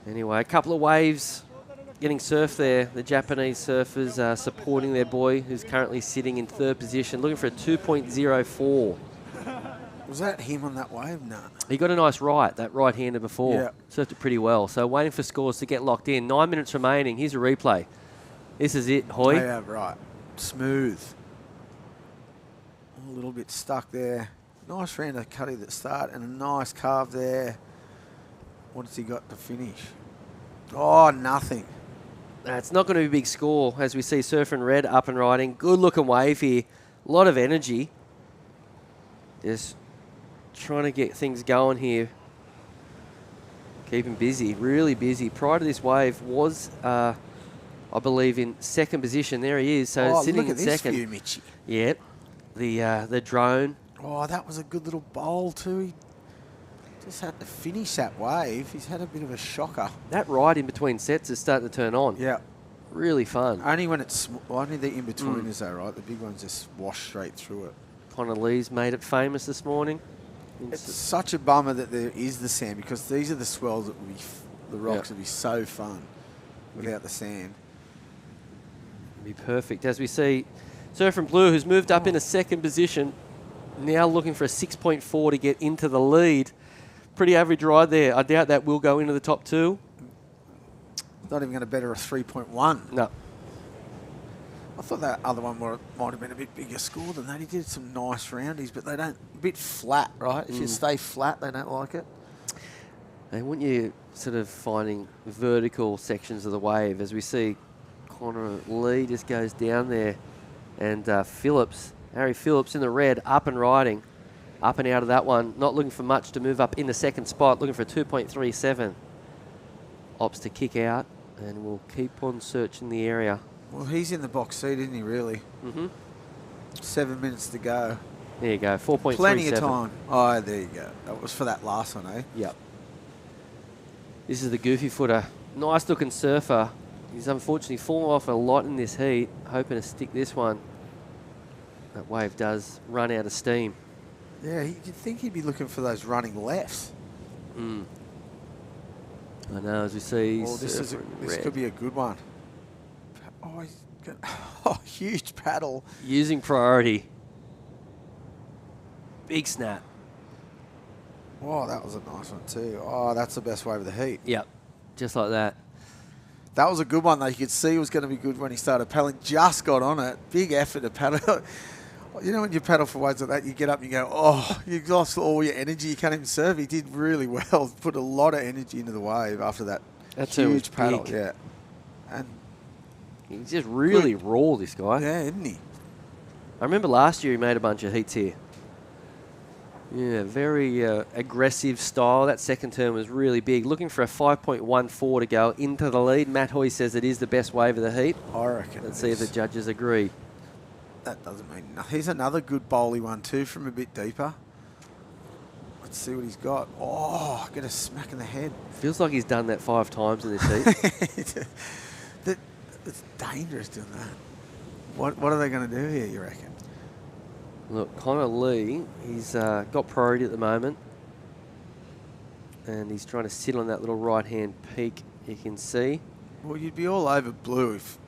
Anyway, a couple of waves getting surfed there. The Japanese surfers are supporting their boy, who's currently sitting in third position, looking for a 2.04. Was that him on that wave? No. He got a nice that right-hander before. Yeah. Surfed it pretty well. So waiting for scores to get locked in. 9 minutes remaining. Here's a replay. This is it, Hoy. Yeah, right. Smooth. A little bit stuck there. Nice round of cutting at the start and a nice carve there. What has he got to finish? Oh, nothing. It's not going to be a big score as we see Surfer and Red up and riding. Good looking wave here. A lot of energy. Just trying to get things going here. Keep him busy, really busy. Prior to this wave was, I believe, in second position. There he is. So sitting in second. View, Mitchie. Yep. The drone. Oh, that was a good little bowl too. He just had to finish that wave. He's had a bit of a shocker. That ride in between sets is starting to turn on. Yeah. Really fun. Only when it's only the in-betweeners though, right? The big ones just wash straight through it. Connor Lee's made it famous this morning. It's such a bummer that there is the sand because these are the swells that would be, the rocks would be so fun without the sand. It'd be perfect. As we see, Surfer and Blue, who's moved up in a second position, now looking for a 6.4 to get into the lead. Pretty average ride there. I doubt that will go into the top two. Not even going to better a 3.1. No. I thought that other one might have been a bit bigger score than that. He did some nice roundies, but they don't, a bit flat, right? If you stay flat, they don't like it. They want you sort of finding vertical sections of the wave. As we see, Connor Lee just goes down there. And Harry Phillips in the red, up and riding. Up and out of that one. Not looking for much to move up in the second spot. Looking for a 2.37. Opts to kick out. And we'll keep on searching the area. Well, he's in the box seat, isn't he, really? 7 minutes to go. There you go, 4.37. Plenty of time. Oh, there you go. That was for that last one, eh? Yep. This is the goofy footer. Nice looking surfer. He's unfortunately fallen off a lot in this heat. Hoping to stick this one. That wave does run out of steam. Yeah, you'd think he'd be looking for those running lefts. I know, as we see. Oh, this could be a good one. Oh, he's got huge paddle. Using priority. Big snap. Oh, that was a nice one too. Oh, that's the best wave of the heat. Yep, just like that. That was a good one though. You could see it was going to be good when he started paddling. Just got on it. Big effort to paddle. You know when you paddle for waves like that, you get up and you go, oh, you've lost all your energy. You can't even surf. He did really well. Put a lot of energy into the wave after that huge paddle. Big. Yeah. And he's just really raw, this guy. Yeah, isn't he? I remember last year he made a bunch of heats here. Yeah, very aggressive style. That second turn was really big. Looking for a 5.14 to go into the lead. Matt Hoy says it is the best wave of the heat. I reckon. Let's see if the judges agree. That doesn't mean nothing. Here's another good bowly one too from a bit deeper. Let's see what he's got. Oh, get a smack in the head. Feels like he's done that 5 times in this heat. It's dangerous doing that. What are they going to do here, you reckon? Look, Connor Lee, he's got priority at the moment. And he's trying to sit on that little right-hand peak you can see. Well, you'd be all over Blue if...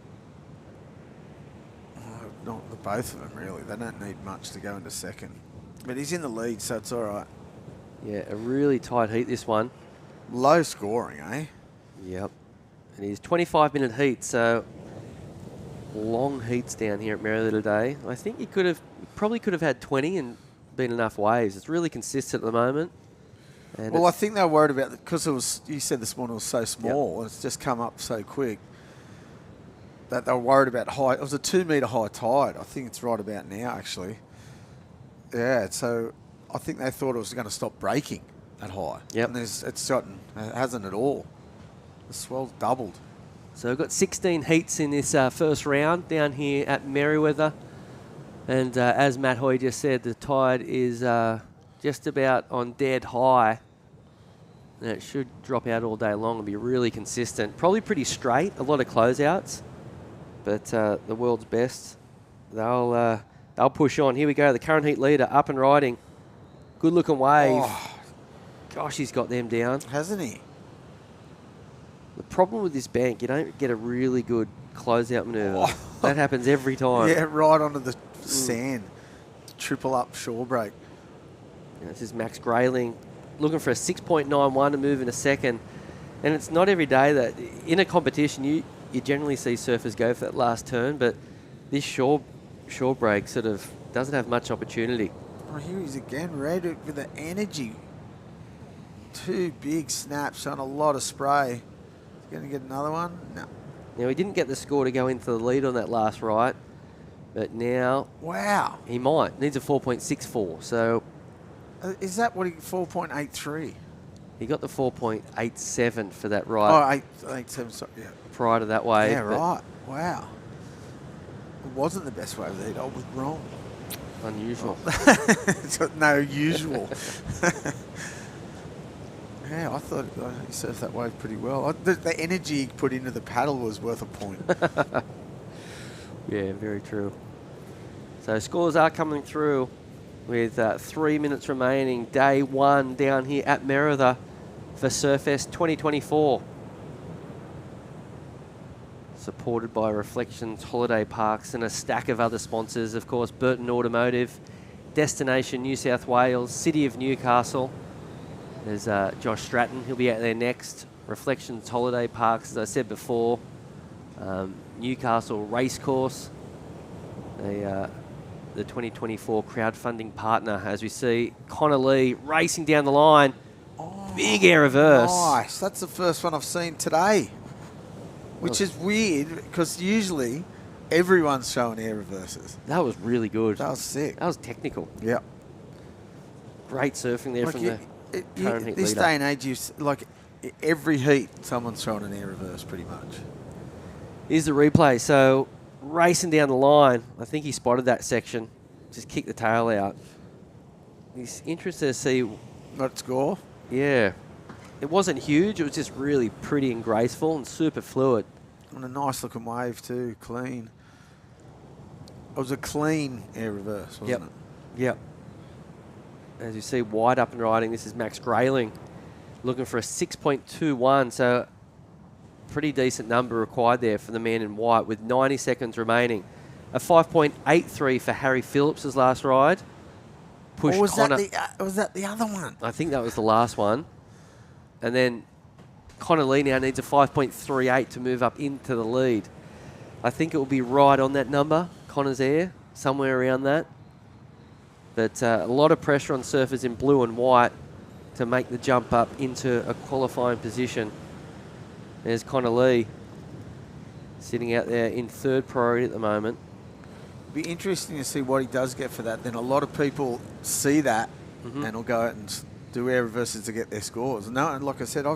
Not the both of them, really. They don't need much to go into second. But he's in the lead, so it's all right. Yeah, a really tight heat, this one. Low scoring, eh? Yep. And he's 25-minute heat, so long heats down here at Merrily today. I think he probably could have had 20 and been enough waves. It's really consistent at the moment. And well, I think they were worried about it because it was. You said this morning was so small and it's just come up so quick that they were worried about high. It was a 2 metre high tide. I think it's right about now, actually. Yeah, so I think they thought it was going to stop breaking that high. Yep. And it hasn't at all. The swell's doubled. So we've got 16 heats in this first round down here at Merriweather. And as Matt Hoy just said, the tide is just about on dead high. And it should drop out all day long and be really consistent. Probably pretty straight, a lot of closeouts. But the world's best, they'll push on. Here we go, the current heat leader up and riding. Good looking wave. Oh. Gosh, he's got them down. Hasn't he? problem with this bank, you don't get a really good closeout manoeuvre. Oh. That happens every time. Yeah, right onto the sand. Triple up shore break. This is Max Grayling looking for a 6.91 to move in a second. And it's not every day that in a competition you generally see surfers go for that last turn, but this shore break sort of doesn't have much opportunity. Oh, here he's again, Red, with the energy. 2 big snaps on a lot of spray. Going to get another one? No. Now, he didn't get the score to go into the lead on that last right, but now Wow. he might. Needs a 4.64, so... Is that what he... 4.83? He got the 4.87 for that right. Oh, 8.7, sorry, yeah. Prior to that wave. Yeah, right. Wow. It wasn't the best wave of the heat. I was wrong. Unusual. No, usual. Yeah, I thought he surfed that wave pretty well. The energy he put into the paddle was worth a point. Yeah, very true. So scores are coming through with 3 minutes remaining. Day 1 down here at Merida for Surfest 2024. Supported by Reflections Holiday Parks and a stack of other sponsors. Of course, Burton Automotive, Destination New South Wales, City of Newcastle. There's Josh Stratton. He'll be out there next. Reflections Holiday Parks, as I said before. Newcastle Racecourse. The 2024 crowdfunding partner, as we see Connor Lee racing down the line. Oh, big air reverse. Nice. That's the first one I've seen today. Which is weird, because usually everyone's showing air reverses. That was really good. That was sick. That was technical. Yeah. Great surfing there from the current heat this leader. day and age, like every heat, someone's showing an air reverse pretty much. Here's the replay. So racing down the line, I think he spotted that section. Just kicked the tail out. He's interested to see. Not score? Yeah. It wasn't huge. It was just really pretty and graceful and super fluid. And a nice looking wave too, clean. It was a clean air reverse, wasn't it? Yep. As you see, wide up and riding. This is Max Grayling looking for a 6.21. So pretty decent number required there for the man in white with 90 seconds remaining. A 5.83 for Harry Phillips' last ride. Pushed Or was Connor. was that the other one? I think that was the last one. And then Connor Lee now needs a 5.38 to move up into the lead. I think it will be right on that number, Connor's air, somewhere around that. But a lot of pressure on surfers in blue and white to make the jump up into a qualifying position. There's Connor Lee sitting out there in third priority at the moment. Be interesting to see what he does get for that. Then a lot of people see that and will go out and do air reverses to get their scores. No, and like I said,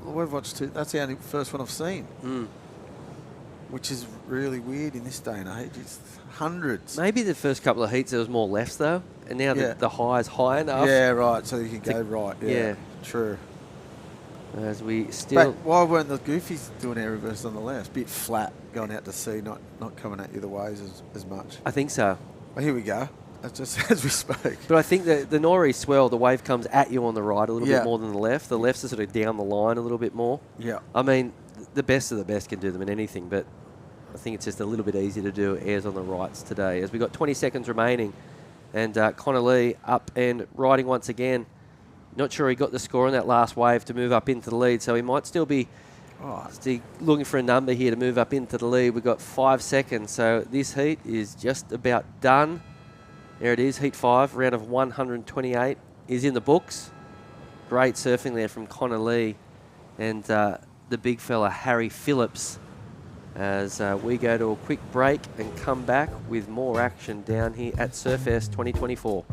we've watched two. That's the only first one I've seen, which is really weird in this day and age. It's hundreds. Maybe the first couple of heats there was more lefts though, and now the high is high enough. Yeah, right. So you can go right. Yeah, true. As we still. But why weren't the Goofies doing air reverse on the left? Bit flat, going out to sea, not coming at you the waves as much. I think so. Well, here we go. That's just as we spoke. But I think that the Norrie swell, the wave comes at you on the right a little bit more than the left. The left's are sort of down the line a little bit more. Yeah. I mean, the best of the best can do them in anything, but I think it's just a little bit easier to do airs on the rights today. As we've got 20 seconds remaining, and Connor Lee up and riding once again. Not sure he got the score on that last wave to move up into the lead, so he might still be still looking for a number here to move up into the lead. We've got 5 seconds, so this heat is just about done. There it is, heat 5, round of 128 is in the books. Great surfing there from Connor Lee and the big fella Harry Phillips as we go to a quick break and come back with more action down here at Surfest 2024.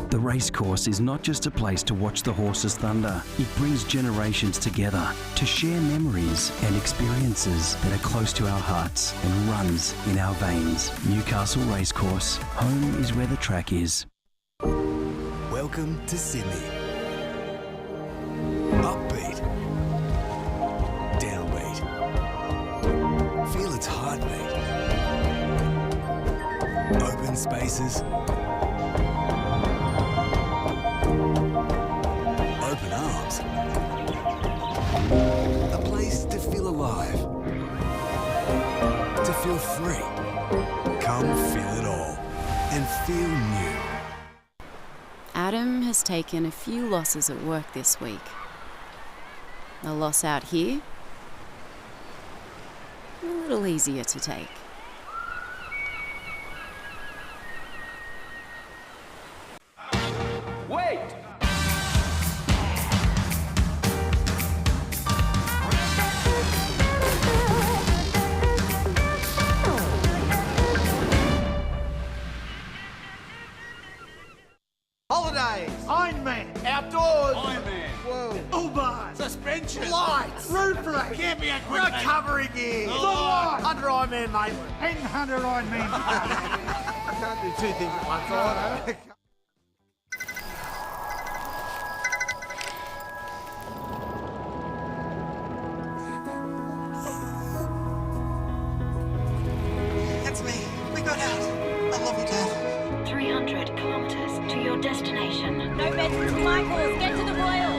The racecourse is not just a place to watch the horses thunder. It brings generations together to share memories and experiences that are close to our hearts and runs in our veins. Newcastle Racecourse, home is where the track is. Welcome to Sydney. Upbeat. Downbeat. Feel its heartbeat. Open spaces. Open arms. A place to feel alive. To feel free. Come feel it all. And feel new. Adam has taken a few losses at work this week. A loss out here, a little easier to take. Wait! Holidays, Ironman, outdoors, Ironman, whoa, Uber, suspension, lights, roof race, camping equipment, recovery gear, Under Ironman, mate, and Under Ironman. I can't do two things at once, I That's me. We got out. I love you, Dad. 300 kilometers to your destination. No beds for Michaels. Get to the Royal.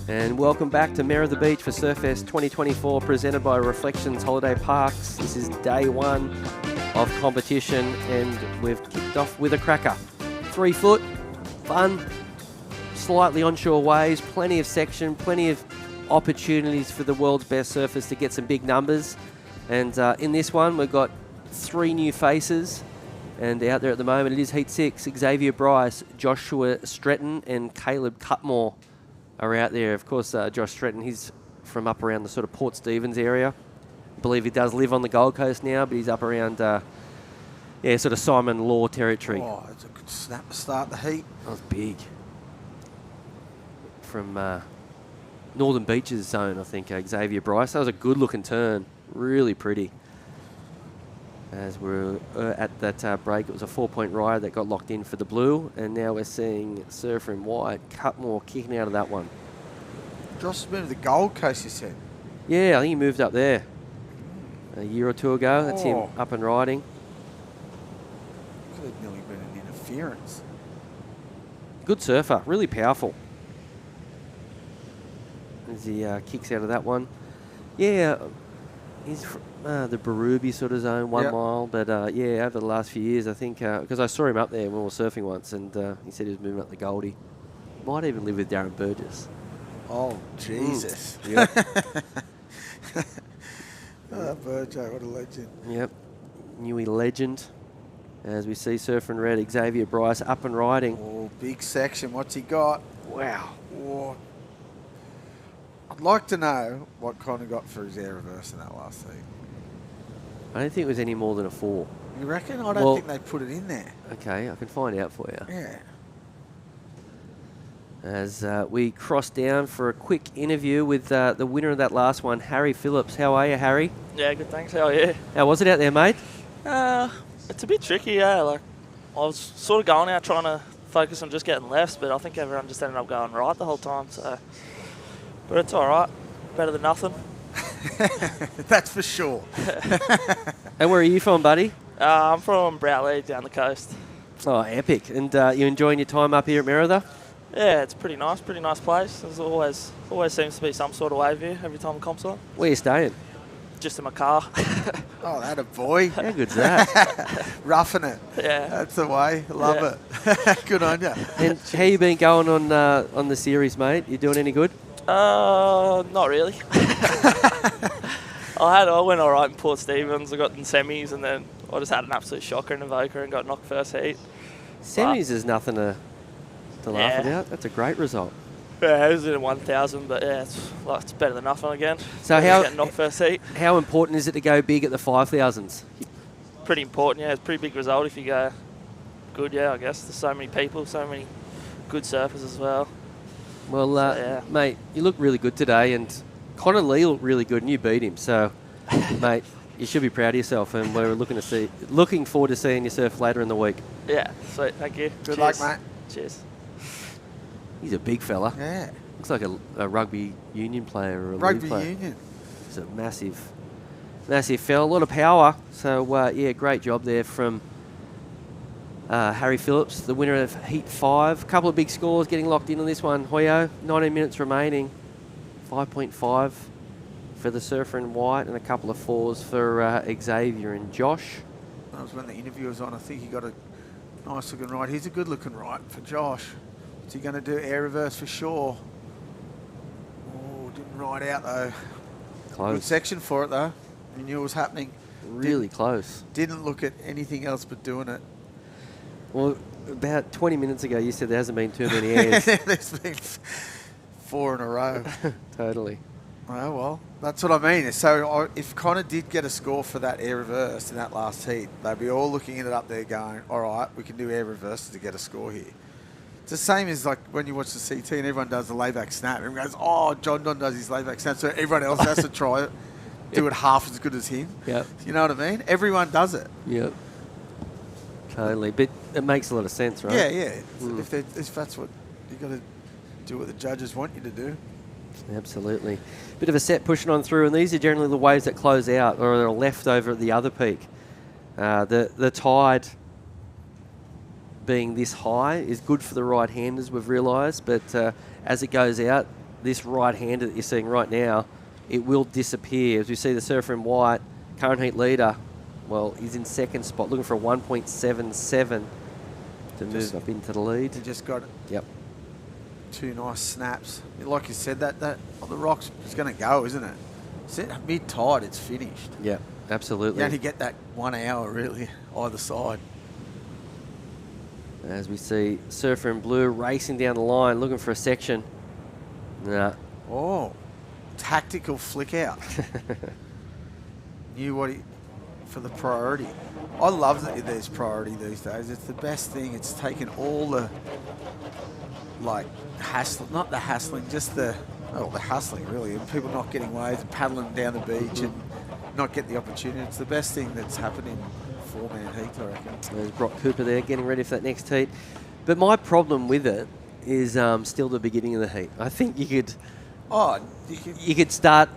And welcome back to Mare of the Beach for Surfest 2024, presented by Reflections Holiday Parks. This is day one of competition, and we've kicked off with a cracker. 3 foot, fun, slightly onshore waves, plenty of section, plenty of opportunities for the world's best surfers to get some big numbers. And in this one, we've got 3 new faces. And out there at the moment, it is Heat 6. Xavier Bryce, Joshua Stretton, and Caleb Cutmore are out there. Of course, Josh Stretton, he's from up around the sort of Port Stephens area. I believe he does live on the Gold Coast now, but he's up around, sort of Simon Law territory. Oh, it's a good snap to start the heat. That was big. From Northern Beaches zone, I think, Xavier Bryce. That was a good-looking turn. Really pretty. As we're at that break, it was a 4-point ride that got locked in for the blue, and now we're seeing Surfer in white, Cutmore kicking out of that one. Josh has been to the Gold Coast, you said? Yeah, I think he moved up there a year or two ago. That's him up and riding. Could have nearly been an interference. Good surfer, really powerful. As he kicks out of that one. Yeah, he's from the Barooby sort of zone, 1 mile. But over the last few years, I think, because I saw him up there when we were surfing once, and he said he was moving up the Goldie. Might even live with Darren Burgess. Oh, Jesus. Yep. Burjo, what a legend. Yep. Newey legend. As we see Surfer in red, Xavier Bryce up and riding. Oh, big section. What's he got? Wow. Oh. I'd like to know what Connor got for his air reverse in that last heat. I don't think it was any more than a 4. You reckon? I don't think they put it in there. Okay, I can find out for you. Yeah. As we cross down for a quick interview with the winner of that last one, Harry Phillips. How are you, Harry? Yeah, good, thanks. How are you? How was it out there, mate? It's a bit tricky, yeah. Like, I was sort of going out trying to focus on just getting lefts, but I think everyone just ended up going right the whole time. So, but it's all right. Better than nothing. That's for sure. And where are you from, buddy? I'm from Browley, down the coast. Oh, epic. And you enjoying your time up here at Merida? Yeah, it's pretty nice place. There's always seems to be some sort of wave here every time the comp's on. Where are you staying? Just in my car. Oh, that a boy. How good's that? Roughing it. Yeah. That's the way. Love it. Good on you. And how you been going on the series, mate? You doing any good? Not really. I went all right in Port Stephens. I got in semis, and then I just had an absolute shocker in Avoca and got knocked first heat. Semis is nothing to laugh about. That's a great result. Yeah, it was in 1,000, but yeah, it's better than nothing again. So getting knocked first heat. How important is it to go big at the 5,000s? Pretty important, yeah. It's a pretty big result if you go good, yeah, I guess. There's so many people, so many good surfers as well. Well, mate, you look really good today, and Connor Lee looked really good, and you beat him. So, mate, You should be proud of yourself, and we're looking forward to seeing you surf later in the week. Yeah, sweet. Thank you. Good Cheers. luck, mate. Cheers. He's a big fella. Yeah. Looks like a rugby union player or a league Rugby player. union. He's a massive fella. A lot of power. So, yeah, great job there from Harry Phillips, the winner of Heat 5. A couple of big scores getting locked in on this one. Hoyo, 19 minutes remaining. 5.5 for the surfer in white and a couple of 4s for Xavier and Josh. That was when the interview was on. I think he got a nice looking ride. He's a good looking ride for Josh. What's he going to do? Air reverse for sure. Oh, didn't ride out though. Close. Good section for it though. You knew it was happening. Really close. Didn't look at anything else but doing it. Well, about 20 minutes ago, you said there hasn't been too many airs. There's been 4 in a row. Totally. Oh, well, that's what I mean. So if Connor did get a score for that air reverse in that last heat, they'd be all looking at it up there going, all right, we can do air reverses to get a score here. It's the same as like when you watch the CT and everyone does the layback snap. Everyone goes, oh, John Don does his layback snap, so everyone else has to try it, do it half as good as him. Yep. You know what I mean? Everyone does it. Yep. Totally. But it makes a lot of sense, right? Yeah, yeah. If that's what you got to do, what the judges want you to do. Absolutely. Bit of a set pushing on through, and these are generally the waves that close out or are left over at the other peak. The tide being this high is good for the right-handers, we've realised, but as it goes out, this right-hander that you're seeing right now, it will disappear. As we see the surfer in white, current heat leader, well, he's in second spot, looking for a 1.77 to move up into the lead. He just got it. Yep. 2 nice snaps. Like you said, that on the rocks is going to go, isn't it? It's at mid-tide, it's finished. Yeah, absolutely. You only get that 1 hour, really, either side. As we see surfer in blue racing down the line, looking for a section. Nah. Oh, tactical flick out. Knew what for the priority. I love that there's priority these days. It's the best thing. It's taken all the, like, hassle, not the hassling, just the hassling really, and people not getting waves and paddling down the beach and not get the opportunity. It's the best thing that's happened in 4-man heat, I reckon. There's Brock Cooper there getting ready for that next heat. But my problem with it is still the beginning of the heat. I think you could start,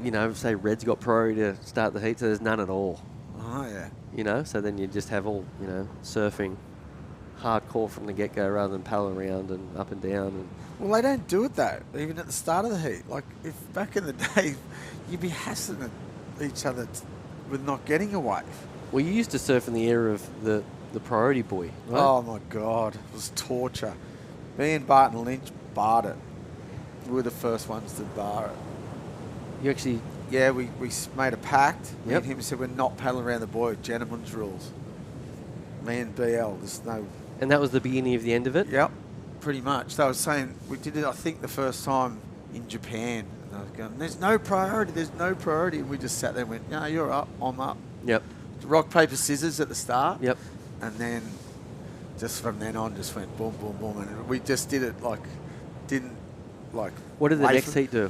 you know, say Red's got priority to start the heat, so there's none at all. Oh, yeah. You know, so then you just have all, you know, surfing hardcore from the get-go rather than paddle around and up and down. And well, they don't do it though, even at the start of the heat. Like, if back in the day, you'd be hassling at each other with not getting a wave. Well, you used to surf in the era of the priority buoy, right? Oh my God, it was torture. Me and Barton Lynch barred it. We were the first ones to bar it. You actually... Yeah, we made a pact. Me Yep. and him said we're not paddling around the buoy, gentlemen's rules. Me and BL, there's no... And that was the beginning of the end of it? Yep, pretty much. They were saying, we did it, I think, the first time in Japan. And I was going, there's no priority. And we just sat there and went, no, you're up, I'm up. Yep. Rock, paper, scissors at the start. Yep. And then just from then on, just went boom, boom, boom. And we just did it like, didn't like... What did the next heat do?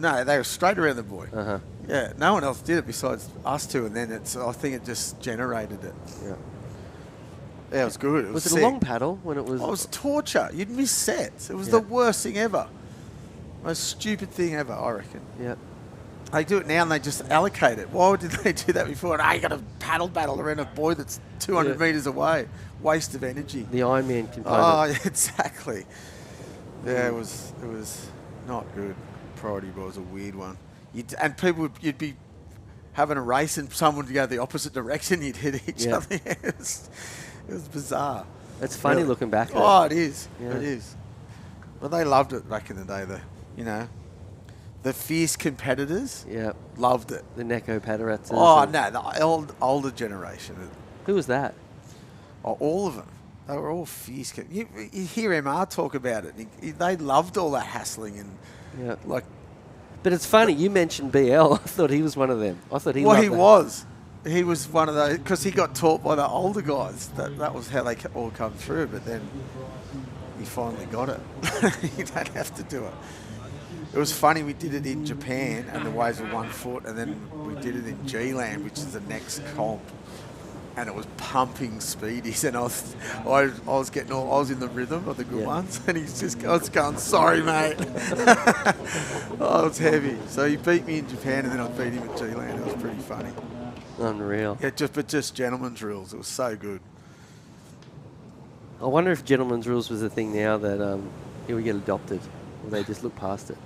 No, they were straight around the buoy. Uh-huh. Yeah, no one else did it besides us two. And then I think it just generated it. Yeah. Yeah, it was good. It was it sick. a long paddle when it was... Oh, it was torture. You'd miss sets. It was the worst thing ever. Most stupid thing ever, I reckon. Yeah. They do it now and they just allocate it. Why did they do that before? You got to paddle battle around a buoy that's 200 metres away. Waste of energy. The Ironman component. Oh, exactly. Yeah, it was not good. Priority was a weird one. You'd be having a race and someone would go the opposite direction. You'd hit each other. It was bizarre. It's funny really. Looking back at it. Oh, it is. Yeah. It is. But they loved it back in the day. The fierce competitors. Yeah. Loved it. The Neko Padarats. Oh, no, the older generation. Who was that? Oh, all of them. They were all fierce. You hear MR talk about it. They loved all that hassling and like. But it's funny, you mentioned BL. I thought he was one of them. I thought he Well, he was. He was one of those, because he got taught by the older guys. That was how they all come through, but then he finally got it. You don't have to do it. It was funny, we did it in Japan and the waves were 1 foot, and then we did it in G-Land, which is the next comp, and it was pumping speedies, and I was in the rhythm of the good ones, and I was going, sorry mate. Oh, it was heavy. So he beat me in Japan, and then I beat him at G-Land. It was pretty funny. Unreal. Yeah, just gentleman's rules. It was so good. I wonder if gentleman's rules was a thing now that it would get adopted, or they just look past it.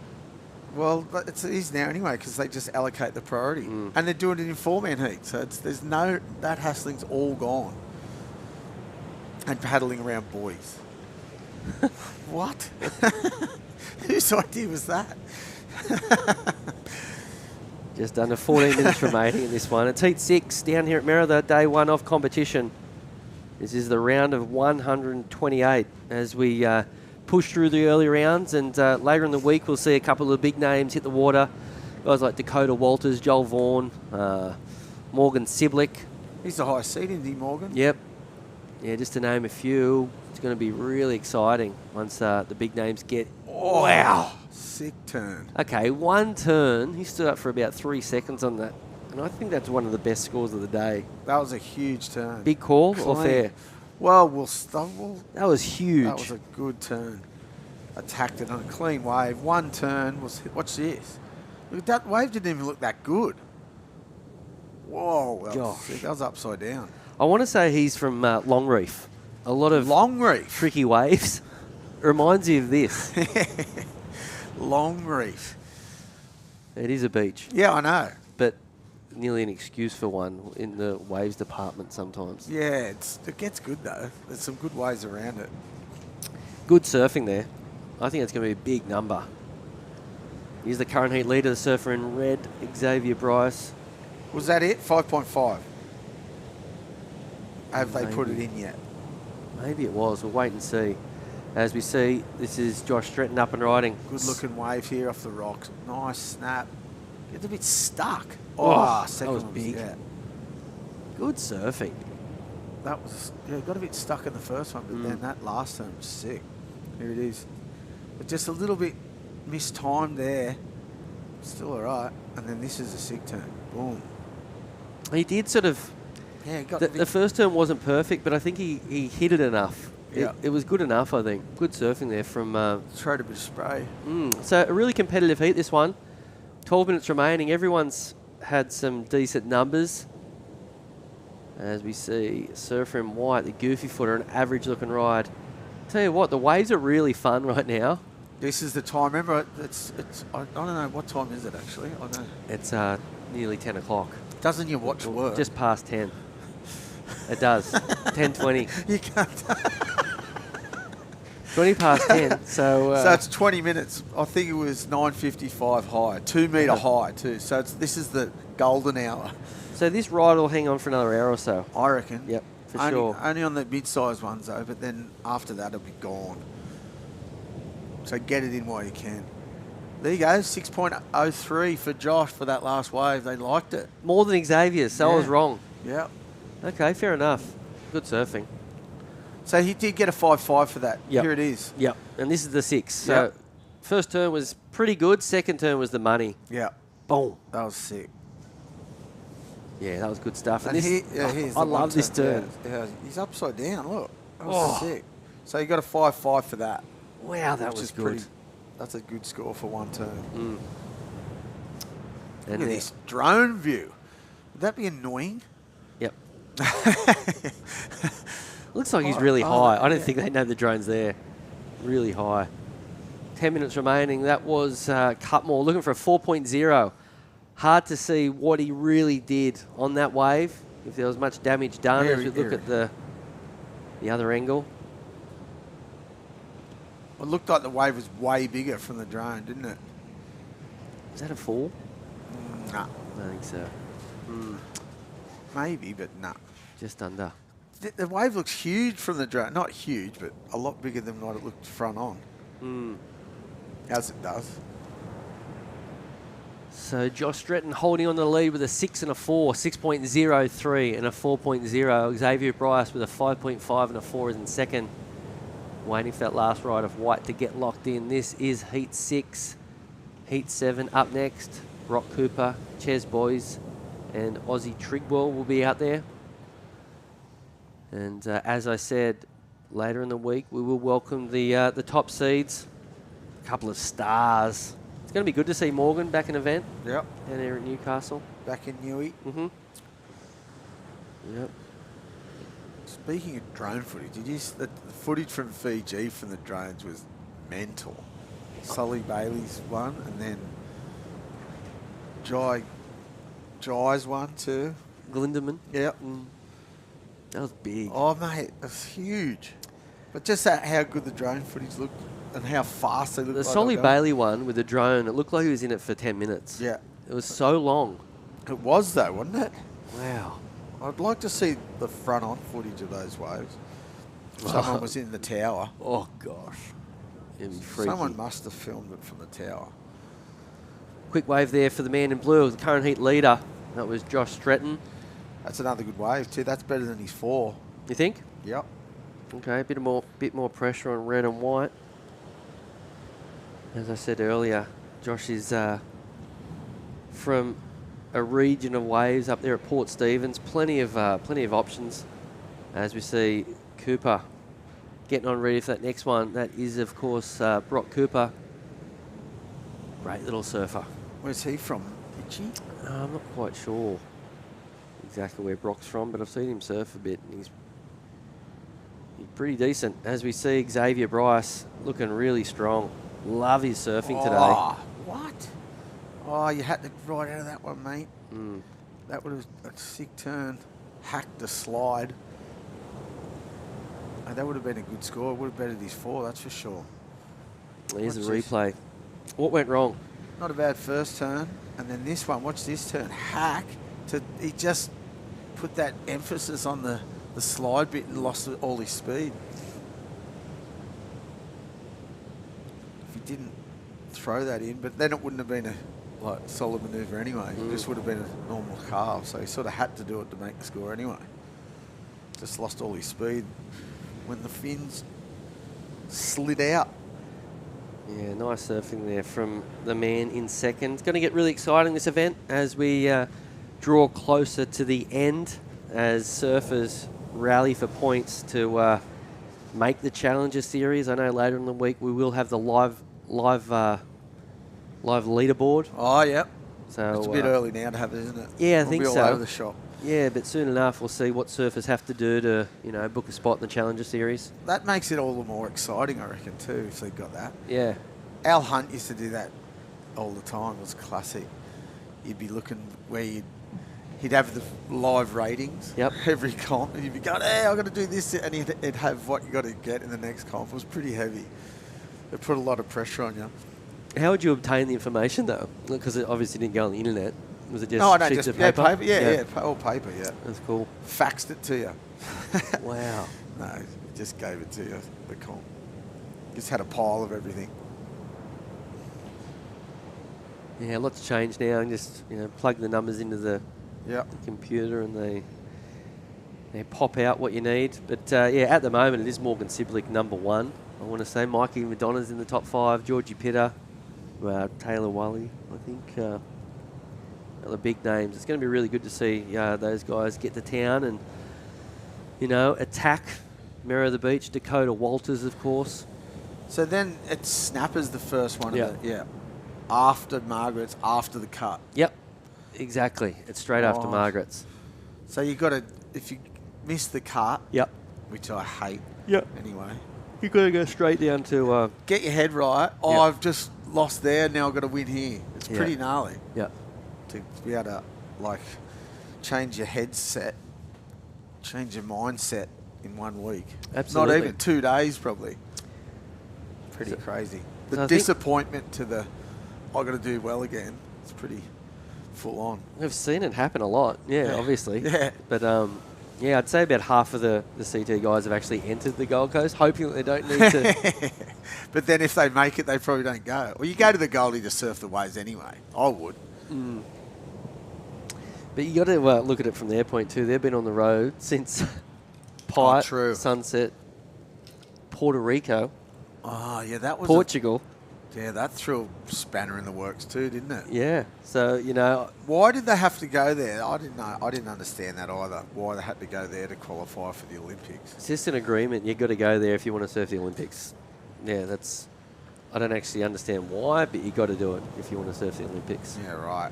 Well, it is now anyway, because they just allocate the priority. And they're doing it in 4-man heat. So that hassling's all gone. And paddling around boys. What? Whose idea was that? Just under 14 minutes remaining in this one. It's Heat 6 down here at Merida, day 1 of competition. This is the round of 128 as we push through the early rounds, and later in the week we'll see a couple of big names hit the water. Guys like Dakota Walters, Joel Vaughan, Morgan Siblick. He's the highest seed, isn't he, Morgan? Yep. Yeah, just to name a few. It's going to be really exciting once the big names get... Oh, wow! Sick turn. Okay, 1 turn. He stood up for about 3 seconds on that. And I think that's one of the best scores of the day. That was a huge turn. Big call or fair? Well, we'll stumble. That was huge. That was a good turn. Attacked it on a clean wave. 1 turn was... Watch this. Look at that wave. Didn't even look that good. Whoa. That was upside down. I want to say he's from Longreef. A lot of Longreef. Tricky waves. It reminds you of this. Longreef. It is a beach. Yeah, I know. But nearly an excuse for one in the waves department sometimes. Yeah, it gets good though. There's some good ways around it. Good surfing there. I think it's going to be a big number. He's the current heat leader, the surfer in red, Xavier Bryce. Was that it? 5.5. Have they put it in yet? Maybe it was. We'll wait and see. As we see, this is Josh Stretton up and riding. Good looking wave here off the rocks. Nice snap. Gets a bit stuck. That was big. Yeah. Good surfing. That was, got a bit stuck in the first one, but then that last turn was sick. Here it is. But just a little bit mistimed there. Still all right. And then this is a sick turn. Boom. He did sort of... Yeah, the first turn wasn't perfect, but I think he hit it enough. Yeah. It was good enough, I think. Good surfing there from... Tried a bit of spray. So a really competitive heat, this one. 12 minutes remaining. Everyone's had some decent numbers. As we see surfer in white, the goofy footer, an average looking ride. Tell you what, the waves are really fun right now. This is the time. Remember, it's I don't know, what time is it actually? I know. It's nearly 10 o'clock. Doesn't your watch work? Just past 10. It does. 10:20. You can't. 20 past 10. So it's 20 minutes. I think it was 9:55 high, 2 metre high too. So this is the golden hour. So this ride will hang on for another hour or so. I reckon. Yep, for sure. Only on the mid-sized ones though, but then after that it'll be gone. So get it in while you can. There you go, 6.03 for Josh for that last wave. They liked it. More than Xavier's, so I was wrong. Yeah. Okay, fair enough. Good surfing. So he did get a 5.5 for that. Yep. Here it is. Yep. And this is the 6. So first turn was pretty good. Second turn was the money. Yeah. Boom. That was sick. Yeah, that was good stuff. And here's I love this turn. Yeah, he's upside down. Look. That was sick. So you got a 5.5 for that. Wow, that was good. That's a good score for 1 turn. Look And at this drone view. Would that be annoying? Yep. Looks like he's really high. I don't think they know the drone's there. Really high. 10 minutes remaining. That was Cutmore looking for a 4.0. Hard to see what he really did on that wave, if there was much damage done as we look at the other angle. It looked like the wave was way bigger from the drone, didn't it? Is that a fall? No. I don't think so. Maybe, but no. Just under. The wave looks huge from the drone. Not huge, but a lot bigger than what it looked front on. As it does. So Josh Stretton holding on the lead with a 6 and a 4, 6.03 and a 4.0. Xavier Bryce with a 5.5 and a 4 is in second. Waiting for that last ride of white to get locked in. This is Heat 6. Heat 7 up next. Brock Cooper, Ches Boys, and Aussie Trigwell will be out there. And as I said, later in the week, we will welcome the top seeds. A couple of stars. It's going to be good to see Morgan back in event. Yep. Down there at Newcastle. Back in Newey. Mm-hmm. Yep. Speaking of drone footage, did you the footage from Fiji from the drones was mental. Sully Bailey's one, and then Jai's one too. Glinderman. Yep. That was big. Oh mate, that's huge. But just that, how good the drone footage looked and how fast they looked. The like Solly they were going. Bailey one with the drone, it looked like he was in it for 10 minutes. Yeah. It was so long. It was though, wasn't it? Wow. I'd like to see the front-on footage of those waves. Someone was in the tower. Oh, gosh. It'd be freaky. Someone must have filmed it from the tower. Quick wave there for the man in blue, the current heat leader. That was Josh Stretton. That's another good wave too. That's better than his 4. You think? Yep. Okay, a bit more pressure on red and white. As I said earlier, Josh is from a region of waves up there at Port Stephens. Plenty of options. As we see Cooper getting on ready for that next one. That is, of course, Brock Cooper. Great little surfer. Where's he from? Itchy? I'm not quite sure exactly where Brock's from, but I've seen him surf a bit, and he's pretty decent. As we see Xavier Bryce looking really strong. Love his surfing today. What? Oh, you had to ride out of that one, mate. Mm. That would have a sick turn. Hacked the slide. And that would have been a good score. It would have bettered his 4, that's for sure. Here's Watch the this. replay. What went wrong? Not a bad first turn. And then this one, watch this turn. Hack. He just put that emphasis on the slide bit and lost all his speed. If he didn't throw that in, but then it wouldn't have been a solid manoeuvre anyway. It just would have been a normal carve. So he sort of had to do it to make the score anyway. Just lost all his speed when the fins slid out. Yeah, nice surfing there from the man in second. It's going to get really exciting, this event, as we draw closer to the end, as surfers rally for points to make the Challenger Series. I know later in the week we will have the live leaderboard. Oh, yep. So it's a bit early now to have it, isn't it? Yeah, I We'll think be all so. over the shop. Yeah, but soon enough we'll see what surfers have to do to, book a spot in the Challenger Series. That makes it all the more exciting, I reckon, too, if they've got that. Yeah. Al Hunt used to do that all the time. It was classic. You'd be looking where he'd have the live ratings. Yep. Every comp, and you'd be going, hey, I've got to do this, and he'd have what you got to get in the next comp. It was pretty heavy. It put a lot of pressure on you. How would you obtain the information, though? Because it obviously didn't go on the internet. Was it just sheets of paper? paper? Yeah, all paper, yeah. That's cool. Faxed it to you. Wow. No, he just gave it to you, the comp. Just had a pile of everything. Yeah, lots changed now. And just plug the numbers into the computer, and they pop out what you need. But yeah, at the moment it is Morgan Siblick #1. I want to say Mikey Madonna's in the top 5. Georgie Pitter, Taylor Wally. I think the big names. It's going to be really good to see those guys get to town and attack Mirror of the Beach. Dakota Walters, of course. So then it's Snapper's the first one. Yeah. Of it, yeah. After Margaret's, after the cut. Yep, exactly. It's straight after Margaret's. So you got to, if you miss the cut, yep, which I hate. Yep. Anyway, you got to go straight down to get your head right. Oh, I've just lost there. Now I've got to win here. It's pretty gnarly. Yeah. To be able to change your headset, change your mindset in 1 week. Absolutely. Not even 2 days, probably. Pretty crazy. The disappointment to the, I've got to do well again. It's pretty full on. We've seen it happen a lot. Yeah. Obviously. Yeah. But I'd say about half of the CT guys have actually entered the Gold Coast, hoping that they don't need to. But then if they make it, they probably don't go. Well, you go to the Goldie to surf the waves anyway. I would. Mm. But you got to look at it from their point too. They've been on the road since Sunset, Puerto Rico. Oh, yeah, that was Portugal. Yeah, that threw a spanner in the works too, didn't it? Yeah. So, you know, Why did they have to go there? I didn't know. I didn't understand that either. Why they had to go there to qualify for the Olympics. it's just an agreement. You've got to go there if you want to surf the Olympics. Yeah, that's... I don't actually understand why, but you got to do it if you want to surf the Olympics. Yeah, right.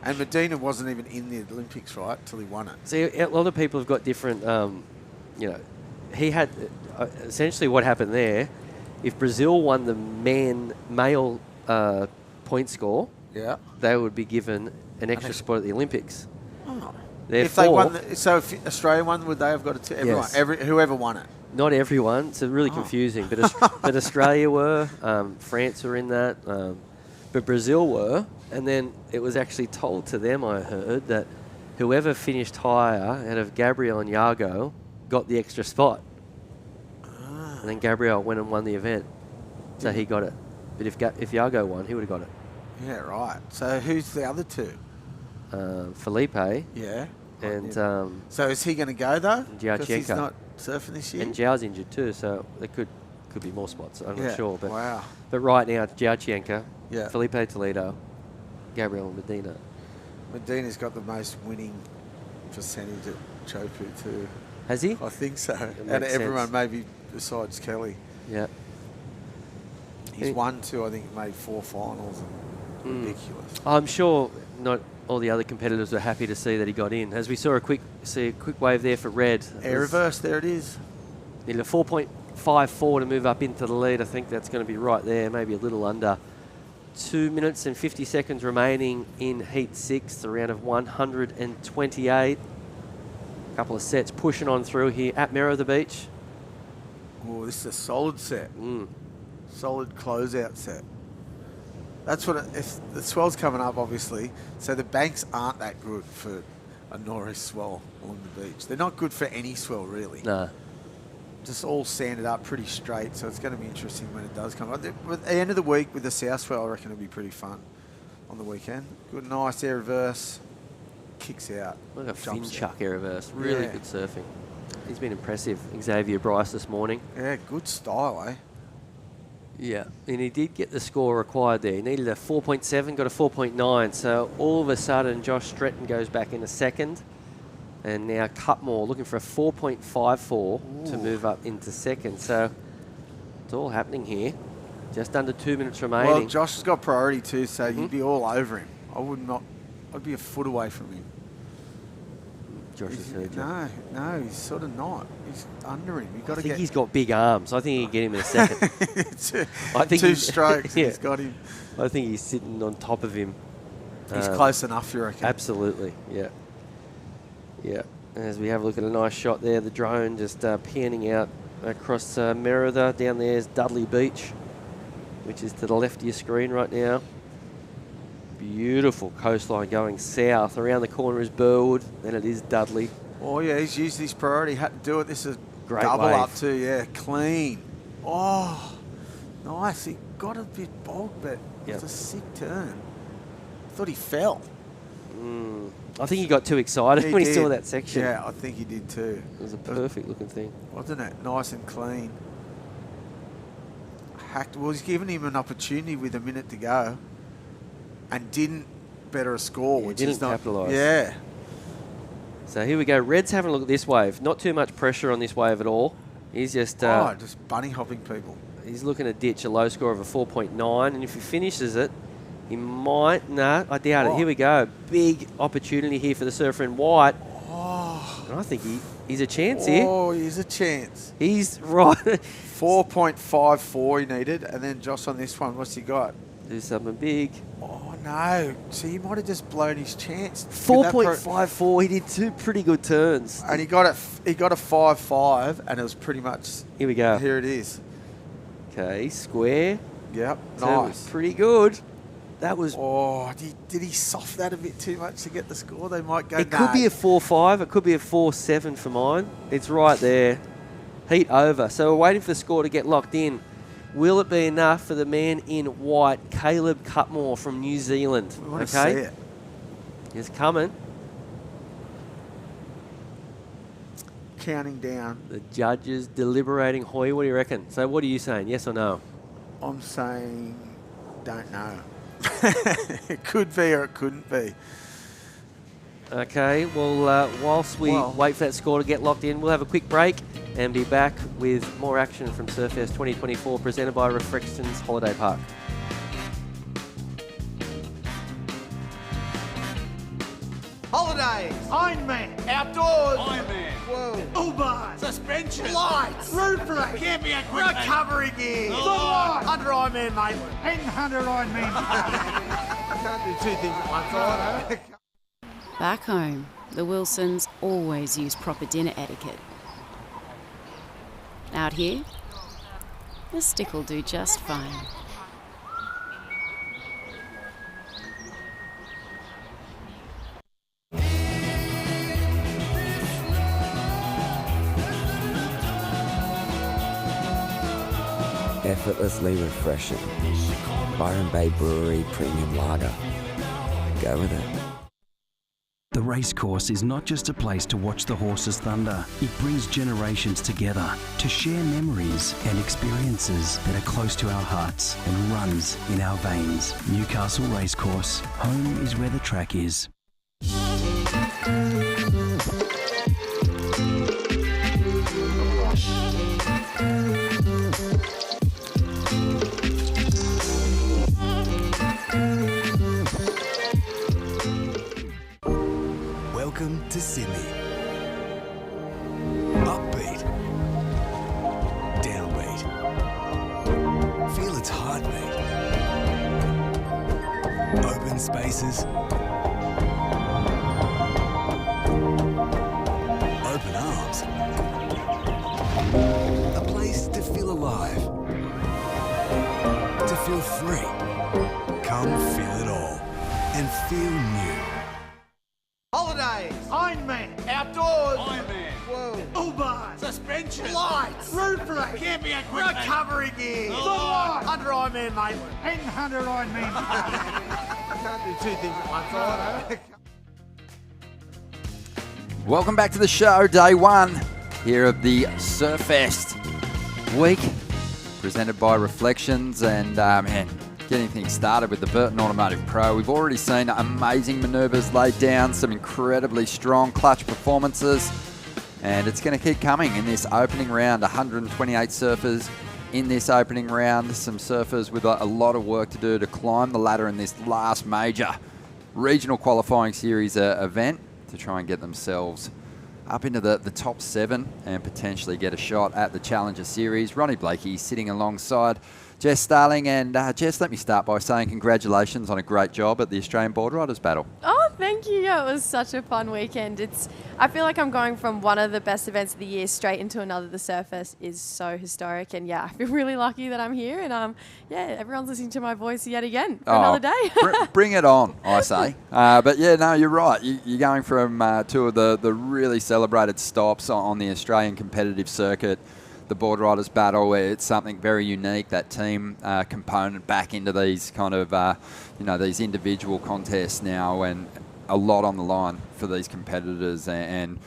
And Medina wasn't even in the Olympics, right, till he won it. See, a lot of people have got different, you know, he had, essentially what happened there, if Brazil won the male point score, Yeah. they would be given an extra spot at the Olympics. Oh. Therefore, If they won, so if Australia won, would they have got it to everyone? Yes. Whoever won it. not everyone, it's really confusing, but but Australia were, France were in that, but Brazil were, and then it was actually told to them, I heard, that whoever finished higher out of Gabriel and Yago got the extra spot. And then Gabriel went and won the event, so he got it. But if Yago won, he would have got it. Yeah, right. So who's the other two? Felipe. Yeah. And so is he going to go though? Because he's Giauchenko. not surfing this year. And Zhao's injured too, so there could be more spots. I'm not sure. But wow. But right now, Giauchenko, Yeah. Felipe Toledo, Gabriel Medina. Medina's got the most winning percentage at Chopu too. Has he? I think so. It Out of makes everyone, sense. maybe besides Kelly. Yeah. He's won two, I think, made 4 finals. And ridiculous. I'm sure not all the other competitors were happy to see that he got in. As we saw a quick wave there for Red. Air reverse, there it is. Needed a 4.54 to move up into the lead. I think that's going to be right there, maybe a little under. 2 minutes and 50 seconds remaining in Heat 6, the round of 128. A couple of sets pushing on through here at Merriweather Beach. Oh, this is a solid set. Solid closeout set. That's what if the swell's coming up, obviously. So the banks aren't that good for a Norris swell along the beach. They're not good for any swell, really. No. Just all sanded up pretty straight, so it's going to be interesting when it does come up. At the end of the week with the south swell, I reckon it'll be pretty fun on the weekend. Good, nice air reverse. Kicks out. Like a fin jumps chuck out. air reverse. Really Yeah. good surfing. He's been impressive, Xavier Bryce, this morning. Yeah, good style, eh? Yeah, and he did get the score required there. He needed a 4.7, got a 4.9. So all of a sudden, Josh Stretton goes back in a second. And now Cutmore looking for a 4.54 to move up into second. So it's all happening here. Just under 2 minutes remaining. Well, Josh has got priority too, so you'd be all over him. I'd be a foot away from him. Josh is third. No, he's sort of not. He's under him. I think he's got big arms. I think he can get him in a second. I think two strokes. yeah. He's got him. I think he's sitting on top of him. He's close enough, you reckon? Absolutely, yeah. Yeah, as we have a look at a nice shot there, the drone just panning out across Merida. Down there is Dudley Beach, which is to the left of your screen right now. Beautiful coastline going south. Around the corner is Burwood, then it is Dudley. Oh, yeah, he's used his priority. Had to do it. This is Great double wave. up too, yeah. Clean. Oh, nice. He got a bit bogged, but it was a sick turn. Thought he fell. I think he got too excited when he saw did. that section. Yeah, I think he did too. It was a perfect looking thing. Wasn't it? Nice and clean. Well, he's given him an opportunity with a minute to go and didn't better a score, Yeah, which didn't is not... capitalise. Yeah. So here we go. Red's having a look at this wave. Not too much pressure on this wave at all. He's just... just bunny hopping people. He's looking to ditch a low score of a 4.9, and if he finishes it, he might... No, I doubt it. Here we go. Big opportunity here for the surfer in white. Oh. And I think he's a chance here. Oh, he's a chance. He's right. 4.54 he needed, and then Josh on this one, what's he got? Do something big. Oh, no. So he might have just blown his chance. 4.54. He did two pretty good turns. And he got a 5.5, and it was pretty much... Here we go. Here it is. Okay, square. Yep, That nice. was pretty good. That was... Oh, did he soft that a bit too much to get the score? They might go... It could be a 4.5. It could be a 4.7 for mine. It's right there. Heat over. So we're waiting for the score to get locked in. Will it be enough for the man in white, Caleb Cutmore from New Zealand? We want to see it. He's coming. Counting down. The judges deliberating. Hoy, what do you reckon? So what are you saying? Yes or no? I'm saying don't know. It could be or it couldn't be. Okay, well, whilst we wait for that score to get locked in, we'll have a quick break and be back with more action from Surfest 2024 presented by Reflections Holiday Park. Holidays, Ironman, outdoors, Ironman, whoa, Uber, suspension, lights, roof rack, camping equipment, recovery gear, under Ironman Maitland, and under Ironman. I can't do two things at once, I know. Back home, the Wilsons always use proper dinner etiquette. Out here, the stick will do just fine. Effortlessly refreshing. Byron Bay Brewery Premium Lager. Go with it. The racecourse is not just a place to watch the horses thunder. It brings generations together to share memories and experiences that are close to our hearts and runs in our veins. Newcastle Racecourse. Home is where the track is. Welcome to Sydney. Upbeat. Downbeat. Feel its heartbeat. Open spaces. Open arms. A place to feel alive. To feel free. Come feel it all and feel new. Holidays, Ironman, outdoors, Ironman, whoa, Uber, suspension, lights, roof rack, camping equipment, recovery gear, under Ironman Maitland, and under Ironman. I can't do two things at once, I know. Welcome back to the show, day one here of the Surfest week, presented by Reflections, and man, getting things started with the Burton Automotive Pro. We've already seen amazing manoeuvres laid down, some incredibly strong clutch performances, and it's going to keep coming in this opening round. 128 surfers in this opening round, some surfers with a lot of work to do to climb the ladder in this last major regional qualifying series event to try and get themselves up into the top 7 and potentially get a shot at the Challenger Series. Ronnie Blakey sitting alongside Jess Starling, and Jess, let me start by saying congratulations on a great job at the Australian Board Riders Battle. Oh, thank you. Yeah, it was such a fun weekend. I feel like I'm going from one of the best events of the year straight into another. The Surfest is so historic, and yeah, I feel really lucky that I'm here, and yeah, everyone's listening to my voice yet again for another day. Bring it on, I say. But yeah, no, you're right. You're going from two of the really celebrated stops on the Australian competitive circuit. The Board Riders Battle, it's something very unique, that team component back into these kind of, these individual contests now, and a lot on the line for these competitors. And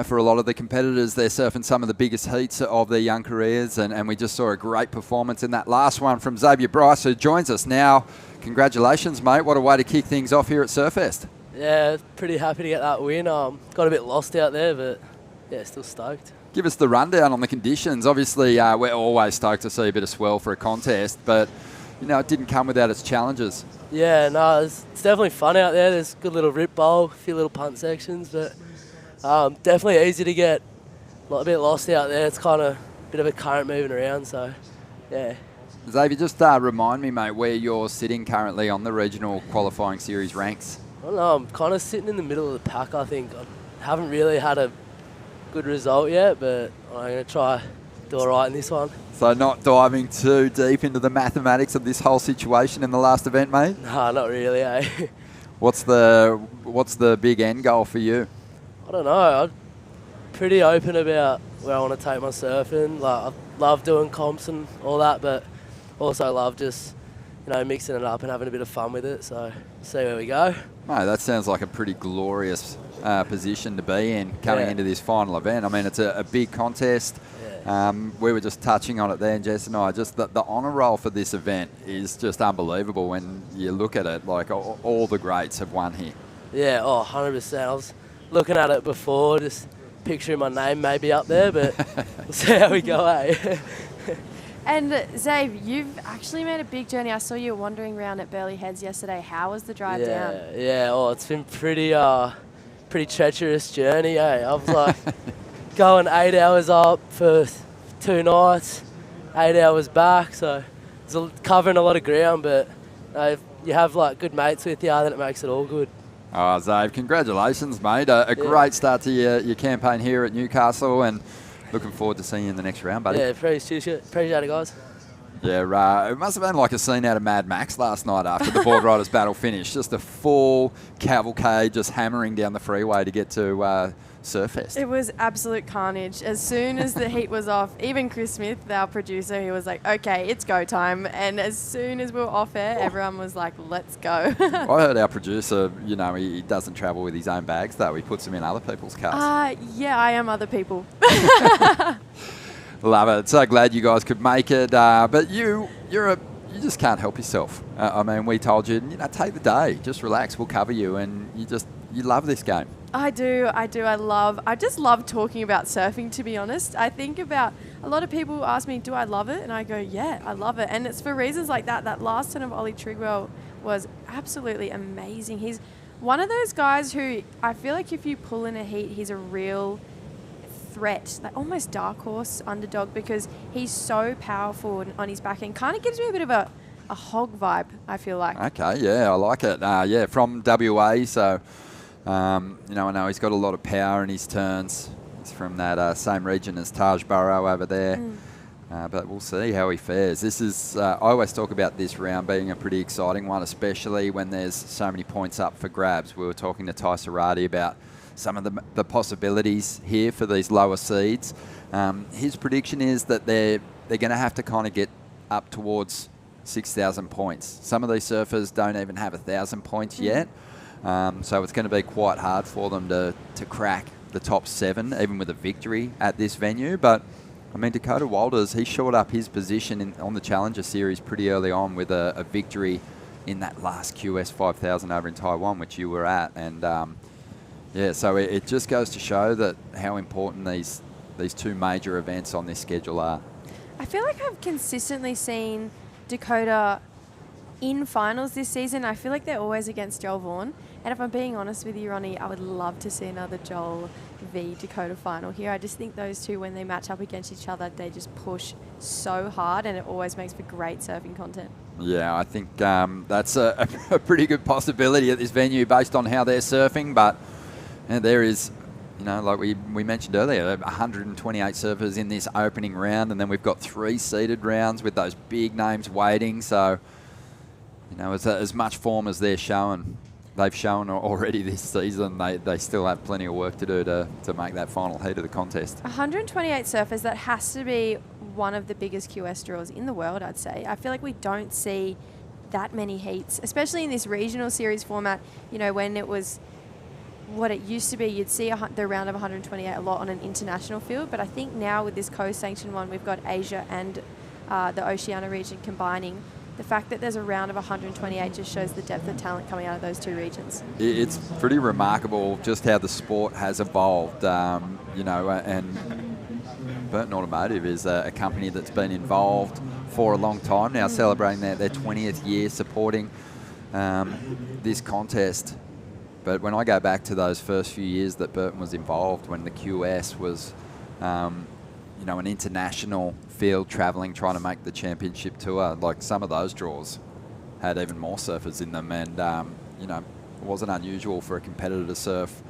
for a lot of the competitors, they're surfing some of the biggest heats of their young careers, and we just saw a great performance in that last one from Xavier Bryce, who joins us now. Congratulations, mate. What a way to kick things off here at Surfest. Yeah, pretty happy to get that win. Got a bit lost out there, but yeah, still stoked. Give us the rundown on the conditions. Obviously, we're always stoked to see a bit of swell for a contest, but, it didn't come without its challenges. Yeah, no, it's definitely fun out there. There's a good little rip bowl, a few little punt sections, but definitely easy to get a bit lost out there. It's kind of a bit of a current moving around, so, yeah. Xavier, just remind me, mate, where you're sitting currently on the regional qualifying series ranks. I don't know, I'm kind of sitting in the middle of the pack, I think. I haven't really had a good result yet, but I'm going to try do all right in this one. So not diving too deep into the mathematics of this whole situation in the last event, mate? No, not really, eh? What's the big end goal for you? I don't know. I'm pretty open about where I want to take my surfing. Like, I love doing comps and all that, but also love just, mixing it up and having a bit of fun with it. So see where we go. Mate, that sounds like a pretty glorious position to be in coming into this final event. I mean, it's a big contest. We were just touching on it there, and Jess and I, just the honour roll for this event is just unbelievable when you look at it. Like, all the greats have won here. Yeah, 100%. I was looking at it before, just picturing my name maybe up there, but we'll see how we go, eh? And Zave, you've actually made a big journey. I saw you wandering around at Burleigh Heads yesterday. how was the drive down? Yeah, it's been pretty treacherous journey, eh? I was like going 8 hours up for 2 nights, 8 hours back, so it's covering a lot of ground, but if you have like good mates with you, then it makes it all good. Oh, Zave, congratulations, mate. A great start to your campaign here at Newcastle, and looking forward to seeing you in the next round, buddy. Yeah, appreciate it, guys. Yeah, it must have been like a scene out of Mad Max last night after the Board Riders battle finished. Just a full cavalcade just hammering down the freeway to get to Surfest. It was absolute carnage. As soon as the heat was off, even Chris Smith, our producer, he was like, okay, it's go time. And as soon as we were off air, everyone was like, let's go. I heard our producer, he doesn't travel with his own bags, though. He puts them in other people's cars. Yeah, I am other people. Love it. So glad you guys could make it. But you just can't help yourself. I mean, we told you, take the day, just relax, we'll cover you, and you love this game. I do. I just love talking about surfing, to be honest. I think about, a lot of people ask me, do I love it? And I go, yeah, I love it. And it's for reasons like that. That last turn of Ollie Trigwell was absolutely amazing. He's one of those guys who I feel like if you pull in a heat, he's a real threat, like almost dark horse underdog, because he's so powerful on his back end. Kind of gives me a bit of a hog vibe, I feel like. Okay, yeah, I like it. From WA, so... I know he's got a lot of power in his turns. He's from that same region as Taj Burrow over there. But we'll see how he fares. This is, I always talk about this round being a pretty exciting one, especially when there's so many points up for grabs. We were talking to Ty Sarati about some of the possibilities here for these lower seeds. His prediction is that they're going to have to kind of get up towards 6,000 points. Some of these surfers don't even have 1,000 points yet. So it's going to be quite hard for them to crack the top 7, even with a victory at this venue. But, I mean, Dakota Walters, he shored up his position on the Challenger Series pretty early on with a victory in that last QS 5000 over in Taiwan, which you were at. And, so it just goes to show that how important these 2 major events on this schedule are. I feel like I've consistently seen Dakota in finals this season. I feel like they're always against Joel Vaughan. And if I'm being honest with you, Ronnie, I would love to see another Joel v Dakota final here. I just think those two, when they match up against each other, they just push so hard, and it always makes for great surfing content. Yeah, I think that's a pretty good possibility at this venue based on how they're surfing. But there is, like we mentioned earlier, 128 surfers in this opening round, and then we've got 3 seeded rounds with those big names waiting. So, as much form as they've shown already this season, they still have plenty of work to do to make that final heat of the contest. 128 surfers, that has to be one of the biggest QS draws in the world, I'd say. I feel like we don't see that many heats, especially in this regional series format. When it was what it used to be, you'd see the round of 128 a lot on an international field. But I think now with this co-sanctioned one, we've got Asia and the Oceania region combining. The fact that there's a round of 128 just shows the depth of talent coming out of those 2 regions. It's pretty remarkable just how the sport has evolved, and Burton Automotive is a company that's been involved for a long time now, celebrating their 20th year supporting this contest. But when I go back to those first few years that Burton was involved, when the QS was an international field travelling, trying to make the championship tour, like some of those draws had even more surfers in them. And, it wasn't unusual for a competitor to surf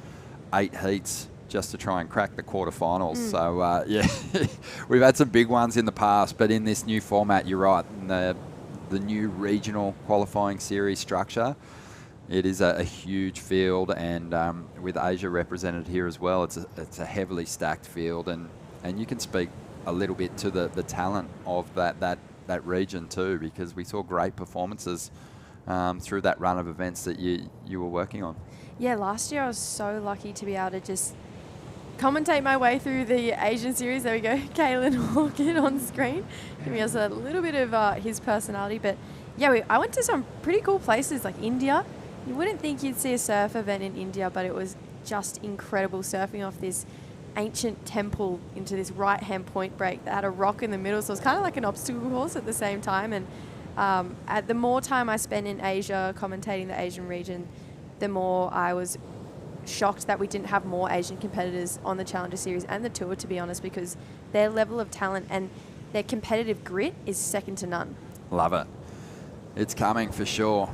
8 heats just to try and crack the quarterfinals. So, we've had some big ones in the past, but in this new format, you're right, in the new regional qualifying series structure, it is a huge field, and with Asia represented here as well, it's a heavily stacked field, and you can speak a little bit to the talent of that region too, because we saw great performances through that run of events that you were working on? Yeah, last year I was so lucky to be able to just commentate my way through the Asian series. There we go, Kaylin Hawkins on screen, giving us a little bit of his personality. But yeah, I went to some pretty cool places like India. You wouldn't think you'd see a surf event in India, but it was just incredible, surfing off this ancient temple into this right-hand point break that had a rock in the middle. So it was kind of like an obstacle course at the same time. And at the more time I spent in Asia commentating the Asian region, the more I was shocked that we didn't have more Asian competitors on the Challenger Series and the Tour, to be honest, because their level of talent and their competitive grit is second to none. Love it. It's coming for sure.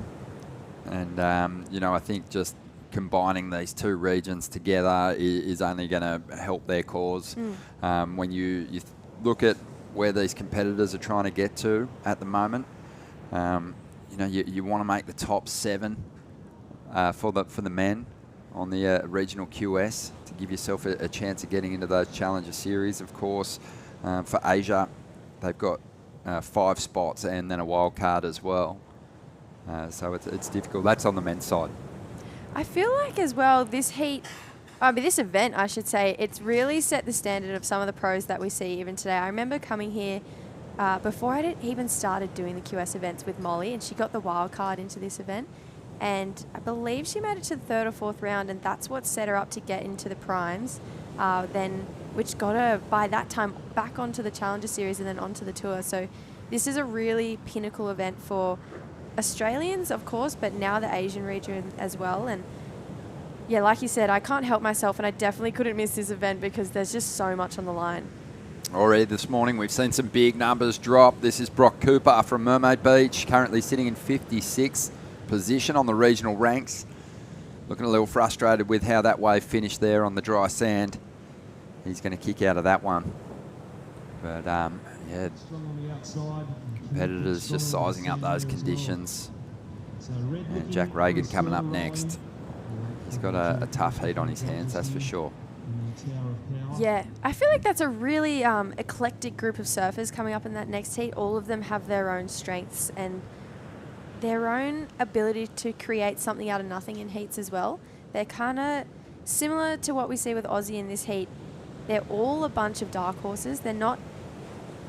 And, I think just combining these two regions together is only going to help their cause. When you look at where these competitors are trying to get to at the moment, you want to make the top 7 for the men on the regional QS to give yourself a chance of getting into those Challenger Series. Of course, for Asia, they've got 5 spots and then a wild card as well. So it's difficult. That's on the men's side. I feel like as well this event, I should say, it's really set the standard of some of the pros that we see even today. I remember coming here before I even started doing the QS events with Molly, and she got the wild card into this event. And I believe she made it to the 3rd or 4th round, and that's what set her up to get into the primes, which got her, by that time, back onto the Challenger Series and then onto the Tour. So this is a really pinnacle event for Australians, of course, but now the Asian region as well. And yeah, like you said, I can't help myself, and I definitely couldn't miss this event because there's just so much on the line. Already this morning, we've seen some big numbers drop. This is Brock Cooper from Mermaid Beach, currently sitting in 56th position on the regional ranks. Looking a little frustrated with how that wave finished there on the dry sand. He's going to kick out of that one. But, yeah, competitors just sizing up those conditions. And Jack Reagan coming up next. He's got a tough heat on his hands, that's for sure. Yeah, I feel like that's a really eclectic group of surfers coming up in that next heat. All of them have their own strengths and their own ability to create something out of nothing in heats as well. They're kind of similar to what we see with Aussie in this heat. They're all a bunch of dark horses. They're not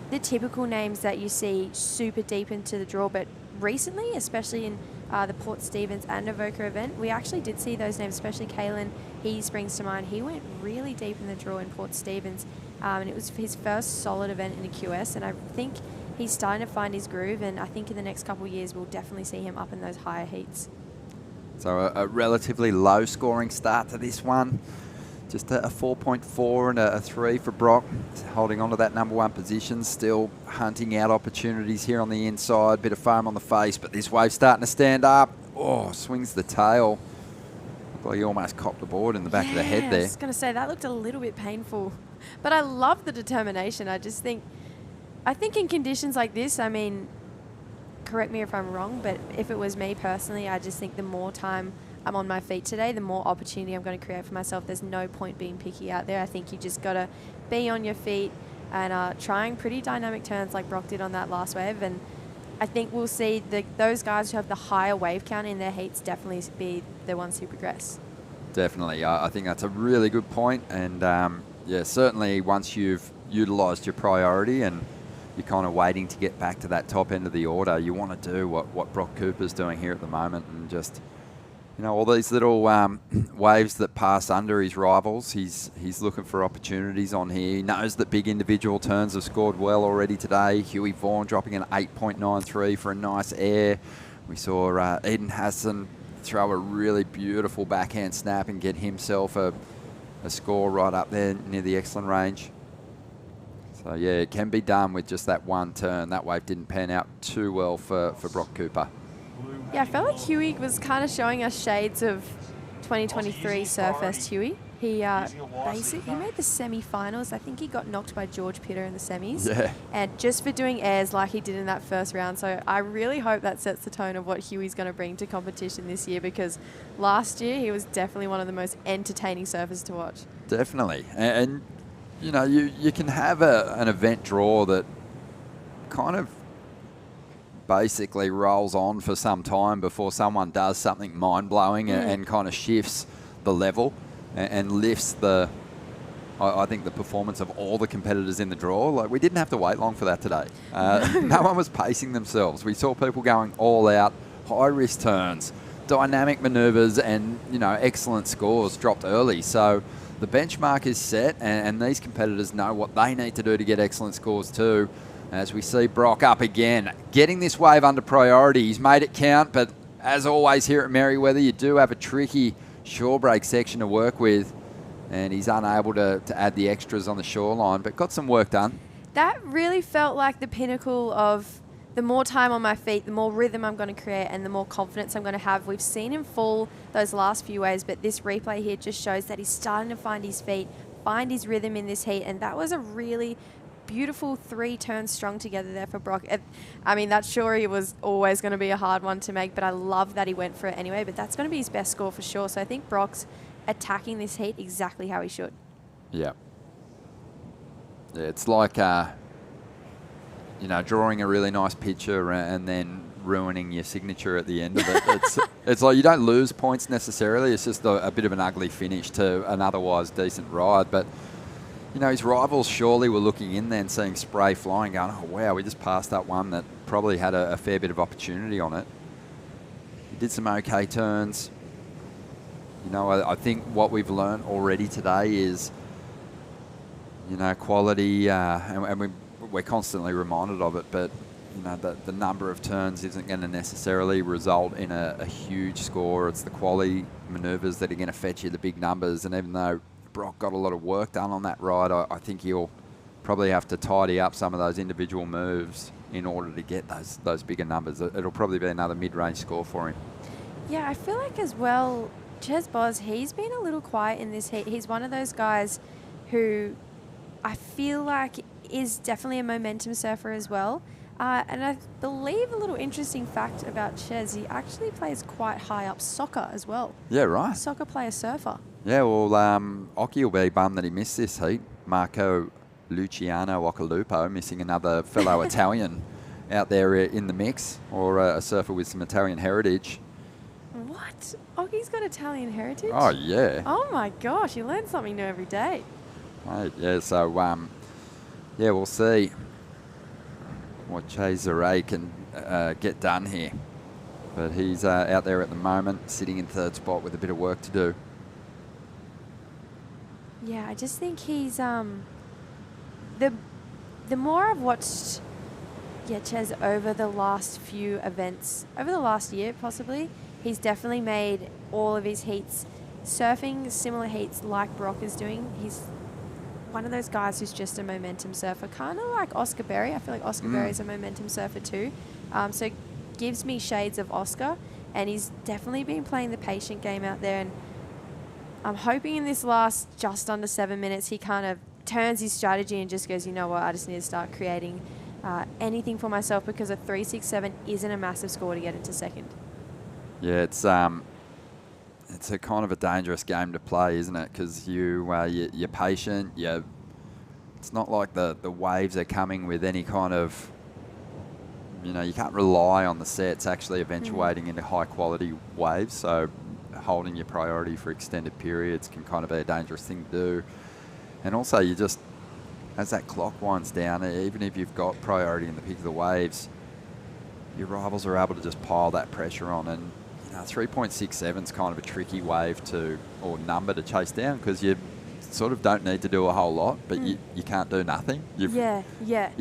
the typical names that you see super deep into the draw, but recently, especially in the Port Stephens and Avoca event, we actually did see those names, especially Kalen. He springs to mind. He went really deep in the draw in Port Stephens, and it was his first solid event in the QS, and I think he's starting to find his groove, and I think in the next couple of years we'll definitely see him up in those higher heats. So a relatively low scoring start to this one. Just a 4.4 and a 3 for Brock, holding on to that number 1 position, still hunting out opportunities here on the inside. Bit of foam on the face, but this wave's starting to stand up. Oh, swings the tail. Looked like he almost copped the board in the back of the head there. I was going to say, that looked a little bit painful. But I love the determination. I think in conditions like this, I mean, correct me if I'm wrong, but if it was me personally, I just think the more time I'm on my feet today, the more opportunity I'm going to create for myself. There's no point being picky out there. I think you just got to be on your feet and trying pretty dynamic turns like Brock did on that last wave. And I think we'll see those guys who have the higher wave count in their heats definitely be the ones who progress. Definitely. I think that's a really good point. And yeah, certainly once you've utilised your priority and you're kind of waiting to get back to that top end of the order, you want to do what Brock Cooper's doing here at the moment and just, all these little waves that pass under his rivals. He's looking for opportunities on here. He knows that big individual turns have scored well already today. Huey Vaughan dropping an 8.93 for a nice air. We saw Eden Hassan throw a really beautiful backhand snap and get himself a score right up there near the excellent range. So yeah, it can be done with just that one turn. That wave didn't pan out too well for Brock Cooper. Yeah, I felt like Huey was kind of showing us shades of 2023 Surfest Huey. He made the semi-finals. I think he got knocked by George Pitter in the semis. Yeah. And just for doing airs like he did in that first round. So I really hope that sets the tone of what Huey's going to bring to competition this year, because last year he was definitely one of the most entertaining surfers to watch. Definitely. And you can have an event draw that kind of basically rolls on for some time before someone does something mind-blowing and kind of shifts the level and lifts I think the performance of all the competitors in the draw. Like, we didn't have to wait long for that today. No one was pacing themselves. We saw people going all out, high-risk turns, dynamic manoeuvres, and, excellent scores dropped early. So the benchmark is set, and these competitors know what they need to do to get excellent scores too. As we see Brock up again, getting this wave under priority. He's made it count, but as always here at Merriweather, you do have a tricky shore break section to work with. And he's unable to add the extras on the shoreline, but got some work done. That really felt like the pinnacle of the more time on my feet, the more rhythm I'm going to create and the more confidence I'm going to have. We've seen him fall those last few waves, but this replay here just shows that he's starting to find his feet, find his rhythm in this heat, and that was a really beautiful 3 turns strung together there for Brock. I mean, that sure was always going to be a hard one to make, but I love that he went for it anyway, but that's going to be his best score for sure. So I think Brock's attacking this heat exactly how he should. Yeah. It's like, drawing a really nice picture and then ruining your signature at the end of it. It's like you don't lose points necessarily. It's just a bit of an ugly finish to an otherwise decent ride. But, his rivals surely were looking in there and seeing spray flying, going, oh, wow, we just passed up one that probably had a fair bit of opportunity on it. He did some okay turns. I think what we've learned already today is, quality, and we're constantly reminded of it, but, the number of turns isn't going to necessarily result in a huge score. It's the quality manoeuvres that are going to fetch you the big numbers, and even though Brock got a lot of work done on that ride, I think he'll probably have to tidy up some of those individual moves in order to get those bigger numbers. It'll probably be another mid-range score for him. Yeah, I feel like as well, Ches Boz, he's been a little quiet in this heat. He's one of those guys who I feel like is definitely a momentum surfer as well. And I believe a little interesting fact about Ches, he actually plays quite high up soccer as well. Yeah, right. Soccer player surfer. Yeah, well, Oki will be bummed that he missed this heat. Marco Luciano Occhilupo missing another fellow Italian out there in the mix, or a surfer with some Italian heritage. What? Oki's got Italian heritage? Oh, yeah. Oh, my gosh. You learn something new every day. Right, yeah, so, we'll see what Cesare can get done here. But he's out there at the moment, sitting in 3rd spot with a bit of work to do. Yeah, I just think he's... The more I've watched Ches over the last few events, over the last year possibly, he's definitely made all of his heats, surfing similar heats like Brock is doing. He's one of those guys who's just a momentum surfer, kind of like Oscar Berry. I feel like Oscar Berry is a momentum surfer too. So it gives me shades of Oscar, and he's definitely been playing the patient game out there. And I'm hoping in this last just under 7 minutes, he kind of turns his strategy and just goes, you know what, I just need to start creating anything for myself, because a 3.67 isn't a massive score to get into 2nd. Yeah, it's a kind of a dangerous game to play, isn't it? Because you're patient. It's not like the waves are coming with any kind of, you can't rely on the sets actually eventuating into high quality waves. So holding your priority for extended periods can kind of be a dangerous thing to do. And also, you just, as that clock winds down, even if you've got priority in the peak of the waves, your rivals are able to just pile that pressure on. And 3.67 is kind of a tricky wave or number to chase down, because you sort of don't need to do a whole lot, but you can't do nothing. You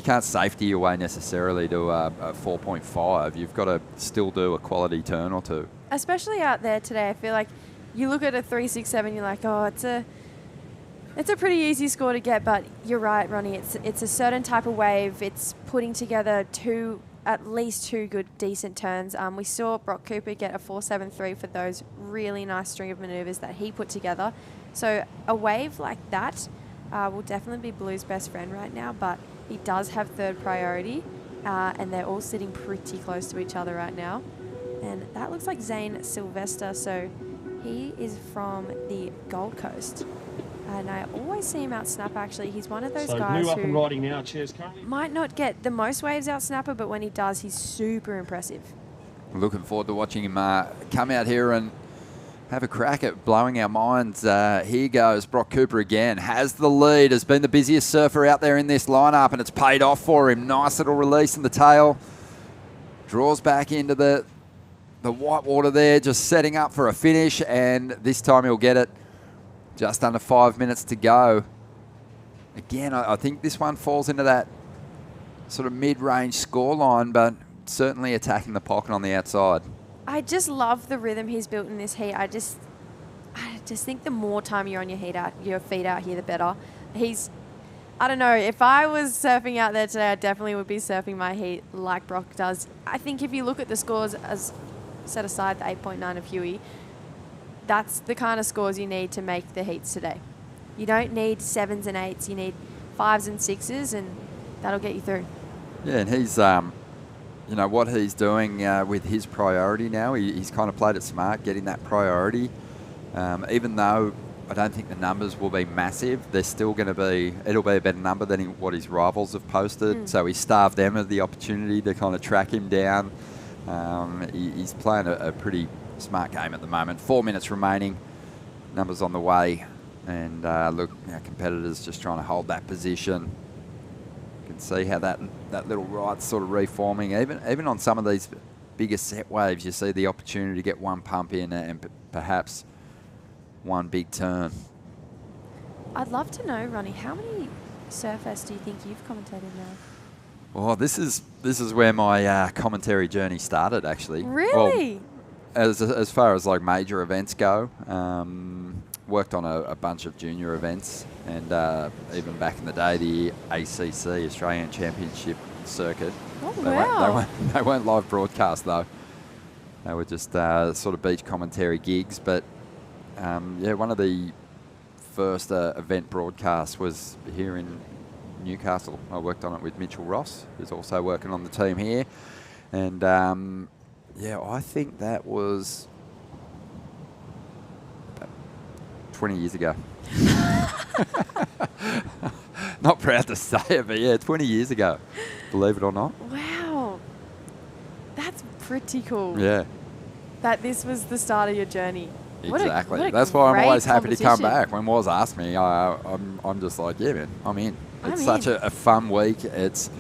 can't safety your way necessarily to a 4.5. You've got to still do a quality turn or two. Especially out there today, I feel like you look at a 3.67, you're like, oh, it's a pretty easy score to get, but you're right, Ronnie. It's a certain type of wave. It's putting together at least two good, decent turns. We saw Brock Cooper get a 4.73 for those really nice string of manoeuvres that he put together. So a wave like that will definitely be Blue's best friend right now, but he does have 3rd priority, and they're all sitting pretty close to each other right now. And that looks like Zane Sylvester, so he is from the Gold Coast. And I always see him out snapper, actually. He's one of those So guys new up and who riding now, chairs currently. might not get the most waves out snapper, but when he does, he's super impressive. Looking forward to watching him come out here and have a crack at blowing our minds. Here goes Brock Cooper again. Has the lead. Has been the busiest surfer out there in this lineup, and it's paid off for him. Nice little release in the tail. Draws back into the white water there, just setting up for a finish, and this time he'll get it. Just under 5 minutes to go. Again, I think this one falls into that sort of mid-range scoreline, but certainly attacking the pocket on the outside. I just love the rhythm he's built in this heat. I just think the more time you're on your feet out here, the better. I don't know, if I was surfing out there today, I definitely would be surfing my heat like Brock does. I think if you look at the scores, as set aside the 8.9 of Huey, that's the kind of scores you need to make the heats today. You don't need 7s and 8s, you need 5s and 6s, and that'll get you through. Yeah, and he's, you know, what he's doing with his priority now, he's kind of played it smart, getting that priority. Even though I don't think the numbers will be massive, they're still going to be, it'll be a better number than what his rivals have posted. So he starved them of the opportunity to kind of track him down. He's playing a pretty smart game at the moment. 4 minutes remaining, numbers on the way, and look, our competitors just trying to hold that position. You can see how that little right's sort of reforming. Even on some of these bigger set waves, you see the opportunity to get one pump in and perhaps one big turn. I'd love to know, Ronnie, how many Surfests do you think you've commentated now? Well, this is where my commentary journey started, actually. Really? Well, as far as like major events go, worked on a bunch of junior events, and even back in the day, the ACC, Australian Championship Circuit. Oh, wow. They weren't live broadcast, though. They were just sort of beach commentary gigs. But, yeah, one of the first event broadcasts was here in Newcastle. I worked on it with Mitchell Ross, who's also working on the team here. And, yeah, I think that was about 20 years ago. Not proud to say it, but yeah, 20 years ago, believe it or not. Wow. That's pretty cool. Yeah. That this was the start of your journey. Exactly. What a That's why I'm always great happy to come competition. back. When Woz asked me, I'm just like, yeah, man, I'm in. It's I'm such in. a fun week. It's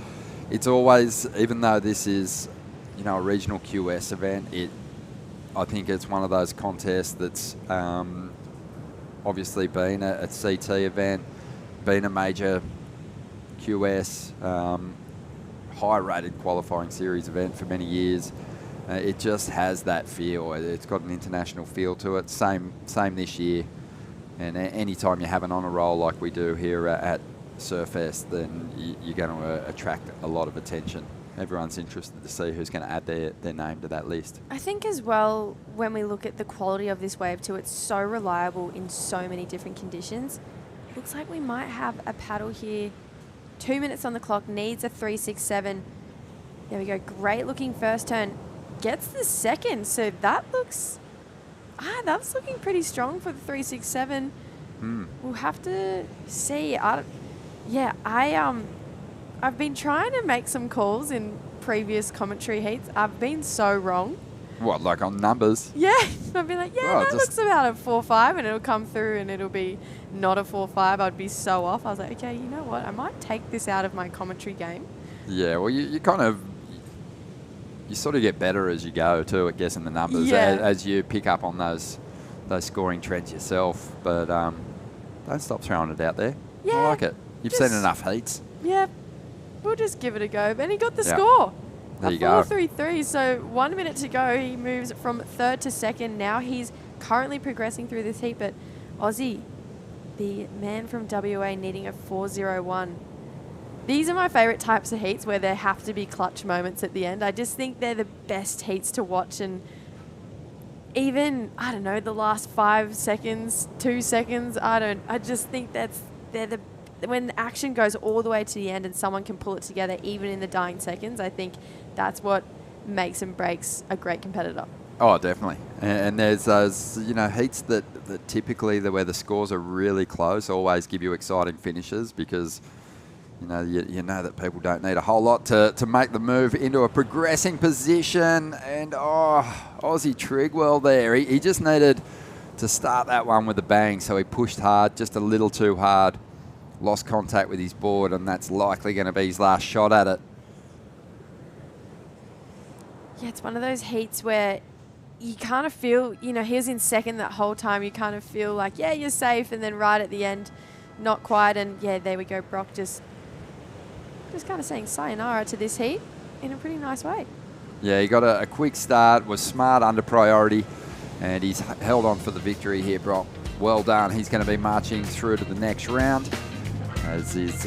always, even though this is, you know, a regional QS event, I think it's one of those contests that's obviously been a CT event, been a major QS, high-rated qualifying series event for many years. It just has that feel. It's got an international feel to it. Same this year. And any time you have an honour roll like we do here at Surfest, then you're going to attract a lot of attention. Everyone's interested to see who's going to add their name to that list. I think as well, when we look at the quality of this wave too, it's so reliable in so many different conditions. Looks like we might have a paddle here. 2 minutes on the clock, needs a 367. There we go, great looking first turn. Gets the second, so that looks, that's looking pretty strong for the 367. We'll have to see. I've been trying to make some calls in previous commentary heats. I've been so wrong. What, like on numbers? Yeah, I'd be like, that looks about a 4.5, and it'll come through and it'll be not a 4.5. I'd be so off. I was like, okay, you know what? I might take this out of my commentary game. Yeah, well, you kind of, you sort of get better as you go too at guessing the numbers as you pick up on those scoring trends yourself. But don't stop throwing it out there. Yeah, I like it. You've seen enough heats. Yeah, we'll just give it a go. And he got the score. There you go. 4.33. So 1 minute to go. He moves from third to second. Now he's currently progressing through this heat. But Aussie, the man from WA, needing a 4.01. These are my favourite types of heats where there have to be clutch moments at the end. I just think they're the best heats to watch. And even, I don't know, the last 5 seconds, 2 seconds, I just think when the action goes all the way to the end and someone can pull it together even in the dying seconds, I think that's what makes and breaks a great competitor. Oh, definitely. And there's those, heats that typically where the scores are really close always give you exciting finishes because, you know that people don't need a whole lot to make the move into a progressing position. And, Aussie Trigwell there. He just needed to start that one with a bang, so he pushed hard, just a little too hard. Lost contact with his board, and that's likely going to be his last shot at it. Yeah, it's one of those heats where you kind of feel, he was in second that whole time. You kind of feel like, yeah, you're safe. And then right at the end, not quite. And yeah, there we go. Brock just kind of saying sayonara to this heat in a pretty nice way. Yeah, he got a quick start, was smart under priority, and he's held on for the victory here, Brock. Well done. He's going to be marching through to the next round, as is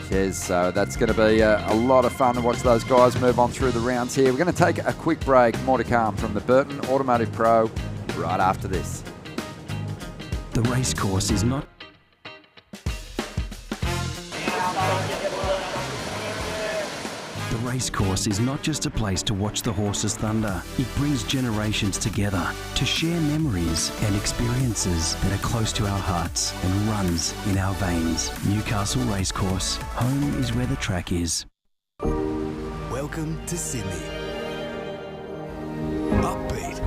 Chez. So that's going to be a lot of fun to watch those guys move on through the rounds here. We're going to take a quick break. More to come from the Burton Automotive Pro right after this. The racecourse is not just a place to watch the horses thunder. It brings generations together to share memories and experiences that are close to our hearts and runs in our veins. Newcastle Racecourse, home is where the track is. Welcome to Sydney. Upbeat.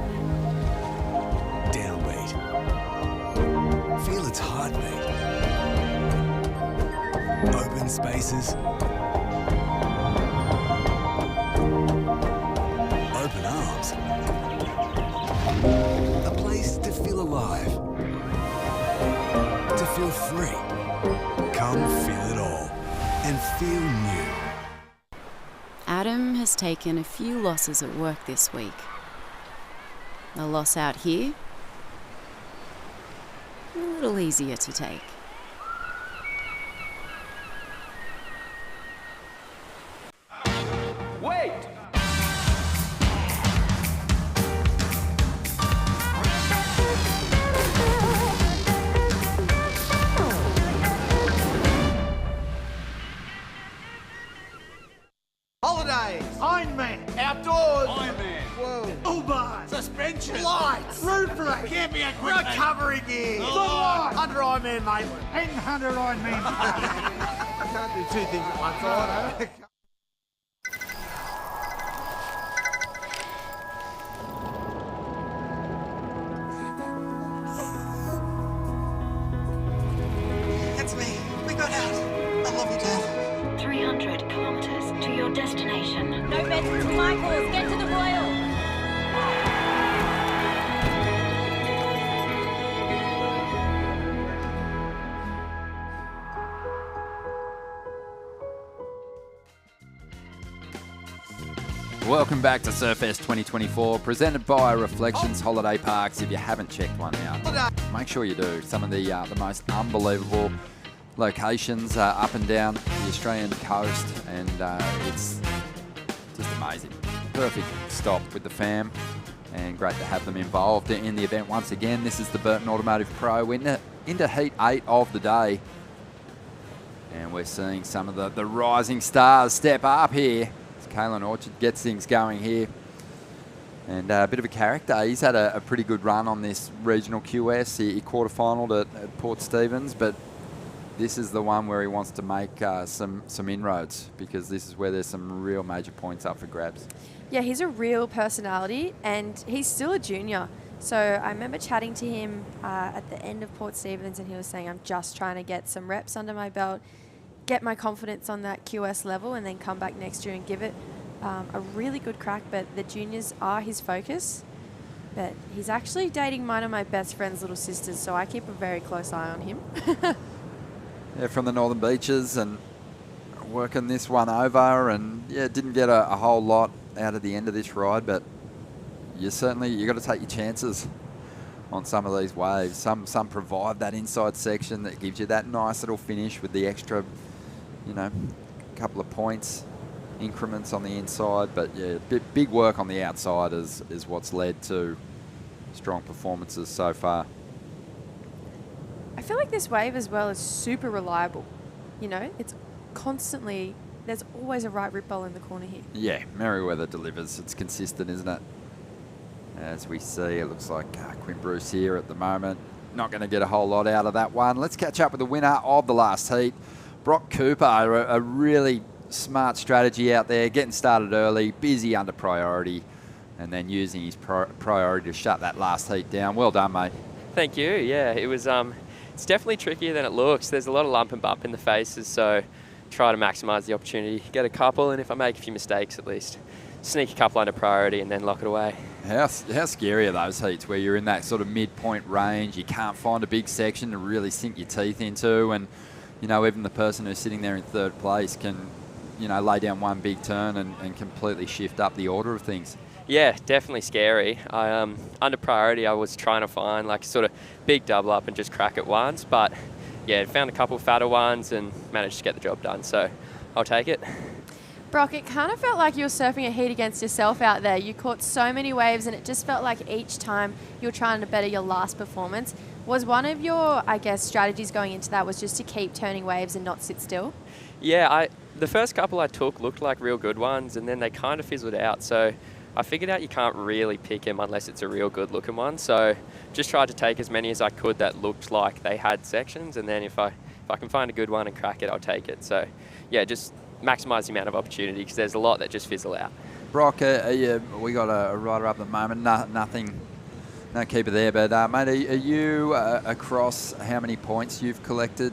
Downbeat. Feel its heartbeat. Open spaces. Open arms. A place to feel alive. To feel free. Come feel it all and feel new. Adam has taken a few losses at work this week. A loss out here, a little easier to take. Wait! Holidays, Ironman, outdoors, Ironman, whoa, Uber, suspension, lights, roof rack, camping equipment, recovery gear, under Ironman, mate, and under Ironman. I can't do two things at once. I It's me. We got out. I love you, Dad. 300 kilometers to your destination. No beds to Michaels. Get to the Royal. Welcome back to Surfest 2024, presented by Reflections Holiday Parks. If you haven't checked one out, make sure you do. Some of the most unbelievable locations up and down the Australian coast, and it's just amazing. Perfect stop with the fam, and great to have them involved in the event once again. This is the Burton Automotive Pro into Heat 8 of the day, and we're seeing some of the rising stars step up here. Kalen Orchard gets things going here, and a bit of a character. He's had a pretty good run on this regional QS. He quarterfinaled at Port Stephens, but this is the one where he wants to make some inroads, because this is where there's some real major points up for grabs. Yeah, he's a real personality, and he's still a junior. So I remember chatting to him at the end of Port Stephens, and he was saying, I'm just trying to get some reps under my belt, get my confidence on that QS level, and then come back next year and give it a really good crack. But the juniors are his focus. But he's actually dating one of my best friend's little sisters, so I keep a very close eye on him. Yeah, from the Northern Beaches, and working this one over, and yeah, didn't get a whole lot out of the end of this ride, but you got to take your chances on some of these waves. Some provide that inside section that gives you that nice little finish with the extra, couple of points increments on the inside, but yeah, big work on the outside is what's led to strong performances so far. I feel like this wave as well is super reliable. It's constantly, there's always a right rip bowl in the corner here. Yeah, Merriweather delivers. It's consistent, isn't it? As we see, it looks like Quinn Bruce here at the moment. Not going to get a whole lot out of that one. Let's catch up with the winner of the last heat, Brock Cooper. A really smart strategy out there, getting started early, busy under priority, and then using his priority to shut that last heat down. Well done, mate. Thank you. Yeah, it was. It's definitely trickier than it looks. There's a lot of lump and bump in the faces, so try to maximise the opportunity, get a couple, and if I make a few mistakes at least, sneak a couple under priority and then lock it away. How scary are those heats where you're in that sort of midpoint range, you can't find a big section to really sink your teeth into, and you know, even the person who's sitting there in third place can, you know, lay down one big turn and completely shift up the order of things. Yeah, definitely scary. Under priority, I was trying to find like sort of big double up and just crack it once, but yeah, found a couple fatter ones and managed to get the job done, so I'll take it. Brock, it kind of felt like you were surfing a heat against yourself out there. You caught so many waves and it just felt like each time you were trying to better your last performance. Was one of your, I guess, strategies going into that was just to keep turning waves and not sit still? Yeah, the first couple I took looked like real good ones and then they kind of fizzled out. So I figured out you can't really pick them unless it's a real good looking one. So just tried to take as many as I could that looked like they had sections, and then if I can find a good one and crack it, I'll take it. So yeah, just maximise the amount of opportunity because there's a lot that just fizzle out. Brock, we got a rider up at the moment, nothing, no keeper there, but mate, are you across how many points you've collected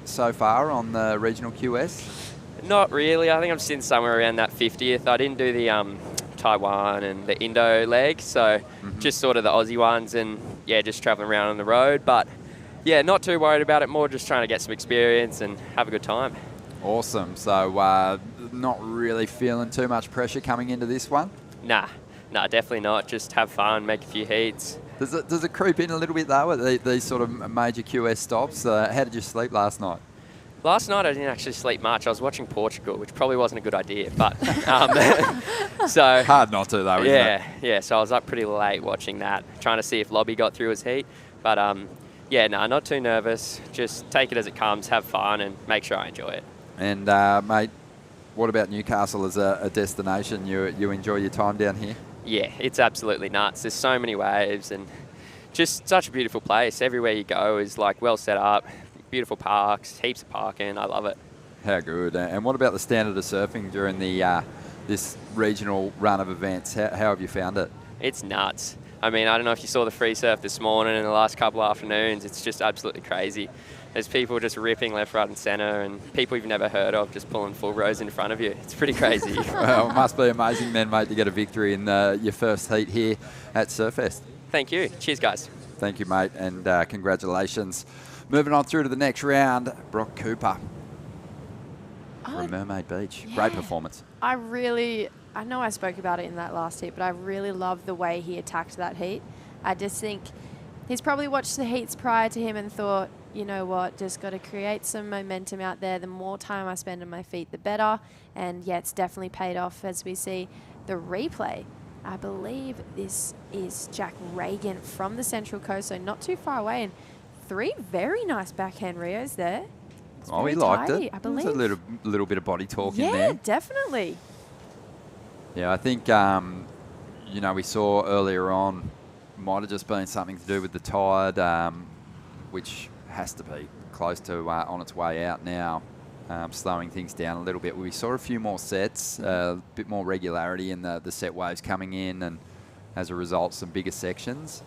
so far on the regional QS? Not really. I think I'm sitting somewhere around that 50th. I didn't do the Taiwan and the Indo leg, so just sort of the Aussie ones and yeah, just travelling around on the road. But yeah, not too worried about it, more just trying to get some experience and have a good time. Awesome. So not really feeling too much pressure coming into this one? Nah, definitely not. Just have fun, make a few heats. Does it creep in a little bit though at these sort of major QS stops? How did you sleep last night? Last night I didn't actually sleep much. I was watching Portugal, which probably wasn't a good idea, but so hard not to though, isn't it? Yeah. So I was up pretty late watching that, trying to see if Lobby got through his heat. But yeah, no, not too nervous. Just take it as it comes, have fun, and make sure I enjoy it. And mate, what about Newcastle as a destination? You enjoy your time down here? Yeah, it's absolutely nuts. There's so many waves and just such a beautiful place. Everywhere you go is like well set up. Beautiful parks, heaps of parking. I love it. How good. And what about the standard of surfing during the this regional run of events? How have you found it? It's nuts. I mean, I don't know if you saw the free surf this morning and the last couple of afternoons. It's just absolutely crazy. There's people just ripping left, right and centre and people you've never heard of just pulling full rows in front of you. It's pretty crazy. Well, it must be amazing then, mate, to get a victory in your first heat here at Surfest. Thank you. Cheers, guys. Thank you, mate, and congratulations. Moving on through to the next round, Brock Cooper from Mermaid Beach. Yeah. Great performance. I know I spoke about it in that last heat, but I really love the way he attacked that heat. I just think he's probably watched the heats prior to him and thought, you know what, just got to create some momentum out there. The more time I spend on my feet, the better. And yeah, it's definitely paid off as we see the replay. I believe this is Jack Reagan from the Central Coast, so not too far away. And 3 very nice backhand Rios there. Oh, he liked tidy, it. I believe. There's a little bit of body talk in there. Yeah, definitely. Yeah, I think, you know, we saw earlier on, might have just been something to do with the tide, which has to be close to on its way out now, slowing things down a little bit. We saw a few more sets, a bit more regularity in the set waves coming in, and as a result, some bigger sections.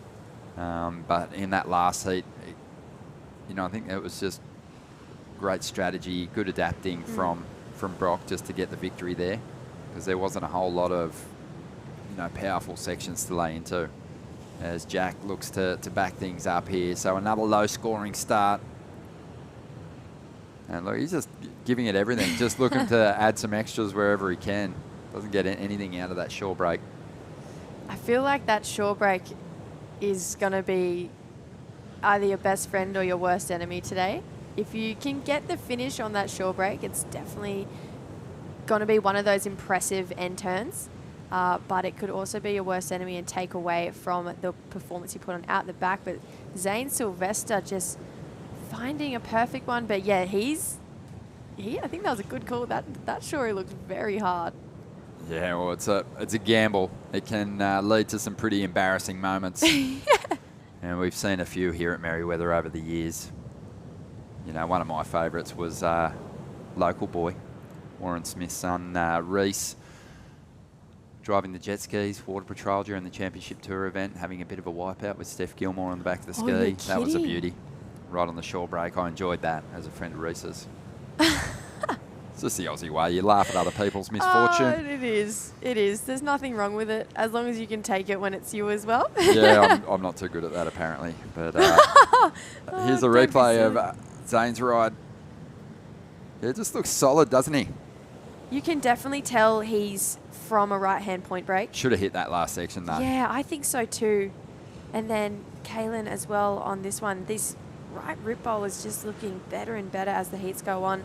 But in that last heat, you know, I think it was just great strategy, good adapting from Brock just to get the victory there, because there wasn't a whole lot of, you know, powerful sections to lay into, as Jack looks to back things up here. So another low-scoring start. And look, he's just giving it everything, just looking to add some extras wherever he can. Doesn't get anything out of that shore break. I feel like that shore break is going to be either your best friend or your worst enemy today. If you can get the finish on that shore break, it's definitely going to be one of those impressive end turns. But it could also be your worst enemy and take away from the performance you put on out the back. But Zane Sylvester just finding a perfect one. But yeah, I think that was a good call. That shore looked very hard. Yeah, well, it's a gamble. It can lead to some pretty embarrassing moments. And we've seen a few here at Merriweather over the years. You know, one of my favourites was local boy, Warren Smith's son, Reese, driving the jet skis, water patrol during the Championship Tour event, having a bit of a wipeout with Steph Gilmore on the back of the ski. you're That was a kidding. beauty. Right on the shore break. I enjoyed that as a friend of Reese's. It's just the Aussie way. You laugh at other people's misfortune. It is. It is. There's nothing wrong with it as long as you can take it when it's you as well. Yeah, I'm not too good at that apparently. But here's a don't be replay of silly. Zane's ride. Yeah, it just looks solid, doesn't he? You can definitely tell he's from a right-hand point break. Should have hit that last section though. Yeah, I think so too. And then Kaylin as well on this one. This right rip bowl is just looking better and better as the heats go on.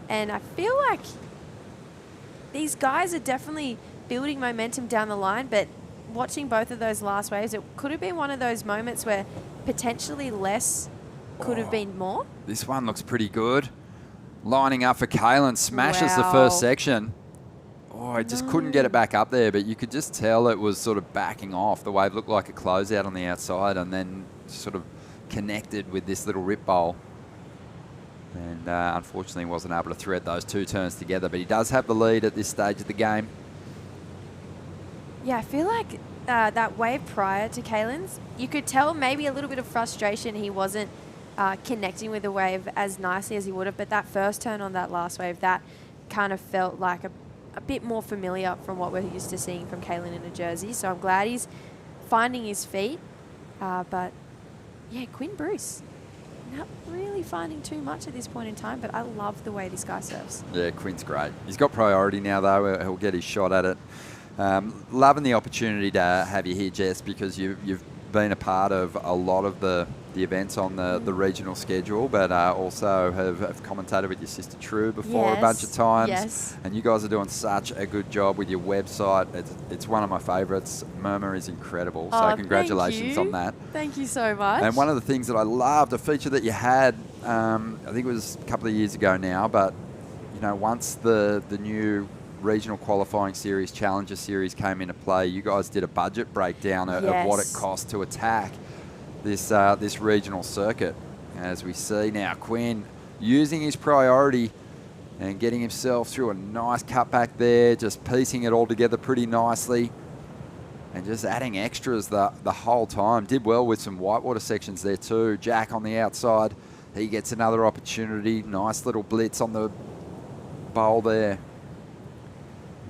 And I feel like these guys are definitely building momentum down the line, but watching both of those last waves, it could have been one of those moments where potentially less could have been more. This one looks pretty good. Lining up for Kaylin, smashes the Wow. first section. Oh, I just couldn't get it back up there, but you could just tell it was sort of backing off. The wave looked like a closeout on the outside and then sort of connected with this little rip bowl. And unfortunately wasn't able to thread those two turns together, but he does have the lead at this stage of the game. Yeah, I feel like that wave prior to Kaylin's, you could tell maybe a little bit of frustration. He wasn't connecting with the wave as nicely as he would have, but that first turn on that last wave, that kind of felt like a bit more familiar from what we're used to seeing from Kaylin in a jersey. So I'm glad he's finding his feet. But yeah, Quinn Bruce, not really finding too much at this point in time, but I love the way this guy surfs. Yeah, Quinn's great. He's got priority now, though. He'll get his shot at it. Loving the opportunity to have you here, Jess, because you've been a part of a lot of the events on the regional schedule, but also have commentated with your sister True before a bunch of times. Yes. And you guys are doing such a good job with your website. It's one of my favourites. Murmur is incredible, so congratulations on that. Thank you so much. And one of the things that I loved, a feature that you had, I think it was a couple of years ago now, but you know, once the new regional qualifying series, Challenger series came into play, you guys did a budget breakdown of what it cost to attack this regional circuit. As we see now, Quinn using his priority and getting himself through a nice cutback there, just piecing it all together pretty nicely and just adding extras the whole time. Did well with some whitewater sections there too. Jack on the outside, he gets another opportunity. Nice little blitz on the bowl there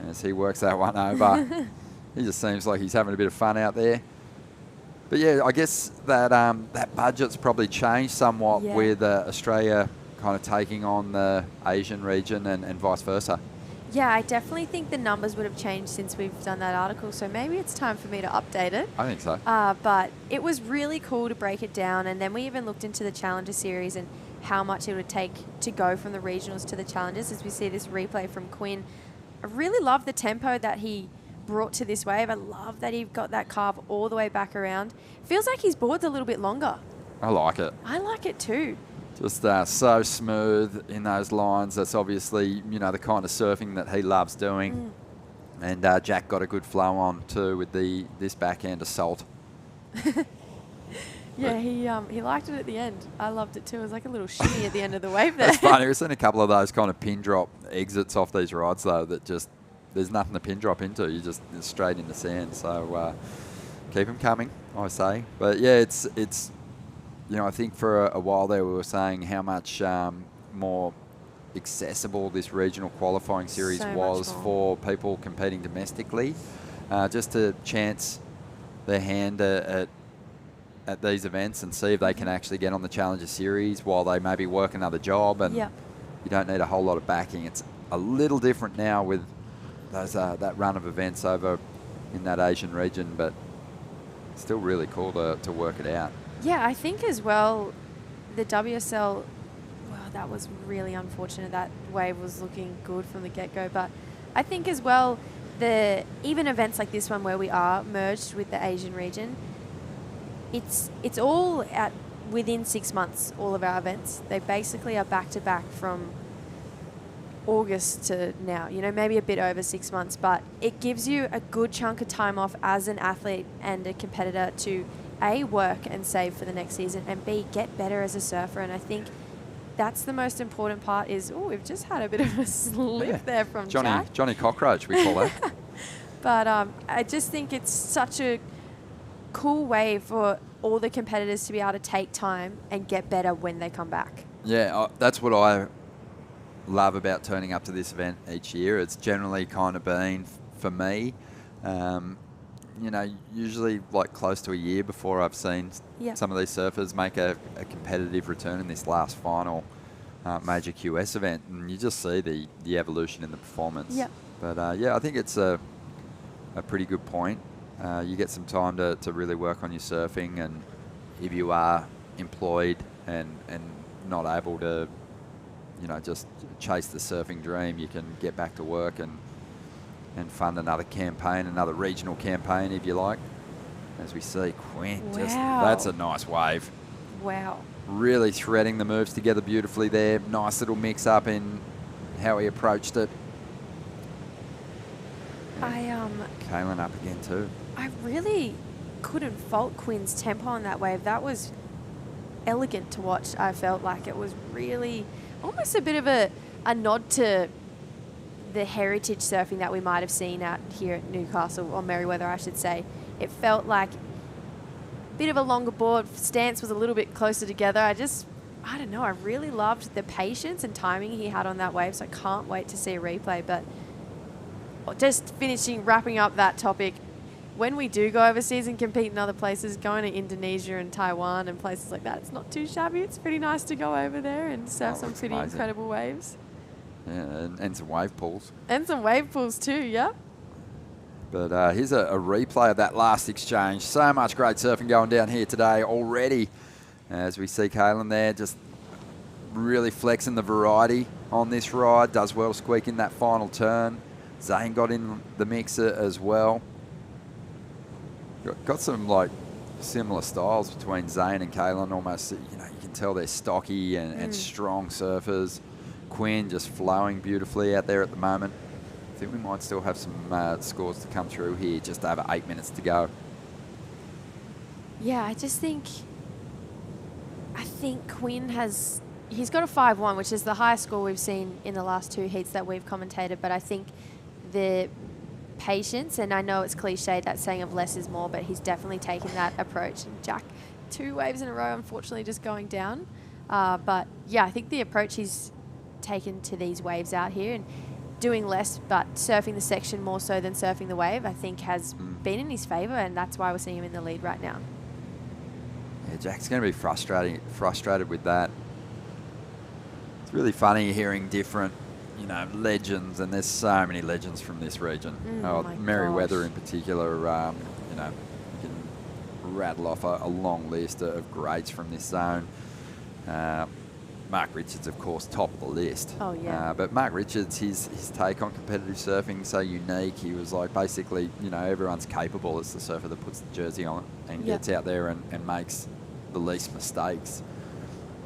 as he works that one over. He just seems like he's having a bit of fun out there. But yeah, I guess that that budget's probably changed somewhat with Australia kind of taking on the Asian region and vice versa. Yeah, I definitely think the numbers would have changed since we've done that article, so maybe it's time for me to update it. I think so. But it was really cool to break it down, and then we even looked into the Challenger series and how much it would take to go from the regionals to the Challengers as we see this replay from Quinn. I really love the tempo that he brought to this wave. I love that he got that carve all the way back around. Feels like his board's a little bit longer. I like it. I like it too. Just so smooth in those lines. That's obviously, you know, the kind of surfing that he loves doing. And Jack got a good flow on too with this backhand assault. Yeah, he liked it at the end. I loved it too. It was like a little shimmy at the end of the wave there. That's funny. We've seen a couple of those kind of pin drop exits off these rides though that just, there's nothing to pin drop into. You just straight into sand. So keep them coming, I say. But yeah, it's you know, I think for a while there we were saying how much more accessible this regional qualifying series was for people competing domestically. Just to chance their hand at these events and see if they can actually get on the Challenger series while they maybe work another job, and you don't need a whole lot of backing. It's a little different now with those that run of events over in that Asian region, but still really cool to work it out. Yeah, I think as well, the WSL, well, that was really unfortunate. That wave was looking good from the get-go, but I think as well, even events like this one where we are merged with the Asian region, it's all within 6 months, all of our events. They basically are back-to-back from August to now, maybe a bit over 6 months, but it gives you a good chunk of time off as an athlete and a competitor to A, work and save for the next season, and B, get better as a surfer. And I think that's the most important part is, we've just had a bit of a slip there from Jack. Johnny Cockroach, we call that. But I just think it's such a cool way for all the competitors to be able to take time and get better when they come back. Yeah, that's what I love about turning up to this event each year. It's generally kind of been, for me, usually like close to a year before I've seen some of these surfers make a competitive return in this last final major QS event, and you just see the evolution in the performance. Yep. But I think it's a pretty good point. You get some time to really work on your surfing, and if you are employed and not able to just chase the surfing dream, you can get back to work and fund another campaign, another regional campaign, if you like. As we see, Quinn, that's a nice wave. Wow. Really threading the moves together beautifully there. Nice little mix up in how he approached it. Kaylin up again too. I really couldn't fault Quinn's tempo on that wave. That was elegant to watch. I felt like it was really almost a bit of a nod to the heritage surfing that we might have seen out here at Newcastle, or Merewether, I should say. It felt like a bit of a longer board. Stance was a little bit closer together. I don't know. I really loved the patience and timing he had on that wave, so I can't wait to see a replay. But just wrapping up that topic, when we do go overseas and compete in other places, going to Indonesia and Taiwan and places like that, it's not too shabby. It's pretty nice to go over there and surf some pretty incredible waves. Yeah, and some wave pools. And some wave pools too, yep. But here's a replay of that last exchange. So much great surfing going down here today already. As we see Kaylin there, just really flexing the variety on this ride. Does well squeaking that final turn. Zane got in the mix as well. Got some like similar styles between Zane and Kaylin. Almost, you can tell they're stocky and strong surfers. Quinn just flowing beautifully out there at the moment. I think we might still have some scores to come through here. Just over 8 minutes to go. Yeah, I think Quinn he's got a 5-1, which is the highest score we've seen in the last 2 heats that we've commentated. But I think the patience, and I know it's cliche that saying of less is more, but he's definitely taken that approach. And Jack, 2 waves in a row, unfortunately, just going down. But yeah, I think the approach he's taken to these waves out here and doing less, but surfing the section more so than surfing the wave, I think has been in his favour, and that's why we're seeing him in the lead right now. Yeah, Jack's going to be frustrated with that. It's really funny hearing different, legends, and there's so many legends from this region. Merewether in particular, you can rattle off a long list of greats from this zone. Mark Richards, of course, top of the list. Oh, yeah. But Mark Richards, his take on competitive surfing, so unique. He was like, basically, everyone's capable. It's the surfer that puts the jersey on and gets out there and makes the least mistakes,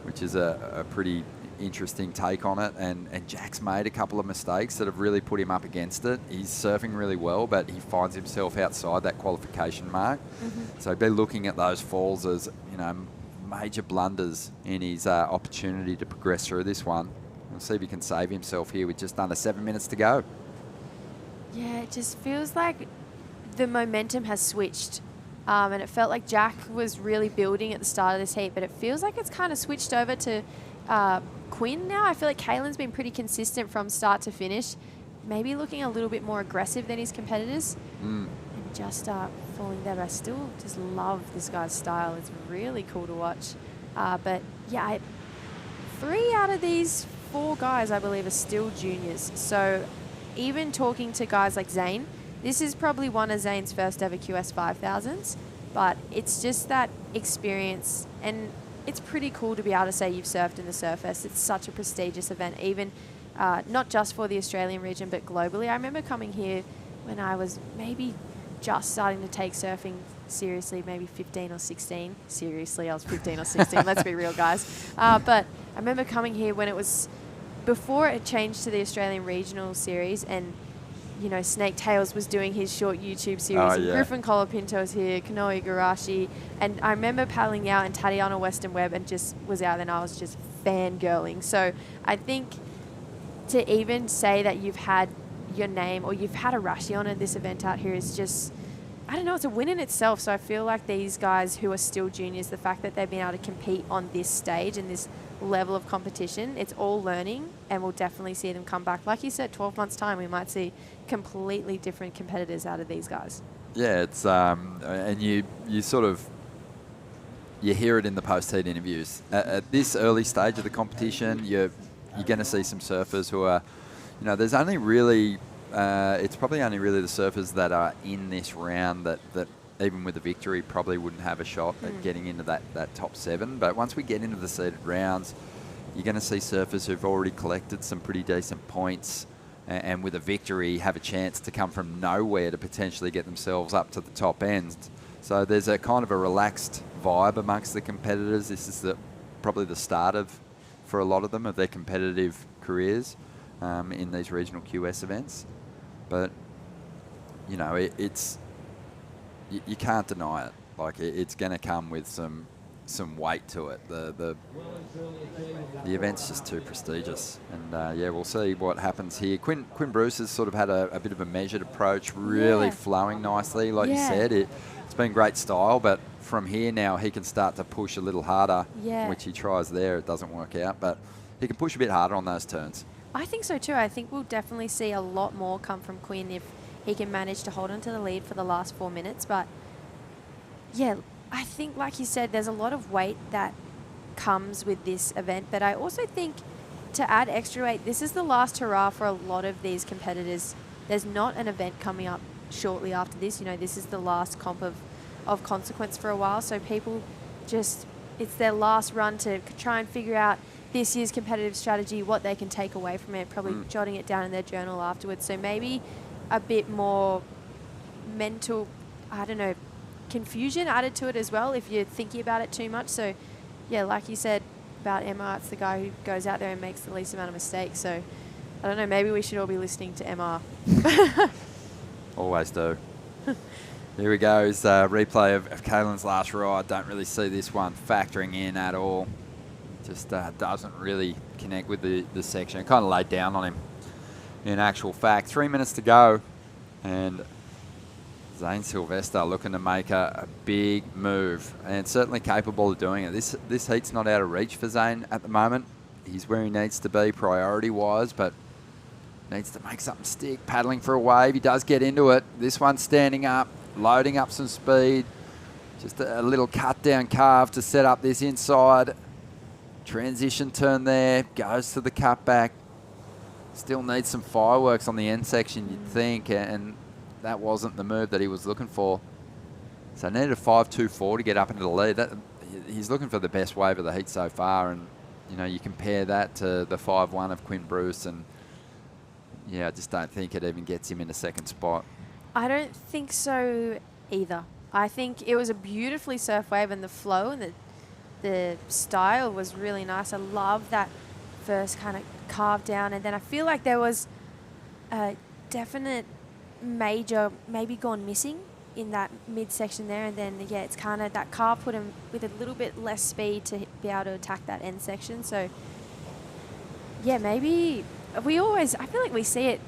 which is a pretty interesting take on it. And Jack's made a couple of mistakes that have really put him up against it. He's surfing really well, but he finds himself outside that qualification mark. So be looking at those falls as, major blunders in his opportunity to progress through this one. We'll see if he can save himself here with just under 7 minutes to go. Yeah, it just feels like the momentum has switched. And it felt like Jack was really building at the start of this heat, but it feels like it's kind of switched over to Quinn now. I feel like Kaylin's been pretty consistent from start to finish, maybe looking a little bit more aggressive than his competitors. And just falling there, but I still just love this guy's style. It's really cool to watch. But yeah, 3 out of these 4 guys, I believe, are still juniors. So even talking to guys like Zane, this is probably one of Zane's first ever QS 5000s, but it's just that experience, and it's pretty cool to be able to say you've surfed in the Surfest. It's such a prestigious event, even not just for the Australian region, but globally. I remember coming here when I was maybe just starting to take surfing seriously, maybe 15 or 16. Seriously, I was 15 or 16. Let's be real, guys. But I remember coming here when it was before it changed to the Australian Regional Series, and you know, Snake Tails was doing his short YouTube series, and Griffin Colapinto's here, Kanoe Igarashi, and I remember paddling out and Tatiana Weston Webb and just was out, and I was just fangirling. So I think to even say that you've had your name or you've had a Rashi on at this event out here is just, I don't know, it's a win in itself. So I feel like these guys who are still juniors, the fact that they've been able to compete on this stage and this level of competition, it's all learning, and we'll definitely see them come back. Like you said, 12 months time, we might see completely different competitors out of these guys. Yeah, it's and you sort of, you hear it in the post-heat interviews. At this early stage of the competition, you're going to see some surfers who are, you know, there's only really, it's probably only really the surfers that are in this round that even with a victory probably wouldn't have a shot at getting into that top 7. But once we get into the seeded rounds, you're going to see surfers who've already collected some pretty decent points and with a victory have a chance to come from nowhere to potentially get themselves up to the top end. So there's a kind of a relaxed vibe amongst the competitors. This is probably the start for a lot of them, of their competitive careers in these regional QS events. But, you know, you can't deny it. Like, it's going to come with some weight to it. The event's just too prestigious. And, yeah, we'll see what happens here. Quinn Bruce has sort of had a bit of a measured approach, really flowing nicely. Like you said, it's been great style, but from here now he can start to push a little harder, which he tries there. It doesn't work out, but he can push a bit harder on those turns. I think so too. I think we'll definitely see a lot more come from Quinn if he can manage to hold on to the lead for the last 4 minutes. But yeah, I think, like you said, there's a lot of weight that comes with this event. But I also think, to add extra weight, this is the last hurrah for a lot of these competitors. There's not an event coming up shortly after this. You know, this is the last comp of consequence for a while. So people just, it's their last run to try and figure out this year's competitive strategy, what they can take away from it, probably jotting it down in their journal afterwards. So maybe a bit more mental, I don't know, confusion added to it as well if you're thinking about it too much. So yeah, like you said about MR, it's the guy who goes out there and makes the least amount of mistakes. So I don't know, maybe we should all be listening to MR. Always do. Here we go, is a replay of Kaylin's last ride. Don't really see this one factoring in at all. Just doesn't really connect with the section. Kind of laid down on him in actual fact. 3 minutes to go, and Zane Sylvester looking to make a big move, and certainly capable of doing it. This heat's not out of reach for Zane at the moment. He's where he needs to be priority-wise, but needs to make something stick. Paddling for a wave. He does get into it. This one's standing up, loading up some speed. Just a little cut-down carve to set up this inside. Transition turn there, goes to the cutback. Still needs some fireworks on the end section, you'd think, and that wasn't the move that he was looking for. So needed a 5.24 to get up into the lead. He's looking for the best wave of the heat so far, and you know, you compare that to the 5.1 of Quinn Bruce, and yeah, I just don't think it even gets him in the second spot. I don't think so either. I think it was a beautifully surf wave, and the flow and the style was really nice. I love that first kind of carve down, and then I feel like there was a definite major maybe gone missing in that midsection there, and then yeah, it's kind of that carve put him with a little bit less speed to be able to attack that end section. So yeah, maybe I feel like we see it.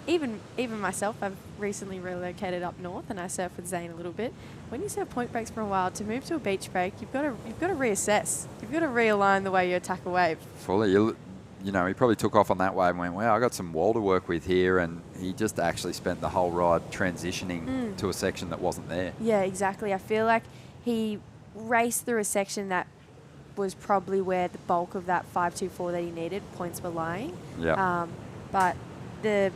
Even myself, I've recently relocated up north, and I surf with Zane a little bit. When you surf point breaks for a while, to move to a beach break, you've got to reassess. You've got to realign the way you attack a wave. Fully, you know, he probably took off on that wave and went, "Wow, I got some wall to work with here," and he just actually spent the whole ride transitioning to a section that wasn't there. Yeah, exactly. I feel like he raced through a section that was probably where the bulk of that 5.24 that he needed points were lying. Yeah. But the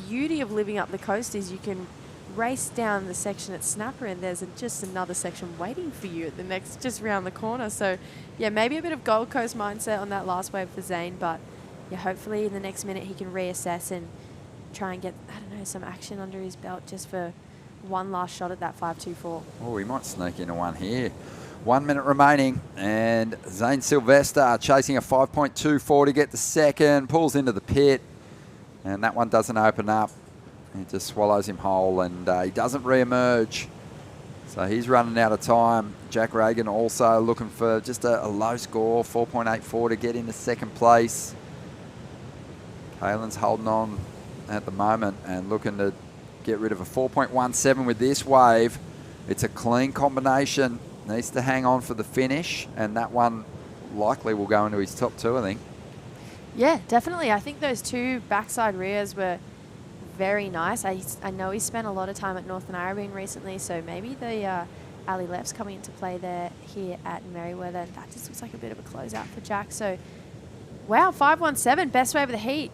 beauty of living up the coast is you can race down the section at Snapper, and there's just another section waiting for you at the next, just around the corner. So yeah, maybe a bit of Gold Coast mindset on that last wave for Zane, but yeah, hopefully in the next minute he can reassess and try and get, I don't know, some action under his belt just for one last shot at that 5.24. Oh, we might sneak into one here. 1 minute remaining, and Zane Sylvester chasing a 5.24 to get the second, pulls into the pit, and that one doesn't open up. He just swallows him whole, and he doesn't re-emerge. So he's running out of time. Jack Reagan also looking for just a low score, 4.84 to get into second place. Kalen's holding on at the moment and looking to get rid of a 4.17 with this wave. It's a clean combination. Needs to hang on for the finish, and that one likely will go into his top two, I think. Yeah, definitely. I think those two backside rears were very nice. I know he spent a lot of time at Northern Arabine recently, so maybe the Ali Left's coming into play there here at Merriweather, and that just looks like a bit of a closeout for Jack. So, wow, 5.17, best wave of the heat,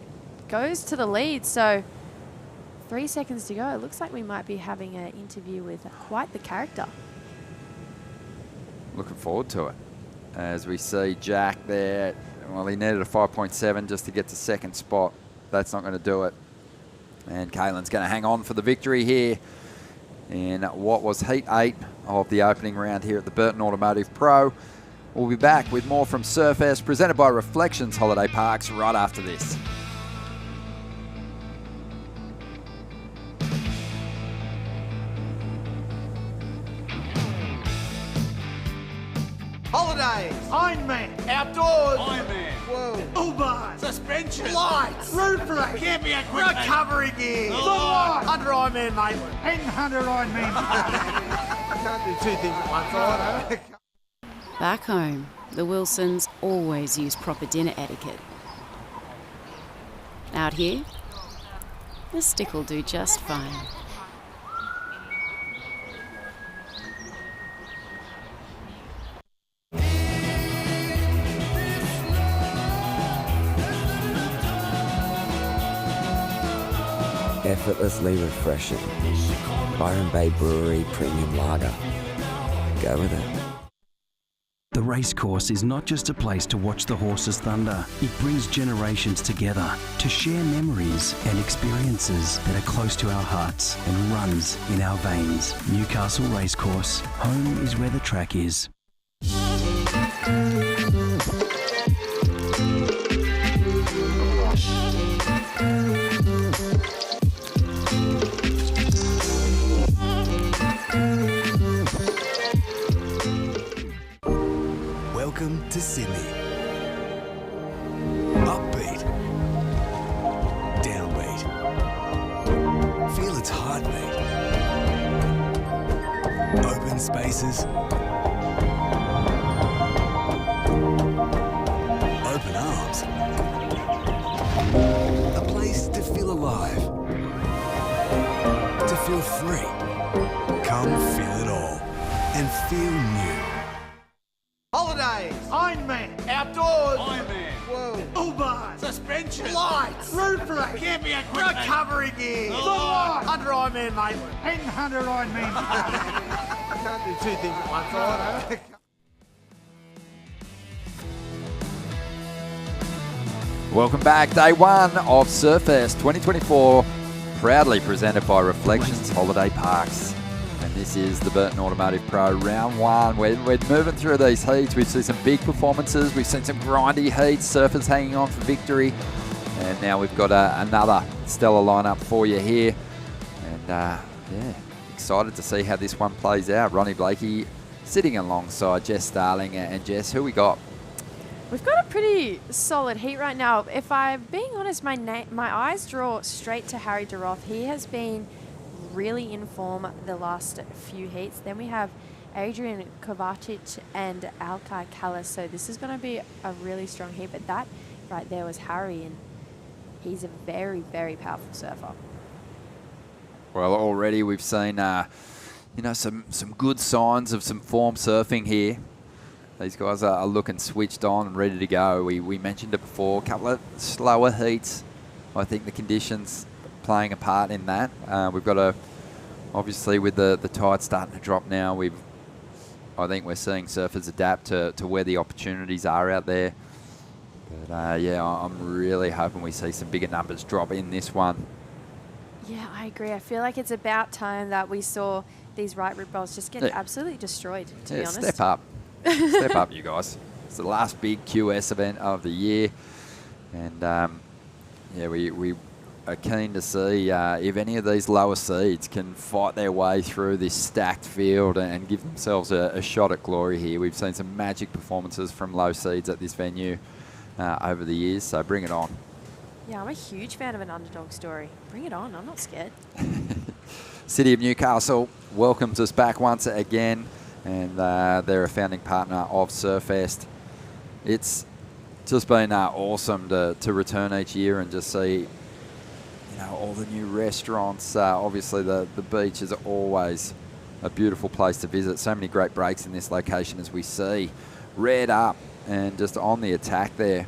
goes to the lead. So 3 seconds to go. It looks like we might be having an interview with quite the character. Looking forward to it. As we see Jack there, well, he needed a 5.7 just to get to second spot. That's not going to do it. And Kalen's going to hang on for the victory here in what was Heat 8 of the opening round here at the Burton Automotive Pro. We'll be back with more from Surfest, presented by Reflections Holiday Parks, right after this. Holidays, Ironman, outdoors, Ironman, whoa, Uber, suspension, lights, roof rack, camping equipment, recovery gear, under Ironman Maitland, and under Ironman. I can't do two things at once, I Back home, the Wilsons always use proper dinner etiquette. Out here, the stick will do just fine. Effortlessly refreshing. Byron Bay Brewery Premium Lager. Go with it. The racecourse is not just a place to watch the horses thunder. It brings generations together to share memories and experiences that are close to our hearts and runs in our veins. Newcastle Racecourse. Home is where the track is. Welcome to Sydney. Upbeat. Downbeat. Feel its heartbeat. Open spaces. Open arms. A place to feel alive. To feel free. Come feel it all and feel new. Holidays, Ironman, outdoors, Ironman, whoa, Uber, suspension, lights, roof rack, camping equipment, recovery gear, under Ironman Maitland, and under Ironman. I can't do two things at once, I Welcome back. Day one of Surfest 2024, proudly presented by Reflections Holiday Parks. And this is the Burton Automotive Pro round one. We're moving through these heats. We've seen some big performances. We've seen some grindy heats. Surfers hanging on for victory. And now we've got another stellar lineup for you here. And yeah, excited to see how this one plays out. Ronnie Blakey sitting alongside Jess Starling. And Jess, who we got? We've got a pretty solid heat right now. If I'm being honest, my eyes draw straight to Harry DeRoth. He has been really in form the last few heats. Then we have Adrian Kovacic and Alkar Kallis. So this is going to be a really strong heat. But that right there was Harry, and he's a very, very powerful surfer. Well, already we've seen, some good signs of some form surfing here. These guys are looking switched on and ready to go. We mentioned it before, a couple of slower heats. I think the conditions playing a part in that. We've got obviously with the tide starting to drop now, I think we're seeing surfers adapt to where the opportunities are out there. But yeah, I'm really hoping we see some bigger numbers drop in this one. Yeah, I agree. I feel like it's about time that we saw these right rip rolls just get absolutely destroyed, to be honest. Step up. Step up, you guys. It's the last big QS event of the year. And, yeah, we are keen to see if any of these lower seeds can fight their way through this stacked field and give themselves a shot at glory here. We've seen some magic performances from low seeds at this venue over the years, so bring it on. Yeah, I'm a huge fan of an underdog story. Bring it on. I'm not scared. City of Newcastle welcomes us back once again, and they're a founding partner of Surfest. It's just been awesome to return each year and just see, you know, all the new restaurants. Obviously, the beach is always a beautiful place to visit. So many great breaks in this location, as we see. Red up and just on the attack there.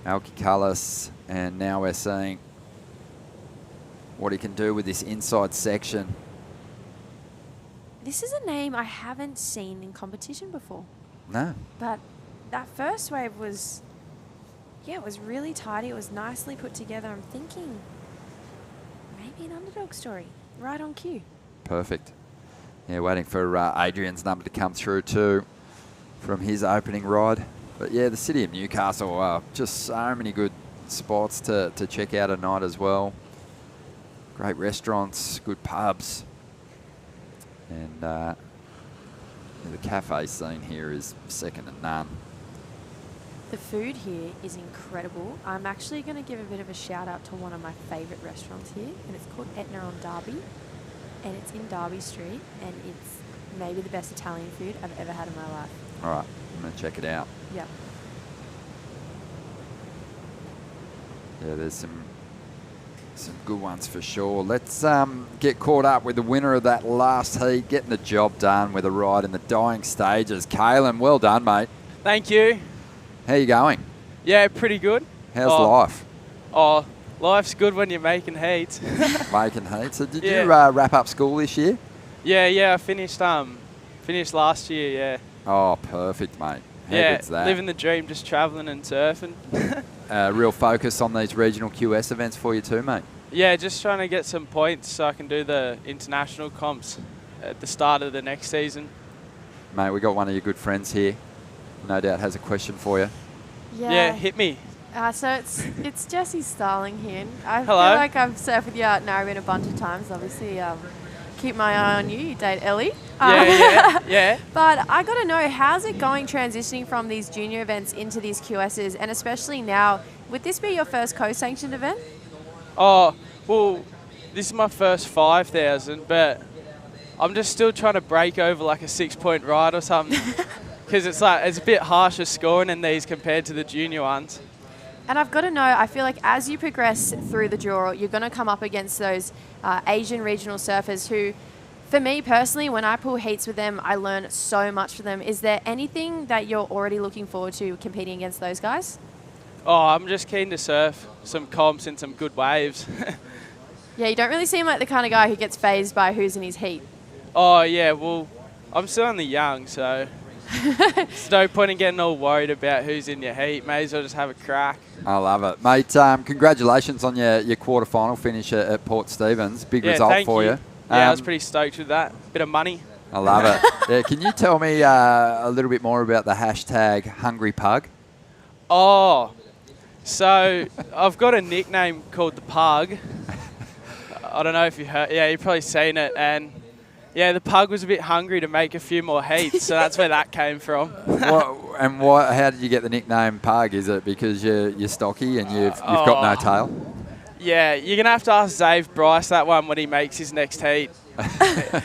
Alcicalis, and now we're seeing what he can do with this inside section. This is a name I haven't seen in competition before. No. But that first wave was, yeah, it was really tidy. It was nicely put together. I'm thinking maybe an underdog story. Right on cue. Perfect. Yeah, waiting for Adrian's number to come through too from his opening ride. But yeah, the City of Newcastle, just so many good spots to check out at night as well. Great restaurants, good pubs. And the cafe scene here is second to none. The food here is incredible. I'm actually going to give a bit of a shout out to one of my favourite restaurants here, and it's called Etna on Derby, and it's in Derby Street, and it's maybe the best Italian food I've ever had in my life. All right, I'm going to check it out. Yeah. Yeah, there's some good ones for sure. Let's get caught up with the winner of that last heat, getting the job done with a ride in the dying stages. Kalen, well done, mate. Thank you. How you going? Yeah, pretty good. How's life? Oh, life's good when you're making heats. Making heat. So did you wrap up school this year? Yeah, I finished last year, yeah. Oh, perfect, mate. How good's that? Living the dream, just travelling and surfing. Real focus on these regional QS events for you too, mate? Yeah, just trying to get some points so I can do the international comps at the start of the next season. Mate, we got one of your good friends here. No doubt has a question for you. Yeah, hit me. So it's Jessie Starling here. I Hello. feel like I've surfed with you out in Narrabeen a bunch of times. Obviously, keep my eye on you. You date Ellie. Yeah. But I got to know, how's it going transitioning from these junior events into these QSs, and especially now, would this be your first co-sanctioned event? Oh, well, this is my first 5,000, but I'm just still trying to break over like a 6-point ride or something. Because it's a bit harsher scoring in these compared to the junior ones. And I've got to know, I feel like as you progress through the draw, you're going to come up against those Asian regional surfers who, for me personally, when I pull heats with them, I learn so much from them. Is there anything that you're already looking forward to competing against those guys? Oh, I'm just keen to surf some comps and some good waves. Yeah, you don't really seem like the kind of guy who gets phased by who's in his heat. Oh, yeah, well, I'm still only young, so there's no point in getting all worried about who's in your heat. May as well just have a crack. I love it. Mate, congratulations on your quarter-final finish at Port Stephens. Big result for you. Yeah, I was pretty stoked with that. Bit of money. I love it. Yeah, can you tell me a little bit more about the hashtag Hungry Pug? Oh, so I've got a nickname called the Pug. I don't know if you heard. Yeah, you've probably seen it. And yeah, the Pug was a bit hungry to make a few more heats, so that's where that came from. How did you get the nickname Pug? Is it because you're stocky and you've got no tail? Yeah, you're going to have to ask Zave Bryce that one when he makes his next heat.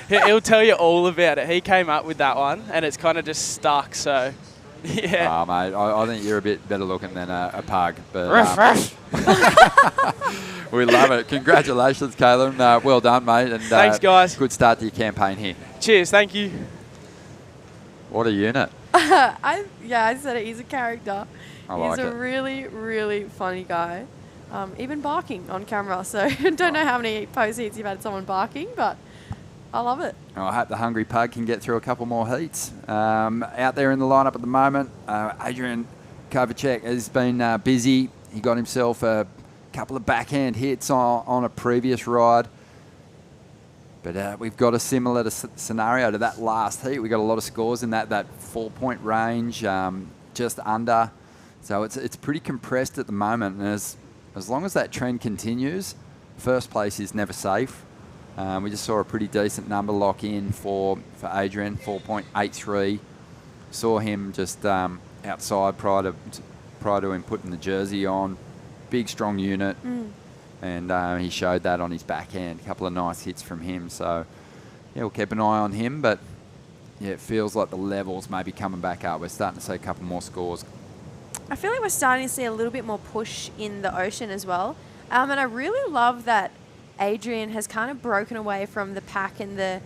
He'll tell you all about it. He came up with that one, and it's kind of just stuck, so yeah. Oh, mate, I think you're a bit better looking than a pug. But we love it. Congratulations, Kalen. Well done, mate. And thanks, guys. Good start to your campaign here. Cheers, thank you. What a unit. I said it. He's a character. He's a really, really funny guy. Even barking on camera. So I don't know how many post heats you've had someone barking, but I love it. I hope the Hungry Pug can get through a couple more heats. Out there in the lineup at the moment, Adrian Kovacek has been busy. He got himself a couple of backhand hits on a previous ride. But we've got a similar scenario to that last heat. We got a lot of scores in that 4-point range, just under. So it's pretty compressed at the moment. And as long as that trend continues, first place is never safe. We just saw a pretty decent number lock in for Adrian, 4.83. Saw him just outside prior to him putting the jersey on. Big, strong unit. And he showed that on his backhand. A couple of nice hits from him. So, yeah, we'll keep an eye on him. But, yeah, it feels like the levels may be coming back up. We're starting to see a couple more scores. I feel like we're starting to see a little bit more push in the ocean as well. And I really love that Adrian has kind of broken away from the pack and the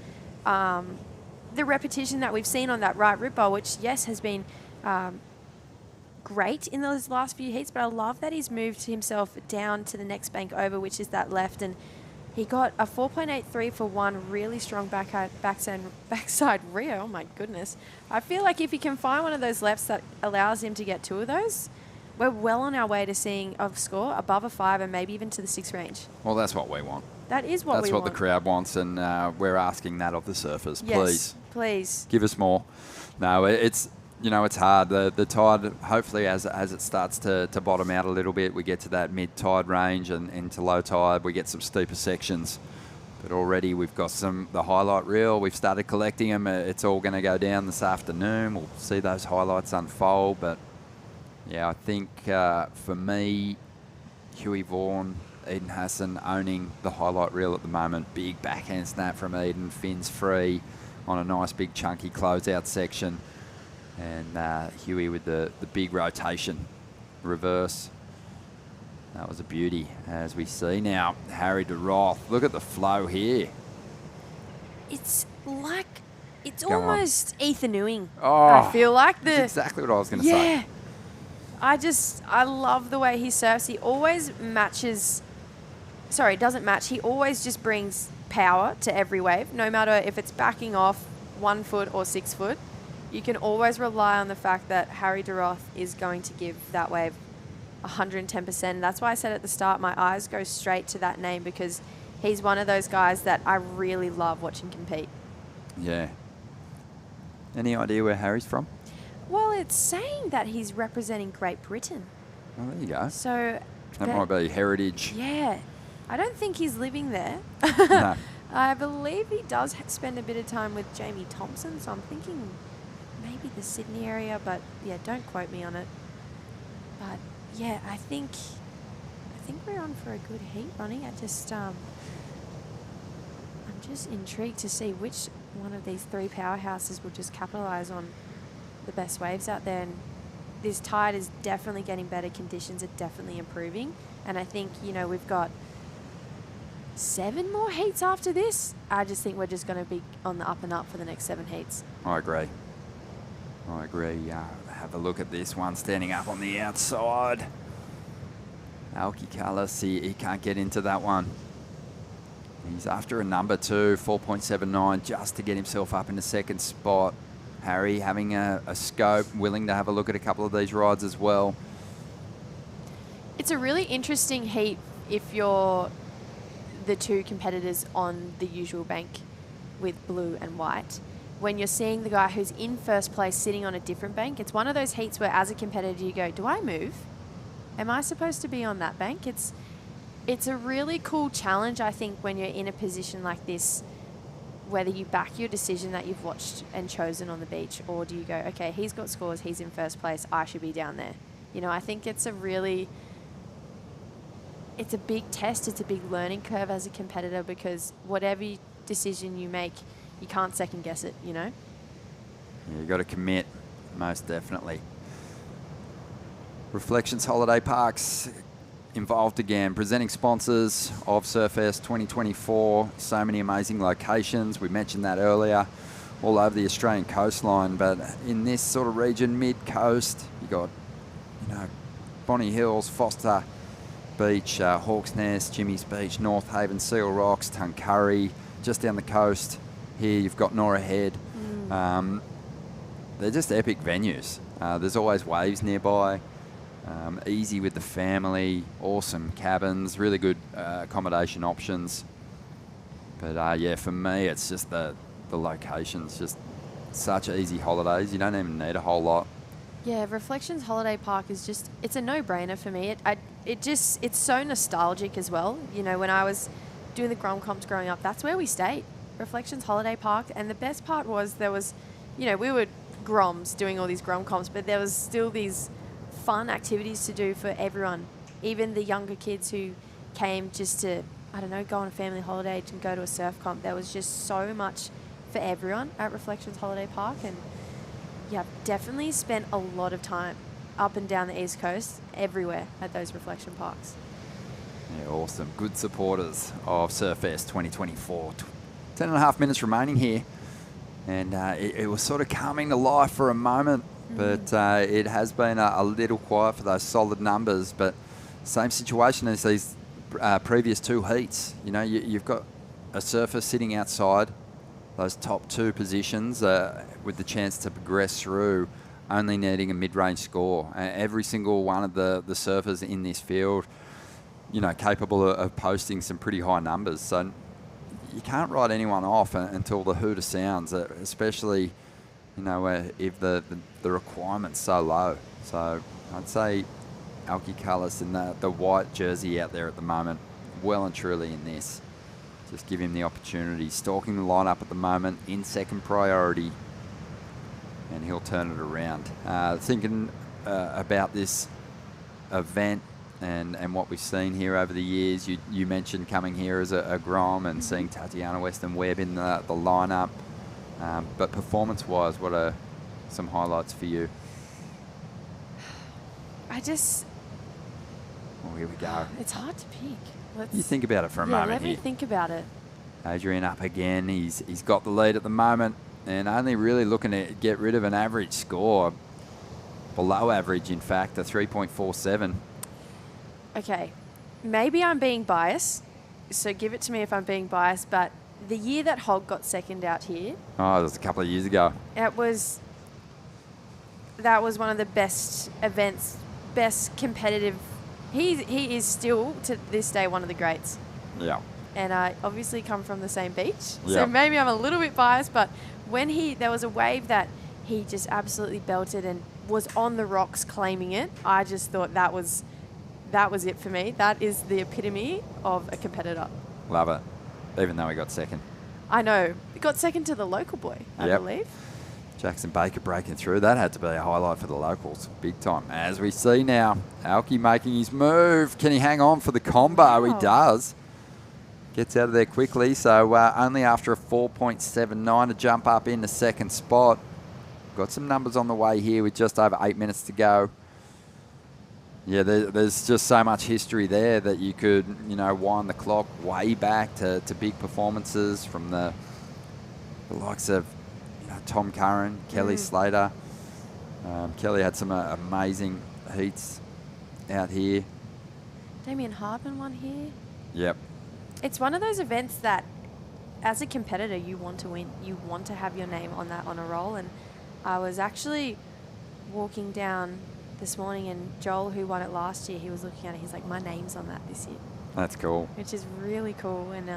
repetition that we've seen on that right rip bowl, which, yes, has been great in those last few heats, but I love that he's moved himself down to the next bank over, which is that left, and he got a 4.83 for one really strong backside rear. Oh my goodness. I feel like if he can find one of those lefts that allows him to get two of those, we're well on our way to seeing a score above a 5 and maybe even to the 6 range. Well, that's what we want. That is what we want. That's what the crowd wants, and we're asking that of the surfers. Yes, please. Give us more. No, it's hard. The tide, hopefully, as it starts to bottom out a little bit, we get to that mid-tide range and into low tide, we get some steeper sections. But already we've got the highlight reel. We've started collecting them. It's all going to go down this afternoon. We'll see those highlights unfold. But, yeah, I think for me, Huey Vaughan, Eden Hassan owning the highlight reel at the moment. Big backhand snap from Eden. Fins free on a nice big chunky closeout section. And Huey with the big rotation reverse. That was a beauty, as we see now. Harry de Roth. Look at the flow here. It's almost Ethan Ewing. Oh, I feel like that's exactly what I was going to say. I love the way he surfs. He always matches. Sorry, doesn't match. He always just brings power to every wave, no matter if it's backing off 1 foot or 6 foot. You can always rely on the fact that Harry de Roth is going to give that wave 110%. That's why I said at the start, my eyes go straight to that name because he's one of those guys that I really love watching compete. Yeah. Any idea where Harry's from? Well, it's saying that he's representing Great Britain. Oh, there you go. So that might be heritage. Yeah. I don't think he's living there. No. I believe he does spend a bit of time with Jamie Thompson, so I'm thinking maybe the Sydney area, but yeah, don't quote me on it. But yeah, I think we're on for a good heat running. I'm just intrigued to see which one of these three powerhouses will just capitalise on the best waves out there. And this tide is definitely getting better. Conditions are definitely improving. And I think, we've got 7 more heats after this. I just think we're just going to be on the up and up for the next 7 heats. I agree. Have a look at this one standing up on the outside. Alki Callis, he can't get into that one. He's after a number 2, 4.79, just to get himself up in the second spot. Harry having a scope, willing to have a look at a couple of these rides as well. It's a really interesting heat if you're the two competitors on the usual bank with blue and white. When you're seeing the guy who's in first place sitting on a different bank, it's one of those heats where as a competitor you go, do I move? Am I supposed to be on that bank? It's a really cool challenge, I think, when you're in a position like this, whether you back your decision that you've watched and chosen on the beach, or do you go, okay, he's got scores, he's in first place, I should be down there. I think it's a big test, it's a big learning curve as a competitor, because whatever decision you make, you can't second guess it, Yeah, you got to commit, most definitely. Reflections Holiday Parks involved again, presenting sponsors of Surfest 2024. So many amazing locations. We mentioned that earlier, all over the Australian coastline. But in this sort of region, mid-coast, you got, Bonny Hills, Foster Beach, Hawks Nest, Jimmy's Beach, North Haven, Seal Rocks, Tuncurry, just down the coast. Here you've got Nora Head. They're just epic venues. There's always waves nearby. Easy with the family, awesome cabins, really good accommodation options. But yeah, for me, it's just the location's just such easy holidays. You don't even need a whole lot. Yeah, Reflections Holiday Park is just, it's a no-brainer for me. It's so nostalgic as well. You know, when I was doing the Grom comps growing up, that's where we stayed, Reflections Holiday Park. And the best part was there was, you know, we were Groms doing all these Grom comps, but there was still these fun activities to do for everyone, even the younger kids who came just to, I don't know, go on a family holiday and go to a surf comp. There was just so much for everyone at Reflections Holiday Park. And yeah, definitely spent a lot of time up and down the East Coast, everywhere at those reflection parks. Yeah, awesome. Good supporters of Surfest 2024. 10.5 minutes remaining here. And it was sort of coming to life for a moment, but it has been a little quiet for those solid numbers. But same situation as these previous two heats. You know, you've got a surfer sitting outside those top two positions with the chance to progress through, only needing a mid-range score. Every single one of the surfers in this field, you know, capable of posting some pretty high numbers. So you can't write anyone off until the hooter sounds, especially, you know, if the requirement's so low. So I'd say Alki Cullis in the white jersey out there at the moment, well and truly in this. Just give him the opportunity. Stalking the lineup at the moment in second priority, and he'll turn it around. Thinking about this event and what we've seen here over the years. You mentioned coming here as a Grom and seeing Tatiana Weston Webb in the lineup. But performance-wise, what are some highlights for you? I just... Well, here we go. It's hard to pick. You think about it for a moment let me here. think about it. Adrian up again. He's got the lead at the moment and only really looking to get rid of an average score. Below average, in fact, a 3.47. Okay, maybe I'm being biased, so give it to me if I'm being biased, but the year that Hogg got second out here... Oh, it was a couple of years ago. That was one of the best events, best competitive... He is still, to this day, one of the greats. Yeah. And I obviously come from the same beach, Yeah. so maybe I'm a little bit biased, but when there was a wave that he just absolutely belted and was on the rocks claiming it, I just thought that was it for me. That is the epitome of a competitor. Love it. Even though he got second. I know. He got second to the local boy, I believe. Jackson Baker breaking through. That had to be a highlight for the locals. Big time. As we see now, Alki making his move. Can he hang on for the combo? He does. Gets out of there quickly. So only after a 4.79 to jump up in the second spot. Got some numbers on the way here with just over 8 minutes to go. Yeah, there's just so much history there that you could, you know, wind the clock way back to big performances from the likes of, you know, Tom Curran, Kelly Slater. Kelly had some amazing heats out here. Damien Hardman won here. Yep. It's one of those events that, as a competitor, you want to win. You want to have your name on that honor roll. And I was actually walking down this morning, and Joel, who won it last year, he was looking at it. He's like, my name's on that this year. That's cool. Which is really cool. And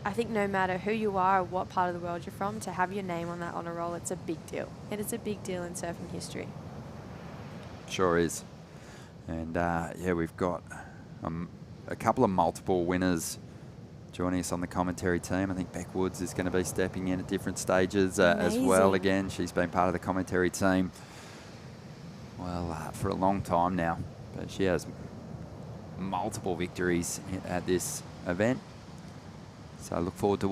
I think no matter who you are or what part of the world you're from, to have your name on that honor roll, it's a big deal. And it's a big deal in surfing history. Sure is. And yeah, we've got a couple of multiple winners joining us on the commentary team. I think Beck Woods is going to be stepping in at different stages as well. Again, she's been part of the commentary team, well, for a long time now. But she has multiple victories at this event. So I look forward to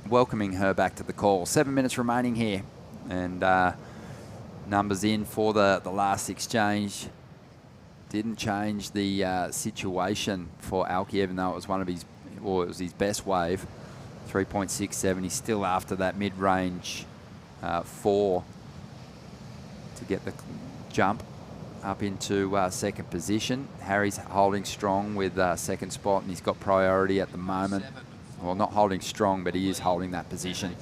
welcoming her back to the call. 7 minutes remaining here. And numbers in for the last exchange. Didn't change the situation for Alki, even though it was it was his best wave. 3.67. He's still after that mid-range 4 to get the jump up into second position. Harry's holding strong with second spot, and he's got priority at the moment. Well, not holding strong, but he is holding that position.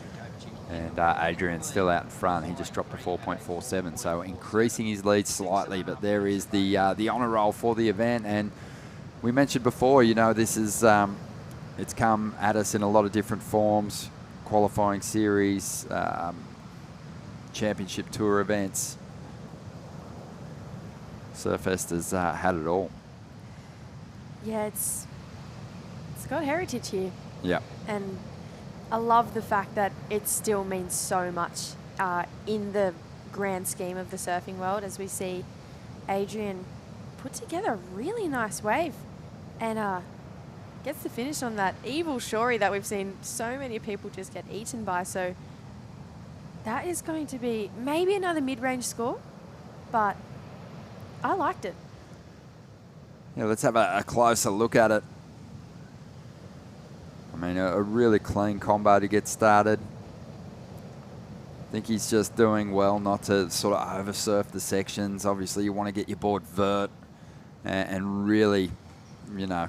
And Adrian's still out in front. He just dropped to 4.47, so increasing his lead slightly. But there is the honour roll for the event. And we mentioned before, you know, this is it's come at us in a lot of different forms, qualifying series, championship tour events. Surfest has had it all. Yeah, it's got heritage here. Yeah. And I love the fact that it still means so much in the grand scheme of the surfing world, as we see Adrian put together a really nice wave and gets the finish on that evil shorey that we've seen so many people just get eaten by. So that is going to be maybe another mid-range score, but I liked it. Yeah, let's have a closer look at it. I mean, a really clean combo to get started. I think he's just doing well not to sort of over-surf the sections. Obviously, you want to get your board vert and really, you know,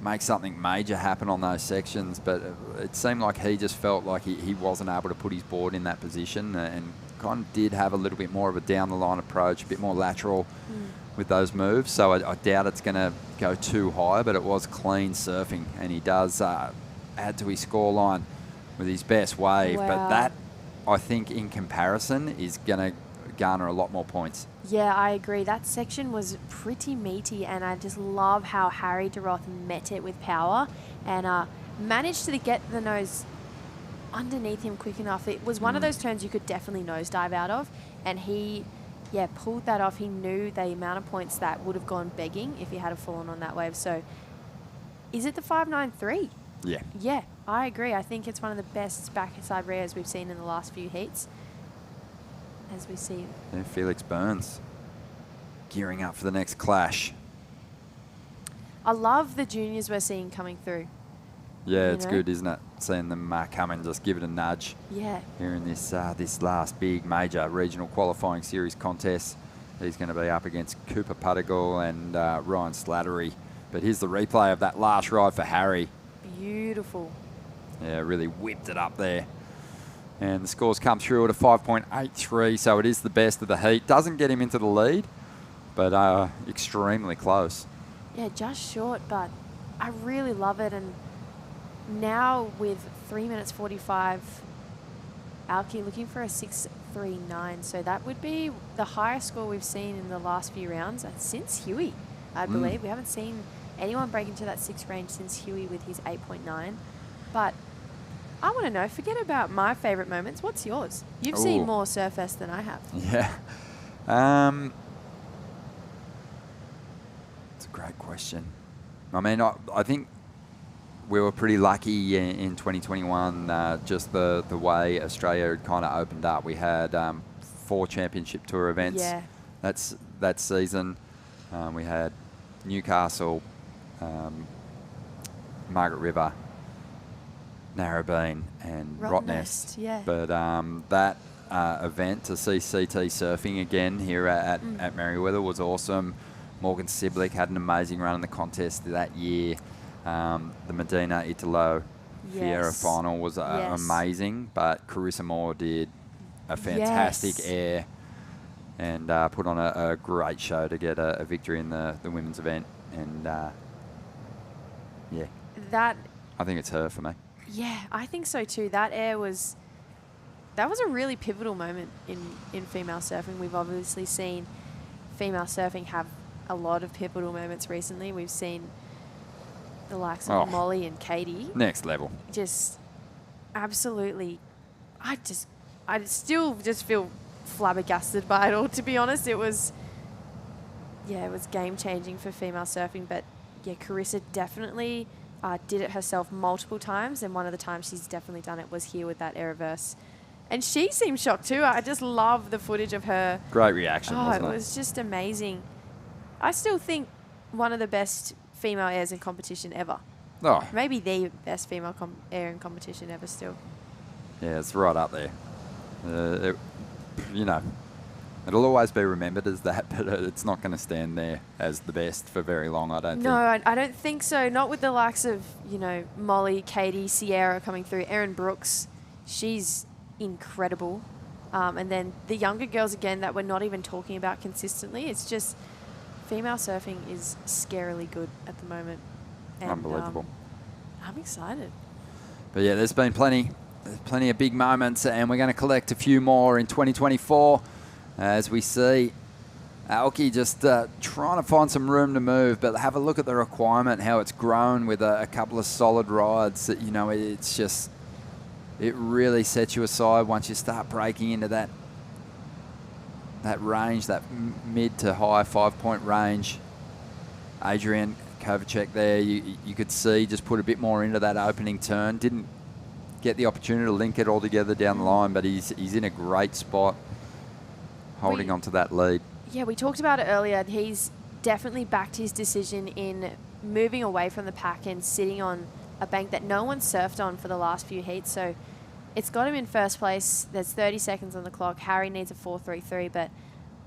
make something major happen on those sections. But it seemed like he just felt like he wasn't able to put his board in that position and kind of did have a little bit more of a down-the-line approach, a bit more lateral with those moves. So I doubt it's going to go too high, but it was clean surfing, and he does add to his scoreline with his best wave. Wow. But that, I think, in comparison, is going to garner a lot more points. Yeah, I agree. That section was pretty meaty, and I just love how Harry DeRoth met it with power and managed to get the nose underneath him quick enough. It was one of those turns you could definitely nosedive out of, and he, pulled that off. He knew the amount of points that would have gone begging if he had fallen on that wave. So, is it the 593? Yeah. Yeah, I agree. I think it's one of the best backside rears we've seen in the last few heats. As we see. Yeah, Felix Burns gearing up for the next clash. I love the juniors we're seeing coming through. Yeah, it's good, isn't it? Seeing them come and just give it a nudge. Yeah. Here in this this last big major regional qualifying series contest. He's going to be up against Cooper Puttigal and Ryan Slattery. But here's the replay of that last ride for Harry. Beautiful. Yeah, really whipped it up there. And the scores come through at a 5.83, so it is the best of the heat. Doesn't get him into the lead, but extremely close. Yeah, just short, but I really love it. And now with 3 minutes 45, Alki looking for a 6.39. So that would be the highest score we've seen in the last few rounds since Huey, I believe. We haven't seen anyone break into that 6 range since Huey with his 8.9. But I want to know, forget about my favourite moments. What's yours? You've seen more Surfest than I have. Yeah. It's a great question. I mean, I think we were pretty lucky in 2021, just the way Australia had kind of opened up. We had 4 championship tour events that season. We had Newcastle, Margaret River, Narrabeen and Rottnest. Yeah. But that event to see CT surfing again here at Merriweather was awesome. Morgan Siblick had an amazing run in the contest that year. The Medina Italo Fiera final was amazing, but Carissa Moore did a fantastic air and put on a great show to get a victory in the women's event. And I think it's her for me. Yeah, I think so too. That air was, that was a really pivotal moment in female surfing. We've obviously seen female surfing have a lot of pivotal moments recently. We've seen the likes of Molly and Katie. Next level. Just absolutely, I still just feel flabbergasted by it all, to be honest. It was game changing for female surfing. But yeah, Carissa definitely did it herself multiple times, and one of the times she's definitely done it was here with that air reverse. And she seemed shocked too. I just love the footage of her. Great reaction, wasn't it? It was just amazing. I still think one of the best female airs in competition ever. Oh. Maybe the best female air in competition ever still. Yeah, it's right up there. It'll always be remembered as that, but it's not going to stand there as the best for very long, I don't think. No, I don't think so. Not with the likes of, Molly, Katie, Sierra coming through. Erin Brooks, she's incredible. And then the younger girls, again, that we're not even talking about consistently. It's just female surfing is scarily good at the moment. And, Unbelievable. I'm excited. But yeah, there's plenty of big moments, and we're going to collect a few more in 2024 as we see Alki just trying to find some room to move. But have a look at the requirement, how it's grown with a couple of solid rides. That, you know, it's just, it really sets you aside once you start breaking into that range, that mid to high 5-point range. Adrian Kovacek there, you could see just put a bit more into that opening turn. Didn't get the opportunity to link it all together down the line, but he's in a great spot holding on to that lead. Yeah, we talked about it earlier. He's definitely backed his decision in moving away from the pack and sitting on a bank that no one surfed on for the last few heats. So it's got him in first place. There's 30 seconds on the clock. Harry needs a 4.33, but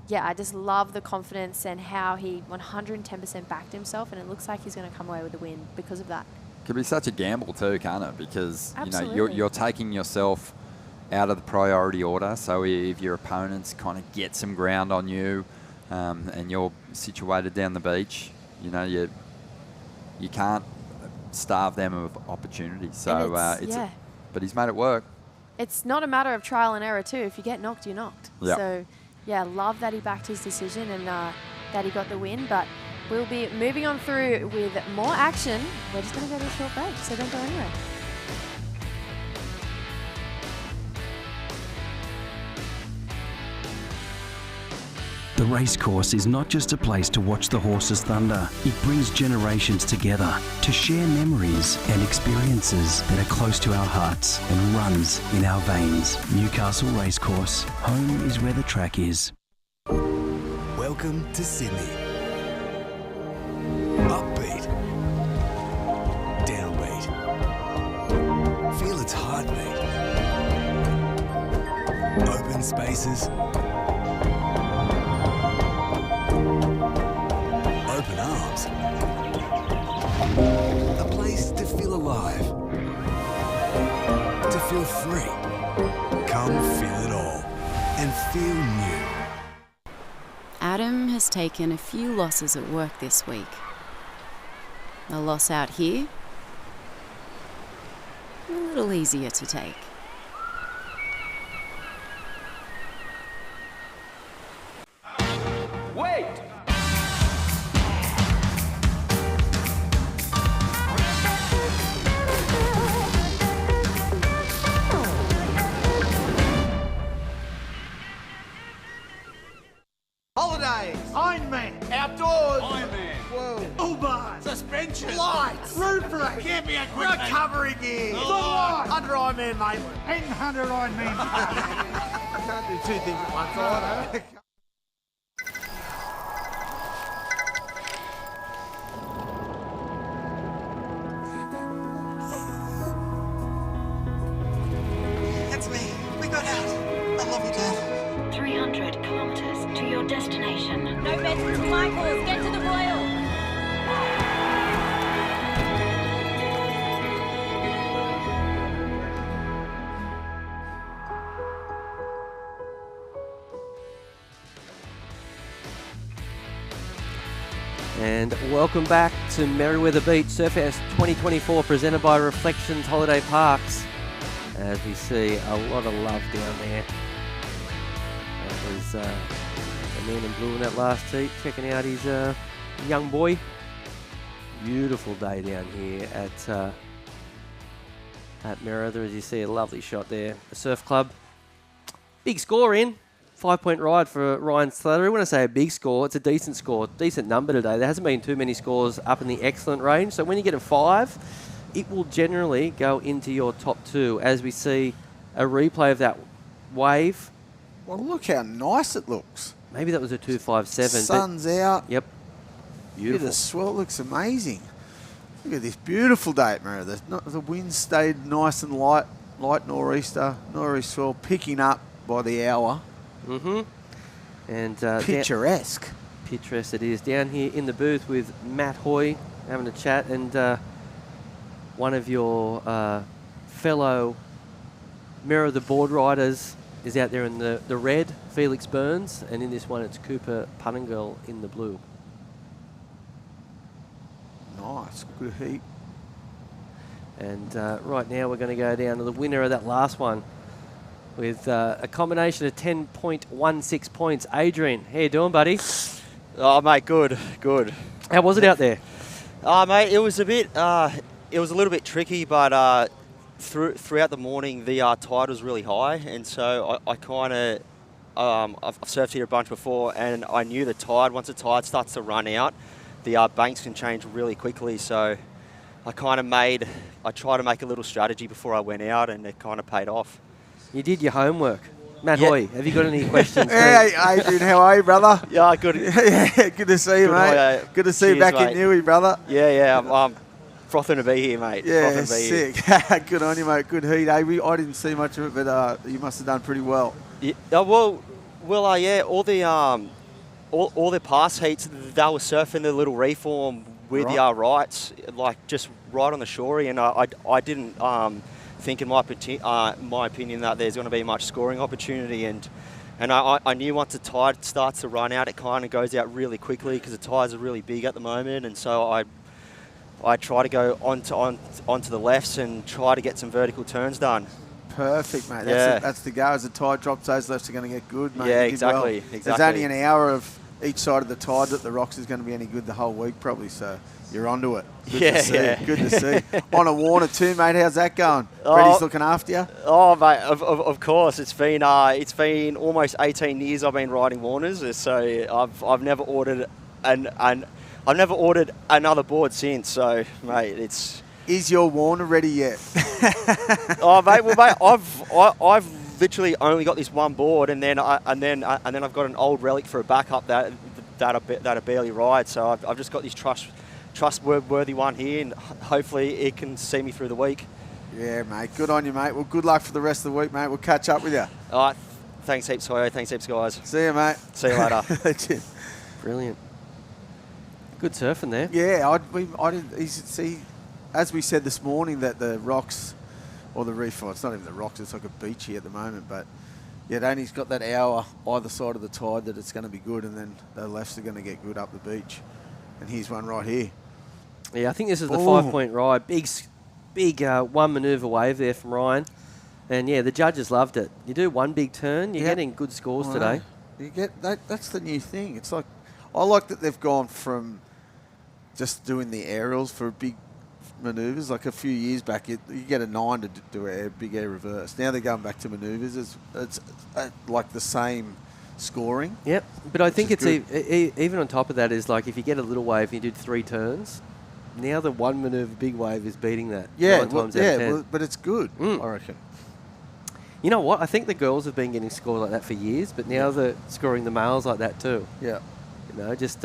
yeah, I just love the confidence and how he 110% backed himself, and it looks like he's going to come away with a win because of that. Could be such a gamble too, can't it? Because Absolutely. you know you're taking yourself out of the priority order. So if your opponents kind of get some ground on you, and you're situated down the beach, you know you can't starve them of opportunities. So but he's made it work. It's not a matter of trial and error too. If you get knocked, you're knocked. Yep. So yeah, love that he backed his decision and that he got the win. But we'll be moving on through with more action. We're just going to go to a short break, so don't go anywhere. The racecourse is not just a place to watch the horses thunder. It brings generations together to share memories and experiences that are close to our hearts and runs in our veins. Newcastle Racecourse. Home is where the track is. Welcome to Sydney. Upbeat. Downbeat. Feel its heartbeat. Open spaces. Open arms. A place to feel alive. To feel free. Come feel it all and feel new. Adam has taken a few losses at work this week. A loss out here, a little easier to take. Wait! Holidays, Ironman, outdoors, Ironman, whoa, Uber, suspension, lights, roof rack, camping equipment, recovery gear, under Ironman, mate, and under Ironman. I can't do two things at once. I It's me. We got out. I love you, Dad. 300 kilometers to your destination. No beds to Michaels. Get to the Royal. And welcome back to Merriweather Beach Surfest 2024, presented by Reflections Holiday Parks. As we see a lot of love down there. That was the man in blue in that last heat, checking out his young boy. Beautiful day down here at Merriweather. As you see, a lovely shot there. The Surf Club. Big score in. 5-point ride for Ryan Slattery. When I say a big score, it's a decent score, decent number today. There hasn't been too many scores up in the excellent range. So when you get a 5, it will generally go into your top 2 as we see a replay of that wave. Well, look how nice it looks. Maybe that was a 2.57. Sun's out. Yep. Beautiful. The swell looks amazing. Look at this beautiful day at Merriweather. The wind stayed nice and light nor'easter swell picking up by the hour. Mm-hmm. And picturesque. Picturesque it is. Down here in the booth with Matt Hoy having a chat, and one of your fellow Mirror of the Board riders is out there in the red, Felix Burns, and in this one it's Cooper Punningill in the blue. Nice. it's good heat. And right now we're going to go down to the winner of that last one with a combination of 10.16 points. Adrian, how you doing, buddy? Oh, mate, good. How was it out there? Mate, it was a little bit tricky, but throughout the morning the tide was really high, and so I kind of I've surfed here a bunch before, and I knew the tide. Once the tide starts to run out, the banks can change really quickly. So I tried to make a little strategy before I went out, and it kind of paid off. You did your homework. Matt Hoy, have you got any questions? Hey, Adrian, how are you, brother? Yeah, good. Yeah, good to see you, mate. Good to see you back in Newey, brother. Yeah, I'm frothing to be here, mate. Yeah, sick. Good on you, mate. Good heat. I didn't see much of it, but you must have done pretty well. Yeah, yeah. All the past heats, they were surfing the little reform with the rights, like just right on the shore, and I didn't think in my opinion that there's going to be much scoring opportunity, and I knew once the tide starts to run out, it kind of goes out really quickly because the tides are really big at the moment, and so I try to go onto the lefts and try to get some vertical turns done. Perfect, mate. That's the go. As the tide drops, those lefts are going to get good, mate. Yeah, exactly. There's only an hour of each side of the tide that the rocks is going to be any good the whole week, probably. So you're onto it. Good to see. On a Warner too, mate. How's that going? Freddie's looking after you. Oh, mate. Of course. It's been almost 18 years I've been riding Warners. So I've never ordered I've never ordered another board since. So, mate, it's. Is your Warner ready yet? Oh, mate. Well, mate, I've literally only got this one board, and then I've got an old relic for a backup that I barely ride. So I've just got this trustworthy one here, and hopefully it can see me through the week. Yeah, mate. Good on you, mate. Well, good luck for the rest of the week, mate. We'll catch up with you. All right. Thanks heaps, Hoyo. Thanks heaps, guys. See you, mate. See you later. Brilliant. Good surfing there. Yeah, I didn't see. As we said this morning, that the rocks, or the reef, it's not even the rocks, it's like a beach here at the moment, but yeah, Danny's got that hour either side of the tide that it's going to be good, and then the lefts are going to get good up the beach. And here's one right here. Yeah, I think this is the 5-point ride. Big one manoeuvre wave there from Ryan. And yeah, the judges loved it. You do one big turn, you're getting good scores today. You get that. That's the new thing. It's like, I like that they've gone from just doing the aerials for big manoeuvres. Like a few years back, you get a 9 to do a big air reverse. Now they're going back to manoeuvres. It's like the same scoring. Yep, but I think it's even on top of that is like if you get a little wave and you did 3 turns, now the one manoeuvre big wave is beating that. Yeah, 9 times out of 10. But it's good, I reckon. You know what? I think the girls have been getting scored like that for years, but now they're scoring the males like that too. Yeah. You know, just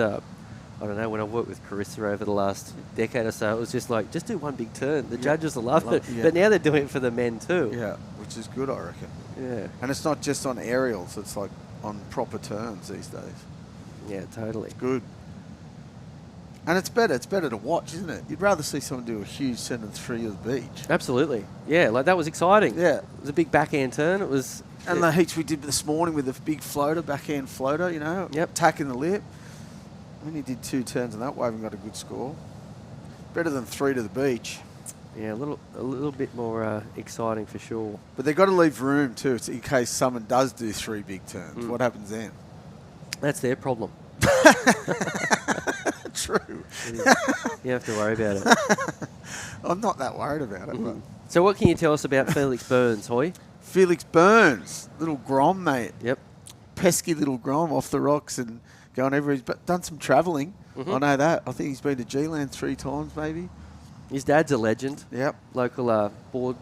I don't know, when I worked with Carissa over the last decade or so, it was just like, just do one big turn. The judges will love it. Yeah. But now they're doing it for the men too. Yeah, which is good, I reckon. Yeah. And it's not just on aerials, it's like on proper turns these days. Yeah, totally. It's good. And it's better to watch, isn't it? You'd rather see someone do a huge send three of the beach. Absolutely. Yeah, like that was exciting. Yeah. It was a big backhand turn. It was. And the heats we did this morning with the big floater, backhand floater, you know, tacking the lip. We only did 2 turns on that wave and got a good score. Better than 3 to the beach. Yeah, a little bit more exciting for sure. But they've got to leave room too, in case someone does do 3 big turns. What happens then? That's their problem. True. You have to worry about it. I'm not that worried about it. But. So what can you tell us about Felix Burns, Hoy? Felix Burns, little Grom, mate. Yep. Pesky little Grom off the rocks and going everywhere. He's done some travelling. I know that. I think he's been to G-Land 3 times maybe. His dad's a legend. Yep. Local board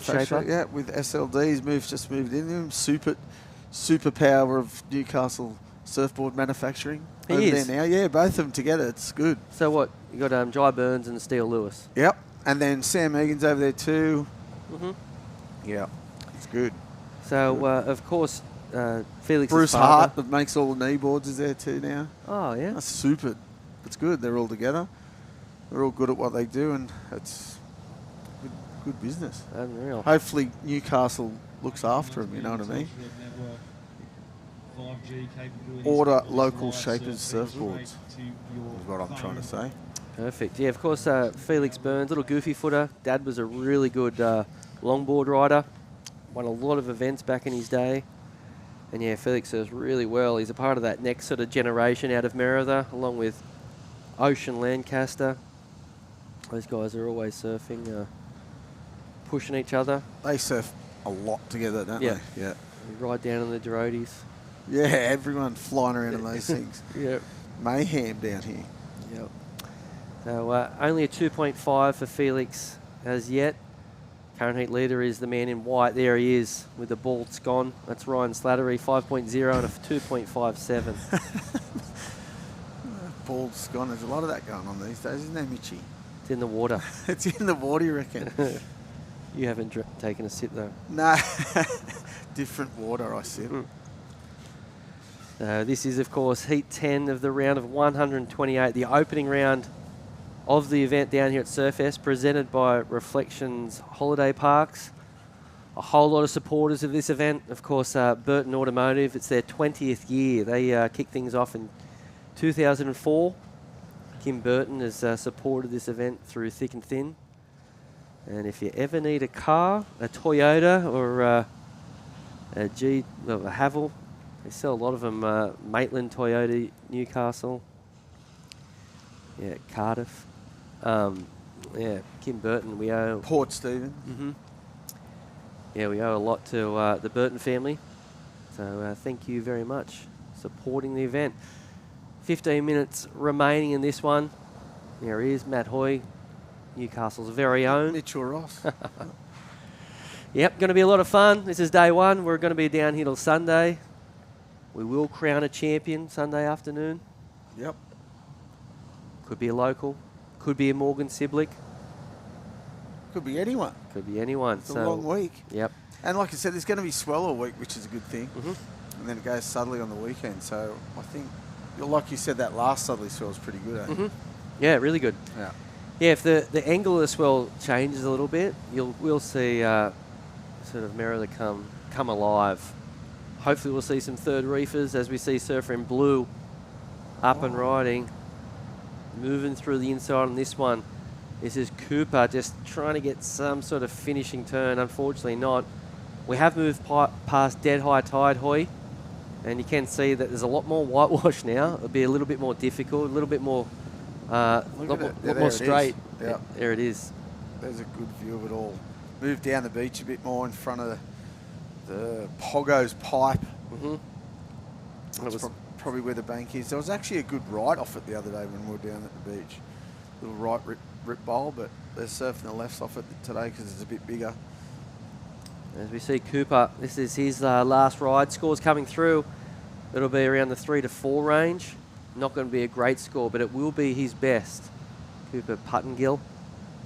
shaper. Yeah, with SLD. He's just moved into him. Superpower of Newcastle surfboard manufacturing. He is. There now. Yeah, both of them together. It's good. So what? You got Jai Burns and Steele Lewis. Yep. And then Sam Egan's over there too. Yeah, it's good. So, of course, Felix's Bruce father. Hart, that makes all the knee boards, is there too now. Oh, yeah. That's super. It's good. They're all together. They're all good at what they do, and it's good business. Unreal. Hopefully Newcastle looks after them, you know what I mean? Order local shapers surfboards is what I'm trying to say. Perfect. Yeah, of course, Felix Burns, little goofy footer. Dad was a really good longboard rider. Won a lot of events back in his day. And yeah, Felix does really well. He's a part of that next sort of generation out of Merida, along with Ocean Lancaster. Those guys are always surfing, pushing each other. They surf a lot together, don't they? Yeah. We ride down on the Gerodes. Yeah, everyone flying around in those things. Yep. Mayhem down here. Yep. So only a 2.5 for Felix as yet. Current heat leader is the man in white. There he is with the bald scone. That's Ryan Slattery, 5.0 and a 2.57. Bald scone. There's a lot of that going on these days, isn't there, Mitchie? It's in the water. It's in the water, you reckon? You haven't taken a sip, though. No. Different water, I sip. This is, of course, Heat 10 of the round of 128, the opening round of the event down here at Surfest, presented by Reflections Holiday Parks. A whole lot of supporters of this event. Of course, Burton Automotive, it's their 20th year. They kicked things off in 2004. Kim Burton has supported this event through thick and thin. And if you ever need a car, a Toyota or a Haval, they sell a lot of them. Maitland Toyota, Newcastle. Yeah, Cardiff. Yeah, Kim Burton, we owe... Port Stephen. Mm-hmm. Yeah, we owe a lot to the Burton family. So thank you very much supporting the event. 15 minutes remaining in this one. There he is, Matt Hoy, Newcastle's very own. Mitchell Ross. Yep, going to be a lot of fun. This is day one. We're going to be down here till Sunday. We will crown a champion Sunday afternoon. Yep. Could be a local. Could be a Morgan Siblick. Could be anyone. Could be anyone. It's a long week. Yep. And like I said, there's going to be swell all week, which is a good thing. And then it goes southerly on the weekend. So I think, like you said, that last southerly swell was pretty good, eh? Yeah, really good. Yeah. Yeah, if the angle of the swell changes a little bit, we'll see sort of Merida come alive. Hopefully we'll see some third reefers as we see Surfer in Blue up and riding. Moving through the inside on this one. This is Cooper just trying to get some sort of finishing turn. Unfortunately not. We have moved past dead high tide, Hoy. And you can see that there's a lot more whitewash now. It'll be a little bit more difficult, a little bit more, lot more straight. Yeah. There it is. There's a good view of it all. Move down the beach a bit more in front of the Pogo's pipe. That's probably where the bank is. There was actually a good ride off it the other day when we were down at the beach. Little right rip bowl, but they're surfing the lefts off it today because it's a bit bigger. As we see Cooper, this is his last ride. Scores coming through. It'll be around the 3 to 4 range. Not going to be a great score, but it will be his best. Cooper Puttengill.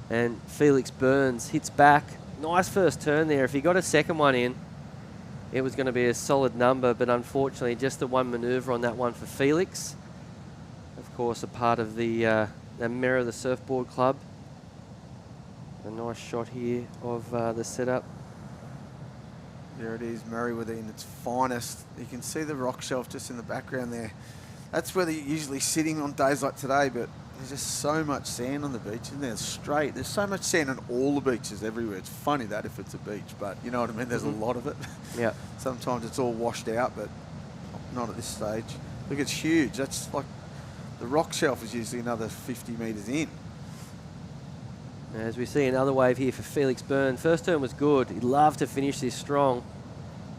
And Felix Burns hits back. Nice first turn there. If he got a second one in, it was going to be a solid number, but unfortunately just the one manoeuvre on that one for Felix. Of course, a part of the Merida Surfboard Club. A nice shot here of the setup. There it is, Merriweather in its finest. You can see the rock shelf just in the background there. That's where they're usually sitting on days like today, but there's just so much sand on the beach, isn't there? It's straight. There's so much sand on all the beaches everywhere. It's funny that if it's a beach, but you know what I mean? There's a lot of it. Yeah. Sometimes it's all washed out, but not at this stage. Look, it's huge. That's like the rock shelf is usually another 50 metres in. As we see another wave here for Felix Byrne. First turn was good. He'd love to finish this strong.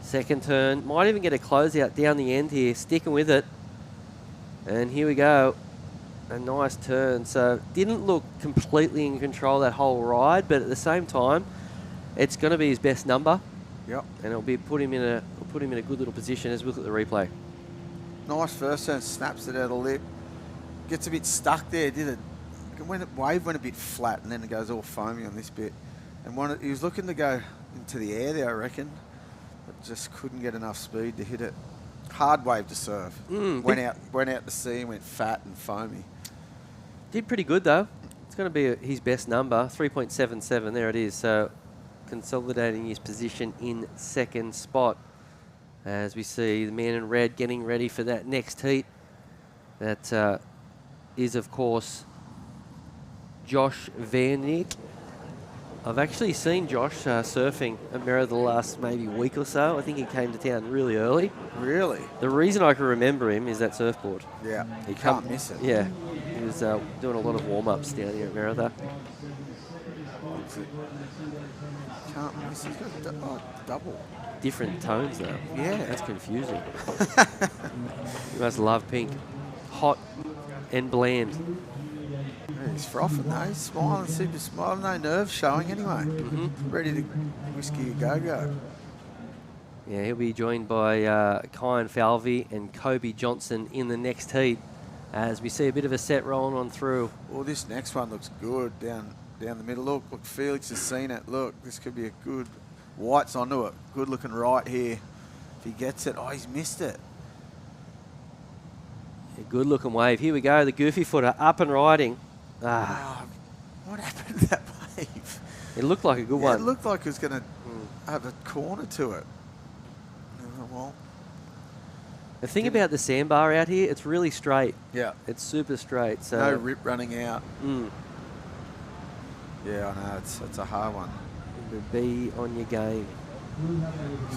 Second turn. Might even get a closeout down the end here. Sticking with it. And here we go. A nice turn. So didn't look completely in control that whole ride, but at the same time, it's going to be his best number. Yep. And it'll be put him in a good little position as we look at the replay. Nice first turn. Snaps it out of the lip. Gets a bit stuck there, did it? Wave went a bit flat and then it goes all foamy on this bit. And he was looking to go into the air there, I reckon, but just couldn't get enough speed to hit it. Hard wave to surf. Went out to sea and went fat and foamy. Did pretty good though. It's going to be his best number, 3.77. There it is. So consolidating his position in second spot. As we see the man in red getting ready for that next heat. That is, of course, Josh Vanek. I've actually seen Josh surfing at Merida the last maybe week or so. I think he came to town really early. Really? The reason I can remember him is that surfboard. Yeah, He can't miss it. Yeah, he was doing a lot of warm-ups down here at Merida. Can't miss it. He's got double. Different tones though. Yeah. That's confusing. You must love pink. Hot and bland. Yeah, he's frothing though. He's smiling, super smiling. No nerves showing anyway. Ready to whiskey a go-go. Yeah, he'll be joined by Kyan Falvey and Kobe Johnson in the next heat as we see a bit of a set rolling on through. Well, this next one looks good down the middle. Look, Felix has seen it. Look, this could be a good... White's onto it. Good looking right here. If he gets it, oh, he's missed it. A good looking wave. Here we go, the goofy footer up and riding. What happened to that wave? It looked like a good one. It looked like it was going to have a corner to it. Well, the thing about the sandbar out here, it's really straight. Yeah. It's super straight. So no rip running out. Yeah, I know. It's a hard one. Be on your game.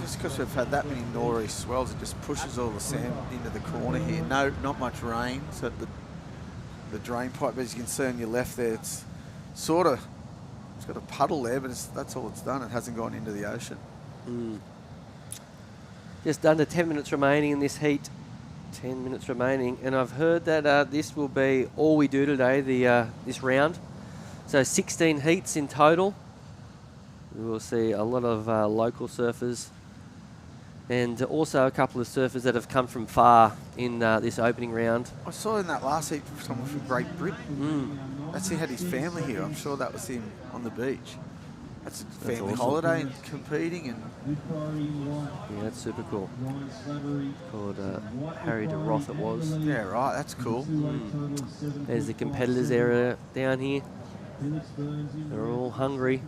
Just because we've had that many nor'east swells, it just pushes all the sand into the corner here. No, not much rain, so the drain pipe, as you can see on your left there, it's sort of, it's got a puddle there, but that's all it's done. It hasn't gone into the ocean. Just under 10 minutes remaining in this heat. 10 minutes remaining, and I've heard that this will be all we do today, this round. So 16 heats in total. We will see a lot of local surfers and also a couple of surfers that have come from far in this opening round. I saw in that last heat someone from Great Britain. That's he had his family here. I'm sure that was him on the beach. That's a family awesome. holiday and competing. And yeah, that's super cool. Called Harry de Roth it was. Yeah, right. That's cool. There's the competitors area down here. They're all hungry.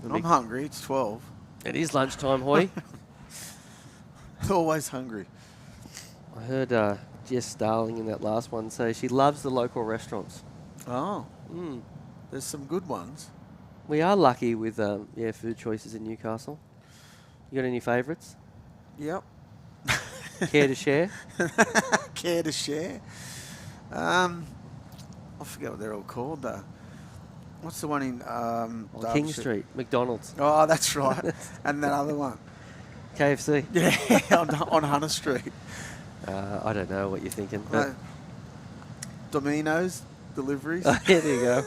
I'm hungry. It's 12. It is lunchtime, Hoy. Always hungry. I heard Jess Starling in that last one say she loves the local restaurants. Oh. There's some good ones. We are lucky with food choices in Newcastle. You got any favourites? Yep. Care to share? Care to share? I forget what they're all called though. What's the one in King Street? McDonald's. Oh, that's right. And that other one. KFC. Yeah, on Hunter Street. I don't know what you're thinking. But Domino's deliveries. Yeah, there you go.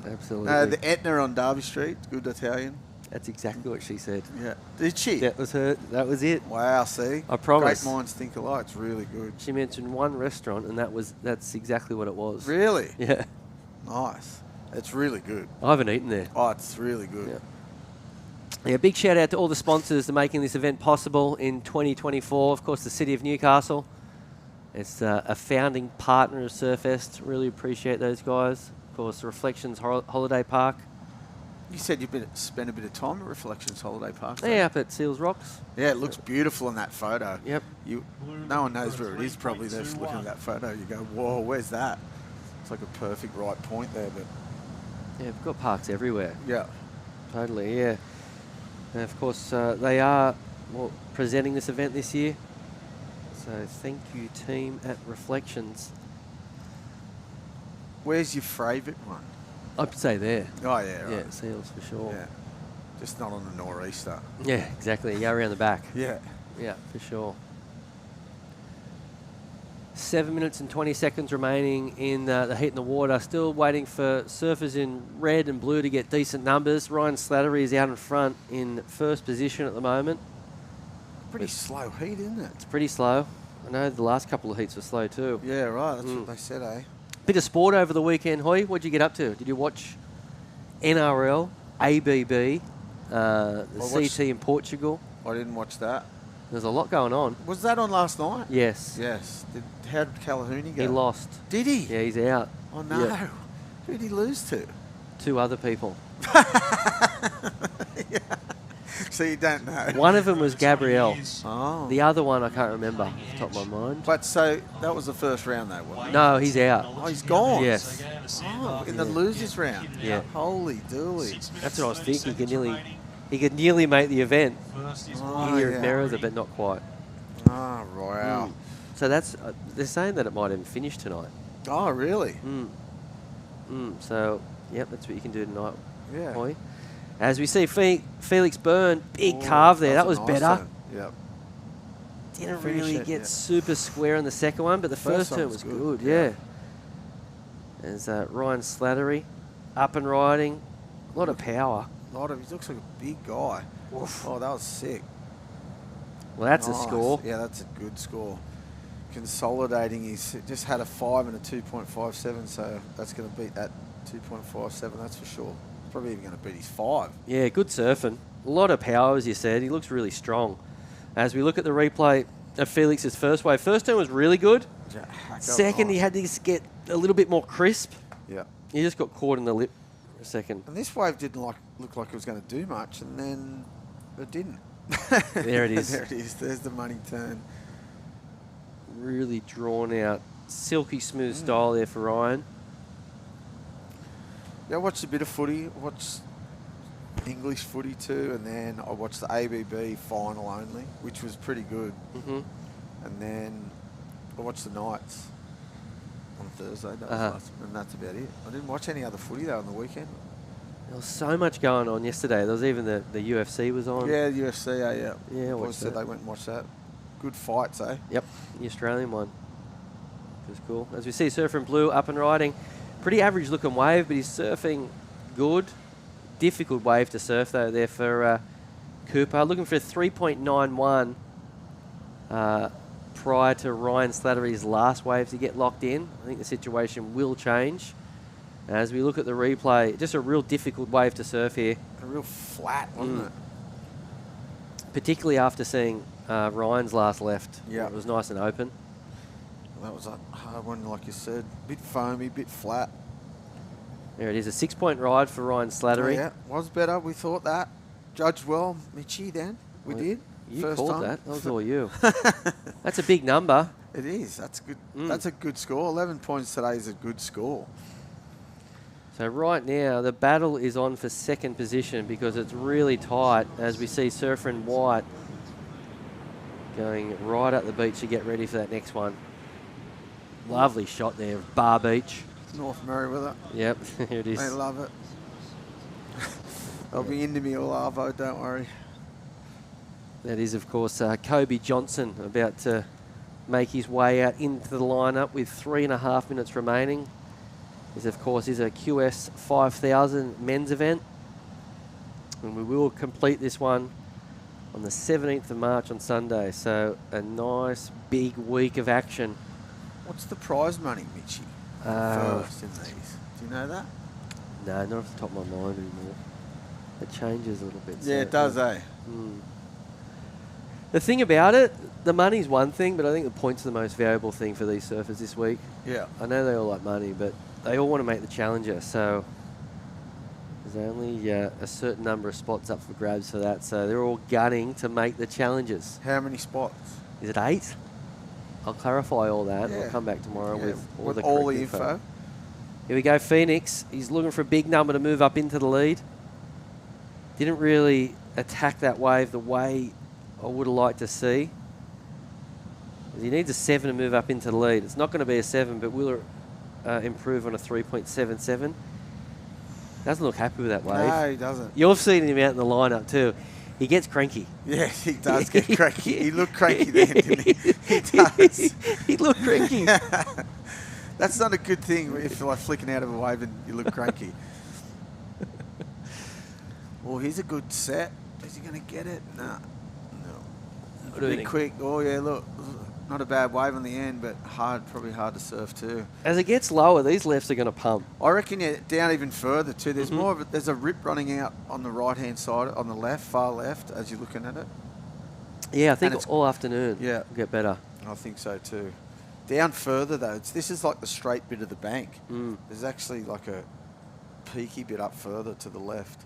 Absolutely. The Etna on Derby Street, good Italian. That's exactly what she said. Yeah. Did she? That was her. That was it. Wow, see? I promise. Great minds think alike. It's really good. She mentioned one restaurant, and that's exactly what it was. Really? Yeah. Nice. It's really good. I haven't eaten there. Oh, it's really good. Yeah, big shout out to all the sponsors that are making this event possible in 2024. Of course, the City of Newcastle. It's a founding partner of Surfest. Really appreciate those guys. Of course, Reflections Holiday Park. You said you've spent a bit of time at Reflections Holiday Park. Yeah, up at Seals Rocks. Yeah, it looks beautiful in that photo. Yep. No one knows where it is. Probably they're just looking at that photo. You go, whoa, where's that? It's like a perfect right point there. But yeah, we've got parks everywhere. Yeah. Totally, yeah. And of course, they are presenting this event this year. So thank you, team at Reflections. Where's your favourite one? I'd say there. Oh, yeah, right. Yeah, Seals for sure. Yeah. Just not on the nor'easter. Yeah, exactly. You go around the back. Yeah. Yeah, for sure. 7 minutes and 20 seconds remaining in the heat in the water. Still waiting for surfers in red and blue to get decent numbers. Ryan Slattery is out in front in first position at the moment. Pretty slow heat, isn't it? It's pretty slow. I know the last couple of heats were slow too. Yeah, right. That's what they said, eh? Bit of sport over the weekend, Hoy. What'd you get up to? Did you watch NRL, ABB, the CT in Portugal? I didn't watch that. There's a lot going on. Was that on last night? Yes. Yes. How did Calahouni go? He lost. Did he? Yeah, he's out. Oh, no. Yeah. Who did he lose to? 2 other people. So you don't know. One of them was Gabrielle. Oh. The other one I can't remember off the top of my mind. But so that was the first round, though, wasn't it? No, he's out. Oh, he's gone. Yes. Oh, in the losers round. Yeah. Holy dooly. That's what I was thinking. He could nearly make the event here yeah. at Merida, but not quite. Oh, wow. So that's they're saying that it might even finish tonight. Oh, really? So, yep, that's what you can do tonight. Yeah. Boy. As we see Felix Byrne, big carve there. That was nice better. turn. Yep. Didn't Finish really it, get yeah. super square on the second one, but the first one turn was good. Yeah. There's Ryan Slattery, up and riding. A lot of power. He looks like a big guy. Oof. Oh, that was sick. Well, that's Nice. a score. Yeah, that's a good score. Consolidating, he's just had a 5 and a 2.57, so that's going to beat that 2.57, that's for sure. Probably even going to beat his 5. Yeah, good surfing. A lot of power, as you said. He looks really strong. As we look at the replay of Felix's first wave, first turn was really good. Second, he had to just get a little bit more crisp. Yeah. He just got caught in the lip for a second. And this wave didn't look like it was going to do much, and then it didn't. There it is. There it is. There's the money turn. Really drawn out, silky smooth style there for Ryan. Yeah, I watched a bit of footy. I watched English footy too, and then I watched the ABB final only, which was pretty good. And then I watched the Knights on Thursday, that was last, and that's about it. I didn't watch any other footy though on the weekend. There was so much going on yesterday. There was even the UFC was on. Yeah, UFC, yeah. Yeah, I Boys watched said that. they went and watched that. Good fights, eh? Yep, the Australian one. Which was cool. As we see Surfer in Blue up and riding. Pretty average looking wave, but he's surfing good. Difficult wave to surf though there for Cooper. Looking for a 3.91 prior to Ryan Slattery's last wave to get locked in. I think the situation will change. As we look at the replay, just a real difficult wave to surf here. A real flat, wasn't it? Particularly after seeing Ryan's last left. Yeah. It was nice and open. That was a hard one, like you said. Bit foamy, bit flat. There it is, a 6-point ride for Ryan Slattery. Oh, yeah, was better. We thought that. Judged well, Mitchie, then. We did. You First called time. that. That was all you. That's a big number. It is. That's good. That's a good score. 11 points today is a good score. So right now, the battle is on for second position because it's really tight as we see Surfer and White going right up the beach to get ready for that next one. Lovely shot there of Bar Beach. North Merriweather. Yep, here it is. They love it. They'll be into me all arvo, don't worry. That is, of course, Kobe Johnson about to make his way out into the lineup with 3.5 minutes remaining. This, of course, is a QS 5000 men's event. And we will complete this one on the 17th of March on Sunday. So a nice big week of action. What's the prize money, Mitchie? First in these. Do you know that? No, not off the top of my mind anymore. It changes a little bit. Yeah, it does, eh? The thing about it, the money's one thing, but I think the points are the most valuable thing for these surfers this week. Yeah. I know they all like money, but they all want to make the Challenger, so there's only a certain number of spots up for grabs for that, so they're all gunning to make the Challengers. How many spots? Is it 8? I'll clarify all that. Yeah. I'll come back tomorrow Yeah, with all with the all correct the info. Here we go, Phoenix. He's looking for a big number to move up into the lead. Didn't really attack that wave the way I would have liked to see. He needs a 7 to move up into the lead. It's not going to be a 7, but will improve on a 3.77. Doesn't look happy with that wave. No, he doesn't. You've seen him out in the lineup too. He gets cranky. Yes, he does get cranky. He looked cranky then, didn't he? He does. He looked cranky. That's not a good thing if you're like flicking out of a wave and you look cranky. Well, here's a good set. Is he going to get it? Nah. What do you Bit think? quick. Oh, yeah, look. Not a bad wave on the end, but probably hard to surf too. As it gets lower, these lefts are going to pump. I reckon you're down even further too. There's more of it. There's a rip running out on the right-hand side, on the left, far left, as you're looking at it. Yeah, I think And it's all afternoon Yeah. will get better. I think so too. Down further though, this is like the straight bit of the bank. There's actually like a peaky bit up further to the left.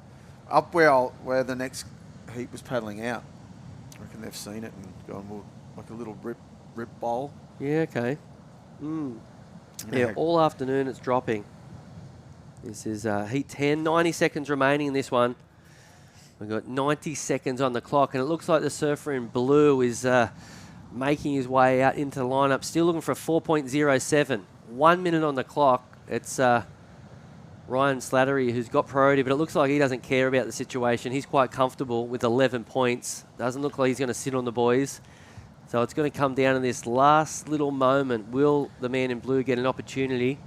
Up where the next heat was paddling out. I reckon they've seen it and gone, well, like a little rip bowl. Yeah, okay. Yeah. Yeah, all afternoon it's dropping. This is heat 10, 90 seconds remaining in this one. We've got 90 seconds on the clock, and it looks like the surfer in blue is making his way out into the lineup, still looking for a 4.07. 1 minute on the clock. It's Ryan Slattery who's got priority, but it looks like he doesn't care about the situation. He's quite comfortable with 11 points. Doesn't look like he's going to sit on the boys. So it's going to come down to this last little moment. Will the man in blue get an opportunity?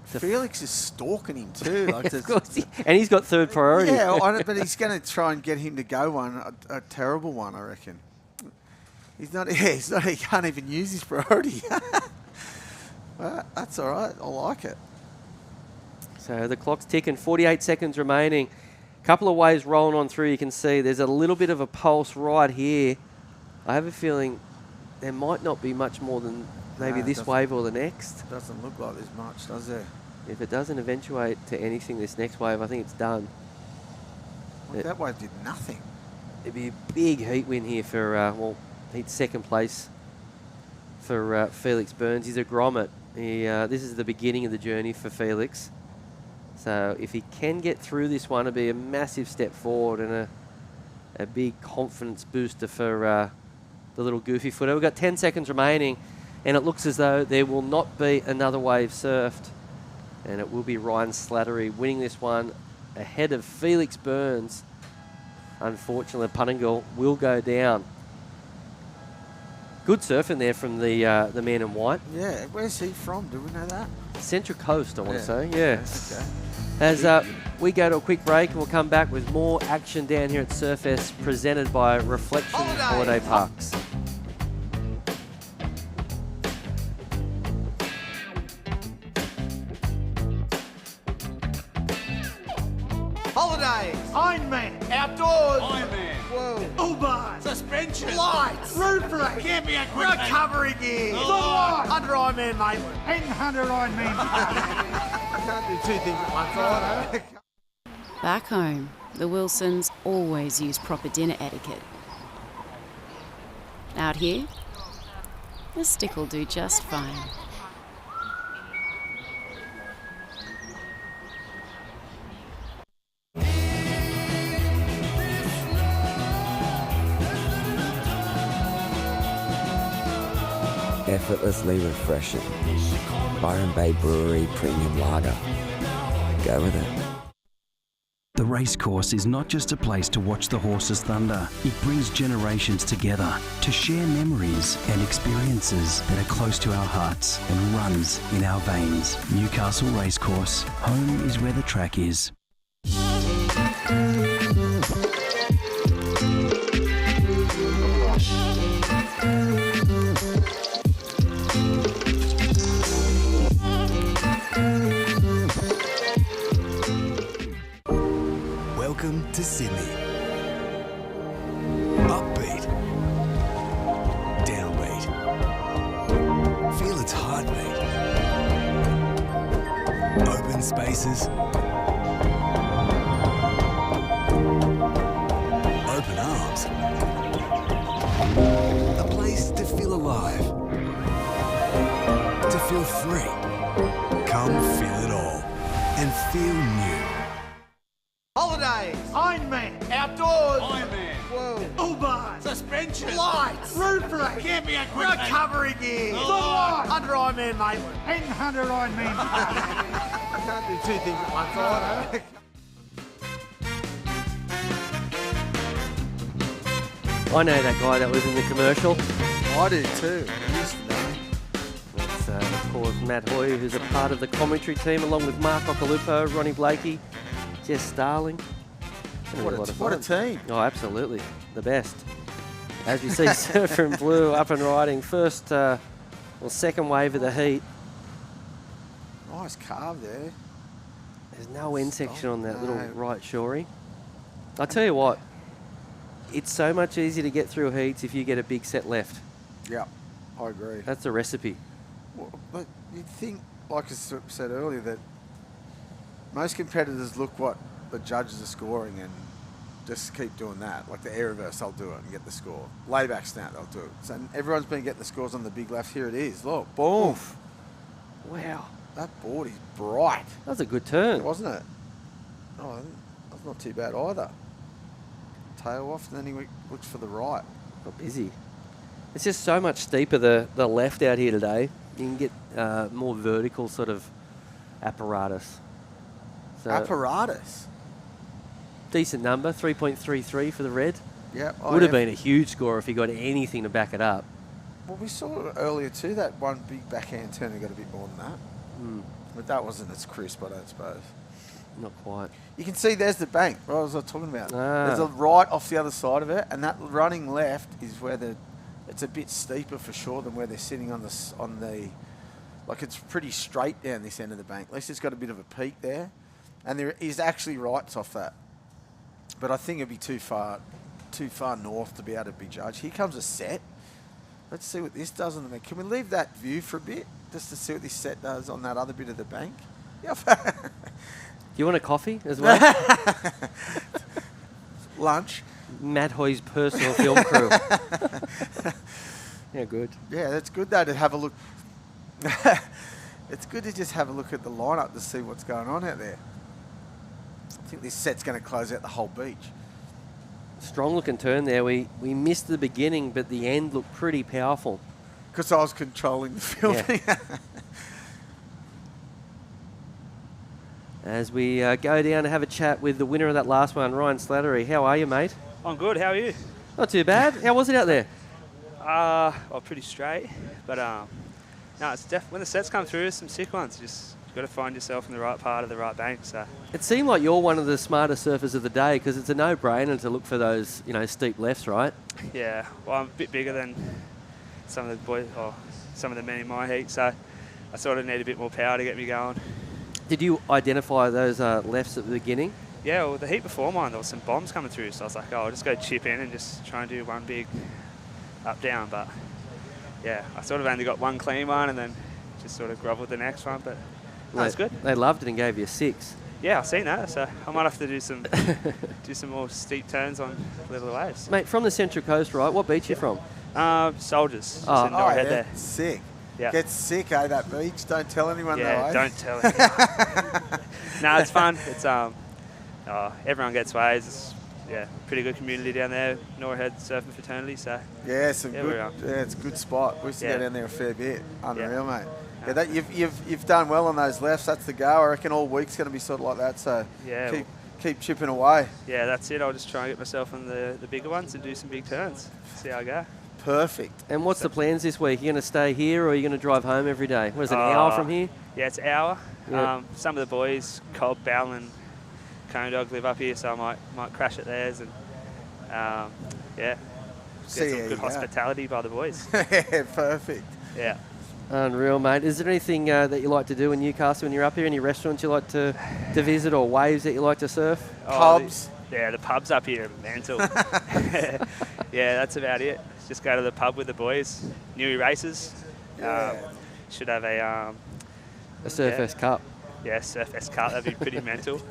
Felix is stalking him too. Like of course, and he's got third priority. Yeah, but he's going to try and get him to go one, a terrible one, I reckon. He's not. Yeah, he's not. He can't even use his priority. Well, that's all right. I like it. So the clock's ticking. 48 seconds remaining. Couple of waves rolling on through. You can see there's a little bit of a pulse right here. I have a feeling there might not be much more than maybe this wave or the next. Doesn't look like there's much, does there? If it doesn't eventuate to anything this next wave, I think it's done. Well, that wave did nothing. It'd be a big heat win here for, well, he's second place for Felix Burns. He's a grommet. This is the beginning of the journey for Felix. So if he can get through this one, it'll be a massive step forward and a big confidence booster for the little goofy footer. We've got 10 seconds remaining, and it looks as though there will not be another wave surfed. And it will be Ryan Slattery winning this one ahead of Felix Burns. Unfortunately, Punningal will go down. Good surfing there from the man in white. Yeah, where's he from? Do we know that? Central Coast, I want to say. Yeah. Okay. As we go to a quick break, and we'll come back with more action down here at Surfest, presented by Reflection Holiday Parks. Holidays, Ironman, outdoors, Ironman, whoa, Uber, suspension, lights, roof rack, camping equipment, recovery gear, Under Ironman, mate, and 100 Ironman. I can't do two things at once, I know. Back home, the Wilsons always use proper dinner etiquette. Out here, a stick will do just fine. Effortlessly refreshing. Byron Bay Brewery Premium Lager. Go with it. The racecourse is not just a place to watch the horses thunder. It brings generations together to share memories and experiences that are close to our hearts and runs in our veins. Newcastle Racecourse. Home is where the track is. Welcome to Sydney. Upbeat. Downbeat. Feel its heartbeat. Open spaces. Open arms. A place to feel alive. To feel free. Come feel it all and feel new. Holidays, Ironman, outdoors, Ironman, whoa, Uber, suspension, lights, roof rack, camping equipment, recovery gear, Under Ironman, mate, and 100 Ironman. I can't do two things at once, I know. I know that guy that was in the commercial. I do too. That's, of course, Matt Hoy, who's a part of the commentary team, along with Mark Occhilupo, Ronnie Blakey, Jess Starling. What a team. Oh, absolutely. The best. As we see Surfer in Blue up and riding. First, second wave of the heat. Nice carve there. There's no end section on that little right shorey. I'll tell you what, it's so much easier to get through heats if you get a big set left. Yeah, I agree. That's the recipe. Well, but you'd think, like I said earlier, that most competitors look what the judges are scoring, and just keep doing that. Like the air reverse, they'll do it and get the score. Layback snap, they'll do it. So everyone's been getting the scores on the big left. Here it is. Look, boom. Oof. Wow. That board is bright. That was a good turn. Wasn't it? Oh, that's not too bad either. Tail off, and then he looks for the right. Got busy. It's just so much steeper the left out here today. You can get more vertical sort of apparatus. So Apparatus? decent number, 3.33 for the red. Yeah. Would have been a huge score if he got anything to back it up. Well, we saw earlier too that one big backhand turn and got a bit more than that. But that wasn't as crisp, I don't suppose. Not quite. You can see there's the bank, what was I talking about? Ah. There's a right off the other side of it, and that running left is where it's a bit steeper for sure than where they're sitting on the like it's pretty straight down this end of the bank. At least it's got a bit of a peak there, and there is actually rights off that. But I think it'd be too far north to be able to be judged. Here comes a set. Let's see what this does on the bank. Can we leave that view for a bit just to see what this set does on that other bit of the bank? Yep. Do you want a coffee as well? Lunch. Matt Hoy's personal film crew. Yeah, good. Yeah, that's good though to have a look. It's good to just have a look at the lineup to see what's going on out there. I think this set's going to close out the whole beach. Strong looking turn there. We missed the beginning, but the end looked pretty powerful. Because I was controlling the filming. Yeah. As we go down to have a chat with the winner of that last one, Ryan Slattery. How are you, mate? I'm good. How are you? Not too bad. How was it out there? Well, pretty straight. But no, it's when the sets come through, there's some sick ones. Just got to find yourself in the right part of the right bank. So It seemed like you're one of the smarter surfers of the day because it's a no-brainer to look for those, steep lefts, right? yeah, well, I'm a bit bigger than some of the boys, or some of the men in my heat. So I sort of need a bit more power to get me going. Did you identify those lefts at the beginning? Yeah, well, the heat before mine, there was some bombs coming through, so I was like, oh, I'll just go chip in and just try and do one big up-down. But, yeah, I sort of only got one clean one and then just sort of grovelled the next one, but that's good. They loved it and gave you a 6. Yeah, I've seen that, so I might have to do some more steep turns on little waves. Mate, from the Central Coast, right? What beach you from? Soldiers. Oh, in Norwood Head there. Sick. Yeah. Gets sick, that beach. Don't tell anyone though, eh? Don't tell anyone. No, it's fun. It's everyone gets waves. It's, pretty good community down there. Norwood Head surfing fraternity. So yeah, some good. we're on. Yeah, it's a good spot. We used to go down there a fair bit. Unreal, mate. No. Yeah, you've done well on those lefts. That's the go. I reckon all week's going to be sort of like that. So Yeah, keep chipping away. Yeah, that's it. I'll just try and get myself on the bigger ones and do some big turns. See how I go. Perfect. And what's the plans this week? You going to stay here or are you going to drive home every day? What is it, an hour from here? Yeah, it's an hour. Yep. Some of the boys, Cobb, Bell and Cone Dog live up here, so I might crash at theirs and get some good hospitality by the boys. Yeah, perfect. Yeah. Unreal, mate. Is there anything that you like to do in Newcastle when you're up here? Any restaurants you like to visit or waves that you like to surf? Pubs? The pubs up here are mental. Yeah, that's about it. Just go to the pub with the boys. Newey races. Should have a Surfest Cup. Yeah, Surfest Cup. That'd be pretty mental.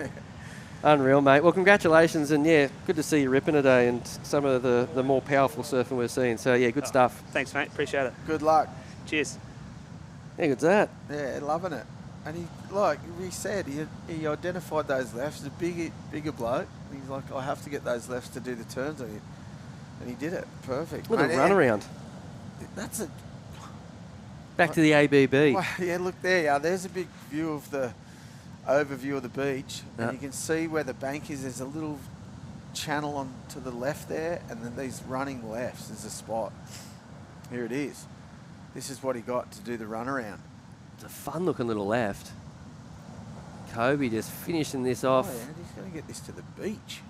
Unreal, mate. Well, congratulations, and good to see you ripping today and some of the more powerful surfing we're seeing. So, good stuff. Thanks, mate. Appreciate it. Good luck. Cheers. How good's that? Yeah, loving it. And he said, he identified those lefts. He's a bigger bloke. And he's like, I have to get those lefts to do the turns on it. And he did it. Perfect. Little run around. That's a... Back to the ABB. Well, yeah, look there. Yeah, there's a big view of the overview of the beach. And you can see where the bank is. There's a little channel on to the left there. And then these running lefts is a spot. Here it is. This is what he got to do the run around. It's a fun-looking little left. Kobe just finishing this off. Oh, yeah, he's going to get this to the beach.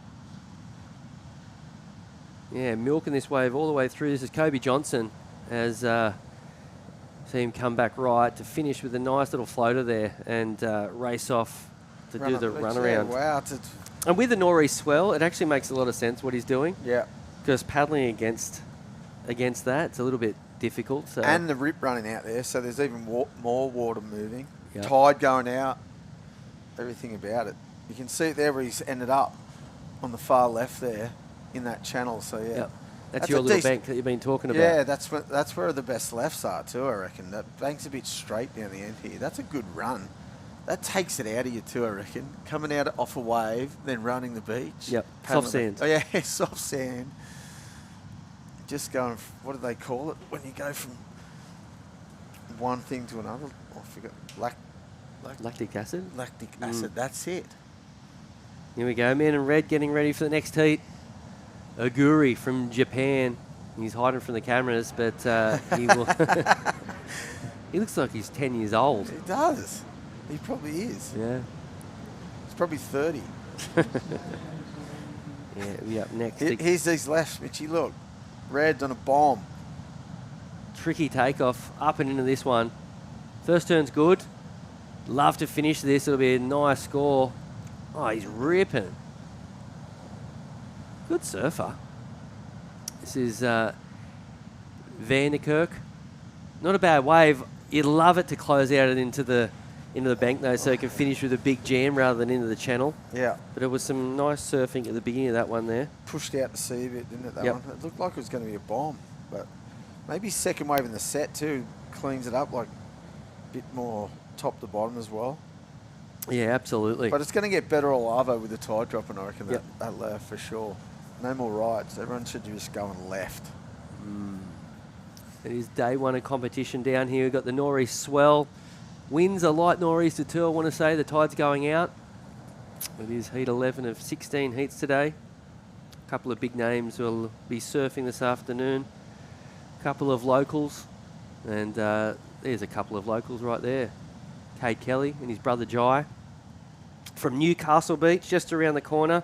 Yeah, milking this wave all the way through. This is Kobe Johnson as see him come back right to finish with a nice little floater there and race off to do the run around. Wow. And with the nor'east swell, it actually makes a lot of sense what he's doing. Yeah. Because paddling against that, it's a little bit difficult. So. And the rip running out there, so there's even more water moving. Yep. Tide going out, everything about it. You can see it there where he's ended up. on the far left there in that channel. So, yeah. Yep. That's your little bank that you've been talking about. Yeah, that's where the best lefts are too, I reckon. That bank's a bit straight down the end here. That's a good run. That takes it out of you too, I reckon. Coming out off a wave, then running the beach. Yep, soft sand. Oh, yeah, soft sand. Just going, what do they call it? When you go from one thing to another. I forgot. Lactic acid? Lactic acid, that's it. Here we go, man in red getting ready for the next heat. Oguri from Japan. He's hiding from the cameras, but he will. He looks like he's 10 years old. He does. He probably is. Yeah. He's probably 30. Yeah, we up next. Here's these lefts, Mitchy. Look. Red's on a bomb. Tricky takeoff up and into this one. First turn's good. Love to finish this. It'll be a nice score. Oh, he's ripping. Good surfer. This is Vanderkerk. Not a bad wave. You'd love it to close out it into the bank though, so it can finish with a big jam rather than into the channel. Yeah. But it was some nice surfing at the beginning of that one there. Pushed out to sea a bit, didn't it, that Yep. one? It looked like it was going to be a bomb, but maybe second wave in the set too cleans it up, like a bit more top to bottom as well. Yeah, absolutely. But it's going to get better all over with the tide dropping, I reckon, that left for sure. No more rights. Everyone should just go on left. It is day one of competition down here. We've got the nor'east swell. Winds are light nor'easter too, I want to say. The tide's going out. It is heat 11 of 16 heats today. A couple of big names will be surfing this afternoon. A couple of locals. And there's a couple of locals right there. Cade Kelly and his brother Jai. From Newcastle Beach, just around the corner.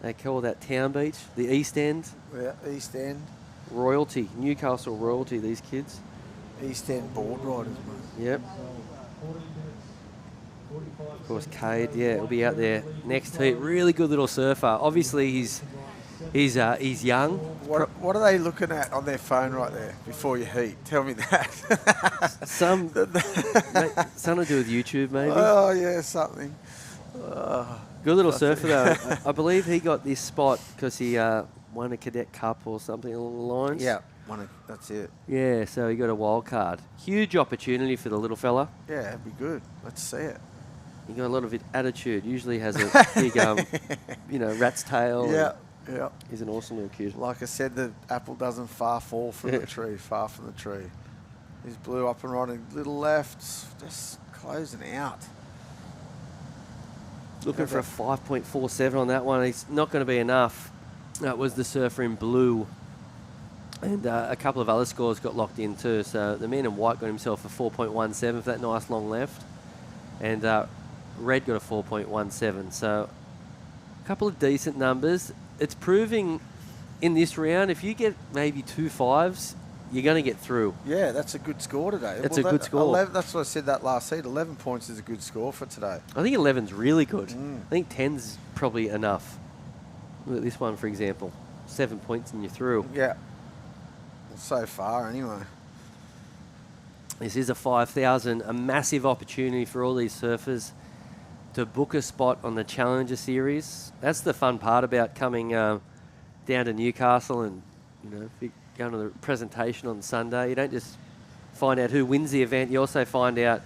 They call that Town Beach, the East End. Yeah, East End. Royalty, Newcastle royalty, these kids. East End board riders, mate. Yep. Of course, Cade, yeah, he'll be out there next heat. Really good little surfer. Obviously, he's young. What are they looking at on their phone right there before you heat? Tell me that. Something to do with YouTube, maybe. Oh, yeah, something. Good little surfer, though. I believe he got this spot because he won a cadet cup or something along the lines. Yeah, that's it. Yeah, so he got a wild card. Huge opportunity for the little fella. Yeah, it'd be good. Let's see it. He got a lot of attitude. Usually has a big, rat's tail. Yeah, yeah. He's an awesome little kid. Like I said, the apple doesn't far fall from the tree, far from the tree. He's blue up and right, little left, just closing out. Looking for a 5.47 on that one. It's not going to be enough. That was the surfer in blue. And a couple of other scores got locked in too. So the man in white got himself a 4.17 for that nice long left. And red got a 4.17. So a couple of decent numbers. It's proving in this round, if you get maybe 2 5s, you're going to get through. Yeah, that's a good score today. It's a good score. 11, that's what I said that last heat. 11 points is a good score for today. I think 11's really good. I think 10's probably enough. Look at this one, for example. 7 points and you're through. Yeah. So far, anyway. This is a 5,000, a massive opportunity for all these surfers to book a spot on the Challenger Series. That's the fun part about coming down to Newcastle and, going to the presentation on Sunday. You don't just find out who wins the event, you also find out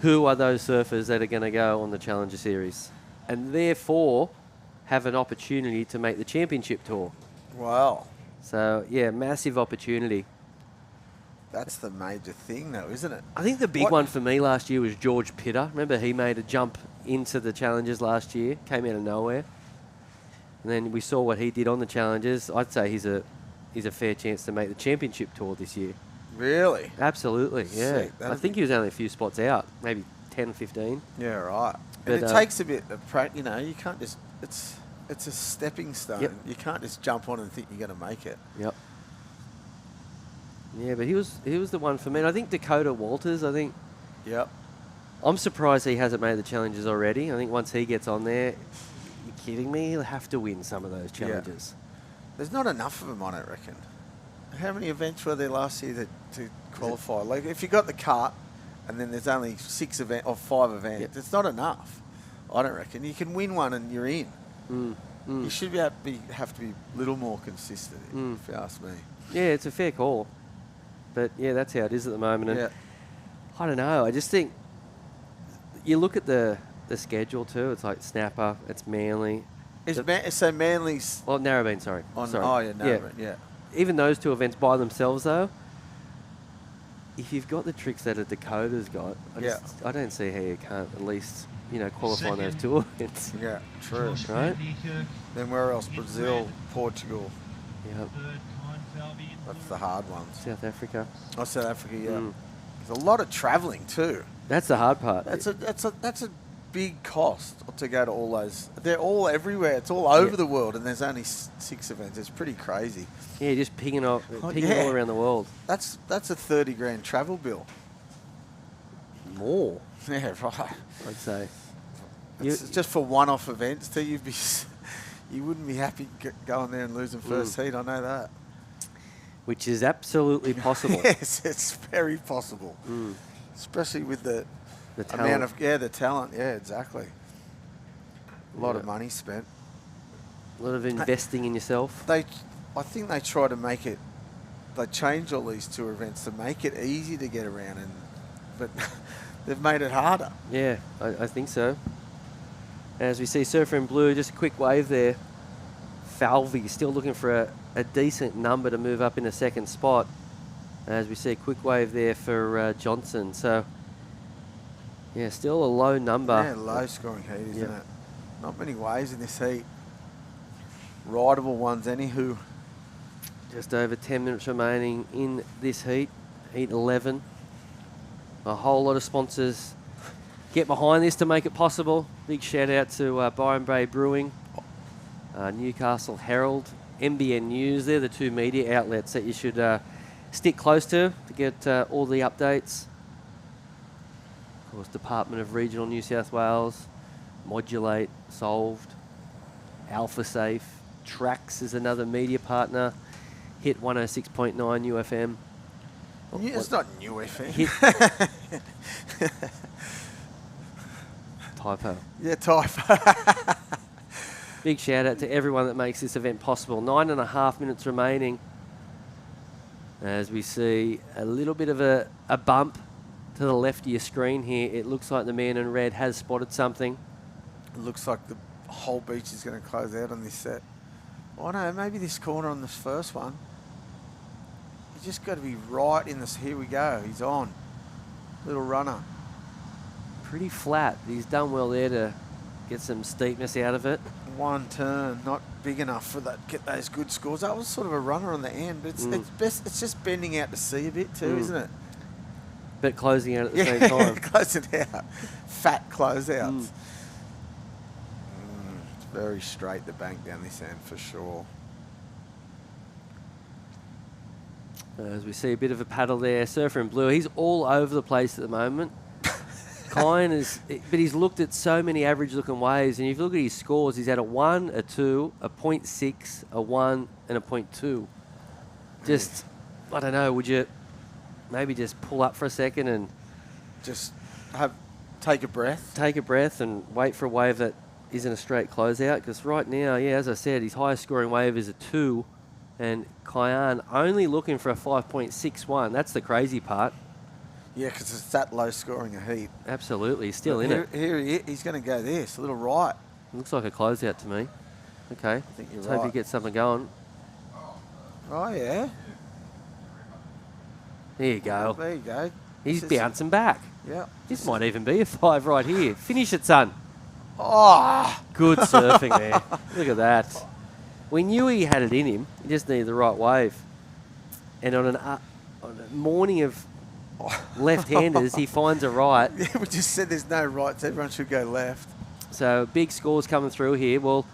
who are those surfers that are going to go on the Challenger Series. And therefore have an opportunity to make the championship tour. Wow. So, yeah, massive opportunity. That's the major thing, though, isn't it? I think the big one for me last year was George Pitter. Remember, he made a jump into the Challengers last year, came out of nowhere. And then we saw what he did on the Challengers. I'd say he's a fair chance to make the championship tour this year. Really? Absolutely, yeah. Sick. I think he was only a few spots out, maybe 10 or 15. Yeah, right. But, and it takes a bit of practice, you can't just... It's a stepping stone. Yep. You can't just jump on and think you're going to make it. Yep. Yeah, but he was the one for me. And I think Dakota Walters, Yep. I'm surprised he hasn't made the challenges already. I think once he gets on there, you're kidding me? He'll have to win some of those challenges. Yeah. There's not enough of them, I don't reckon. How many events were there last year to qualify? Like, if you got the cut and then there's only 5 events, it's not enough, I don't reckon. You can win one and you're in. You should have to be a little more consistent, if you ask me. Yeah, it's a fair call. But, yeah, that's how it is at the moment. And I don't know. I just think you look at the schedule too. It's like Snapper, it's Manly. So Manly's... Well, Narrabeen, sorry. Oh, yeah, Narrabeen, yeah. Even those two events by themselves, though, if you've got the tricks that a Dakota's got, I don't see how you can't at least, qualify on those two events. Yeah, true. Right? Then where else? Brazil, Portugal. Yep. That's the hard ones. South Africa. Oh, South Africa, yeah. There's a lot of travelling too. That's the hard part. That's a big cost to go to all those. They're all everywhere. It's all over the world, and there's only 6 events. It's pretty crazy. Yeah, just picking all around the world. That's a 30 grand travel bill. More. Yeah, right. I'd say. It's just for one-off events too. You wouldn't be happy going there and losing first heat. I know that. Which is absolutely possible. Yes, it's very possible. Especially with the amount of the talent. Yeah, exactly. A lot of money spent. A lot of investing in yourself. I think they try to make it. They changed all these tour events to make it easy to get around, but they've made it harder. Yeah, I think so. As we see Surfer in Blue, just a quick wave there. Falvey still looking for a decent number to move up in a second spot. As we see a quick wave there for Johnson. So, yeah, still a low number. Yeah, low scoring heat, isn't it? Not many waves in this heat. Rideable ones, anywho. Just over 10 minutes remaining in this heat. Heat 11. A whole lot of sponsors get behind this to make it possible. Big shout out to Byron Bay Brewing, Newcastle Herald, NBN News. They're the 2 media outlets that you should stick close to get all the updates. Of course, Department of Regional New South Wales, Modulate, Solved, Alpha Safe, Trax is another media partner, Hit 106.9 UFM. It's not New FM. Typo. Yeah, typo. Big shout out to everyone that makes this event possible. 9.5 minutes remaining. As we see a little bit of a bump to the left of your screen here. It looks like the man in red has spotted something. It looks like the whole beach is going to close out on this set. Oh no, maybe this corner on this first one. You just got to be right in this. Here we go. He's on. Little runner. Pretty flat. He's done well there to get some steepness out of it. One turn, not big enough for that. Get those good scores. That was sort of a runner on the end, but it's just bending out to sea a bit too, isn't it? But closing out at the same time. Closing out. Fat closeouts. It's very straight, the bank down this end for sure. As we see a bit of a paddle there, Surfer in Blue. He's all over the place at the moment. Kine is, but he's looked at so many average-looking waves, and if you look at his scores, he's had a 1, a 2, a 0.6, a 1, and a 0.2. Just, I don't know, would you maybe just pull up for a second and just take a breath? Take a breath and wait for a wave that isn't a straight closeout, because right now, as I said, his highest scoring wave is a 2, and Kyan only looking for a 5.61. That's the crazy part. Yeah, because it's that low scoring a heat. Absolutely, he's still in it. Here he's going to go this, a little right. Looks like a closeout to me. Okay, I think you're let's right. hope he gets something going. Oh, yeah. There you go. There you go. He's bouncing back. Yeah. This might even be a 5 right here. Finish it, son. Oh! Good surfing there. Look at that. We knew he had it in him. He just needed the right wave. And on a morning of left-handers, he finds a right. Yeah, we just said there's no rights. Everyone should go left. So big scores coming through here. Well,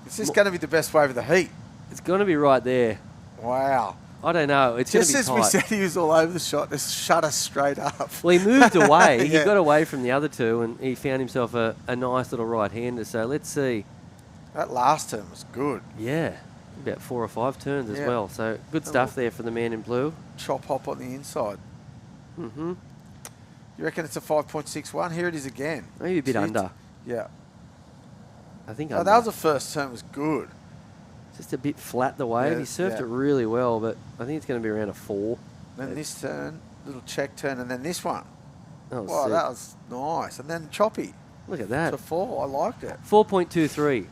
it's just going to be the best wave of the heat. It's going to be right there. Wow. I don't know. It's going to be just tight. as we said, he was all over the shot. Just shut us straight up. Well, he moved away. Yeah. He got away from the other two, and he found himself a nice little right-hander. So let's see. That last turn was good. Yeah. About 4 or 5 turns as well. So good stuff there for the man in blue. Chop hop on the inside. Mm-hmm. You reckon it's a 5.61? Here it is again. Maybe a bit under. Yeah. I think Oh, under. that was the first turn was good. Just a bit flat the wave. Yeah, He surfed yeah. it really well, but I think it's going to be around a 4. Then this turn, little check turn, and then this one. Oh, Wow, sick. that was nice. And then choppy. Look at that. To 4. I liked it. 4.23.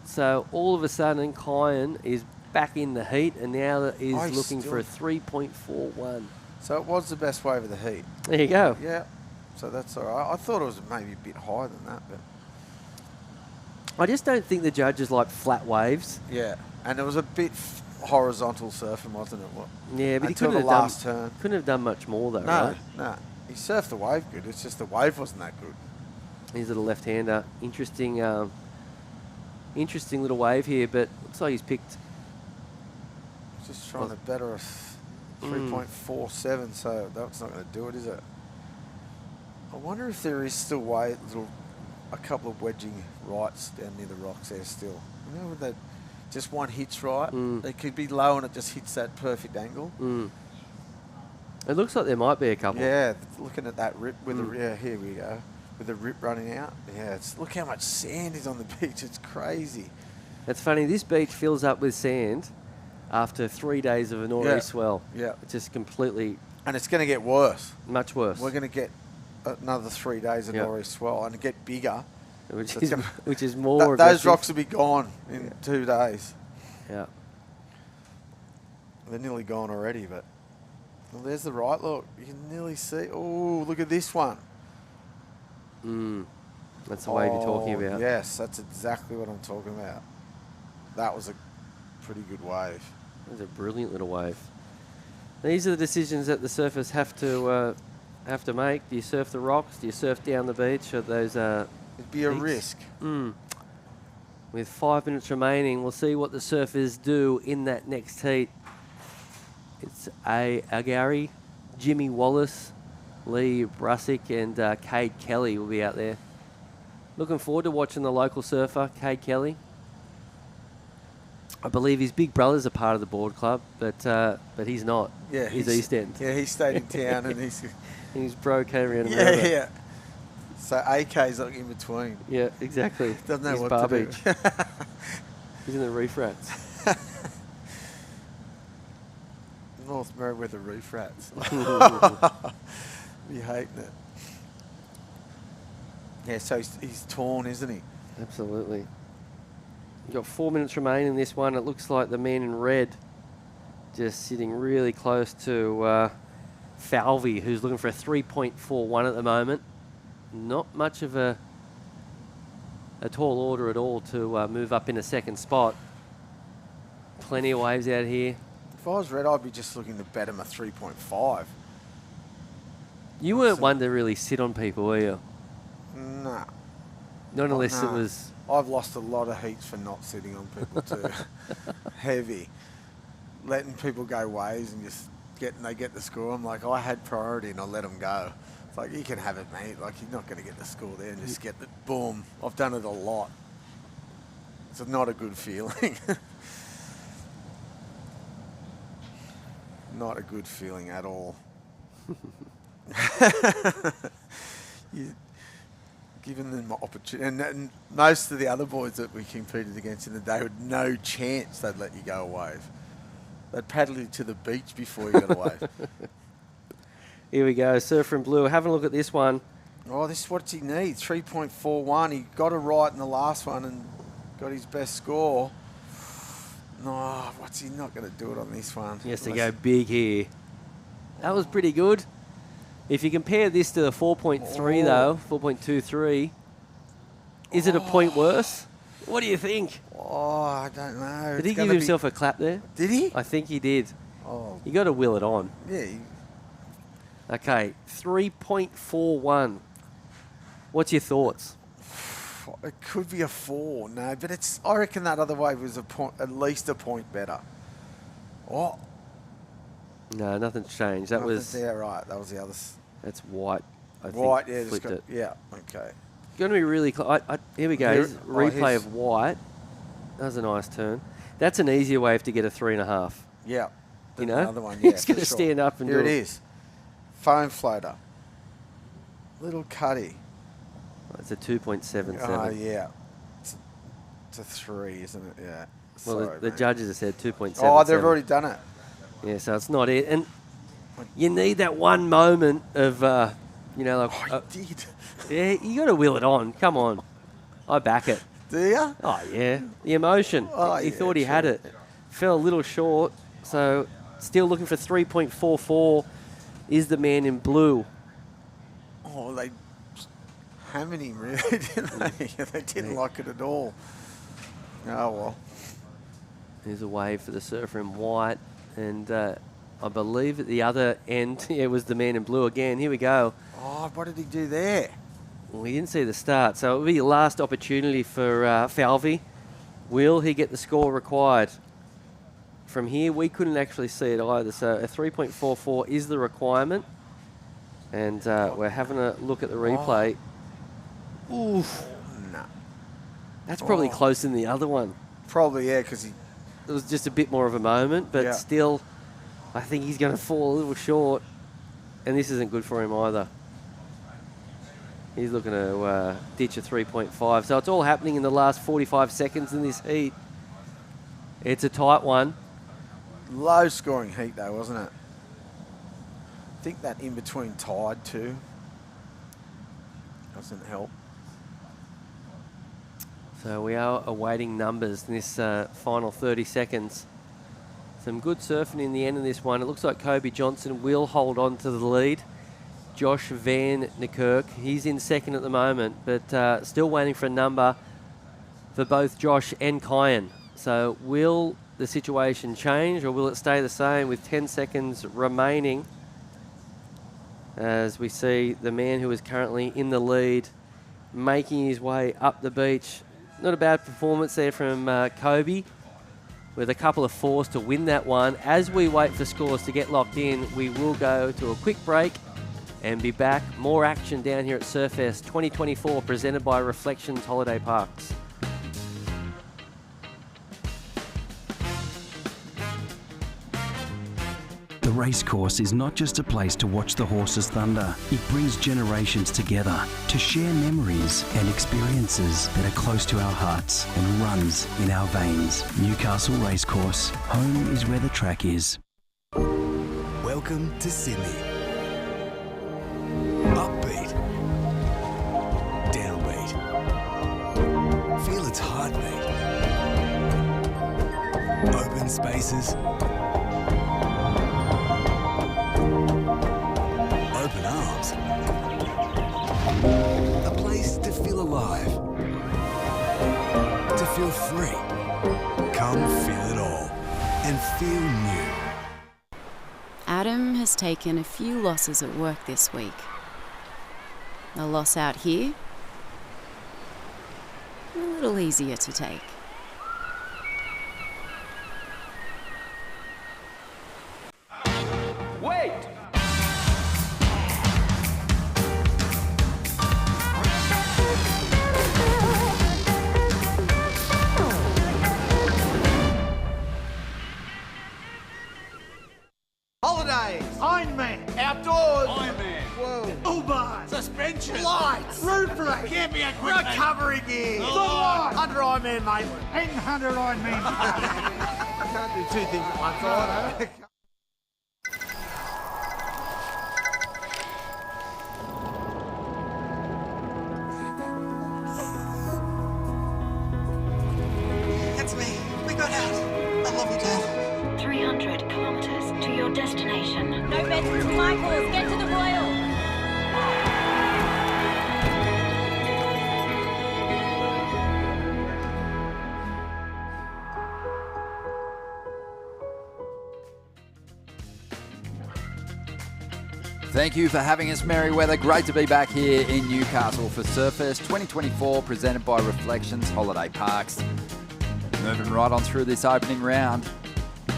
So all of a sudden, Kyan is back in the heat, and now is Oh, he's looking for a still- 3.41. So it was the best wave of the heat. There you go. Yeah. So that's all right. I thought it was maybe a bit higher than that, but I just don't think the judges like flat waves. yeah. And it was a bit horizontal surfing, wasn't it? Yeah, but he Until couldn't the have last done, turn. couldn't have done much more though, No, right? no. He surfed the wave good. It's just the wave wasn't that good. He's a little left-hander. Interesting, interesting little wave here, but looks like he's picked. Just trying to better a 3.47, so that's not going to do it, is it? I wonder if there is still a couple of wedging rights down near the rocks there still. You know, when that just one hits right, it could be low and it just hits that perfect angle. It looks like there might be a couple. Yeah, looking at that rip with the yeah, here we go, with the rip running out. Yeah, look how much sand is on the beach. It's crazy. It's funny. This beach fills up with sand after 3 days of a nor'easter swell. Yeah, it's just completely. And it's going to get worse. Much worse. We're going to get another 3 days of nor'easter swell and get bigger. Which is more. Those rocks will be gone in 2 days. Yeah. They're nearly gone already, but well, there's the right look. You can nearly see. Oh, look at this one. That's the wave you're talking about. Yes, that's exactly what I'm talking about. That was a pretty good wave. It was a brilliant little wave. These are the decisions that the surfers have to make. Do you surf the rocks? Do you surf down the beach? Or those? It'd be a risk. With 5 minutes remaining, we'll see what the surfers do in that next heat. It's Agari, Jimmy Wallace, Lee Brusick, and Cade Kelly will be out there. Looking forward to watching the local surfer, Cade Kelly. I believe his big brother's a part of the board club, but he's not. Yeah, he's East End. Yeah, he stayed in town and his bro came around. Yeah. So AK's like in between. Yeah, exactly. Doesn't know He's what Bar to do. Beach. He's in the reef rats. North Merriweather reef rats. Be hating it. Yeah, so he's torn, isn't he? Absolutely. You've got 4 minutes remaining in this one. It looks like the man in red just sitting really close to Falvey, who's looking for a 3.41 at the moment. Not much of a tall order at all to move up in a second spot. Plenty of waves out here. If I was red, I'd be just looking to bet him a 3.5. You weren't one to really sit on people, were you? Nah. Not unless Nah. it was... I've lost a lot of heats for not sitting on people too. Heavy. Letting people go waves and just they get the score. I'm like, I had priority and I let them go. It's like, you can have it, mate. Like, you're not going to get the score there and just get the boom. I've done it a lot. It's not a good feeling. Not a good feeling at all. You giving them opportunity, and most of the other boys that we competed against in the day had no chance they'd let you go a wave. They'd paddle you to the beach before you got a wave. Here we go, Surfer in Blue. Having a look at this one. Oh, this is what he needs, 3.41. He got it right in the last one and got his best score. No, what's he not going to do it on this one? He has to go big here. That was pretty good. If you compare this to the 4.3 though, 4.23, is it a point worse? What do you think? Oh, I don't know. Did he give himself a clap there? Did he? I think he did. Oh. You got to will it on. Yeah. Okay, 3.41. What's your thoughts? It could be a 4, no, but I reckon that other wave was at least a point better. Oh. No, nothing's changed. That was... Yeah, right. That was the other... That's white. I White, think, yeah. flipped it. Yeah, okay. Going to be really close. Here we go. Here's a replay here's- of white. That was a nice turn. That's an easier wave to get a 3.5. Yeah. You The know? other one, yeah, He's going to for sure. stand up and Here do it is. Foam floater. Little cutty. It's a 2.77. Oh, yeah. to 3, isn't it? Yeah. Well, Sorry, the mate. judges have said 2.7. Oh, they've already done it. Yeah, so it's not it. And you need that one moment of, you know, like... he did. Yeah, you got to will it on. Come on. I back it. Do you? Oh, yeah. The emotion. Oh, he yeah, thought he had it. Fell a little short. So still looking for 3.44 is the man in blue. Oh, they hammered him, really, didn't they? They didn't like it at all. Oh, well. There's a wave for the surfer in white. And I believe at the other end, it was the man in blue again. Here we go. Oh, what did he do there? Well, he didn't see the start. So it'll be your last opportunity for Falvey. Will he get the score required? From here, we couldn't actually see it either. So a 3.44 is the requirement. And we're having a look at the replay. Oof. No. That's probably closer than the other one. Probably, yeah, because he... It was just a bit more of a moment, but still, I think he's going to fall a little short. And this isn't good for him either. He's looking to ditch a 3.5. So it's all happening in the last 45 seconds in this heat. It's a tight one. Low scoring heat though, wasn't it? I think that in between tide too doesn't help. So we are awaiting numbers in this final 30 seconds. Some good surfing in the end of this one. It looks like Kobe Johnson will hold on to the lead. Josh Van Niekerk, he's in second at the moment, but still waiting for a number for both Josh and Kyan. So will the situation change or will it stay the same with 10 seconds remaining? As we see the man who is currently in the lead making his way up the beach. Not a bad performance there from Kobe with a couple of fours to win that one. As we wait for scores to get locked in, we will go to a quick break and be back. More action down here at Surfest 2024 presented by Reflections Holiday Parks. The racecourse is not just a place to watch the horses thunder. It brings generations together to share memories and experiences that are close to our hearts and runs in our veins. Newcastle Racecourse. Home is where the track is. Welcome to Sydney. Upbeat. Downbeat. Feel its heartbeat. Open spaces. Open arms. A place to feel alive. To feel free. Come feel it all and feel new. Adam has taken a few losses at work this week. A loss out here, a little easier to take. Wait! Holidays, Ironman, outdoors, Ironman, whoa, Uber, suspension, lights, roof rack, camping equipment, recovery gear, under Ironman, mate, and under Ironman. I can't do two things at once, I know. It's me. We got out. I love you, Dad. 300 kilometers to your destination. No beds to Michaels. Get to the Royal. Thank you for having us, Merryweather. Great to be back here in Newcastle for Surfest 2024, presented by Reflections Holiday Parks. Moving right on through this opening round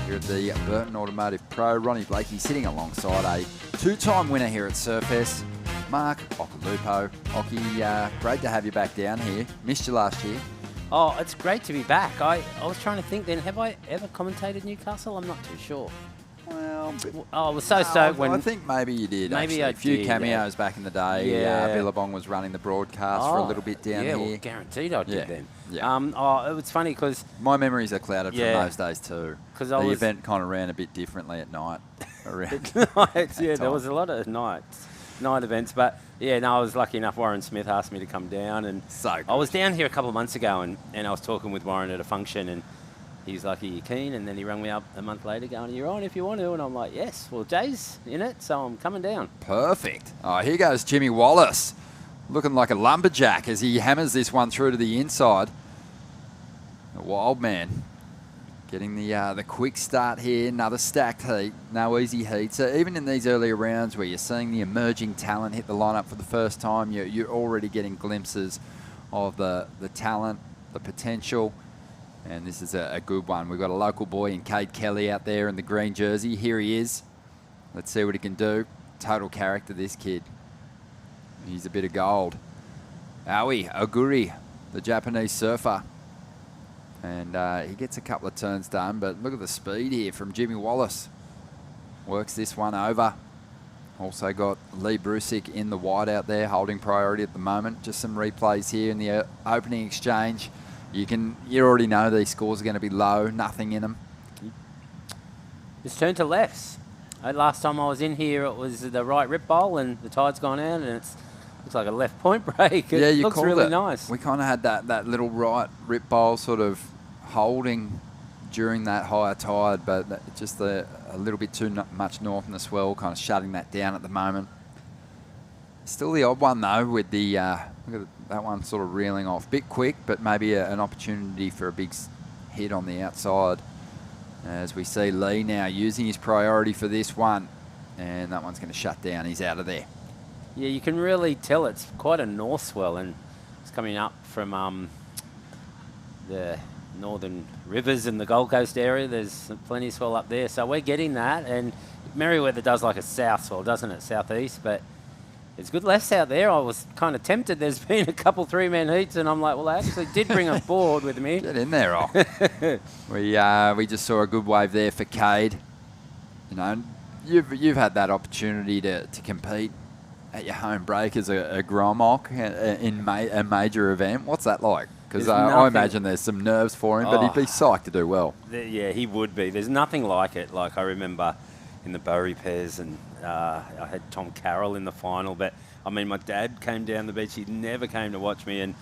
here at the Burton Automotive Pro. Ronnie Blakey sitting alongside a two-time winner here at Surfest, Mark Occhilupo. Occhi, great to have you back down here. Missed you last year. Oh, it's great to be back. I was trying to think then, have I ever commentated Newcastle? I'm not too sure. Well, I was so stoked when... I think maybe you did, Maybe actually. I A few did, cameos back in the day. Yeah. Billabong was running the broadcast for a little bit down here. Yeah, well, guaranteed I did then. Yeah. It was funny because... My memories are clouded from those days too. Because the event kind of ran a bit differently at night. Around nights, there was a lot of night events. But, yeah, no, I was lucky enough. Warren Smith asked me to come down. And I was down here a couple of months ago and I was talking with Warren at a function and he's like, are you keen? And then he rang me up a month later going, you're on if you want to. And I'm like, yes. Well, Jay's in it, so I'm coming down. Perfect. Oh, here goes Jimmy Wallace, looking like a lumberjack as he hammers this one through to the inside. The wild man getting the quick start here. Another stacked heat. No easy heat. So even in these earlier rounds where you're seeing the emerging talent hit the lineup for the first time, you're already getting glimpses of the talent, the potential. And this is a good one. We've got a local boy in Cade Kelly out there in the green jersey. Here he is. Let's see what he can do. Total character, this kid. He's a bit of gold. Aoi Oguri, the Japanese surfer. And he gets a couple of turns done, but look at the speed here from Jimmy Wallace. Works this one over. Also got Lee Brusick in the wide out there, holding priority at the moment. Just some replays here in the opening exchange. You already know these scores are going to be low, nothing in them. Just turn to lefts. Last time I was in here, it was the right rip bowl, and the tide's gone out, and it looks like a left point break. It you looks called really it. nice. We kind of had that little right rip bowl sort of holding during that higher tide, but just a little bit too much north in the swell, kind of shutting that down at the moment. Still the odd one though, with the look at that one sort of reeling off. Bit quick, but maybe an opportunity for a big hit on the outside. As we see Lee now using his priority for this one, and that one's going to shut down. He's out of there. Yeah, you can really tell it's quite a north swell, and it's coming up from the northern rivers in the Gold Coast area. There's plenty of swell up there, so we're getting that. And Merriweather does like a south swell, doesn't it? Southeast, but it's good lefts out there. I was kind of tempted. There's been a couple three-man heats, and I'm like, well, I actually did bring a board with me. Get in there, we just saw a good wave there for Cade. You know, you've had that opportunity to compete at your home break as a Grommock in a major event. What's that like? Because I imagine there's some nerves for him, but he'd be psyched to do well. Yeah, he would be. There's nothing like it. Like I remember in the Bowie pairs, and I had Tom Carroll in the final. But I mean, my dad came down the beach. He never came to watch me, and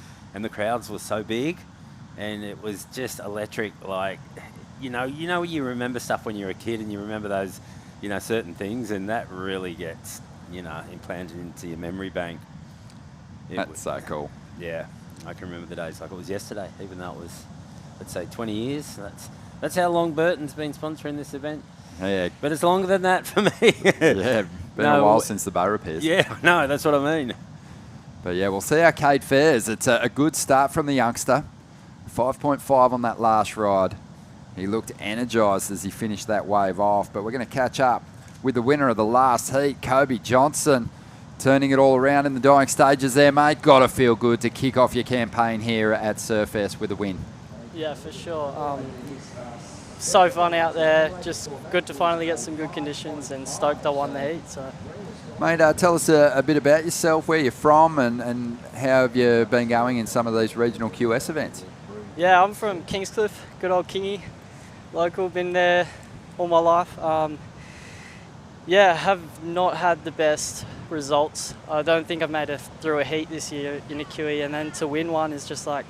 the crowds were so big, and it was just electric. Like, you remember stuff when you're a kid, and you remember those, certain things, and that really gets, implanted into your memory bank. That's so cool. Yeah, I can remember the days like it was yesterday, even though it was, let's say, 20 years. That's how long Burton's been sponsoring this event. Yeah. But it's longer than that for me. Yeah, been a while since the bow repairs. Yeah, no, that's what I mean. But yeah, we'll see how Cade fares. It's a good start from the youngster. 5.5 on that last ride. He looked energised as he finished that wave off. But we're going to catch up with the winner of the last heat, Kobe Johnson. Turning it all around in the dying stages there, mate. Got to feel good to kick off your campaign here at Surfest with a win. Yeah, for sure. So fun out there. Just good to finally get some good conditions, and stoked I won the heat. So, mate, tell us a bit about yourself, where you're from, and how have you been going in some of these regional QS events? Yeah, I'm from Kingscliff, good old Kingy, local. Been there all my life. Yeah, have not had the best results. I don't think I've made it through a heat this year in a QE, and then to win one is just like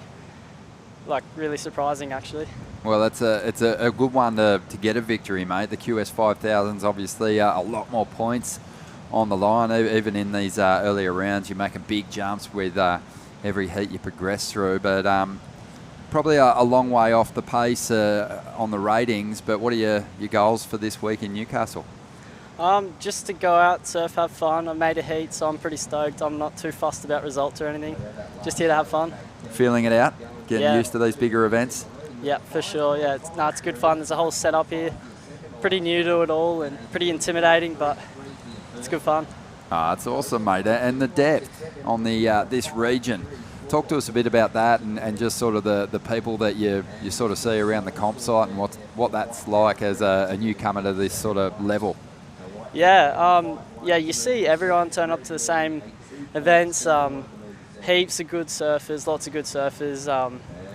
really surprising, actually. Well, it's a good one to get a victory, mate. The QS 5000's obviously a lot more points on the line. Even in these earlier rounds, you're making big jumps with every heat you progress through. But probably a long way off the pace on the ratings. But what are your goals for this week in Newcastle? Just to go out, surf, have fun. I made a heat, so I'm pretty stoked. I'm not too fussed about results or anything. Just here to have fun. Feeling it out? Getting used to these bigger events? Yeah, for sure. Yeah, it's good fun. There's a whole setup here. Pretty new to it all and pretty intimidating, but it's good fun. It's awesome, mate. And the depth on the this region. Talk to us a bit about that, and just sort of the people that you sort of see around the comp site, and what that's like as a newcomer to this sort of level. Yeah, you see everyone turn up to the same events. Heaps of good surfers, lots of good surfers,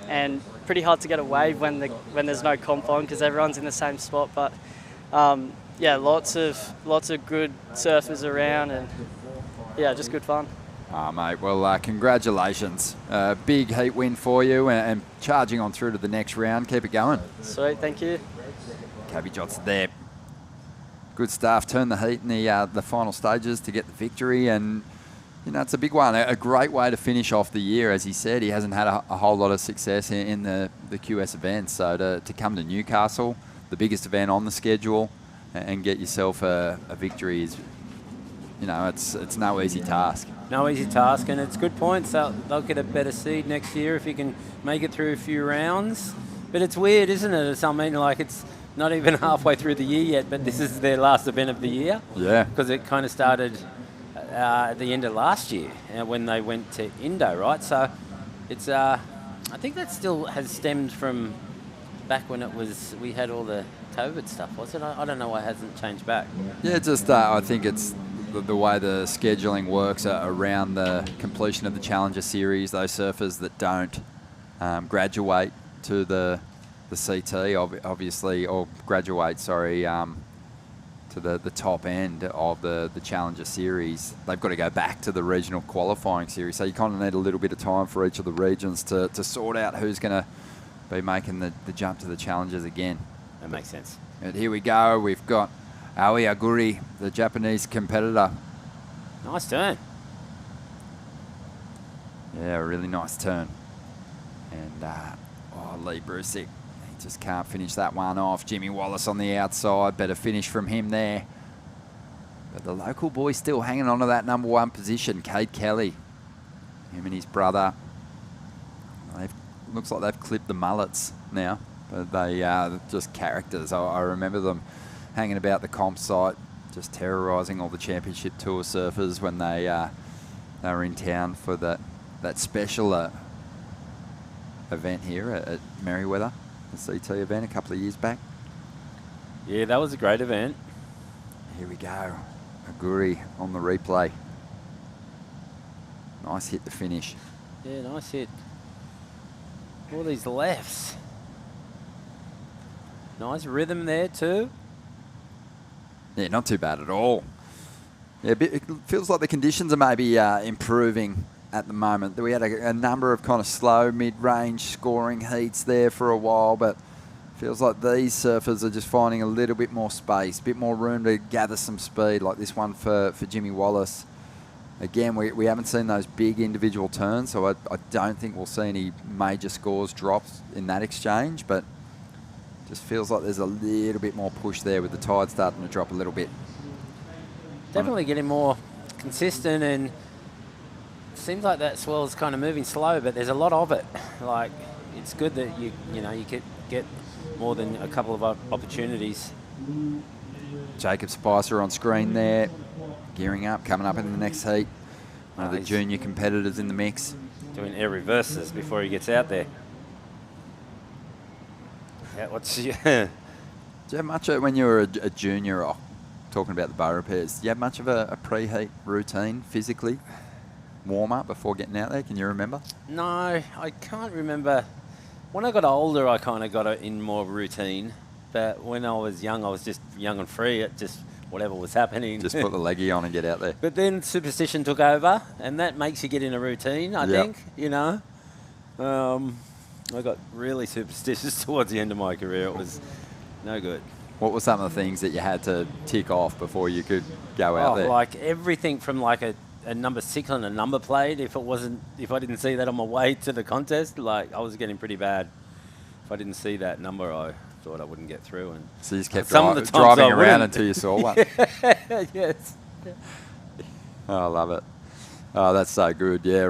and pretty hard to get a wave when there's no comp on because everyone's in the same spot. But yeah, lots of good surfers around, and yeah, just good fun. Mate, well, congratulations. Big heat win for you and charging on through to the next round. Keep it going. Sweet, thank you. Cabbie Johnson there. Good stuff. Turn the heat in the final stages to get the victory, and you know, it's a big one. A great way to finish off the year. As he said, he hasn't had a whole lot of success in the QS events. So to come to Newcastle, the biggest event on the schedule, and get yourself a victory is, you know, it's no easy task. No easy task, and it's good points. They'll get a better seed next year if you can make it through a few rounds. But it's weird, isn't it? I mean, like, it's not even halfway through the year yet, but this is their last event of the year. Yeah. Because it kind of started at the end of last year when they went to Indo, right? So it's, I think that still has stemmed from back when we had all the COVID stuff, was it? I don't know why it hasn't changed back. Yeah, just I think it's the way the scheduling works around the completion of the Challenger Series. Those surfers that don't graduate to the CT, obviously, or graduate, sorry, to the top end of the Challenger Series, they've got to go back to the regional qualifying series. So you kind of need a little bit of time for each of the regions to sort out who's going to be making the jump to the Challengers again. That makes sense. And here we go. We've got Aoi Aguri, the Japanese competitor. Nice turn. Yeah, a really nice turn. And Lee Brusick, he just can't finish that one off. Jimmy Wallace on the outside, better finish from him there. But the local boy still hanging on to that number one position, Cade Kelly. Him and his brother. Looks like they've clipped the mullets now, but they are just characters. I remember them hanging about the comp site, just terrorising all the championship tour surfers when they were in town for that special event here at Merriweather, the CT event a couple of years back. Yeah, that was a great event. Here we go. Aguri on the replay. Nice hit to finish. Yeah, nice hit. All these lefts. Nice rhythm there too. Yeah, not too bad at all. Yeah, it feels like the conditions are maybe improving at the moment. We had a number of kind of slow mid-range scoring heats there for a while, but feels like these surfers are just finding a little bit more space, a bit more room to gather some speed, like this one for Jimmy Wallace. Again, we haven't seen those big individual turns, so I don't think we'll see any major scores drops in that exchange, but just feels like there's a little bit more push there with the tide starting to drop a little bit. Definitely getting more consistent, and it seems like that swell's kind of moving slow, but there's a lot of it. Like, it's good that you get more than a couple of opportunities. Jacob Spicer on screen there, gearing up, coming up in the next heat. One of the junior competitors in the mix. Doing air reverses before he gets out there. Yeah, do you have much when you were a junior, talking about the bow repairs, do you have much of a preheat routine physically? Warm up before getting out there, can you remember? No, I can't remember. When I got older, I kind of got it in more routine. But when I was young, I was just young and free. It just, whatever was happening. Just put the leggy on and get out there. But then superstition took over, and that makes you get in a routine, I think, you know. I got really superstitious towards the end of my career. It was no good. What were some of the things that you had to tick off before you could go out there? Like everything from like a number 6 on a number plate. If I didn't see that on my way to the contest, like I was getting pretty bad. If I didn't see that number, I thought I wouldn't get through. And so you just kept driving around until you saw one. Yes. Oh, I love it. Oh, that's so good. Yeah,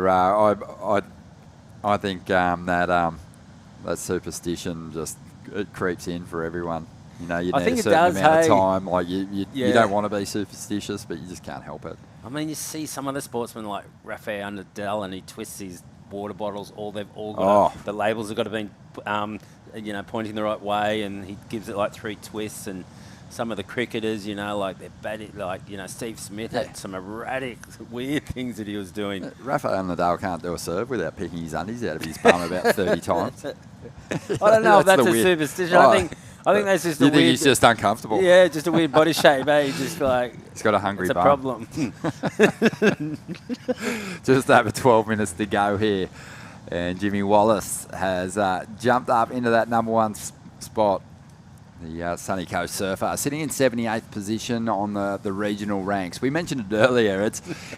I think that superstition just it creeps in for everyone. You know, you need a certain amount of time. Like you don't want to be superstitious, but you just can't help it. I mean, you see some other sportsmen like Rafael Nadal, and he twists his water bottles. They've all got the labels have got to be, pointing the right way, and he gives it like 3 twists, and some of the cricketers, you know, like they're batting, like, you know, Steve Smith had some erratic, weird things that he was doing. Rafael Nadal can't do a serve without picking his undies out of his bum about 30 times. I don't know if that's a superstition. I think that's just a weird... he's just uncomfortable? Yeah, just a weird body shape, eh? Just like... He's got a hungry bum. problem. Just over 12 minutes to go here. And Jimmy Wallace has jumped up into that number one spot. The Sunny Coast Surfer sitting in 78th position on the regional ranks. We mentioned it earlier.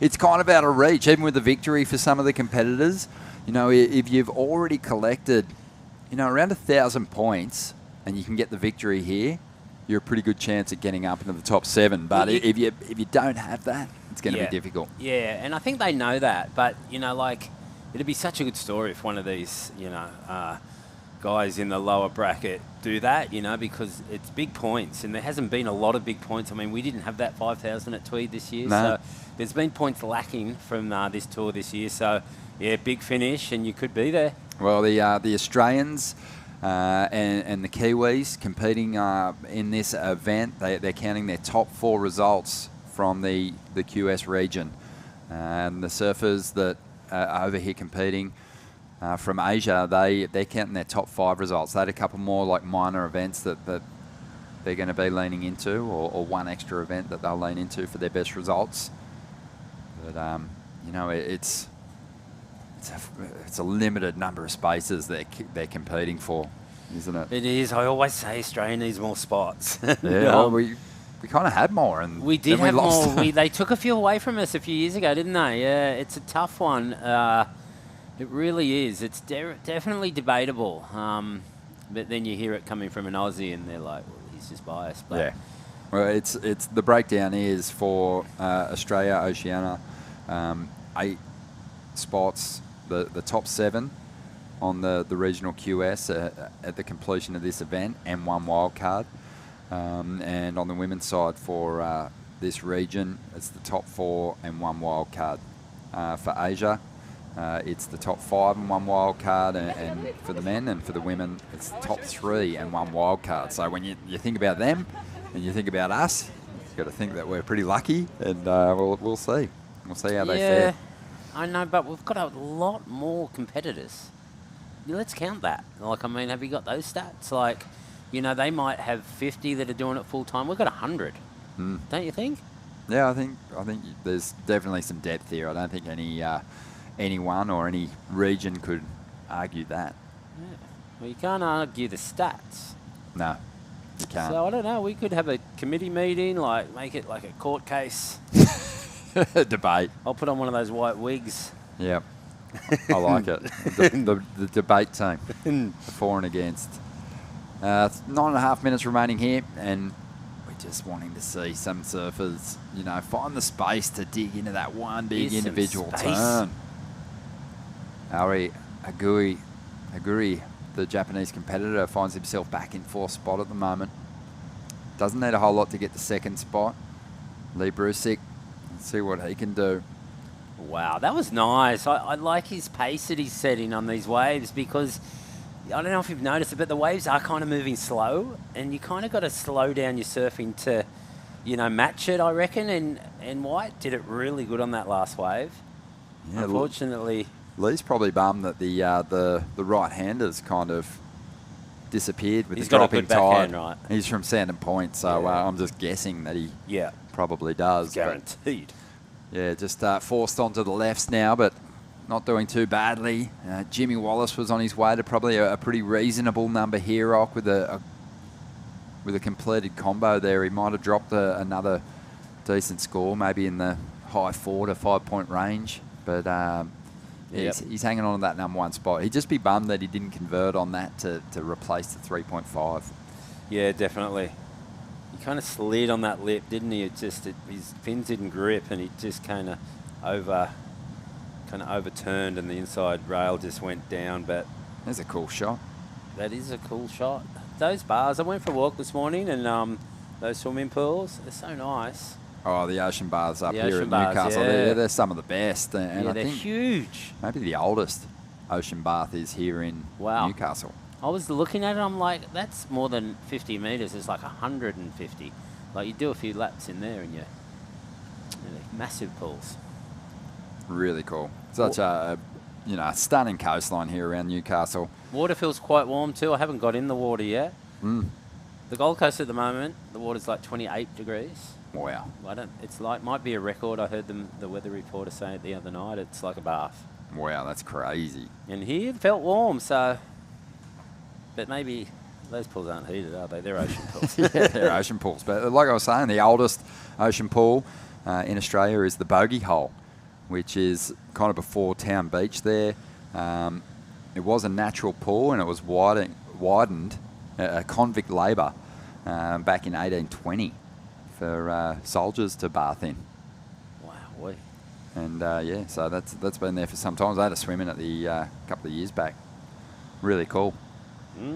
It's kind of out of reach, even with the victory for some of the competitors. You know, if you've already collected, you know, around 1,000 points and you can get the victory here, you're a pretty good chance at getting up into the top 7. But if you don't have that, it's going to be difficult. Yeah, and I think they know that. But, you know, like, it'd be such a good story if one of these, you know, guys in the lower bracket do that, you know, because it's big points, and there hasn't been a lot of big points. I mean, we didn't have that 5,000 at Tweed this year, so there's been points lacking from this tour this year. So, yeah, big finish, and you could be there. Well, the Australians and the Kiwis competing in this event, they're counting their top 4 results from the QS region. And the surfers that are over here competing from Asia, they're counting their top 5 results. They had a couple more like minor events that they're going to be leaning into, or one extra event that they'll lean into for their best results. But you know, it's a limited number of spaces they're competing for, isn't it? It is. I always say Australia needs more spots. Yeah, well, we kind of had more, and we did have more. They took a few away from us a few years ago, didn't they? Yeah, it's a tough one. It really is. It's definitely debatable. But then you hear it coming from an Aussie, and they're like, "Well, he's just biased." But yeah. Well, it's the breakdown is for Australia, Oceania, 8 spots, the top 7 on the regional QS at the completion of this event, and 1 wild card. And on the women's side for this region, it's the top 4 and 1 wild card. For Asia, it's the top 5 and 1 wild card, and for the men, and for the women, it's the top 3 and 1 wild card. So when you think about them and you think about us, you've got to think that we're pretty lucky, and we'll see. We'll see how they fare. I know, but we've got a lot more competitors. Let's count that. Like, I mean, have you got those stats? Like, you know, they might have 50 that are doing it full time. We've got 100. Don't you think? Yeah, I think there's definitely some depth here. I don't think anyone or any region could argue that. Yeah. Well, you can't argue the stats. No, you can't. So I don't know. We could have a committee meeting, like make it like a court case. Debate. I'll put on one of those white wigs. Yeah, I like it. The debate team, the for and against. 9.5 minutes remaining here, and we're just wanting to see some surfers, you know, find the space to dig into that one big individual turn. Aoi Aguri, the Japanese competitor, finds himself back in 4th spot at the moment. Doesn't need a whole lot to get the 2nd spot. Lee Brusick, let's see what he can do. Wow, that was nice. I like his pace that he's setting on these waves, because I don't know if you've noticed it, but the waves are kind of moving slow, and you kind of got to slow down your surfing to, you know, match it, I reckon. And White did it really good on that last wave. Yeah, unfortunately, Lee's probably bummed that the right-handers kind of disappeared with he's the got dropping a good backhand, tide. right? He's from Sandon Point, so I'm just guessing that he probably does. Guaranteed. Yeah, just forced onto the lefts now, but not doing too badly. Jimmy Wallace was on his way to probably a pretty reasonable number here, Rock, with a completed combo there. He might have dropped another decent score, maybe in the high 4 to 5 point range. But he's hanging on to that number 1 spot. He'd just be bummed that he didn't convert on that to replace the 3.5. Yeah, definitely. He kind of slid on that lip, didn't he? His fins didn't grip, and he just kind of overturned, and the inside rail just went down. But there's a cool shot. That is a cool shot. Those bars, I went for a walk this morning, and those swimming pools, they're so nice. Oh, the ocean baths up here in Newcastle, they're some of the best. And yeah, I they're think huge. Maybe the oldest ocean bath is here in Newcastle. I was looking at it, I'm like, that's more than 50 metres. It's like 150. Like, you do a few laps in there and you're massive pools. Really cool. Such a stunning coastline here around Newcastle. Water feels quite warm too. I haven't got in the water yet. The Gold Coast at the moment, the water's like 28 degrees. Wow. Might be a record. I heard the weather reporter say it the other night. It's like a bath. Wow, that's crazy. And here it felt warm, so... But maybe those pools aren't heated, are they? They're ocean pools. Yeah, they're ocean pools. But like I was saying, the oldest ocean pool in Australia is the Bogey Hole, which is kind of before Town Beach there. It was a natural pool and it was widened convict labour back in 1820 for soldiers to bath in. Wow. And so that's been there for some time. I had a swim in it the couple of years back. Really cool.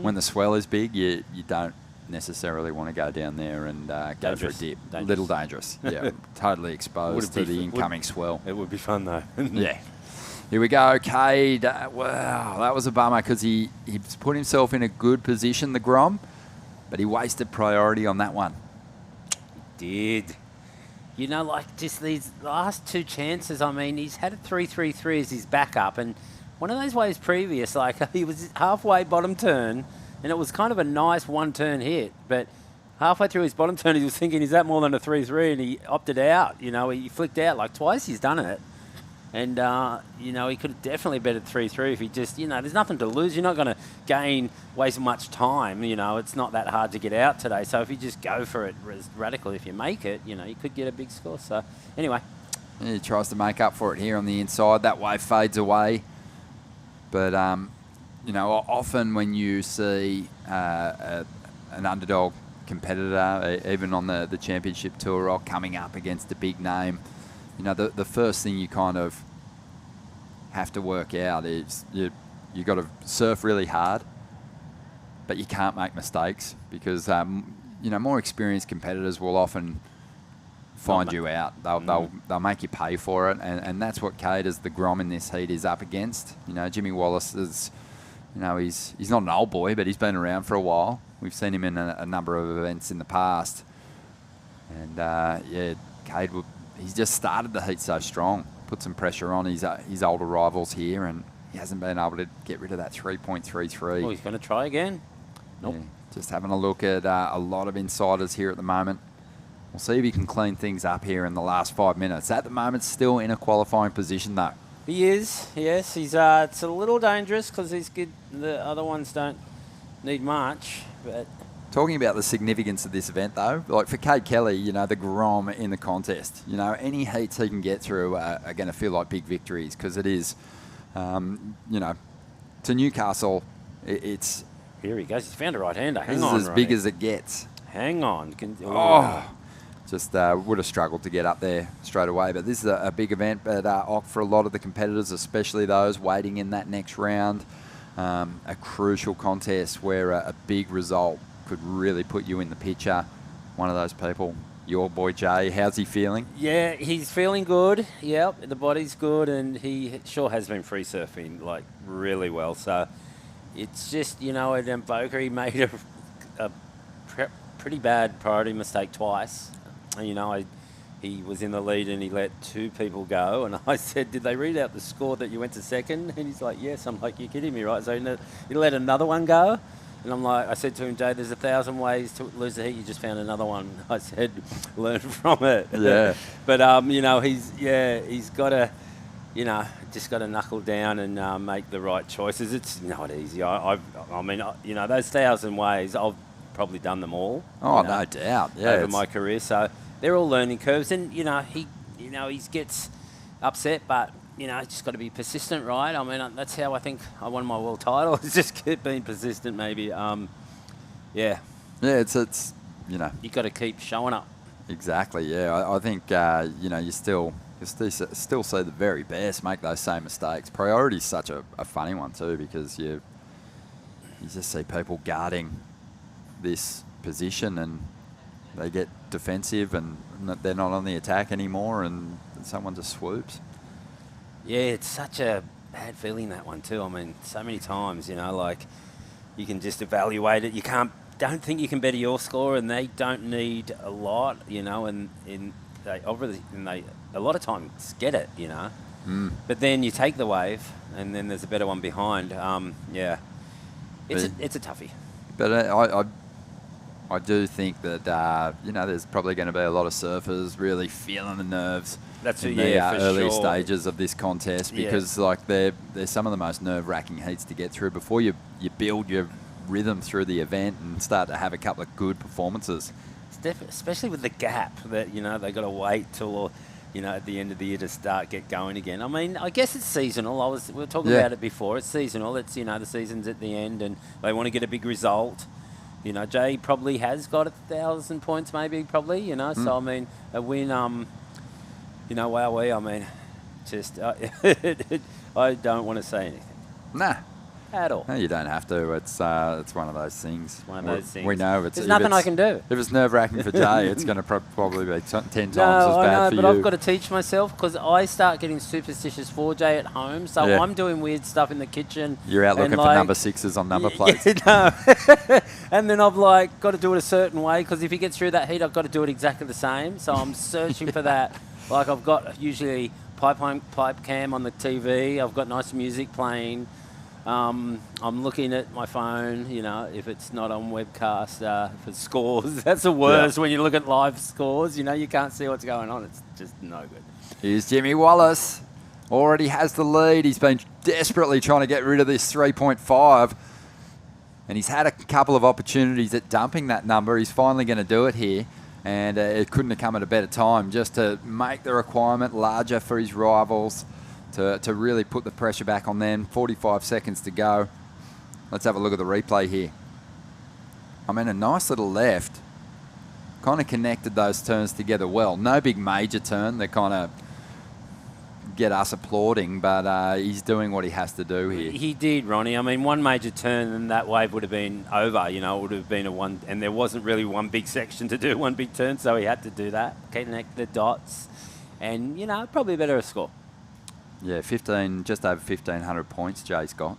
When the swell is big, you don't necessarily want to go down there and go for a dip. Dangerous. Little dangerous. Yeah, totally exposed to the incoming swell. It would be fun though. Yeah. Here we go, Cade. Wow, that was a bummer because he's put himself in a good position, the Grom, but he wasted priority on that one. He did. You know, like just these last two chances, I mean, he's had a 3-3-3 as his backup, and one of those waves previous, like he was halfway bottom turn, and it was kind of a nice one-turn hit, but halfway through his bottom turn, he was thinking, is that more than a 3-3? And he opted out. You know, he flicked out like twice. He's done it. And, he could have definitely betted 3-3 if he just, there's nothing to lose. You're not going to waste much time. It's not that hard to get out today. So if you just go for it radically, if you make it, you could get a big score. So anyway. Yeah, he tries to make up for it here on the inside. That wave fades away. But, often when you see an underdog competitor, even on the championship tour, coming up against a big name, the first thing you kind of have to work out is you got to surf really hard, but you can't make mistakes because, more experienced competitors will often find you out. They'll make you pay for it, and that's what Cade as the Grom in this heat is up against. Jimmy Wallace is, he's not an old boy, but he's been around for a while. We've seen him in a number of events in the past, and Cade he's just started the heat so strong, put some pressure on his older rivals here, and he hasn't been able to get rid of that 3.33. Oh, he's going to try again. Nope. Yeah, just having a look at a lot of insiders here at the moment. We'll see if he can clean things up here in the last 5 minutes. At the moment, still in a qualifying position, though. He is, yes. He's it's a little dangerous because he's good. The other ones don't need much. But talking about the significance of this event, though, like for Cade Kelly, the Grom in the contest, any heats he can get through are going to feel like big victories because it is, to Newcastle, it's... Here he goes. He's found a right-hander. Hang on, on, this is as big as it gets. Hang on. Just would have struggled to get up there straight away. But this is a big event, but for a lot of the competitors, especially those waiting in that next round, a crucial contest where a big result could really put you in the picture. One of those people, your boy Jay, how's he feeling? Yeah, he's feeling good. Yep, the body's good, and he sure has been free surfing like really well. So it's just, at Boca, he made a pretty bad priority mistake twice. And, he was in the lead and he let two people go. And I said, did they read out the score that you went to second? And he's like, yes. I'm like, you're kidding me, right? So he let another one go. And I said to him, Jay, there's 1,000 ways to lose the heat. You just found another one. I said, learn from it. Yeah. But, he's got to, just got to knuckle down and make the right choices. It's not easy. I mean, those 1,000 ways, I've probably done them all. Oh, no doubt. Yeah. Over my career. So they're all learning curves. And, he gets upset, but, just got to be persistent, right? I mean, that's how I think I won my world title. It's just keep being persistent, maybe. Yeah. Yeah, it's you got to keep showing up. Exactly, yeah. I think, you still see the very best make those same mistakes. Priority is such a funny one, too, because you just see people guarding this position and they get defensive and they're not on the attack anymore and someone just swoops. Yeah, it's such a bad feeling, that one too. I mean, so many times, you can just evaluate it. You don't think you can better your score, and they don't need a lot, you know, and they a lot of times get it, you know. But then you take the wave, and then there's a better one behind. It's a toughie. But I do think that, you know, there's probably going to be a lot of surfers really feeling the nerves in the early stages of this contest, because like they're some of the most nerve-wracking heats to get through before you build your rhythm through the event and start to have a couple of good performances. Especially with the gap that, you know, they got to wait till, you know, at the end of the year to get going again. I mean, I guess it's seasonal. We were talking about it before. It's seasonal. It's, you know, the season's at the end and they want to get a big result. You know, Jay probably has got 1,000 points, maybe, you know. So, I mean, a win, you know, wowee, I mean, just, I don't want to say anything. Nah. At all. No, you don't have to. It's one of those things. One of those things. We know there's nothing I can do. If it's nerve-wracking for Jay, it's going to probably be 10 times as bad for you. But I've got to teach myself, because I start getting superstitious for Jay at home. So I'm doing weird stuff in the kitchen. You're out looking for number 6s on number plates. No. And then I've got to do it a certain way, because if he gets through that heat, I've got to do it exactly the same. So I'm searching for that. Like I've got usually pipe cam on the TV. I've got nice music playing. I'm looking at my phone, you know, if it's not on webcast, for scores. That's the worst when you look at live scores. You know, you can't see what's going on. It's just no good. Here's Jimmy Wallace. Already has the lead. He's been desperately trying to get rid of this 3.5. And he's had a couple of opportunities at dumping that number. He's finally going to do it here. And it couldn't have come at a better time, just to make the requirement larger for his rivals. To really put the pressure back on them. 45 seconds to go. Let's have a look at the replay here. I mean, a nice little left. Kind of connected those turns together well. No big major turn. They kind of get us applauding, but he's doing what he has to do here. He did, Ronnie. I mean, one major turn and that wave would have been over. You know, it would have been a one, and there wasn't really one big section to do, one big turn, so he had to do that. Connect the dots, and, you know, probably a better score. Yeah, just over 1,500 points Jay's got.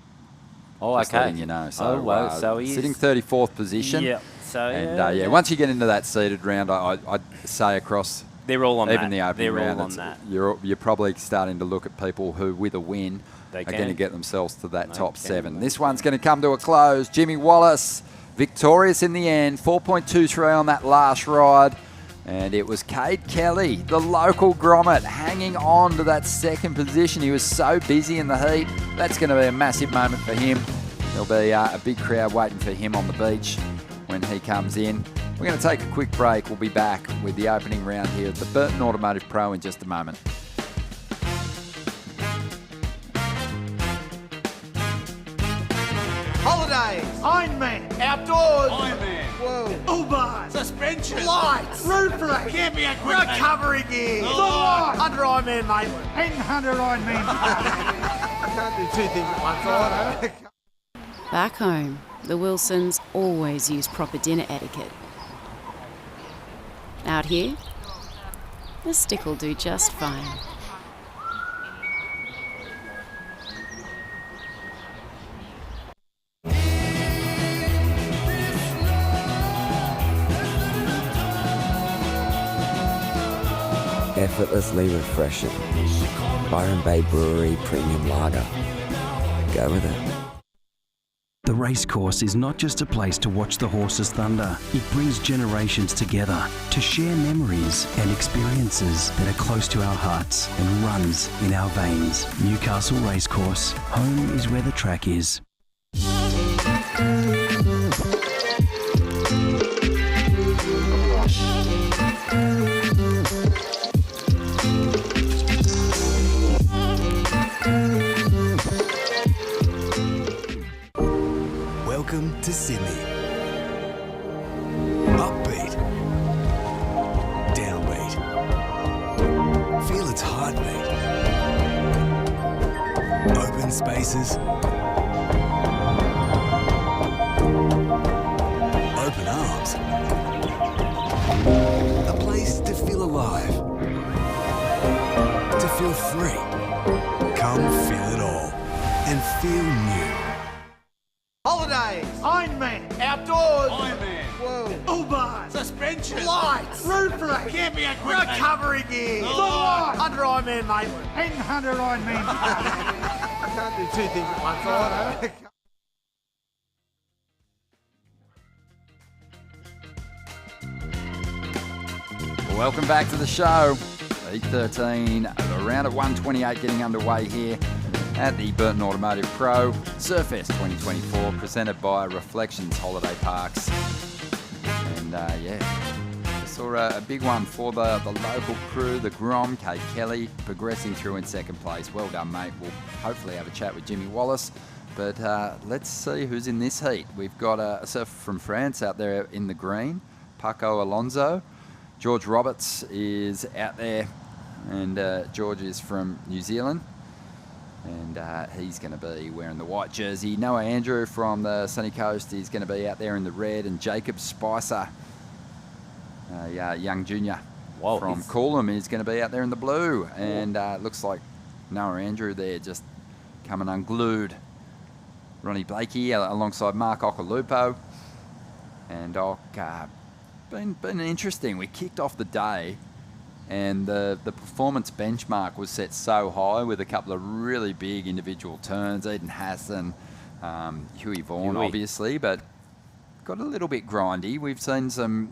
Oh, just okay. Letting you know. So, so he's sitting 34th position. Yeah. So and once you get into that seeded round, I'd say across they're all on even that. the opening they're round, all on that. You're probably starting to look at people who, with a win, are going to get themselves to that top 7. This one's going to come to a close. Jimmy Wallace, victorious in the end, 4.23 on that last ride. And it was Cade Kelly, the local grommet, hanging on to that second position. He was so busy in the heat. That's going to be a massive moment for him. There'll be a big crowd waiting for him on the beach when he comes in. We're going to take a quick break. We'll be back with the opening round here at the Burton Automotive Pro in just a moment. Holidays, Ironman, outdoors, Ironman, whoa, Uber, suspension, lights, roof rack, camping equipment, recovery gear, under Ironman, mate, and under Ironman. I can't do two things at once. I Back home, the Wilsons always use proper dinner etiquette. Out here, the stick will do just fine. Effortlessly refreshing. Byron Bay Brewery Premium Lager. Go with it. The racecourse is not just a place to watch the horses thunder. It brings generations together to share memories and experiences that are close to our hearts and runs in our veins. Newcastle Racecourse. Home is where the track is. Welcome to Sydney. Upbeat. Downbeat. Feel its heartbeat. Open spaces. Open arms. A place to feel alive. To feel free. Come feel it all. And feel new. Holidays, Ironman. Outdoors. Ironman. Whoa. U-bars. Suspension. Lights. Roof rack. Camping equipment. Recovery gear. Under Ironman, mate. And under Ironman. I can't do two things at once. I Welcome back to the show. Heat 13, a round of 128 getting underway here at the Burton Automotive Pro Surfest 2024, presented by Reflections Holiday Parks. And I saw a big one for the local crew, the Grom, Kate Kelly, progressing through in second place. Well done, mate. We'll hopefully have a chat with Jimmy Wallace. But let's see who's in this heat. We've got a surfer from France out there in the green, Paco Alonso. George Roberts is out there, and George is from New Zealand, and he's going to be wearing the white jersey. Noah Andrew from the sunny coast is going to be out there in the red, and Jacob Spicer, young junior from Coolum, is going to be out there in the blue. And looks like Noah Andrew there just coming unglued. Ronnie Blakey alongside Mark Occhilupo, and been interesting. We kicked off the day, and the performance benchmark was set so high with a couple of really big individual turns. Eden Hassan, Huey Vaughan, obviously, but got a little bit grindy. We've seen some,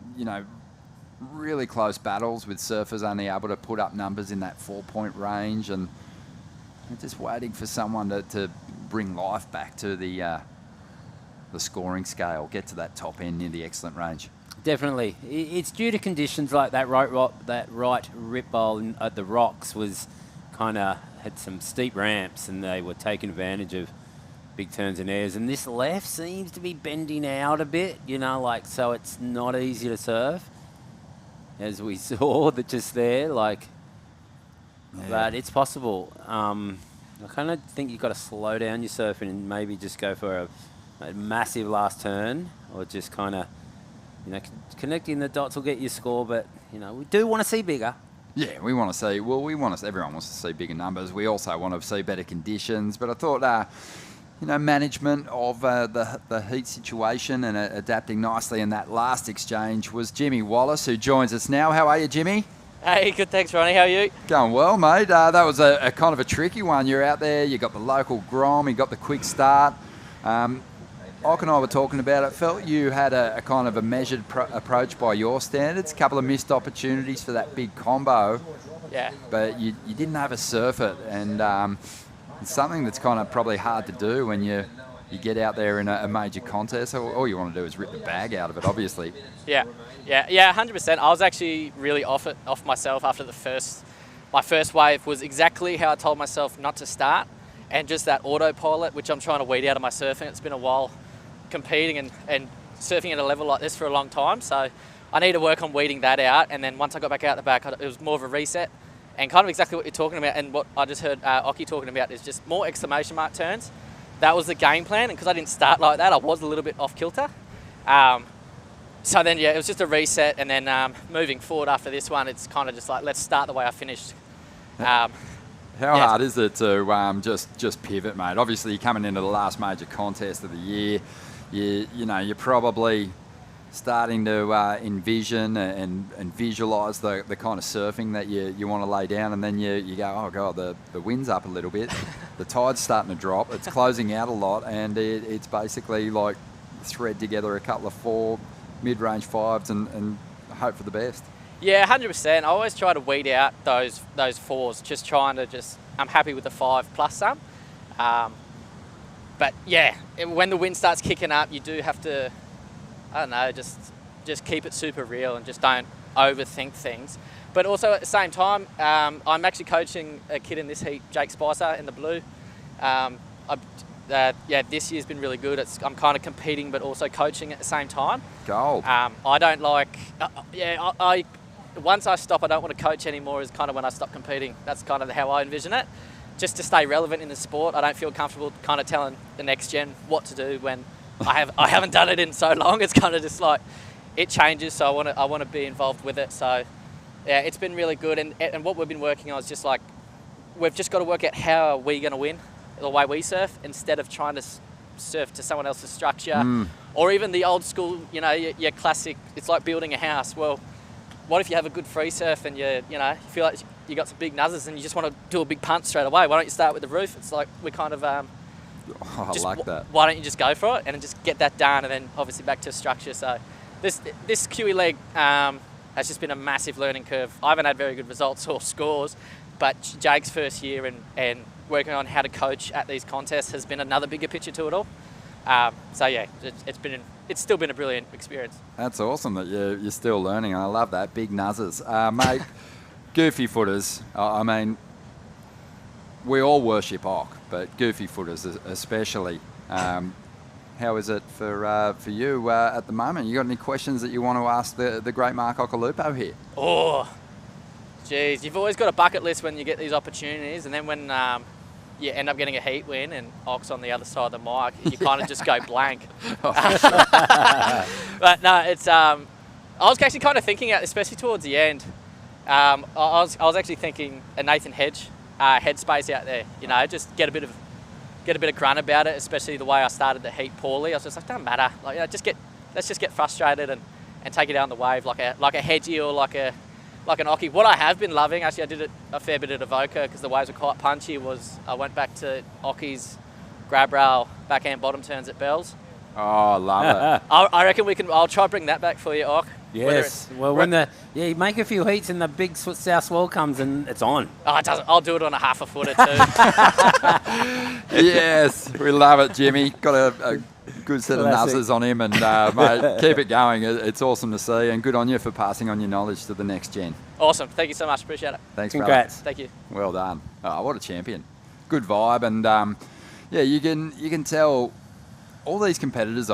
really close battles with surfers only able to put up numbers in that 4-point range, and we're just waiting for someone to bring life back to the scoring scale, get to that top end near the excellent range. Definitely. It's due to conditions like that right rip bowl at the rocks was kind of had some steep ramps, and they were taking advantage of big turns and airs. And this left seems to be bending out a bit, so it's not easy to surf, as we saw that just there, but it's possible. I kind of think you've got to slow down your surfing and maybe just go for a massive last turn, or just kind of, connecting the dots will get you a score, but, we do want to see bigger. Yeah, everyone wants to see bigger numbers. We also want to see better conditions, but I thought, management of the heat situation and adapting nicely in that last exchange was Jimmy Wallace, who joins us now. How are you, Jimmy? Hey, good, thanks, Ronnie. How are you? Going well, mate. That was a kind of a tricky one. You're out there, you got the local Grom, you got the quick start. Ock and I were talking about it. Felt you had a kind of a measured approach by your standards. A couple of missed opportunities for that big combo. Yeah. But you didn't have a surf it, and it's something that's kind of probably hard to do when you get out there in a major contest. All you want to do is rip the bag out of it, obviously. Yeah, 100%. I was actually really off myself after my first wave was exactly how I told myself not to start, and just that autopilot, which I'm trying to weed out of my surfing. It's been a while competing and surfing at a level like this for a long time, so I need to work on weeding that out. And then once I got back out the back, it was more of a reset, and kind of exactly what you're talking about, and what I just heard Ockie talking about is just more exclamation mark turns. That was the game plan, and because I didn't start like that, I was a little bit off kilter. So then, it was just a reset, and then moving forward after this one, it's kind of just like, let's start the way I finished. How hard is it to just pivot, mate? Obviously, you're coming into the last major contest of the year. You're probably starting to envision and visualise the kind of surfing that you want to lay down, and then you go, oh God, the wind's up a little bit, the tide's starting to drop, it's closing out a lot, and it's basically like thread together a couple of 4 mid-range 5s and hope for the best. Yeah, 100%. I always try to weed out those 4s, I'm happy with the 5 plus some. But yeah, when the wind starts kicking up, you do have to, I don't know, just keep it super real and just don't overthink things. But also at the same time, I'm actually coaching a kid in this heat, Jake Spicer in the blue. This year's been really good. I'm kind of competing but also coaching at the same time. Gold. I don't like, once I stop, I don't want to coach anymore, is kind of when I stop competing. That's kind of how I envision it. Just to stay relevant in the sport. I don't feel comfortable kind of telling the next gen what to do when I haven't done it in so long. It's kind of just like, it changes, so I want to be involved with it. So yeah, it's been really good. And what we've been working on is just like, we've just got to work out how are we going to win the way we surf, instead of trying to surf to someone else's structure Or even the old school, you know, your classic, it's like building a house. Well, what if you have a good free surf and you feel like you got some big nuzzers and you just want to do a big punt straight away? Why don't you start with the roof? It's like we kind of I like that. Why don't you just go for it and just get that done, and then obviously back to structure. So this QE leg has just been a massive learning curve. I haven't had very good results or scores, but Jake's first year and working on how to coach at these contests has been another bigger picture to it all. So yeah, it's still been a brilliant experience. That's awesome that you're still learning. I love that. Big nuzzers. Mate, goofy footers. I mean, we all worship Ock, but goofy footers especially. How is it for you at the moment? You got any questions that you want to ask the great Mark Occhilupo here? Oh, geez, you've always got a bucket list when you get these opportunities, and then when you end up getting a heat win and Ock's on the other side of the mic, you kind of just go blank. But no, it's I was actually kind of thinking, especially towards the end, I was actually thinking a Nathan Hedge headspace out there. You know, just get a bit of grunt about it, especially the way I started the heat poorly. I was just like, don't matter. Like, you know, let's just get frustrated and take it down the wave like a Hedgie or like an Ockie. What I have been loving, actually I did it a fair bit at Avoca because the waves were quite punchy, was I went back to Ockie's grab rail backhand bottom turns at Bells. Oh, I love it. I reckon I'll try to bring that back for you, Ock. Yes. Well, you make a few heats and the big south swell comes and it's on. Oh, it doesn't. I'll do it on a half a footer too. Yes, we love it, Jimmy. Got a good set of nuzzers on him, and mate, keep it going. It's awesome to see, and good on you for passing on your knowledge to the next gen. Awesome. Thank you so much. Appreciate it. Thanks, Congrats. brother. Thank you. Well done. Oh, what a champion. Good vibe, and yeah, you can tell all these competitors,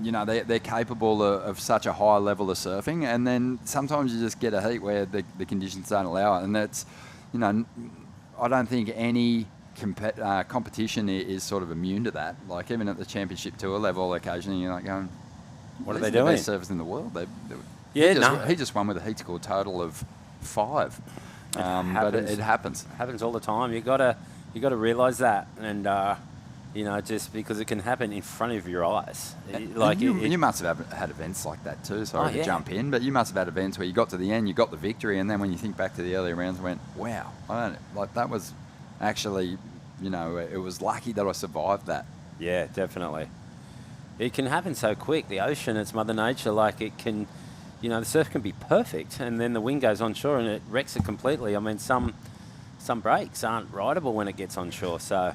you know, they're capable of such a high level of surfing, and then sometimes you just get a heat where the conditions don't allow it, and that's, you know, I don't think any competition is sort of immune to that. Like even at the championship tour level, occasionally you're like going, what are they doing? The best surfers in the world. He just won with a heat score total of 5. But it happens. It happens all the time. You gotta realise that, and you know, just because it can happen in front of your eyes. Like you must have had events like that too. Sorry to jump in, but you must have had events where you got to the end, you got the victory, and then when you think back to the earlier rounds, went, wow, that was actually, you know, it was lucky that I survived that. Yeah, definitely. It can happen so quick. The ocean, it's Mother Nature. Like it can, you know, the surf can be perfect, and then the wind goes onshore and it wrecks it completely. I mean, some breaks aren't rideable when it gets onshore. So,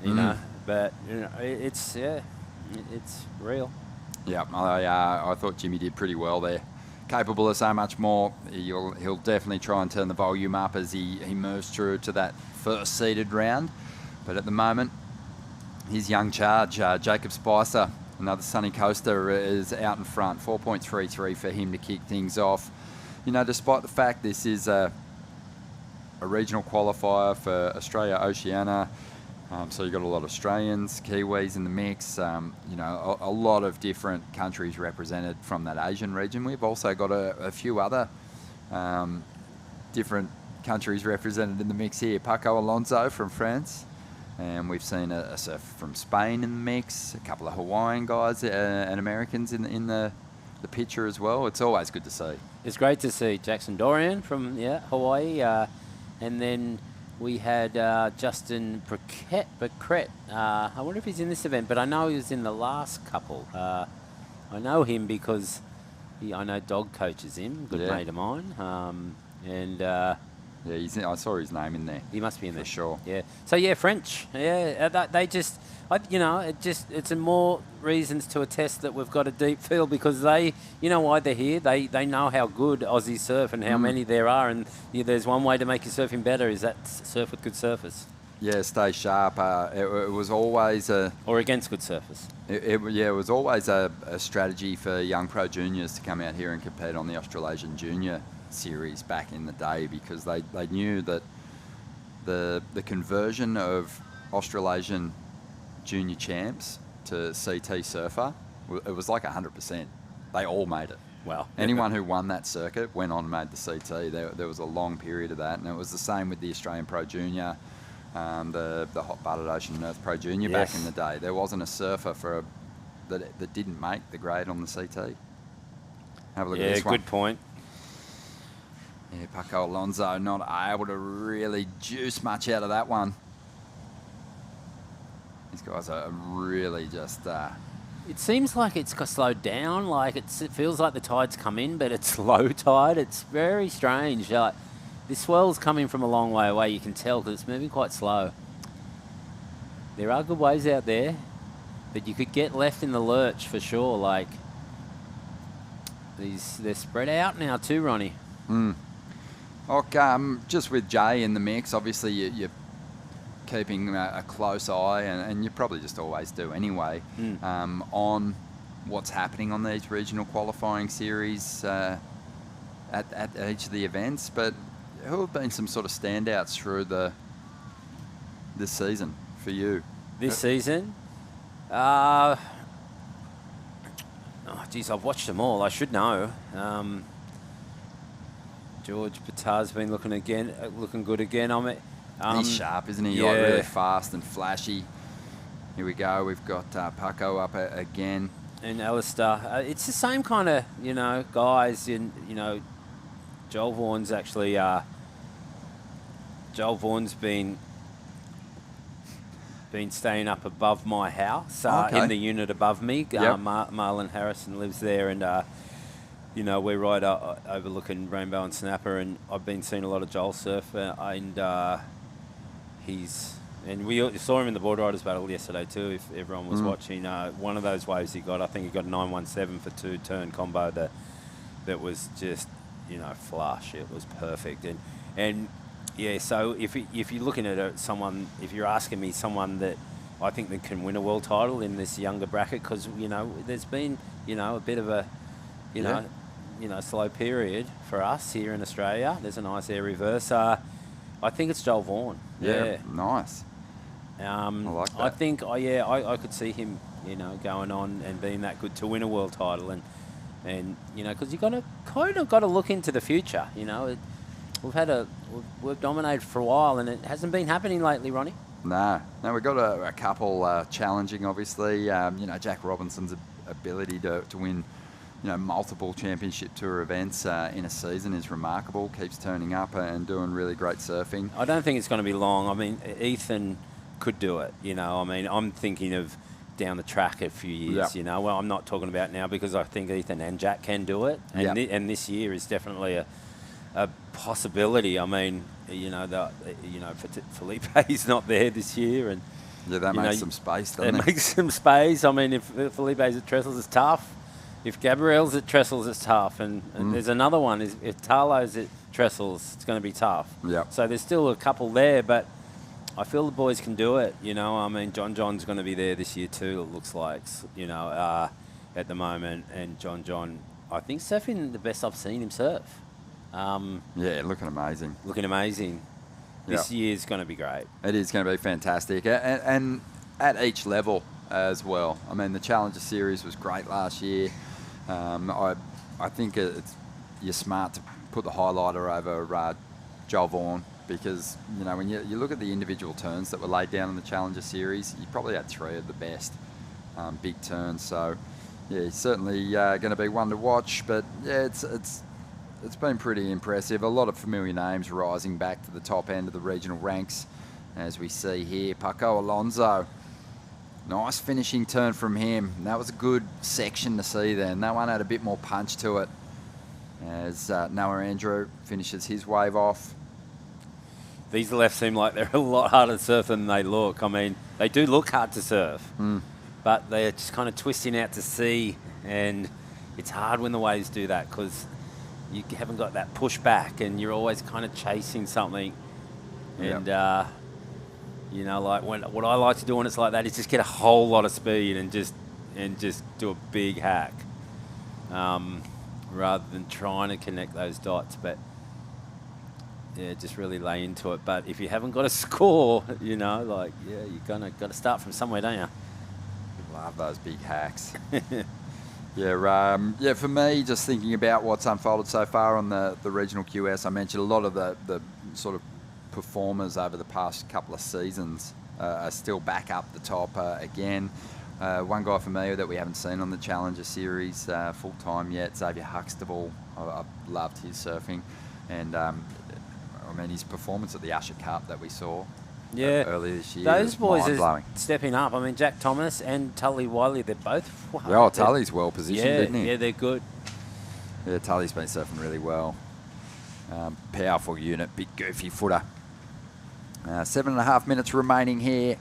you know, but you know, it's real. Yeah, I thought Jimmy did pretty well there. Capable of so much more. He'll definitely try and turn the volume up as he moves through to that first seeded round. But at the moment, his young charge, Jacob Spicer, another sunny coaster, is out in front. 4.33 for him to kick things off. You know, despite the fact this is a regional qualifier for Australia Oceania, so you've got a lot of Australians, Kiwis in the mix, you know, a lot of different countries represented from that Asian region. We've also got a few other different countries represented in the mix here. Paco Alonso from France, and we've seen a surfer from Spain in the mix, a couple of Hawaiian guys and Americans in the picture as well. It's always good to see. It's great to see Jackson Dorian from Hawaii, and then we had Justin Bacret. I wonder if he's in this event, but I know he was in the last couple. I know him because I know Dog coaches him, good mate of mine. Yeah, I saw his name in there. He must be in there. For sure. Yeah. So yeah, French. Yeah, they just, you know, it's a more reasons to attest that we've got a deep field because they, you know why they're here. They know how good Aussie surf and how many there are, and there's one way to make your surfing better is that surf with good surfers. Yeah, stay sharp. It was always or against good surfers. It was always a strategy for young pro juniors to come out here and compete on the Australasian Junior Series back in the day because they knew that the conversion of Australasian Junior champs to CT surfer, it was like 100%. They all made it. Wow. Anyone who won that circuit went on and made the CT. There was a long period of that, and it was the same with the Australian Pro Junior, the Hot Butted Ocean Earth Pro Junior back in the day. There wasn't a surfer for that didn't make the grade on the CT. Have a look at this one. Yeah, good point. Yeah, Paco Alonso not able to really juice much out of that one. These guys are really just... It seems like it's slowed down. Like it feels like the tide's come in, but it's low tide. It's very strange. This swell's coming from a long way away. You can tell because it's moving quite slow. There are good waves out there, but you could get left in the lurch for sure. Like they're spread out now too, Ronnie. Okay, just with Jay in the mix, obviously you're keeping a close eye, and you probably just always do anyway, on what's happening on these regional qualifying series at each of the events. But who have been some sort of standouts through this season for you? This season? Oh, geez, I've watched them all. I should know. George Pattar's been looking good again. He's sharp, isn't he? Yeah. Like really fast and flashy. Here we go. We've got Paco up again. And Alistair. It's the same kind of, guys. Joel Vaughan's actually... Joel Vaughan's been staying up above my house, in the unit above me. Marlon Harrison lives there, and we're right overlooking Rainbow and Snapper, and I've been seeing a lot of Joel surf, and we saw him in the board riders battle yesterday too. If everyone was watching, one of those waves he got, I think he got a 917 for 2-turn combo that was just flush. It was perfect, and. Yeah, so if you're looking at someone, if you're asking me someone that I think that can win a world title in this younger bracket, because there's been a bit of a slow period for us here in Australia. There's a nice air reverse. I think it's Joel Vaughan. Yeah, nice. I like that. I think I could see him going on and being that good to win a world title, and because you got to look into the future. We've dominated for a while, and it hasn't been happening lately, Ronnie. No, we've got a couple challenging, obviously. Jack Robinson's ability to win, multiple championship tour events in a season is remarkable. Keeps turning up and doing really great surfing. I don't think it's going to be long. I mean, Ethan could do it. I'm thinking of down the track a few years. Yep. Well, I'm not talking about now because I think Ethan and Jack can do it, and and this year is definitely a possibility. I mean, Felipe's not there this year, and that makes some space, doesn't it? It makes some space. I mean, if Felipe's at Trestles, it's tough. If Gabriel's at Trestles, it's tough, and there's another one. If Tarlo's at Trestles, it's going to be tough. Yeah. So there's still a couple there, but I feel the boys can do it. I mean, John's going to be there this year too. It looks like, at the moment, and John, I think surfing the best I've seen him surf. Looking amazing. This year's going to be great. It is going to be fantastic. And at each level as well. I mean, the Challenger Series was great last year. I think you're smart to put the highlighter over Joel Vaughan, because, when you look at the individual turns that were laid down in the Challenger Series, you probably had three of the best big turns. So, certainly going to be one to watch. But, it's been pretty impressive. A lot of familiar names rising back to the top end of the regional ranks, as we see here. Paco Alonso, nice finishing turn from him. That was a good section to see then. That one had a bit more punch to it, as Noah Andrew finishes his wave off. These lefts seem like they're a lot harder to surf than they look. I mean, they do look hard to surf, but they're just kind of twisting out to sea, and it's hard when the waves do that because you haven't got that push back, and you're always kind of chasing something. And, like what I like to do when it's like that is just get a whole lot of speed and just do a big hack, rather than trying to connect those dots. But, just really lay into it. But if you haven't got a score, you're got to start from somewhere, don't you? Love those big hacks. For me, just thinking about what's unfolded so far on the regional QS, I mentioned a lot of the sort of performers over the past couple of seasons are still back up the top again. One guy for me that we haven't seen on the Challenger Series full-time yet, Xavier Huxtable. I've loved his surfing. And, his performance at the Usher Cup that we saw earlier this year Those boys mind-blowing. are stepping up. I mean, Jack Thomas and Tully Wiley, they're both... Well, Tully's well positioned, isn't he? Yeah, they're good. Yeah, Tully's been surfing really well. Powerful unit, big goofy footer. 7.5 minutes remaining here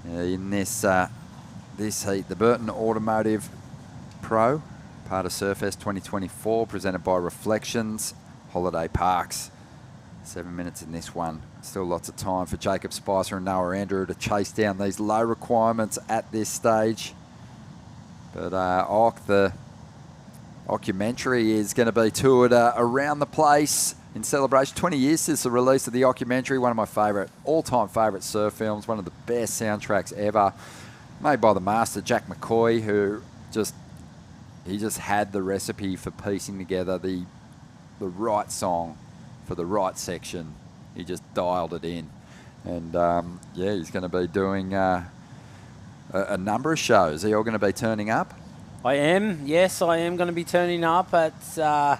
in this heat. The Burton Automotive Pro, part of Surfest 2024, presented by Reflections, Holiday Parks. 7 minutes in this one. Still lots of time for Jacob Spicer and Noah Andrew to chase down these low requirements at this stage. But the documentary is going to be toured around the place in celebration. 20 years since the release of the documentary. One of my all-time favourite surf films. One of the best soundtracks ever. Made by the master, Jack McCoy, who just had the recipe for piecing together the right song for the right section. He just dialed it in. And, he's going to be doing a number of shows. Are you all going to be turning up? I am. Yes, I am going to be turning up. I've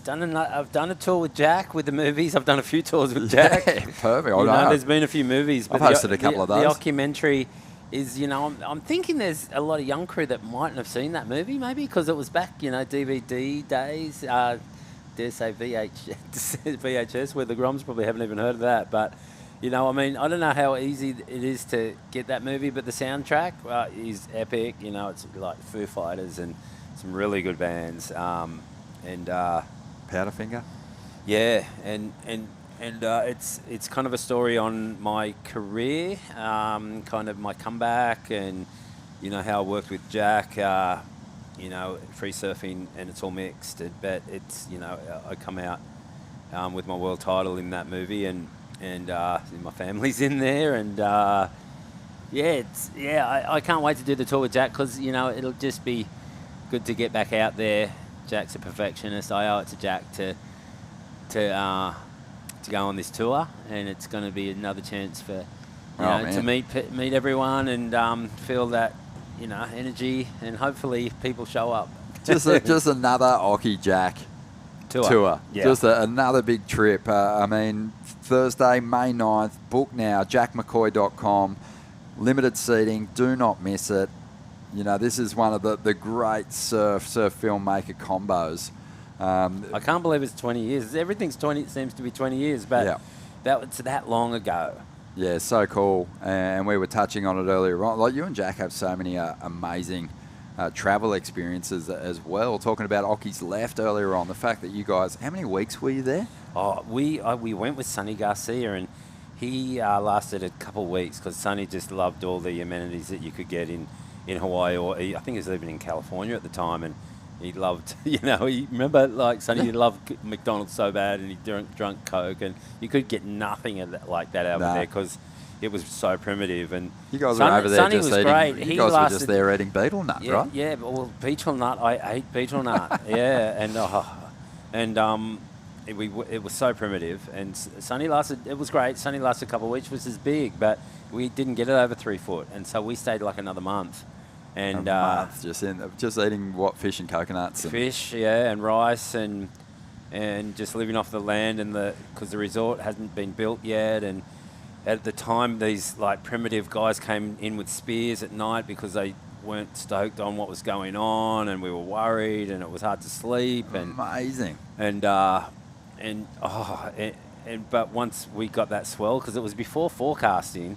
done a tour with Jack with the movies. I've done a few tours with Jack. Yeah, perfect. There's been a few movies. I've hosted a couple of those. The documentary is, I'm thinking there's a lot of young crew that mightn't have seen that movie, maybe, because it was back, DVD days. Dare say VHS, where the Groms probably haven't even heard of that. But, I don't know how easy it is to get that movie, but the soundtrack is epic. It's like Foo Fighters and some really good bands. Powderfinger? Yeah, and it's kind of a story on my career, kind of my comeback, and how I worked with Jack, free surfing, and it's all mixed. But it's I come out with my world title in that movie, and my family's in there, and I can't wait to do the tour with Jack, because it'll just be good to get back out there. Jack's a perfectionist. I owe it to Jack to go on this tour, and it's going to be another chance for to meet everyone and feel that energy, and hopefully people show up. Just another Occy Jack tour. Yeah. Just another big trip. Thursday, May 9th. Book now. jackmccoy.com. Limited seating. Do not miss it. This is one of the great surf filmmaker combos. I can't believe it's 20 years. Everything's 20. It seems to be 20 years, but that was that long ago. Yeah, so cool. And we were touching on it earlier on. Like, you and Jack have so many amazing travel experiences as well. Talking about Occy's Left earlier on, the fact that you guys, how many weeks were you there? Oh, we went with Sonny Garcia, and he lasted a couple of weeks, because Sonny just loved all the amenities that you could get in Hawaii, or I think he was living in California at the time, and he loved, he remember, like, Sonny loved McDonald's so bad, and he drunk Coke, and you could get nothing like that over there, because it was so primitive. And you guys were over there Sonny just was eating, great. You guys were just there eating beetle nut, yeah, right? Yeah, well, beetle nut, I ate beetle nut, yeah, it was so primitive, and Sonny lasted, it was great, Sonny lasted a couple of weeks, which is big, but we didn't get it over 3 foot, and so we stayed like another month. And just eating what, fish and coconuts? Fish, and rice, and just living off the land, and because the resort hasn't been built yet, and at the time these like primitive guys came in with spears at night because they weren't stoked on what was going on, and we were worried, and it was hard to sleep. And amazing. But once we got that swell, because it was before forecasting.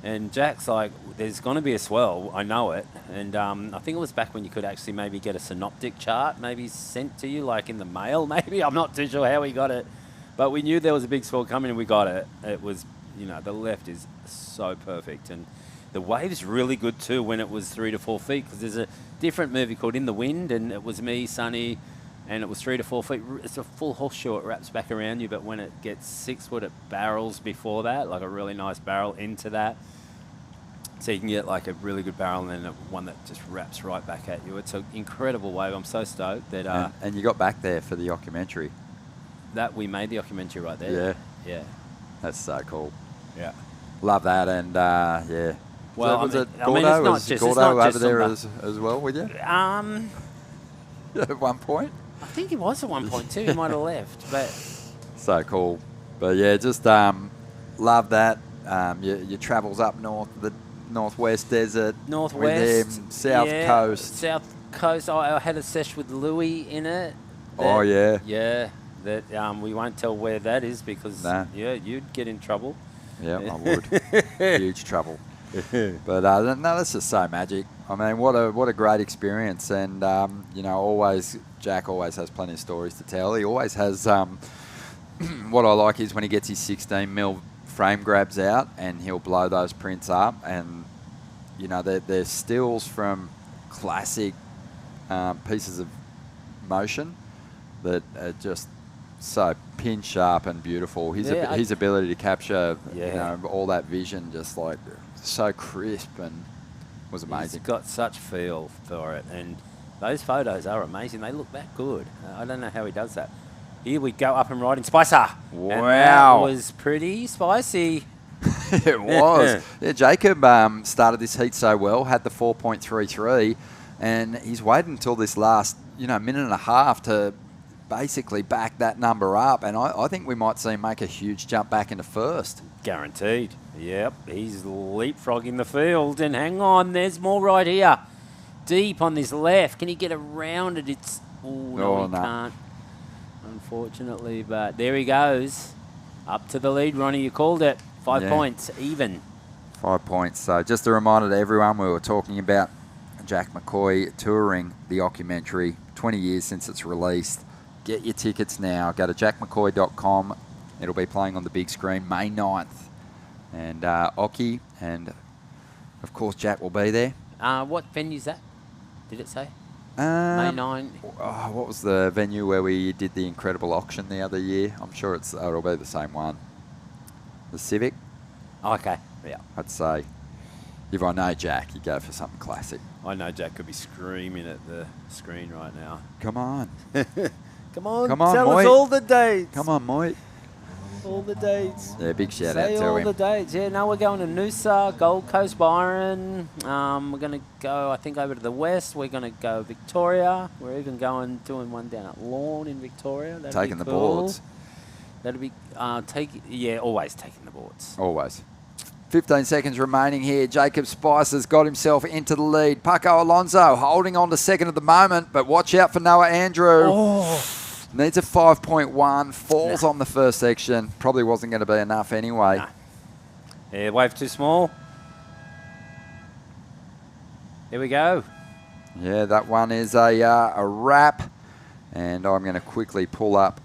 And Jack's like, there's going to be a swell, I know it. And I think it was back when you could actually maybe get a synoptic chart maybe sent to you, like in the mail maybe. I'm not too sure how we got it. But we knew there was a big swell coming, and we got it. It was, the left is so perfect. And the wave's really good too when it was 3 to 4 feet, because there's a different movie called In the Wind, and it was me, Sonny, and it was 3 to 4 feet. It's a full horseshoe, it wraps back around you, but when it gets 6 foot, it barrels before that, like a really nice barrel into that. So you can get like a really good barrel, and then one that just wraps right back at you. It's an incredible wave. I'm so stoked that... and you got back there for the documentary. That we made the documentary right there. Yeah. Yeah. That's so cool. Yeah. Love that, and Well, was it I Gordo? mean, it's not Was just Gordo it's not over just there Zumba. as well with you? At one point. I think he was at one point too. He might have left, but So cool. But yeah, just love that. Your travels up north, the Northwest Desert. Northwest, with them, South Coast. South Coast. I had a sesh with Louis in it. Oh, yeah. Yeah. That we won't tell where that is because you'd get in trouble. Yeah, I would. Huge trouble. But no, that's just so magic. I mean, what a great experience, and Jack always has plenty of stories to tell. He always has. What I like is when he gets his 16mm frame grabs out, and he'll blow those prints up, and they're stills from classic pieces of motion that are just so pin sharp and beautiful. His ability to capture all that vision, just like so crisp, and was amazing. He's got such feel for it, and those photos are amazing. They look that good. I don't know how he does that. Here we go, up and riding Spicer. Wow. And that was pretty spicy. It was. Yeah, Jacob started this heat so well, had the 4.33, and he's waited until this last minute and a half to basically back that number up, and I think we might see him make a huge jump back into first. Guaranteed. Yep, he's leapfrogging the field, and hang on, there's more right here. Deep on this left. Can he get around it? It's he can't, unfortunately, but there he goes. Up to the lead, Ronnie, you called it. 5 points, even. 5 points. So just a reminder to everyone, we were talking about Jack McCoy touring the documentary, 20 years since it's released. Get your tickets now. Go to jackmccoy.com. It'll be playing on the big screen May 9th. And Oki and, of course, Jack will be there. What venue's that? Did it say? May 9. What was the venue where we did the incredible auction the other year? I'm sure it'll be the same one. The Civic? Okay, yeah. I'd say, if I know Jack, you go for something classic. I know Jack could be screaming at the screen right now. Come on. Come on, Come on, tell Moit. us all the dates. Come on, Moit. All the dates. Yeah, big shout Say out to all him. the dates. Yeah, now we're going to Noosa, Gold Coast, Byron. We're going to go, I think, over to the west. We're going to go Victoria. We're even doing one down at Lawn in Victoria. That'd Taking be the cool. boards. That'd be, always taking the boards. Always. 15 seconds remaining here. Jacob Spicer's got himself into the lead. Paco Alonso holding on to second at the moment, but watch out for Noah Andrew. Needs a 5.1. Falls on the first section. Probably wasn't going to be enough anyway. Yeah, wave too small. There we go. Yeah, that one is a wrap. And I'm going to quickly pull up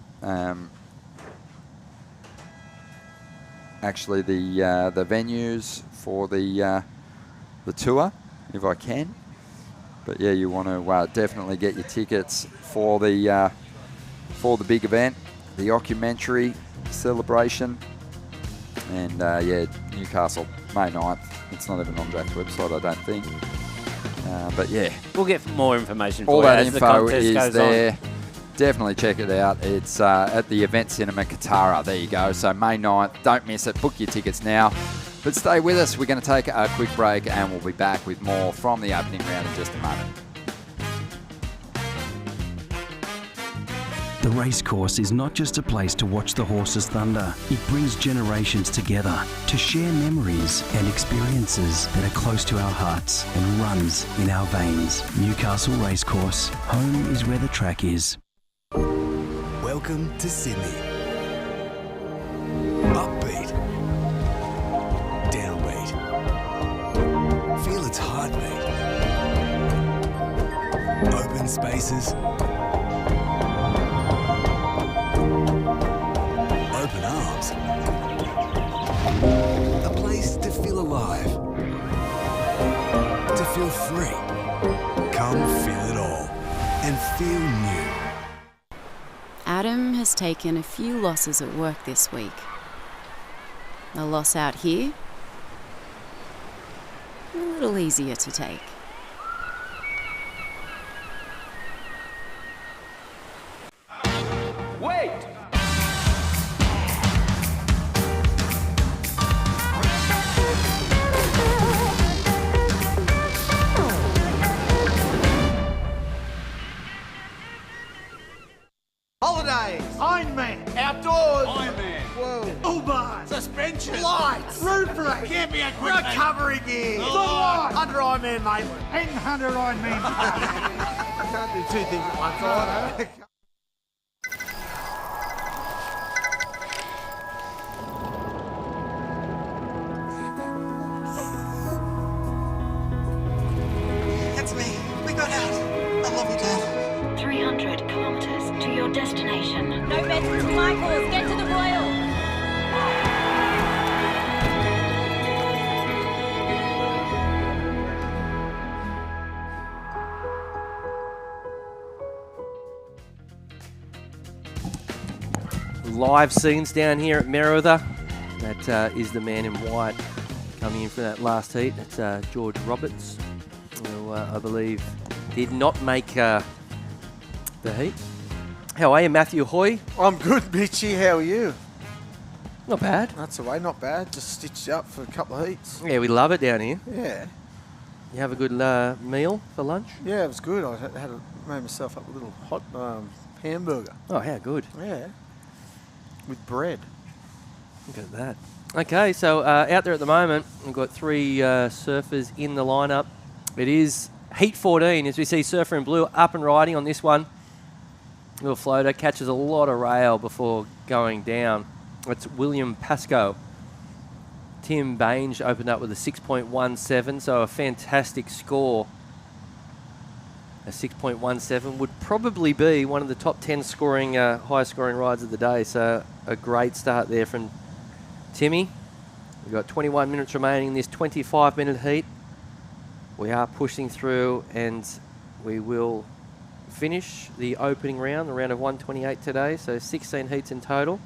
actually the venues for the tour, if I can. But yeah, you want to definitely get your tickets for the big event, the documentary celebration. And Newcastle, May 9th. It's not even on Jack's website, I don't think. But yeah. We'll get more information all for that you as the info contest is goes there. on. Definitely check it out. It's at the Event Cinema Katara. There you go. So May 9th. Don't miss it. Book your tickets now. But stay with us. We're going to take a quick break and we'll be back with more from the opening round in just a moment. The racecourse is not just a place to watch the horses thunder. It brings generations together to share memories and experiences that are close to our hearts and runs in our veins. Newcastle Racecourse. Home is where the track is. Welcome to Sydney. Upbeat. Downbeat. Feel its heartbeat. Open spaces. Open arms. A place to feel alive. To feel free. Come feel it all. And feel new. Adam has taken a few losses at work this week. A loss out here, a little easier to take. Wait! days. Ironman. Outdoors. Ironman. Whoa. Uber. Suspension. Lights. Roof rack. Camping equipment. Recovery gear. Sunlight. 100 Ironman, mate. 100 Ironman. I can't do two things at once. I know. It's me. We got out. I love you, Dad. 300 kilometers to your destination. No beds to Michaels. Get to the Royal. Live scenes down here at Merewether. That is the man in white coming in for that last heat. That's George Roberts, who I believe did not make the heat. How are you, Matthew Hoy? I'm good, Bitchy. How are you? Not bad. That's the way, not bad. Just stitched up for a couple of heats. Yeah, we love it down here. Yeah. You have a good meal for lunch? Yeah, it was good. I made myself up a little hot hamburger. Oh, how good. Yeah. With bread. Look at that. Okay, so out there at the moment, we've got 3 surfers in the lineup. It is Heat 14, as we see Surfer in Blue up and riding on this one. Little floater, catches a lot of rail before going down. It's William Pascoe. Tim Bainge opened up with a 6.17, so a fantastic score. A 6.17 would probably be one of the top 10 scoring, high scoring rides of the day. So a great start there from Timmy. We've got 21 minutes remaining in this 25-minute heat. We are pushing through, and we will finish the opening round, the round of 128 today. So 16 heats in total.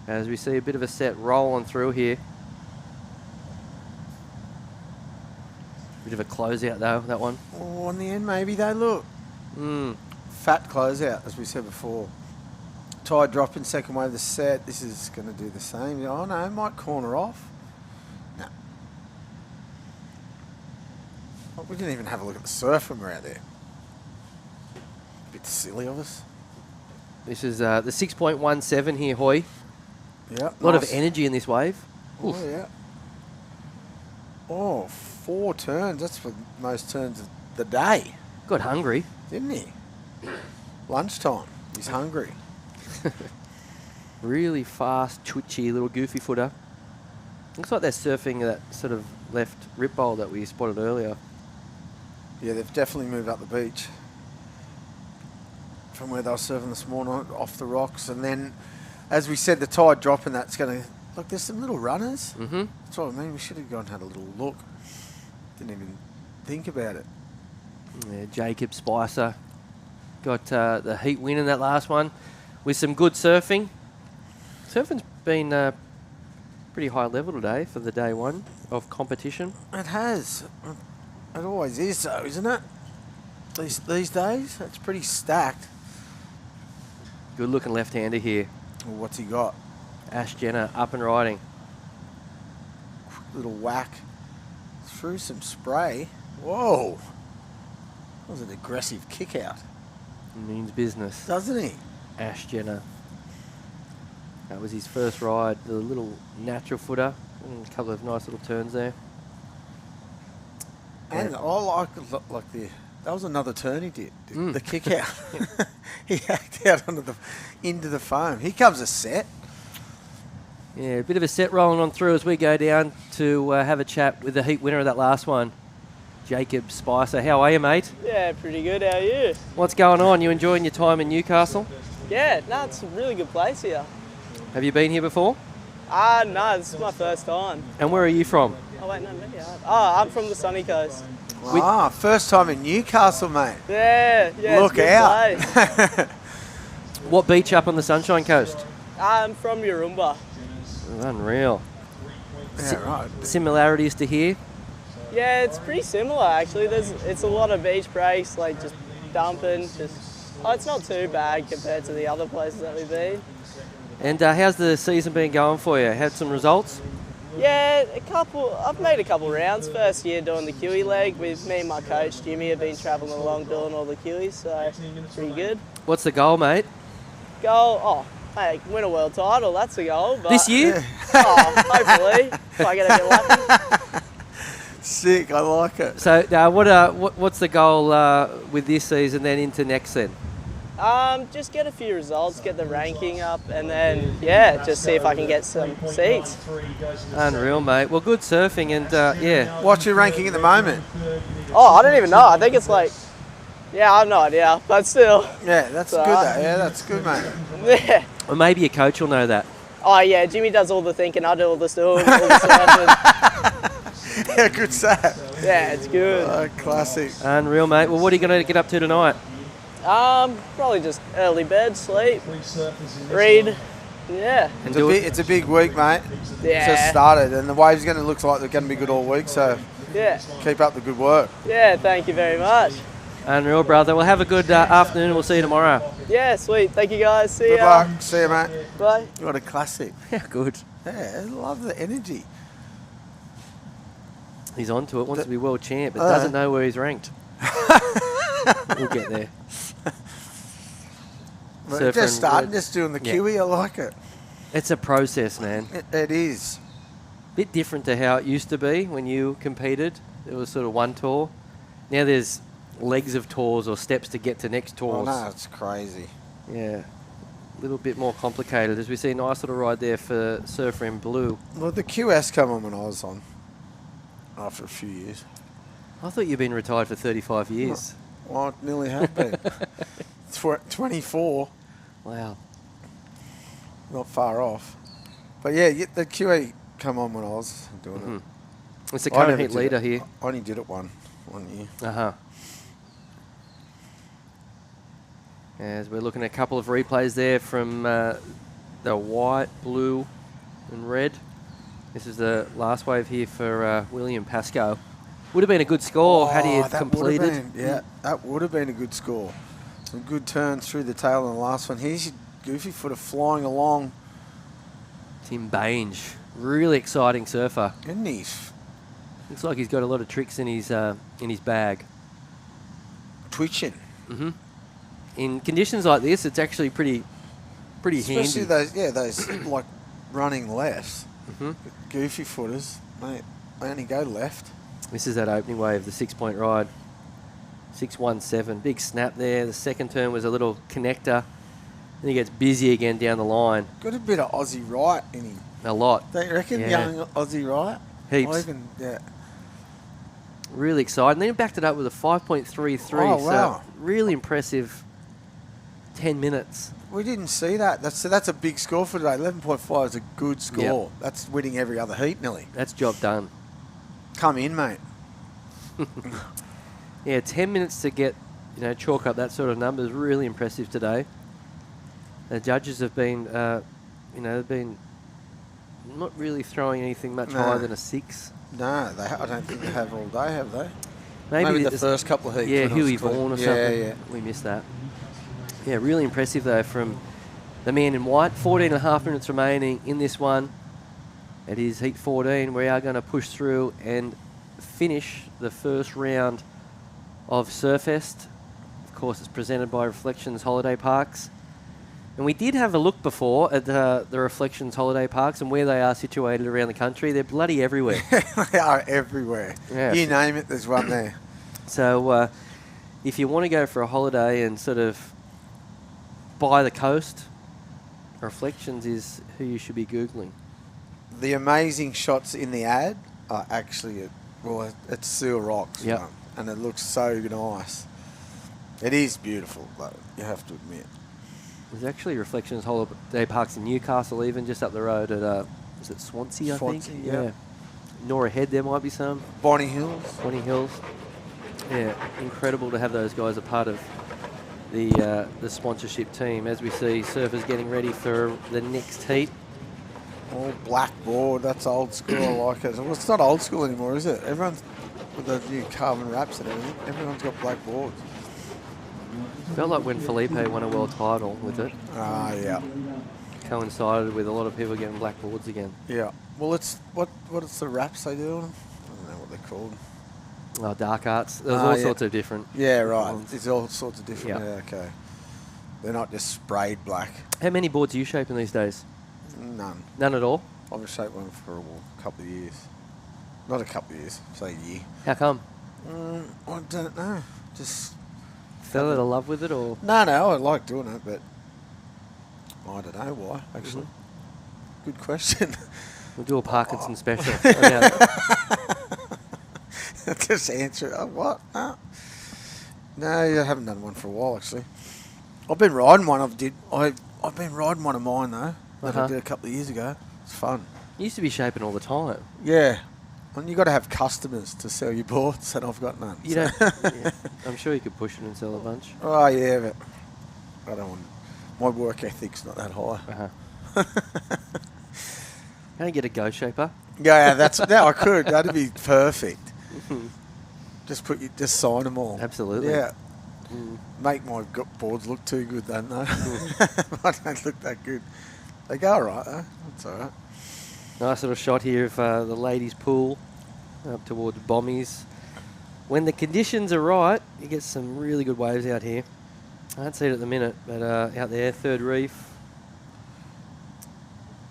As we see a bit of a set rolling through here. Bit of a closeout though, that one. Oh, in the end, maybe they look. Fat closeout, as we said before. Tide drop in second wave of the set. This is going to do the same. Oh no, it might corner off. No. Oh, we didn't even have a look at the surf when we're out there. Bit silly of us. This is the 6.17 here, Hoy. Yeah. A lot of energy in this wave. Oof. Oh yeah. Oh, 4 turns. That's for most turns of the day. Got hungry. Didn't he? Lunchtime. He's hungry. Really fast, twitchy little goofy footer. Looks like they're surfing that sort of left rip bowl that we spotted earlier. Yeah, they've definitely moved up the beach from where they were surfing this morning, off the rocks. And then, as we said, the tide dropping, that's going to... Look, there's some little runners. Mm-hmm. That's what I mean. We should have gone and had a little look. Didn't even think about it. Yeah, Jacob Spicer got the heat win in that last one with some good surfing. Surfing's been pretty high level today for the day one of competition. It has. It always is, though, isn't it? These days, it's pretty stacked. Good looking left-hander here. Well, what's he got? Ash Jenner up and riding. Little whack through some spray. Whoa. That was an aggressive kick out. Means business. Doesn't he? Ash Jenner. That was his first ride. The little natural footer. And a couple of nice little turns there. And I like the... That was another turn he did. The kick out. He hacked out into the foam. Here comes a set. Yeah, a bit of a set rolling on through as we go down to have a chat with the heat winner of that last one, Jacob Spicer. How are you, mate? Yeah, pretty good. How are you? What's going on? You enjoying your time in Newcastle? Yeah, no, it's a really good place here. Have you been here before? No, this is my first time. And where are you from? Oh, wait, no, maybe I have. Oh, I'm from the sunny coast. First time in Newcastle, mate. Yeah. Look out. What beach up on the Sunshine Coast? I'm from Yarumba. Unreal. Yeah, right. Similarities to here? Yeah, it's pretty similar actually. It's a lot of beach breaks, like just dumping. It's not too bad compared to the other places that we've been. And how's the season been going for you? Had some results? Yeah, I've made a couple rounds. First year doing the Kiwi leg with me and my coach Jimmy have been travelling along doing all the Kiwis, so pretty good. What's the goal, mate? Goal? Oh, hey, win a world title. That's the goal. But This year? Oh, hopefully. If I get a bit lucky. Sick, I like it. So what's the goal with this season then into next then? Just get a few results, get the ranking up, and then, yeah, just see if I can get some seeds. Unreal, mate. Well, good surfing, and yeah. What's your ranking at the moment? Oh, I don't even know. I think it's like, yeah, I have no idea, but still. Yeah, that's good. Yeah, that's good, mate. Yeah. Or maybe your coach will know that. Oh, yeah, Jimmy does all the thinking, I do all the surfing. Yeah, good set. Yeah, it's good. Oh, classic. Unreal, mate. Well, what are you going to get up to tonight? Probably just early bed, sleep, read, yeah. It's a big week, mate. Yeah. Just started, and the waves going to look like they're going to be good all week, so yeah, keep up the good work. Yeah, thank you very much. Unreal, brother. Well, have a good afternoon, and we'll see you tomorrow. Yeah, sweet. Thank you, guys. See ya. Good luck. See you, mate. Bye. What a classic. Yeah, good. Yeah, I love the energy. He's onto it, wants to be world champ, but doesn't know where he's ranked. We'll get there. Just starting, just doing the Kiwi, I like it. It's a process, man. It is. Bit different to how it used to be when you competed. It was sort of one tour. Now there's legs of tours or steps to get to next tours. Oh, no, it's crazy. Yeah. A little bit more complicated. As we see a nice little ride there for Surfer in Blue. Well, the QS come on when I was on after a few years. I thought you'd been retired for 35 years. Well, I nearly have been. 24. Wow. Not far off. But yeah, the QE come on when I was doing it. It's the current heat leader here. I only did it one year. Uh-huh. As we're looking at a couple of replays there from the white, blue and red. This is the last wave here for William Pascoe. Would have been a good score had he completed. That would have been a good score. Some good turns through the tail in the last one. Here's your goofy footer flying along. Tim Bainge, really exciting surfer. Isn't he? Looks like he's got a lot of tricks in his bag. Twitching. In conditions like this, it's actually pretty Especially handy. those like running lefts. Goofy footers, mate. They only go left. This is that opening wave, the 6-point ride. 617, big snap there. The second turn was a little connector. Then he gets busy again down the line. Got a bit of Aussie right in him. A lot. Don't you reckon? Yeah. Young Aussie right? Heaps. Really exciting. Then he backed it up with a 5.33. Oh, wow. So really impressive 10 minutes. We didn't see that. That's a big score for today. 11.5 is a good score. Yep. That's winning every other heat nearly. That's job done. Come in, mate. Yeah, 10 minutes to get, chalk up that sort of number is really impressive today. The judges have been, they've been not really throwing anything much higher than a 6. No, I don't think they have all day, have they? Maybe the first couple of heats. Yeah, when it was Huey clean. Vaughan or something. Yeah. We missed that. Yeah, really impressive though from the man in white. 14.5 minutes remaining in this one. It is heat 14. We are going to push through and finish the first round of Surfest. Of course, it's presented by Reflections Holiday Parks. And we did have a look before at the Reflections Holiday Parks and where they are situated around the country. They're bloody everywhere. They are everywhere. Yeah. You name it, there's one there. So if you want to go for a holiday and sort of by the coast, Reflections is who you should be Googling. The amazing shots in the ad are actually, it's Seal Rocks. Yep. One, and it looks so nice. It is beautiful, though, you have to admit. There's actually Reflections Holiday Parks in Newcastle, even just up the road at, is it Swansea, I think? Yeah. Nora Head, there might be some. Bonnie Hills. Bonnie Hills. Yeah, incredible to have those guys a part of the sponsorship team. As we see surfers getting ready for the next heat. All black board, that's old school, I like it. Well, it's not old school anymore, is it? Everyone's, with the new carbon wraps and everything, everyone's got black boards. Felt like when Felipe won a world title with it. Ah, yeah. Coincided with a lot of people getting black boards again. Yeah. Well, it's what's the wraps they do on them? I don't know what they're called. Oh, dark arts. There's all sorts of different. Yeah, right. ones. It's all sorts of different. Yeah. Yeah, okay. They're not just sprayed black. How many boards are you shaping these days? None. None at all? I've shaped one for a couple of years. Not a couple of years, say a year. How come? I don't know. Just Fell out of love with it, or? No, I like doing it, but I don't know why, actually. Good question. We'll do a Parkinson special. Just answer it. Oh, what? No, I haven't done one for a while, actually. I've been riding one. I've been riding one of mine, though, that I did a couple of years ago. It's fun. You used to be shaping all the time. Yeah. And you got to have customers to sell your boards, and I've got none. You so. don't. Yeah. I'm sure you could push it and sell a bunch. Oh, yeah, but I don't want... My work ethic's not that high. Can I get a Go Shaper? Yeah, I could. That'd be perfect. Just sign them all. Absolutely. Yeah. Make my boards look too good, don't they? I don't look that good. They go all right, though. That's all right. Nice little shot here of the ladies' pool up towards Bommies. When the conditions are right, you get some really good waves out here. I can't see it at the minute, but out there, third reef.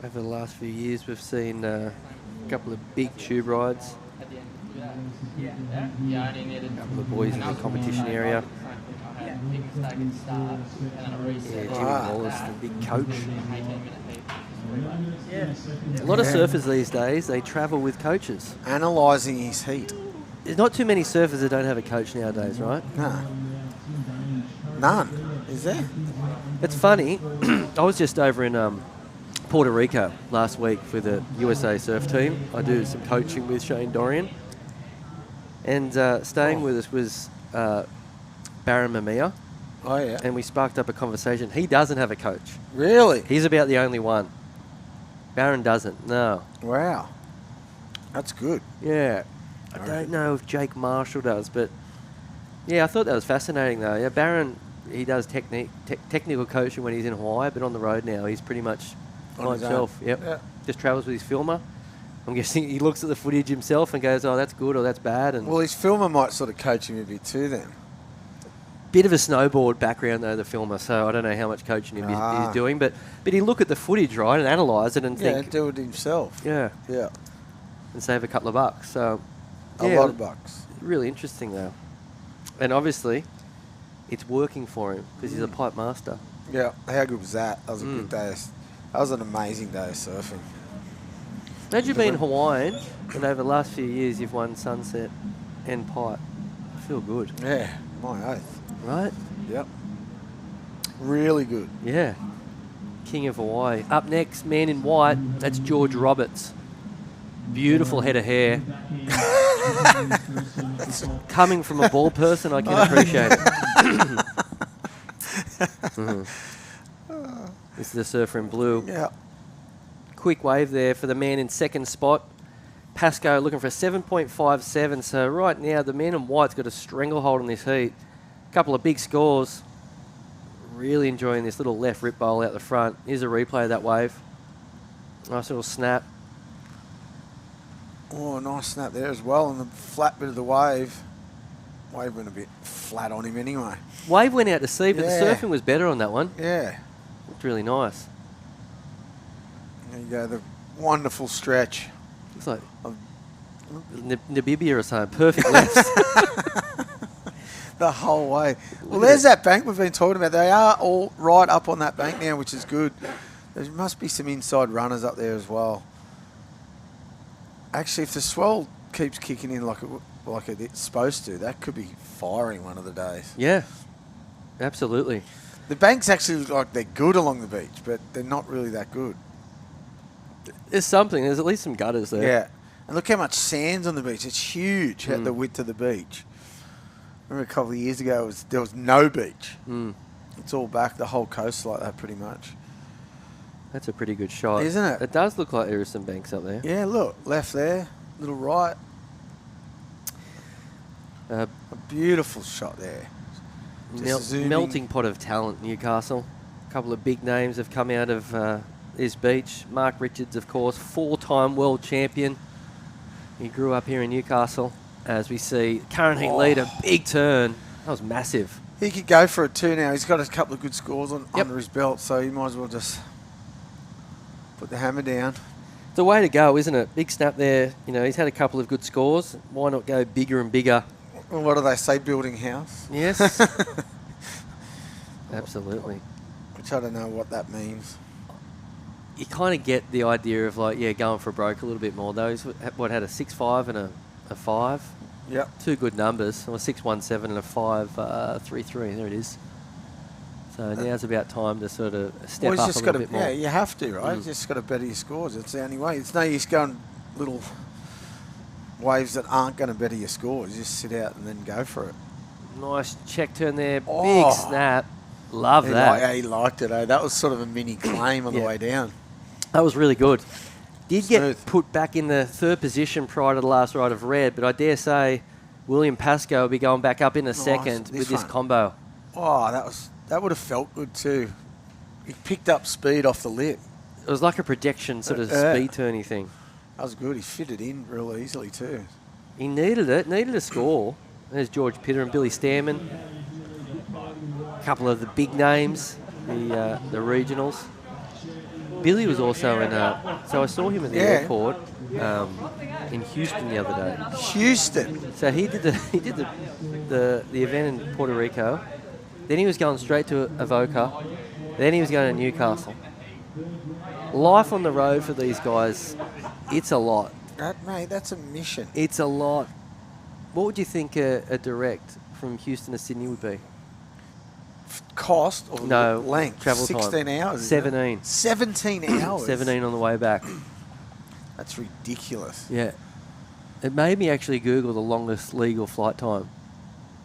Over the last few years, we've seen a couple of big tube rides. A couple of boys in the competition area. Jimmy Wallace, the big coach. A lot of surfers these days, they travel with coaches. Analysing his heat. There's not too many surfers that don't have a coach nowadays, right? No. None. Is there? It's funny. I was just over in Puerto Rico last week for the USA surf team. I do some coaching with Shane Dorian. And staying with us was Baron Mamiya. Oh, yeah. And we sparked up a conversation. He doesn't have a coach. Really? He's about the only one. Baron doesn't, no. Wow. That's good. Yeah. I don't know if Jake Marshall does, but yeah, I thought that was fascinating though. Yeah, Baron, he does technical coaching when he's in Hawaii, but on the road now, he's pretty much on himself. Yep. Yeah. Just travels with his filmer. I'm guessing he looks at the footage himself and goes, oh, that's good or that's bad. And well, his filmer might sort of coach him a bit too then. Bit of a snowboard background though, the filmer, so I don't know how much coaching he's doing, but he'd look at the footage, right, and analyse it and think... do it himself. Yeah. Yeah. And save a couple of bucks, so... A lot of bucks. Really interesting though. And obviously, it's working for him because he's a pipe master. Yeah, how good was that? That was a good day. That was an amazing day of surfing. Imagine being Hawaiian and over the last few years you've won Sunset and Pipe. I feel good. Yeah, my oath. Right? Yep. Really good. Yeah. King of Hawaii. Up next, man in white, that's George Roberts. Beautiful head of hair. Coming from a bald person, I can appreciate it. This is the surfer in blue. Yeah. Quick wave there for the man in second spot. Pasco looking for a 7.57. So right now, the man in white's got a stranglehold on this heat. Couple of big scores. Really enjoying this little left rip bowl out the front. Here's a replay of that wave. Nice little snap. Oh, nice snap there as well. And the flat bit of the wave. Wave went a bit flat on him anyway. Wave went out to sea, but the surfing was better on that one. Yeah. Looked really nice. There you go, the wonderful stretch. Looks like Namibia or something. Perfect lefts. The whole way. Well, there's that bank we've been talking about. They are all right up on that bank now, which is good. There must be some inside runners up there as well. Actually, if the swell keeps kicking in like it's supposed to, that could be firing one of the days. Yeah, absolutely. The banks actually look like they're good along the beach, but they're not really that good. There's something. There's at least some gutters there. Yeah. And look how much sand's on the beach. It's huge at the width of the beach. I remember a couple of years ago, there was no beach. It's all back, the whole coast like that pretty much. That's a pretty good shot. Isn't it? It does look like there are some banks up there. Yeah, look. Left there, little right. A beautiful shot there. Melting pot of talent, Newcastle. A couple of big names have come out of this beach. Mark Richards, of course, 4-time world champion. He grew up here in Newcastle. As we see, current heat leader, big turn. That was massive. He could go for it too now. He's got a couple of good scores under his belt, so he might as well just put the hammer down. The way to go, isn't it? Big snap there. You know, he's had a couple of good scores. Why not go bigger and bigger? Well, what do they say? Building house? Yes. Absolutely. Which I don't know what that means. You kind of get the idea of like, yeah, going for broke a little bit more. Those had a 6.5 and a 5. Yep. Two good numbers. Or 6.17 and a 5.33. There it is. So now's about time to sort of step up a little bit more. Yeah, you have to, right? You just got to better your scores. It's the only way. It's no use going little waves that aren't going to better your scores. You just sit out and then go for it. Nice check turn there. Big snap. Love that. He liked it, eh? That was sort of a mini claim on the way down. That was really good. Did Smooth. get put back in the third position prior to the last ride of red, but I dare say William Pascoe will be going back up in a second with this combo. Oh, that would have felt good too. He picked up speed off the lip. It was like a projection sort of speed turny thing. That was good. He fitted in real easily too. He needed it. Needed a score. There's George Pitter and Billy Stairman. A couple of the big names, the regionals. Billy was also in. So I saw him at the airport in Houston the other day. Houston. So he did the event in Puerto Rico. Then he was going straight to Avoca. Then he was going to Newcastle. Life on the road for these guys, it's a lot. Mate, that's a mission. It's a lot. What would you think a direct from Houston to Sydney would be? Cost or length? Travel 16 time. hours? 17. 17 hours? 17 on the way back. That's ridiculous. Yeah. It made me actually Google the longest legal flight time.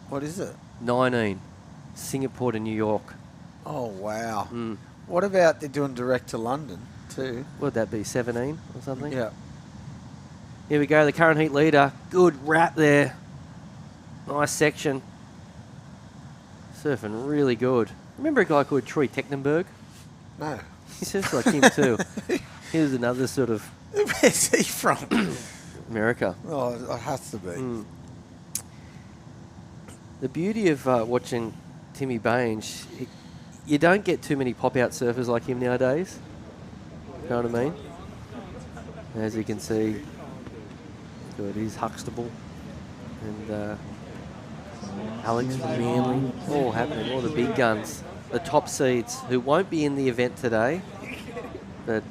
What is it? 19. Singapore to New York. Oh, wow. What about they're doing direct to London too? Would that be 17 or something? Yeah. Here we go, the current heat leader. Good wrap there. Nice section. Surfing really good. Remember a guy called Troy Technenberg? No. He surfs like him too. He was another sort of... Where's he from? America. Oh, it has to be. The beauty of watching Timmy Baines, you don't get too many pop-out surfers like him nowadays. You know what I mean? As you can see, good, he's Huxtable. And Alex from Manly, all happening, all the big guns. The top seeds, who won't be in the event today, but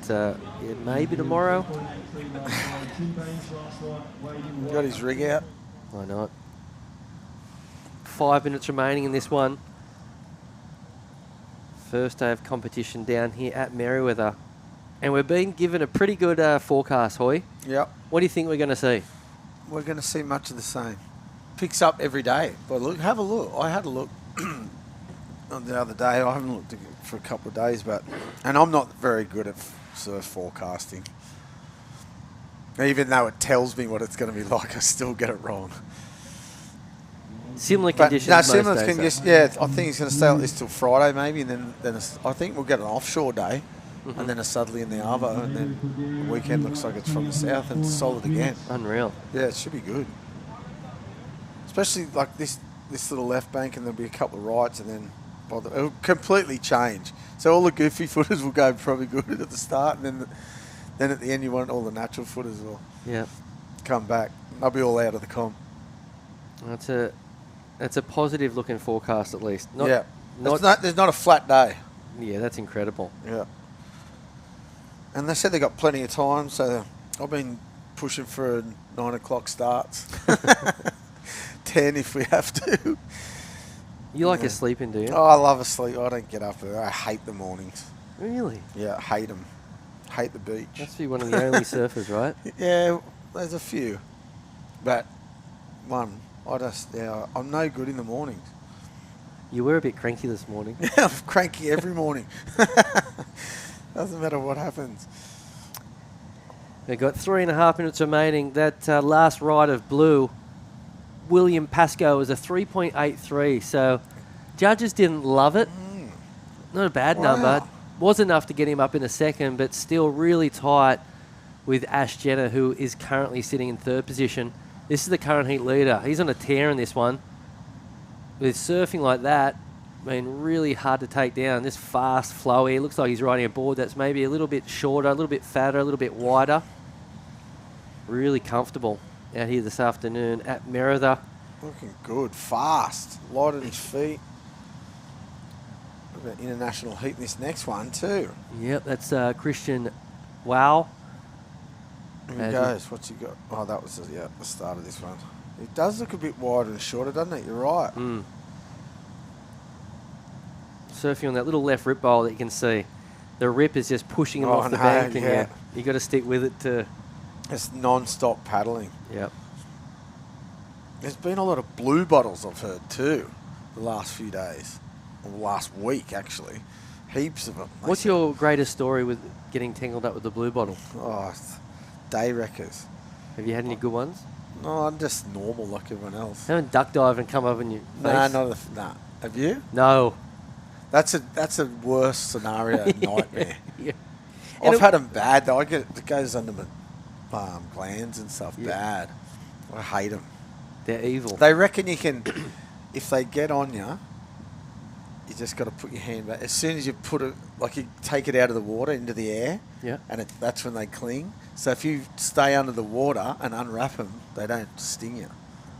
maybe tomorrow. Got his rig out. Why not? 5 minutes remaining in this one. First day of competition down here at Merewether. And we're being given a pretty good forecast, Hoy. Yep. What do you think we're going to see? We're going to see much of the same. Picks up every day. But look, have a look. I had a look the other day. I haven't looked at it for a couple of days, and I'm not very good at surf forecasting. Even though it tells me what it's going to be like, I still get it wrong. Similar conditions. No, similar conditions. Yeah, I think it's going to stay like this till Friday, maybe, and then I think we'll get an offshore day, and then a southerly in the Arvo, and then the weekend looks like it's from the south and it's solid again. Unreal. Yeah, it should be good. Especially like this little left bank, and there'll be a couple of rights, and then it'll completely change. So all the goofy footers will go probably good at the start, and then at the end you want all the natural footers will come back. They'll be all out of the comp. That's a positive looking forecast at least. There's not a flat day. Yeah, that's incredible. Yeah. And they said they got plenty of time, so I've been pushing for 9 o'clock starts. 10 if we have to. You like a sleep in, do you? Oh, I love a sleep. I don't get up. I hate the mornings. Really? Yeah, I hate them. Hate the beach. Must be one of the only surfers, right? Yeah, there's a few. But one, I'm no good in the mornings. You were a bit cranky this morning. Yeah, I'm cranky every morning. Doesn't matter what happens. We've got 3.5 minutes remaining. That last ride of blue, William Pascoe, was a 3.83. So judges didn't love it. Not a bad number. Was enough to get him up in a second, but still really tight with Ash Jenner, who is currently sitting in third position. This is the current heat leader. He's on a tear in this one. with surfing like that, I mean, really hard to take down. This fast, flowy. It looks like he's riding a board that's maybe a little bit shorter, a little bit fatter, a little bit wider. Really comfortable out here this afternoon at Merida. Looking good, fast, light on his feet. We've got international heat in this next one too. Yep, that's Christian Wow. Here he goes. What's he got? Oh, that was the start of this one. It does look a bit wider and shorter, doesn't it? You're right. Surfing on that little left rip bowl that you can see. The rip is just pushing him off the bank, and you got to stick with it to... It's non-stop paddling. Yep. There's been a lot of blue bottles, I've heard, too, the last few days. Or the last week, actually. Heaps of them. What's your greatest story with getting tangled up with the blue bottle? Oh, day wreckers. Have you had any good ones? No, I'm just normal like everyone else. Haven't duck dive and come over in your face? Nah. Have you? No. That's a worse scenario, nightmare. Yeah. I've had them bad though. It goes under my glands and stuff. Bad. I hate them. They're evil. They reckon you can, if they get on you, you just got to put your hand back. As soon as you put it, like you take it out of the water into the air, and that's when they cling. So if you stay under the water and unwrap them, they don't sting you.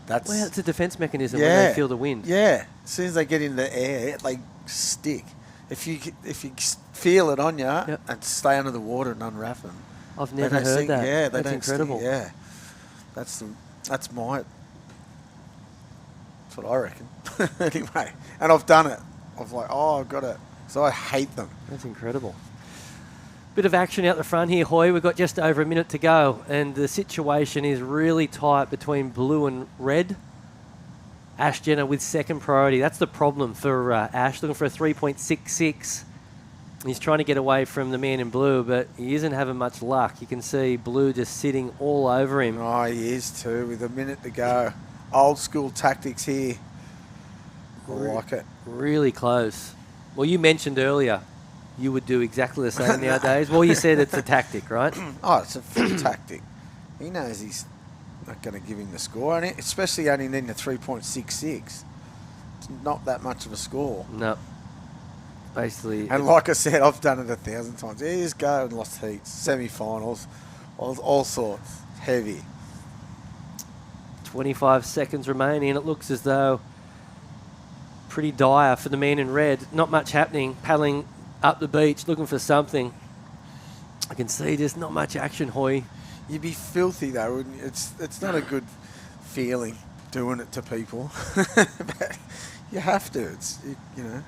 That's it's a defense mechanism when they feel the wind. Yeah. As soon as they get in the air, they stick. If you feel it on you and stay under the water and unwrap them, I've never heard that. Yeah, they that's don't incredible. Sting. Yeah, that's what I reckon. Anyway, and I've done it. I've I've got it. So I hate them. That's incredible. Bit of action out the front here, Hoy. We've got just over a minute to go, and the situation is really tight between blue and red. Ash Jenner with second priority. That's the problem for Ash, looking for a 3.66. He's trying to get away from the man in blue, but he isn't having much luck. You can see blue just sitting all over him. Oh, he is too, with a minute to go. Old school tactics here. I like it. Really close. Well, you mentioned earlier you would do exactly the same nowadays. Well, you said it's a tactic, right? Oh, it's a full tactic. He knows he's not going to give him the score, and especially only needing a 3.66. It's not that much of a score. No. Basically. And like I said, I've done it 1,000 times. You just go and lost heats, semi-finals, all sorts. Heavy. 25 seconds remaining, and it looks as though pretty dire for the man in red. Not much happening. Paddling up the beach, looking for something. I can see there's not much action, Hoy. You'd be filthy though, wouldn't you? It's not a good feeling doing it to people. But you have to. It's you know.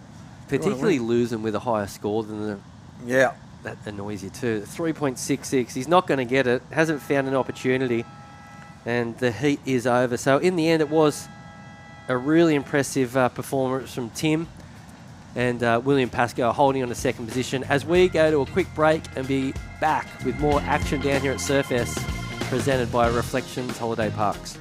Particularly losing with a higher score than the. Yeah. That annoys you too. 3.66. He's not going to get it. Hasn't found an opportunity, and the heat is over. So in the end, it was a really impressive performance from Tim and William Pascoe holding on to second position. As we go to a quick break and be back with more action down here at Surfest, presented by Reflections Holiday Parks.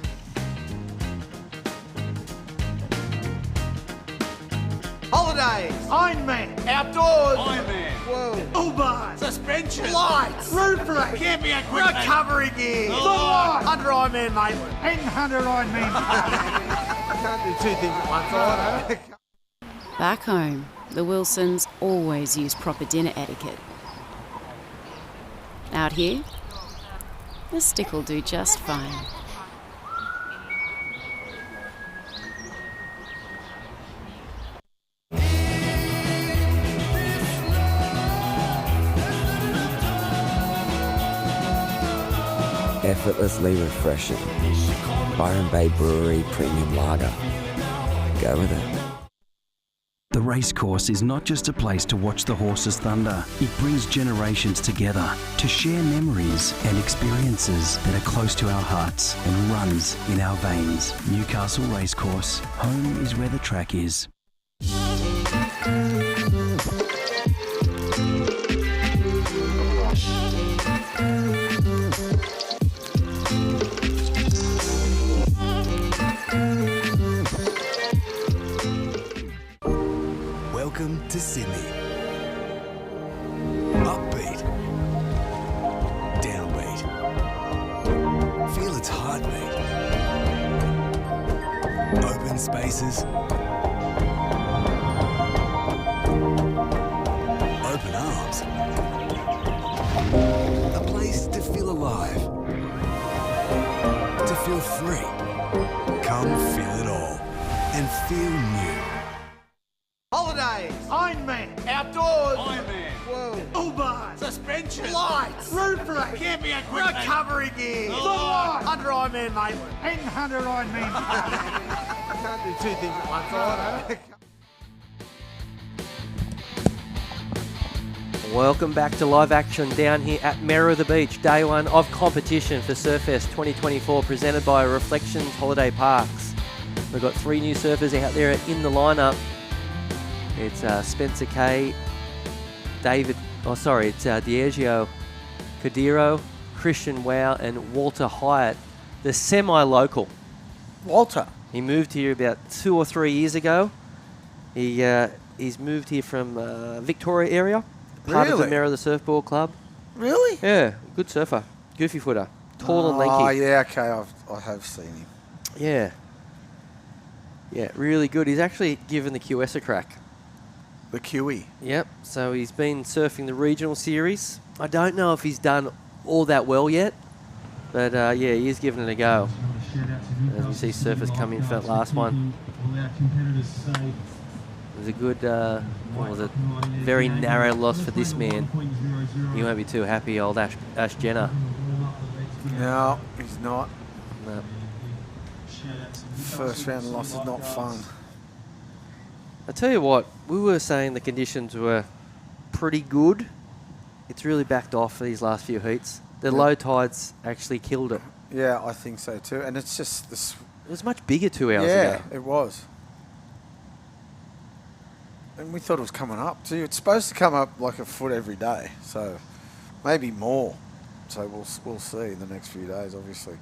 Holidays, Ironman, outdoors, Ironman, whoa, Uber, suspension, lights, roof rack, camping equipment, recovery gear, under Ironman, mate, and under Ironman. I can't do two things at once. Back home, the Wilsons always use proper dinner etiquette. Out here, the stick will do just fine. Effortlessly refreshing. Byron Bay Brewery Premium Lager. Go with it. The racecourse is not just a place to watch the horses thunder. It brings generations together to share memories and experiences that are close to our hearts and runs in our veins. Newcastle Racecourse. Home is where the track is. Welcome to Sydney. Upbeat. Downbeat. Feel its heartbeat. Open spaces. for free. Come feel it all and feel new. Holidays, Ironman, outdoors, Ironman, whoa, Uber, suspension, lights, roof rack, camping equipment, recovery gear, under Ironman, mate, and under Ironman. I can't do two things at once. Right? Welcome back to live action down here at Merriweather Beach, day one of competition for Surfest 2024, presented by Reflections Holiday Parks. We've got 3 new surfers out there in the lineup. It's Spencer Kay, Diageo Cadiro, Christian Wow, and Walter Hyatt, the semi-local. Walter? He moved here about 2 or 3 years ago. He's moved here from Victoria area. Part of the Merriweather Surfboard Club. Really? Yeah, good surfer. Goofy footer. Tall and lanky. Oh, yeah, okay. I have seen him. Yeah. Yeah, really good. He's actually given the QS a crack. The QE? Yep. So he's been surfing the regional series. I don't know if he's done all that well yet, but yeah, he is giving it a go. As we see surfers come in for that last one. It was a good, very narrow loss for this man. He won't be too happy, old Ash Jenner. No, he's not. No. First round loss is not fun. I tell you what, we were saying the conditions were pretty good. It's really backed off for these last few heats. The low tides actually killed it. Yeah, I think so too. And it's just this. It was much bigger 2 hours ago. Yeah, it was. And we thought it was coming up too. It's supposed to come up like a foot every day, so maybe more. So we'll see in the next few days, obviously.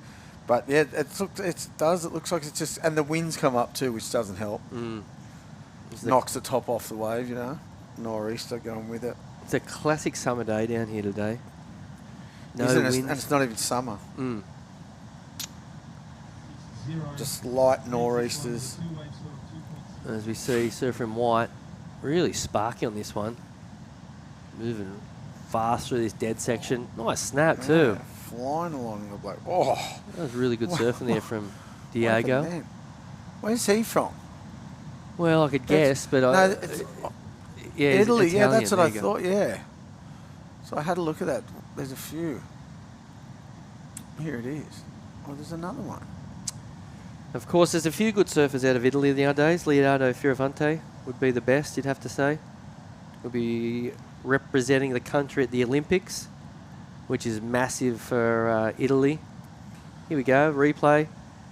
But yeah, it looks like it's just, and the winds come up too, which doesn't help. Knocks the top off the wave, you know. Nor'easter going with it. It's a classic summer day down here today. No winds. winds. And it's not even summer. Just light nor'easters. As we see, surfer in white, really sparky on this one. Moving fast through this dead section. Nice snap too. Flying along the bloke. Oh, that was really good surfing there from Diego. Where's he from? Well, I could guess, but yeah, Italy. Yeah, Italian, that's what I thought. Yeah. So I had a look at that. There's a few. Here it is. Oh, there's another one. Of course, there's a few good surfers out of Italy nowadays. Leonardo Fioravanti would be the best, you'd have to say. He'll be representing the country at the Olympics, which is massive for Italy. Here we go, replay.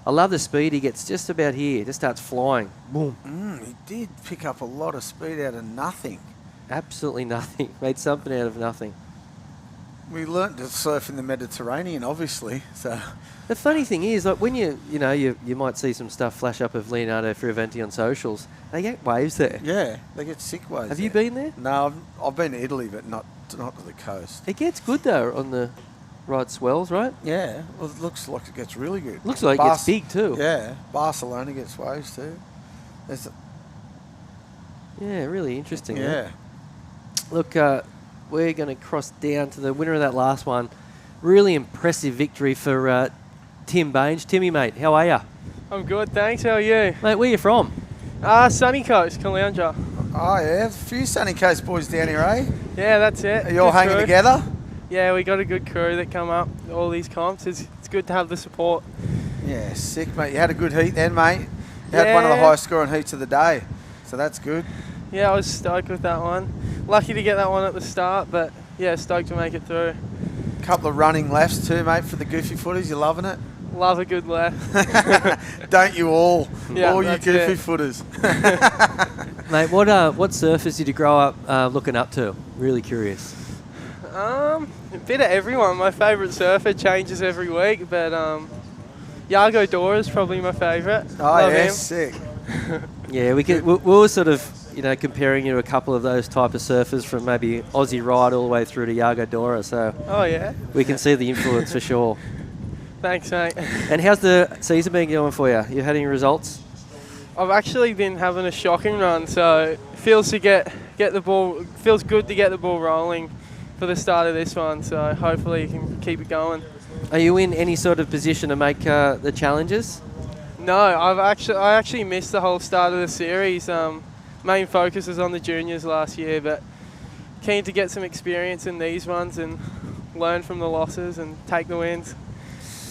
I love the speed he gets just about here. Just starts flying. Boom. He did pick up a lot of speed out of nothing. Absolutely nothing. Made something out of nothing. We learnt to surf in the Mediterranean, obviously. So the funny thing is, like when you might see some stuff flash up of Leonardo Fioravanti on socials. They get waves there. Yeah, they get sick waves. Have you been there? No, I've been to Italy, but not to the coast. It gets good though on the right swells, right? Yeah, well, it looks like it gets really good. Looks like it gets big too. Yeah, Barcelona gets waves too. Yeah, really interesting. Yeah. Look, we're going to cross down to the winner of that last one. Really impressive victory for Tim Baines. Timmy, mate, how are you? I'm good, thanks. How are you? Mate, where are you from? Sunny Coast, Caloundra. Oh, yeah. A few Sunny Coast boys down here, eh? Yeah, that's it. Are you all hanging together? Yeah, we got a good crew that come up, all these comps. It's good to have the support. Yeah, sick, mate. You had a good heat then, mate. You had one of the highest scoring heats of the day, so that's good. Yeah, I was stoked with that one. Lucky to get that one at the start, but yeah, stoked to make it through. Couple of running lefts too, mate, for the goofy footers. You loving it? Love a good left. Don't you all? Yeah, all you goofy footers. Mate, what surfers did you grow up looking up to? Really curious. A bit of everyone. My favourite surfer changes every week, but Yago Dora is probably my favourite. Oh, Love yeah, him. sick. Yeah, we were sort of, comparing you to a couple of those type of surfers from maybe Aussie Ride all the way through to Yago Dora, so oh, yeah. We can see the influence for sure. Thanks, mate. And how's the season been going for you? You had any results? I've actually been having a shocking run, so it feels to get the ball. Feels good to get the ball rolling for for the start of this one. So hopefully you can keep it going. Are you in any sort of position to make the challenges? No, I actually missed the whole start of the series. Main focus was on the juniors last year, but keen to get some experience in these ones and learn from the losses and take the wins.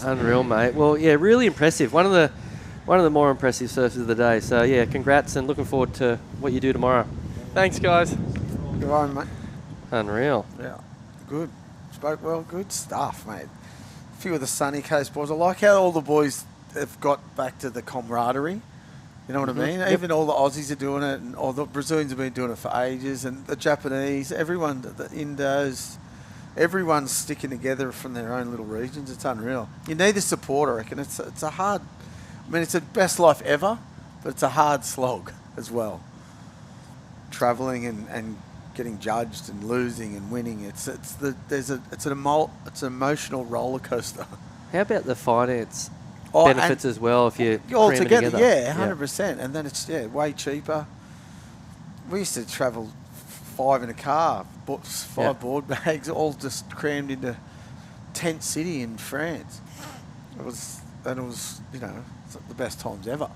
Unreal, mate. Well, yeah, really impressive. One of the more impressive surfers of the day. So yeah, congrats and looking forward to what you do tomorrow. Thanks, guys. Good on, mate. Unreal. Yeah, good. Spoke well. Good stuff, mate. A few of the Sunny Coast boys. I like how all the boys have got back to the camaraderie. You know what I mean? Yep. Even all the Aussies are doing it, and all the Brazilians have been doing it for ages, and the Japanese, everyone, the Indos, everyone's sticking together from their own little regions. It's unreal. You need the support, I reckon. It's a hard. I mean, it's the best life ever, but it's a hard slog as well. Traveling and getting judged and losing and winning. It's an emotional roller coaster. How about the finance benefits as well if you all cram it together? Yeah, 100%. And then it's way cheaper. We used to travel 5 in a car, 5 board bags, all just crammed into tent city in France. It was the best times ever.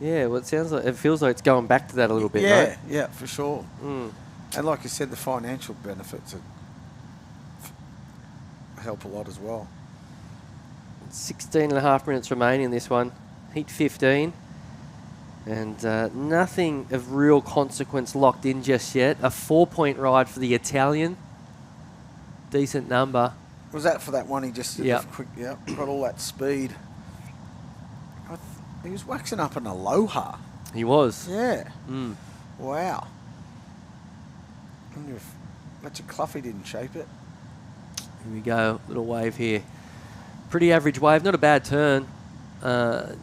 Yeah, well, it feels like it's going back to that a little bit, yeah, right? Yeah, for sure. Mm. And like you said, the financial benefits help a lot as well. 16 and a half minutes remaining in this one. Heat 15. And nothing of real consequence locked in just yet. A 4-point ride for the Italian. Decent number. Was that for that one he just did? Quick, got all that speed. He was waxing up an Aloha. He was. Yeah. Mm. Wow. I wonder if Richard Cluffy didn't shape it. Here we go. Little wave here. Pretty average wave. Not a bad turn.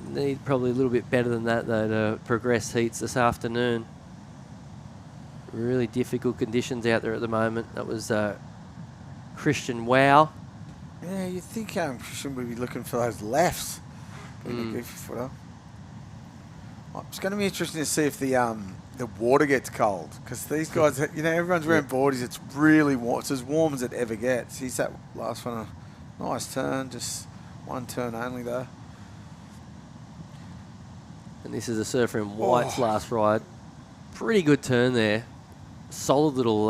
Need probably a little bit better than that, though, to progress heats this afternoon. Really difficult conditions out there at the moment. That was Christian Wow. Yeah, you'd think Christian would be looking for those lefts. Being a goofy footer. It's going to be interesting to see if the water gets cold, because these guys, everyone's wearing boardies. It's really warm. It's as warm as it ever gets. He's that last one, a nice turn, just one turn only though. And this is a surfer in white's last ride. Pretty good turn there. Solid little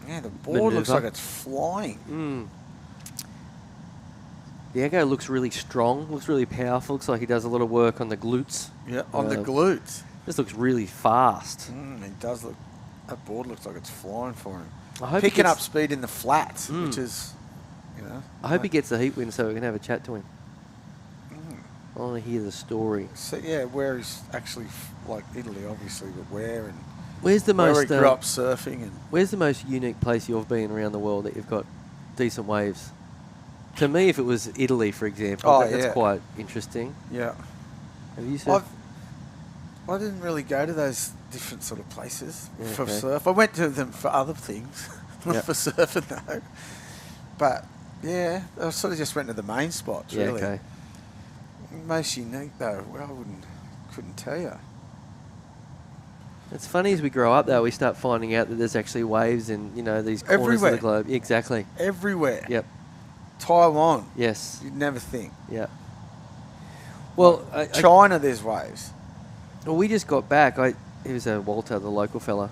yeah, the board looks like it's flying. Mm. The Echo looks really strong, looks really powerful. Looks like he does a lot of work on the glutes. Yeah, on the glutes. This looks really fast. He does look. That board looks like it's flying for him. I hope Picking up speed in the flats, which is, I hope he gets the heat win so we can have a chat to him. I want to hear the story. So yeah, where he's actually like Italy, obviously, but where and where's the most? Where he grew up surfing and. Where's the most unique place you've been around the world that you've got decent waves? To me, if it was Italy, for example, that's quite interesting. Yeah. Have you surfed? I didn't really go to those different sort of places for surf. I went to them for other things, not for surfing though. But yeah, I sort of just went to the main spots. Really. Okay. Most unique though, well, couldn't tell you. It's funny as we grow up though, we start finding out that there's actually waves in these corners of the globe. Exactly. Everywhere. Yep. Taiwan. Yes. You'd never think. Yeah. Well, China, there's waves. Well, we just got back. It was Walter, the local fella.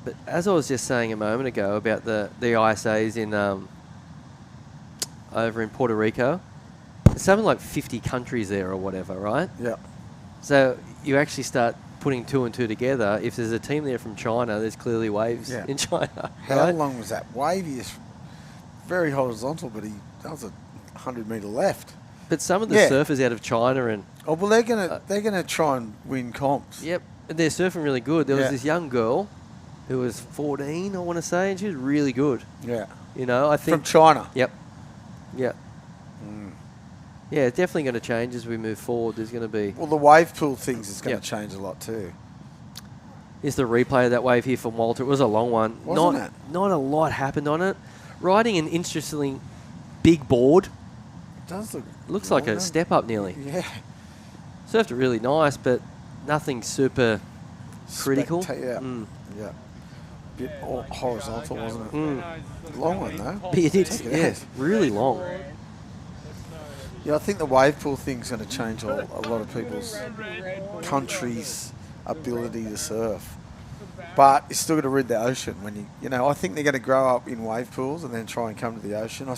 But as I was just saying a moment ago about the ISAs in over in Puerto Rico, there's something like 50 countries there or whatever, right? Yeah. So you actually start putting 2 and 2 together. If there's a team there from China, there's clearly waves in China. How long was that wave? He's very horizontal, but that was a 100-metre left. But some of the surfers out of China and they're gonna try and win comps. Yep, and they're surfing really good. There was this young girl who was 14, I want to say, and she was really good. Yeah, I think from China. Yep. Yeah. Yeah, it's definitely going to change as we move forward. There's going to be the wave pool things is going to change a lot too. Here's the replay of that wave here from Walter. It was a long one. Wasn't it? Not a lot happened on it. Riding an interestingly big board. It does looks like a step up nearly. Yeah. Surfed it really nice, but nothing super critical. Yeah. Yeah. bit horizontal, wasn't it? Mm. Long one, though. It did, Take it yeah, out. really long. Yeah, I think the wave pool thing's going to change a lot of people's countries' ability to surf. But you're still going to rid the ocean when I think they're going to grow up in wave pools and then try and come to the ocean. I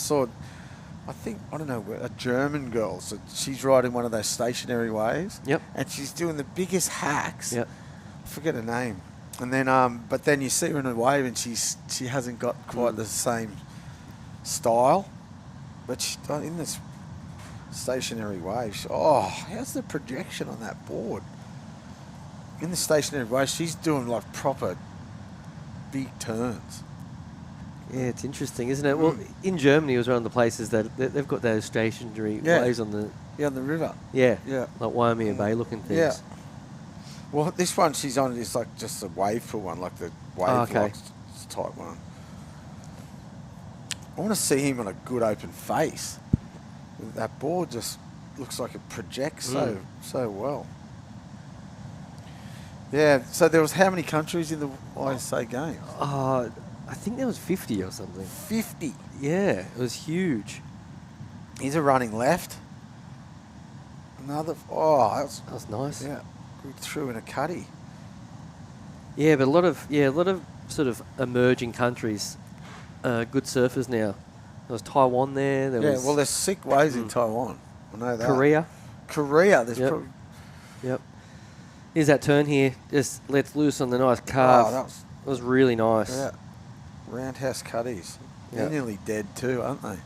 don't know, a German girl, so she's riding one of those stationary waves. Yep. And she's doing the biggest hacks. Yep. I forget her name. And then, but then you see her in a wave and she hasn't got quite the same style. But she's in this stationary wave. How's the projection on that board? In the stationary wave, she's doing like proper big turns. Yeah, it's interesting, isn't it? Well, in Germany, it was one of the places that they've got those stationary waves on the... Yeah, on the river. Yeah. Yeah. Like Waimea Bay looking things. Yeah. Well, this one she's on is like just a wave pool one, like the wave locks type one. I want to see him on a good open face. That board just looks like it projects so well. Yeah, so there was how many countries in the ISA Games? I think there was 50 or something. 50? Yeah, it was huge. He's a running left. Another, that was nice. Yeah, good through in a cuddy. Yeah, but a lot of sort of emerging countries, good surfers now. There was Taiwan there. Well, there's sick waves in Taiwan. I know that. Korea. There's Yep. probably... Yep. Here's that turn here. Just lets loose on the nice carve. That was really nice. Yeah. Roundhouse cuddies. Yep. They're nearly dead too, aren't they?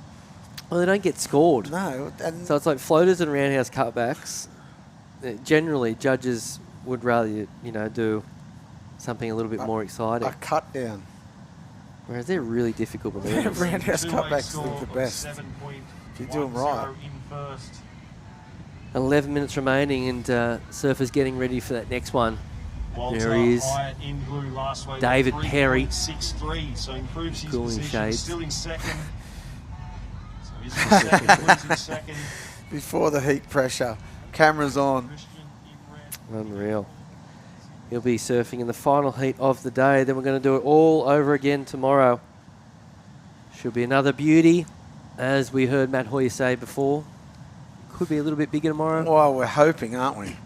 Well, they don't get scored. No. So it's like floaters and roundhouse cutbacks. Generally, judges would rather do something a little bit more exciting. A cut down. Whereas they're really difficult maneuvers. Roundhouse cutbacks look the best. If you do them right. 11 minutes remaining, and Surfer's getting ready for that next one. There he is. David Perry. 6'3", so improves his Cooling position. shades. Still in second. So he's in second, Woods in second. Before the heat pressure. Cameras on. Unreal. He'll be surfing in the final heat of the day. Then we're going to do it all over again tomorrow. Should be another beauty, as we heard Matt Hoyer say before. Could be a little bit bigger tomorrow. Well, we're hoping, aren't we?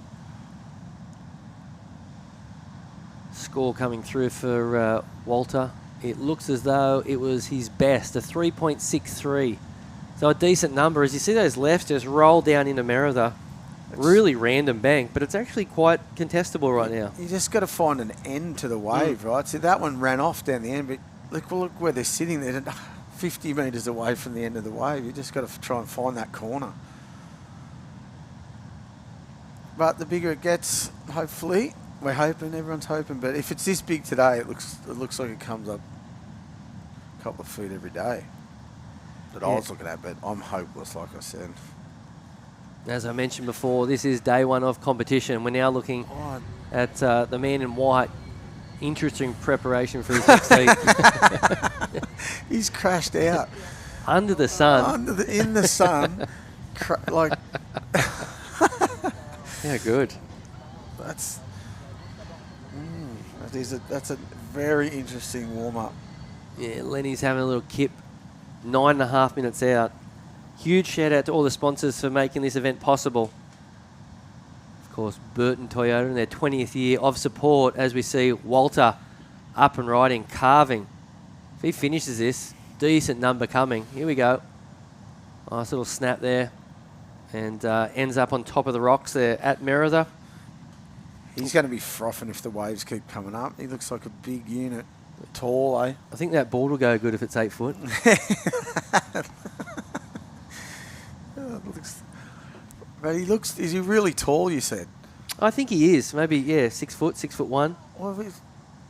Score coming through for Walter. It looks as though it was his best, a 3.63. So a decent number. As you see those lefts just roll down into Merida. Really random bank, but it's actually quite contestable right now. You just got to find an end to the wave, right? See, that one ran off down the end, but look where they're sitting there, 50 metres away from the end of the wave. You just got to try and find that corner. But the bigger it gets, hopefully, we're hoping, everyone's hoping. But if it's this big today, it looks like it comes up a couple of feet every day. That I was looking at, but I'm hopeless, like I said. As I mentioned before, this is day one of competition. We're now looking at the man in white. Interesting preparation for his next heat. He's crashed out. Under the sun. In the sun. Yeah, good. That's a very interesting warm-up. Yeah, Lenny's having a little kip. 9.5 minutes out. Huge shout out to all the sponsors for making this event possible. Of course, Burton Toyota in their 20th year of support, as we see Walter up and riding, carving. If he finishes this, decent number coming. Here we go. Nice little snap there. And ends up on top of the rocks there at Merida. He's going to be frothing if the waves keep coming up. He looks like a big unit. Tall, eh? I think that board will go good if it's 8 foot. But is he really tall, you said? I think he is. Maybe, 6 foot, 6'1". Well,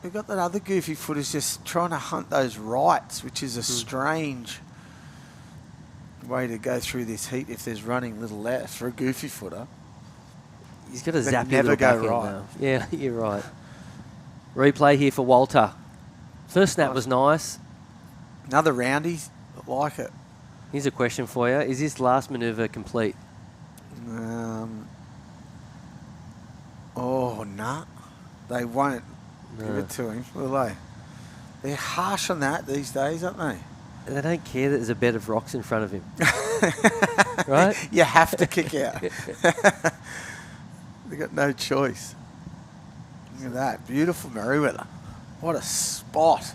we've got that other goofy foot who's just trying to hunt those rights, which is a strange way to go through this heat if there's running little left for a goofy footer. He's got a zappy never little go back end right. now. Yeah, you're right. Replay here for Walter. First snap was nice. Another roundy, like it. Here's a question for you. Is this last manoeuvre complete? Nah. They won't give it to him, will they? They're harsh on that these days, aren't they? They don't care that there's a bed of rocks in front of him. Right? You have to kick out. They got no choice. Look at that. Beautiful Merriweather. What a spot.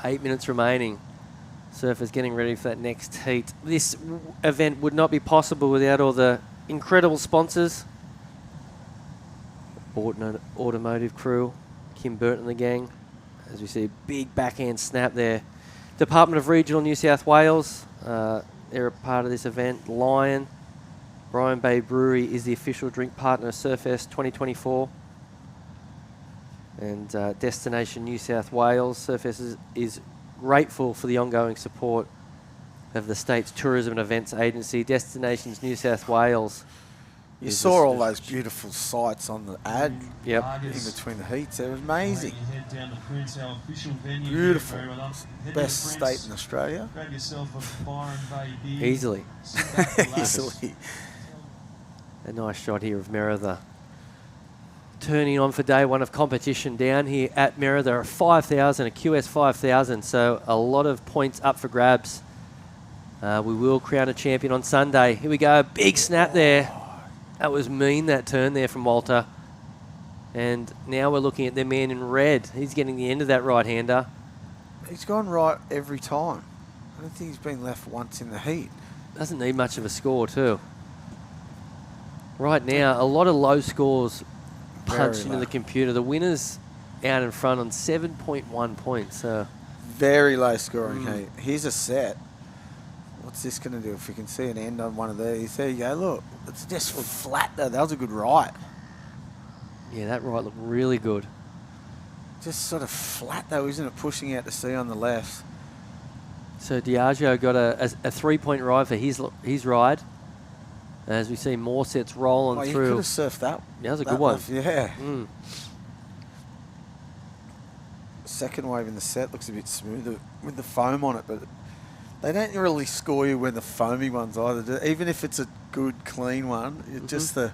8 minutes remaining. Surfers getting ready for that next heat. This event would not be possible without all the incredible sponsors. Automotive crew, Kim Burton and the gang. As we see a big backhand snap there. Department of Regional New South Wales, they're a part of this event. Lion, Byron Bay Brewery is the official drink partner of Surfest 2024. And Destination New South Wales. Surfest is grateful for the ongoing support of the state's tourism and events agency, Destinations New South Wales. You saw all those beautiful sights on the ad. Yep. In between the heats. They're amazing. Beautiful. Best state in Australia. Easily. Easily. A nice shot here of Merida. Turning on for day one of competition down here at Merida. A 5,000, a QS 5,000. So a lot of points up for grabs. We will crown a champion on Sunday. Here we go. Big snap there. That was mean, that turn there from Walter. And now we're looking at the man in red. He's getting the end of that right-hander. He's gone right every time. I don't think he's been left once in the heat. Doesn't need much of a score too. Right now, a lot of low scores punched into the computer. The winner's out in front on 7.1 points. Very low scoring heat. Here's a set. What's this going to do? If we can see an end on one of these. There you go, look. It's just flat though. That was a good right. Yeah, that right looked really good. Just sort of flat though, isn't it? Pushing out to sea on the left. So Diageo got a 3-point ride for his ride. As we see more sets rolling through. You could have surfed that. Yeah, that was a good one. Left, yeah. Second wave in the set looks a bit smoother with the foam on it, but they don't really score you when the foamy ones either. Even if it's a good, clean one, just if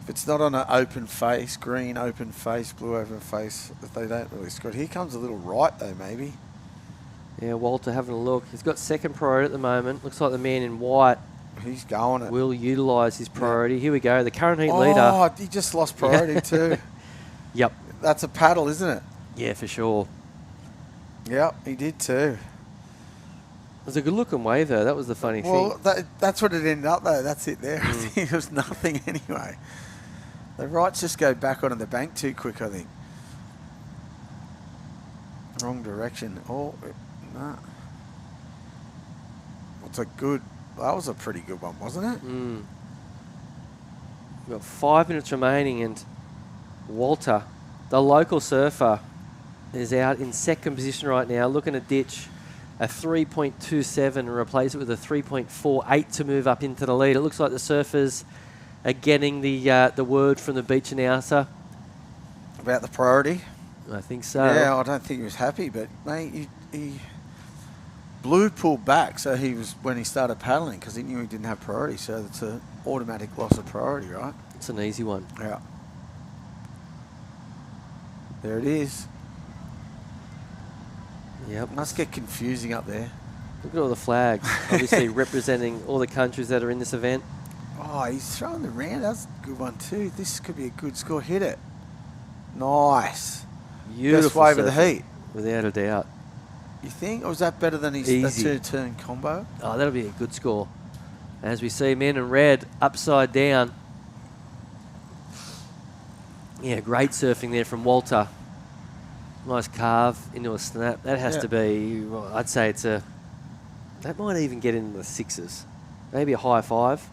it's not on an open face, green open face, blue open face, they don't really score it. Here comes a little right though, maybe. Yeah, Walter having a look. He's got second priority at the moment. Looks like the man in white. He's going it. Will utilise his priority. Yeah. Here we go. The current heat leader. Oh, he just lost priority too. Yep. That's a paddle, isn't it? Yeah, for sure. Yep, he did too. It was a good looking wave though. That was the funny thing. Well, that's what it ended up though. That's it there. I think it was nothing anyway. The rights just go back onto the bank too quick, I think. Wrong direction. Oh, no. That was a pretty good one, wasn't it? We've got 5 minutes remaining and Walter, the local surfer, is out in second position right now, looking to ditch a 3.27 and replace it with a 3.48 to move up into the lead. It looks like the surfers are getting the word from the beach announcer. About the priority? I think so. Yeah, I don't think he was happy, but mate, he Blue pulled back, so he was when he started paddling because he knew he didn't have priority, so it's an automatic loss of priority, right? It's an easy one. Yeah. There it is. Yep. Must get confusing up there. Look at all the flags, obviously representing all the countries that are in this event. Oh, he's throwing it around. That's a good one too. This could be a good score. Hit it. Nice. Beautiful Best wave of the surfing, heat. without a doubt. You think? Or was that better than his two-turn combo? Oh, that'll be a good score. As we see men in red upside down. Yeah, great surfing there from Walter. Nice carve into a snap. That has to be, well, I'd say it's a, that might even get into the sixes. Maybe a high five.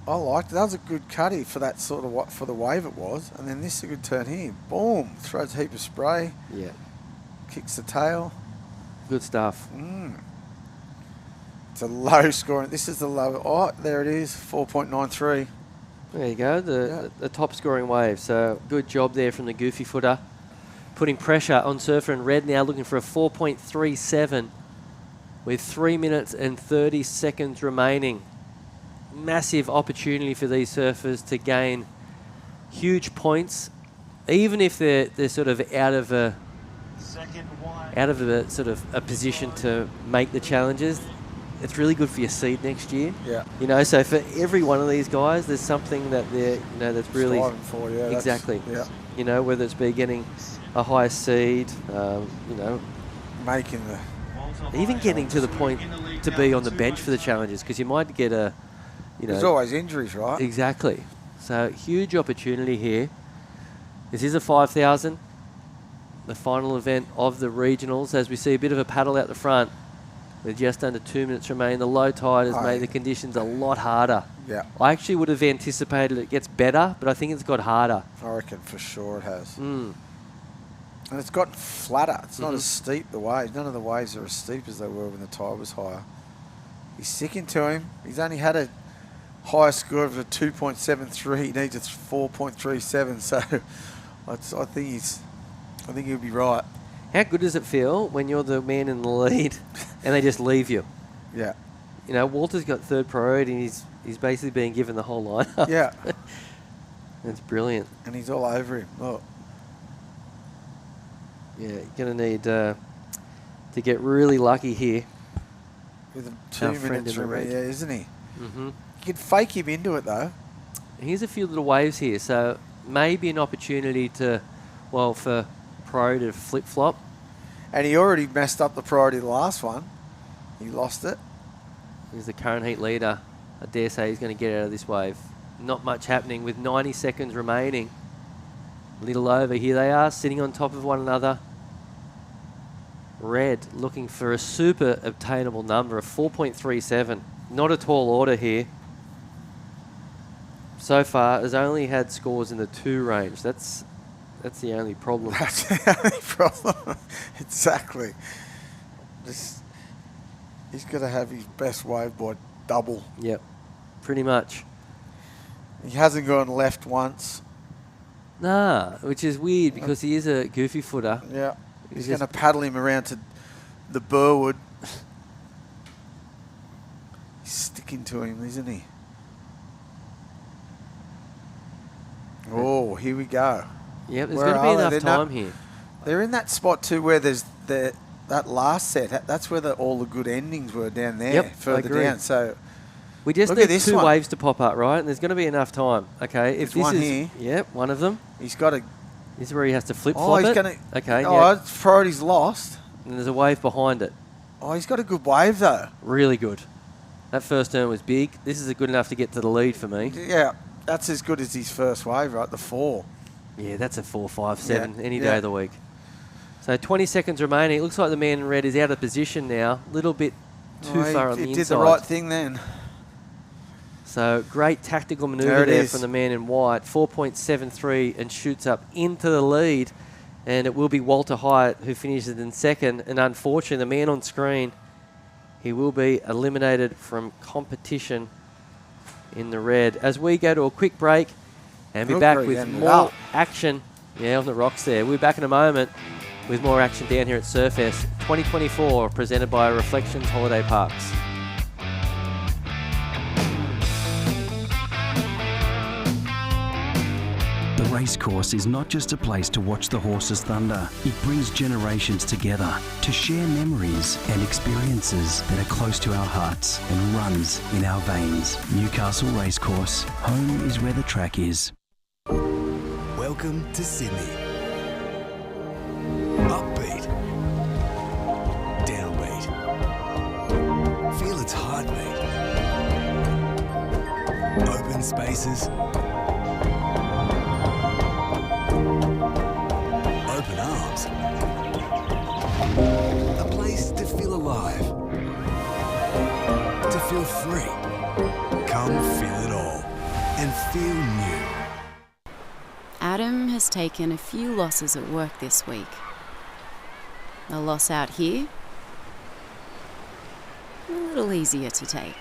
I liked it. That was a good cutty for that sort of for the wave it was. And then this is a good turn here. Boom. Throws a heap of spray. Yeah. Kicks the tail. Good stuff. It's a low scoring. This is the low. Oh, there it is. 4.93. There you go. The top scoring wave. So good job there from the goofy footer. Putting pressure on surfer in red now, looking for a 4.37 with 3 minutes and 30 seconds remaining. Massive opportunity for these surfers to gain huge points even if they're sort of out of a sort of a position to make the challenges, it's really good for your seed next year. Yeah. You know, so for every one of these guys, there's something that they're, you know, that's really striving for. Yeah. exactly. Yeah. You know, whether it's be getting a higher seed, you know, making the even getting to the point to be on the bench for the challenges, because you might get a, you know, there's always injuries, right? Exactly. So huge opportunity here. This is a 5,000, the final event of the regionals, as we see a bit of a paddle out the front with just under 2 minutes remaining. The low tide has made the conditions a lot harder. Yeah. I actually would have anticipated it gets better, but I think it's got harder. I reckon for sure it has. Mm. And it's gotten flatter. It's not as steep, the waves. None of the waves are as steep as they were when the tide was higher. He's sticking to him. He's only had a higher score of a 2.73. He needs a 4.37. So I think he'll be right. How good does it feel when you're the man in the lead and they just leave you? Yeah. You know, Walter's got third priority and he's basically being given the whole lineup. Yeah. That's brilliant. And he's all over him. Look. Yeah, you're going to need to get really lucky here. With a 2 minutes remaining, yeah, isn't he? Mm-hmm. You can fake him into it, though. Here's a few little waves here, so maybe an opportunity to, well, for priority to flip-flop. And he already messed up the priority of the last one. He lost it. He's the current heat leader. I dare say he's going to get out of this wave. Not much happening with 90 seconds remaining. A little over. Here they are, sitting on top of one another. Red looking for a super obtainable number of 4.37. Not a tall order here. So far, has only had scores in the 2 range. That's the only problem. That's the only problem. Exactly. He's got to have his best wave by double. Yep, pretty much. He hasn't gone left once. Nah, which is weird because he is a goofy footer. Yeah. He's going to paddle him around to the Burwood. He's sticking to him, isn't he? Oh, here we go. Yep, there's going to be enough time here. They're in that spot too where there's that last set. That's where all the good endings were down there. Yep, further down. So we just need 2 waves to pop up, right? And there's going to be enough time. Okay, if this one is here. Yep, one of them. He's got to. This is where he has to flip flop. Oh, he's going to. Okay. Oh, priority's lost. And there's a wave behind it. Oh, he's got a good wave though. Really good. That first turn was big. This is good enough to get to the lead for me. Yeah, that's as good as his first wave, right? The 4. Yeah, that's a 4, 5, 7 any day of the week. So 20 seconds remaining. It looks like the man in red is out of position now. A little bit too far on the inside. He did the right thing then. So great tactical manoeuvre there from the man in white. 4.73 and shoots up into the lead. And it will be Walter Hyatt who finishes in second. And unfortunately, the man on screen, he will be eliminated from competition in the red. As we go to a quick break and be back with more action. Yeah, on the rocks there. We'll be back in a moment with more action down here at Surfest 2024, presented by Reflections Holiday Parks. The racecourse is not just a place to watch the horses thunder. It brings generations together to share memories and experiences that are close to our hearts and runs in our veins. Newcastle Racecourse, home is where the track is. Welcome to Sydney. Upbeat. Downbeat. Feel its heartbeat. Open spaces. Open arms. A place to feel alive. To feel free. Come feel it all and feel new. Adam has taken a few losses at work this week. A loss out here, a little easier to take.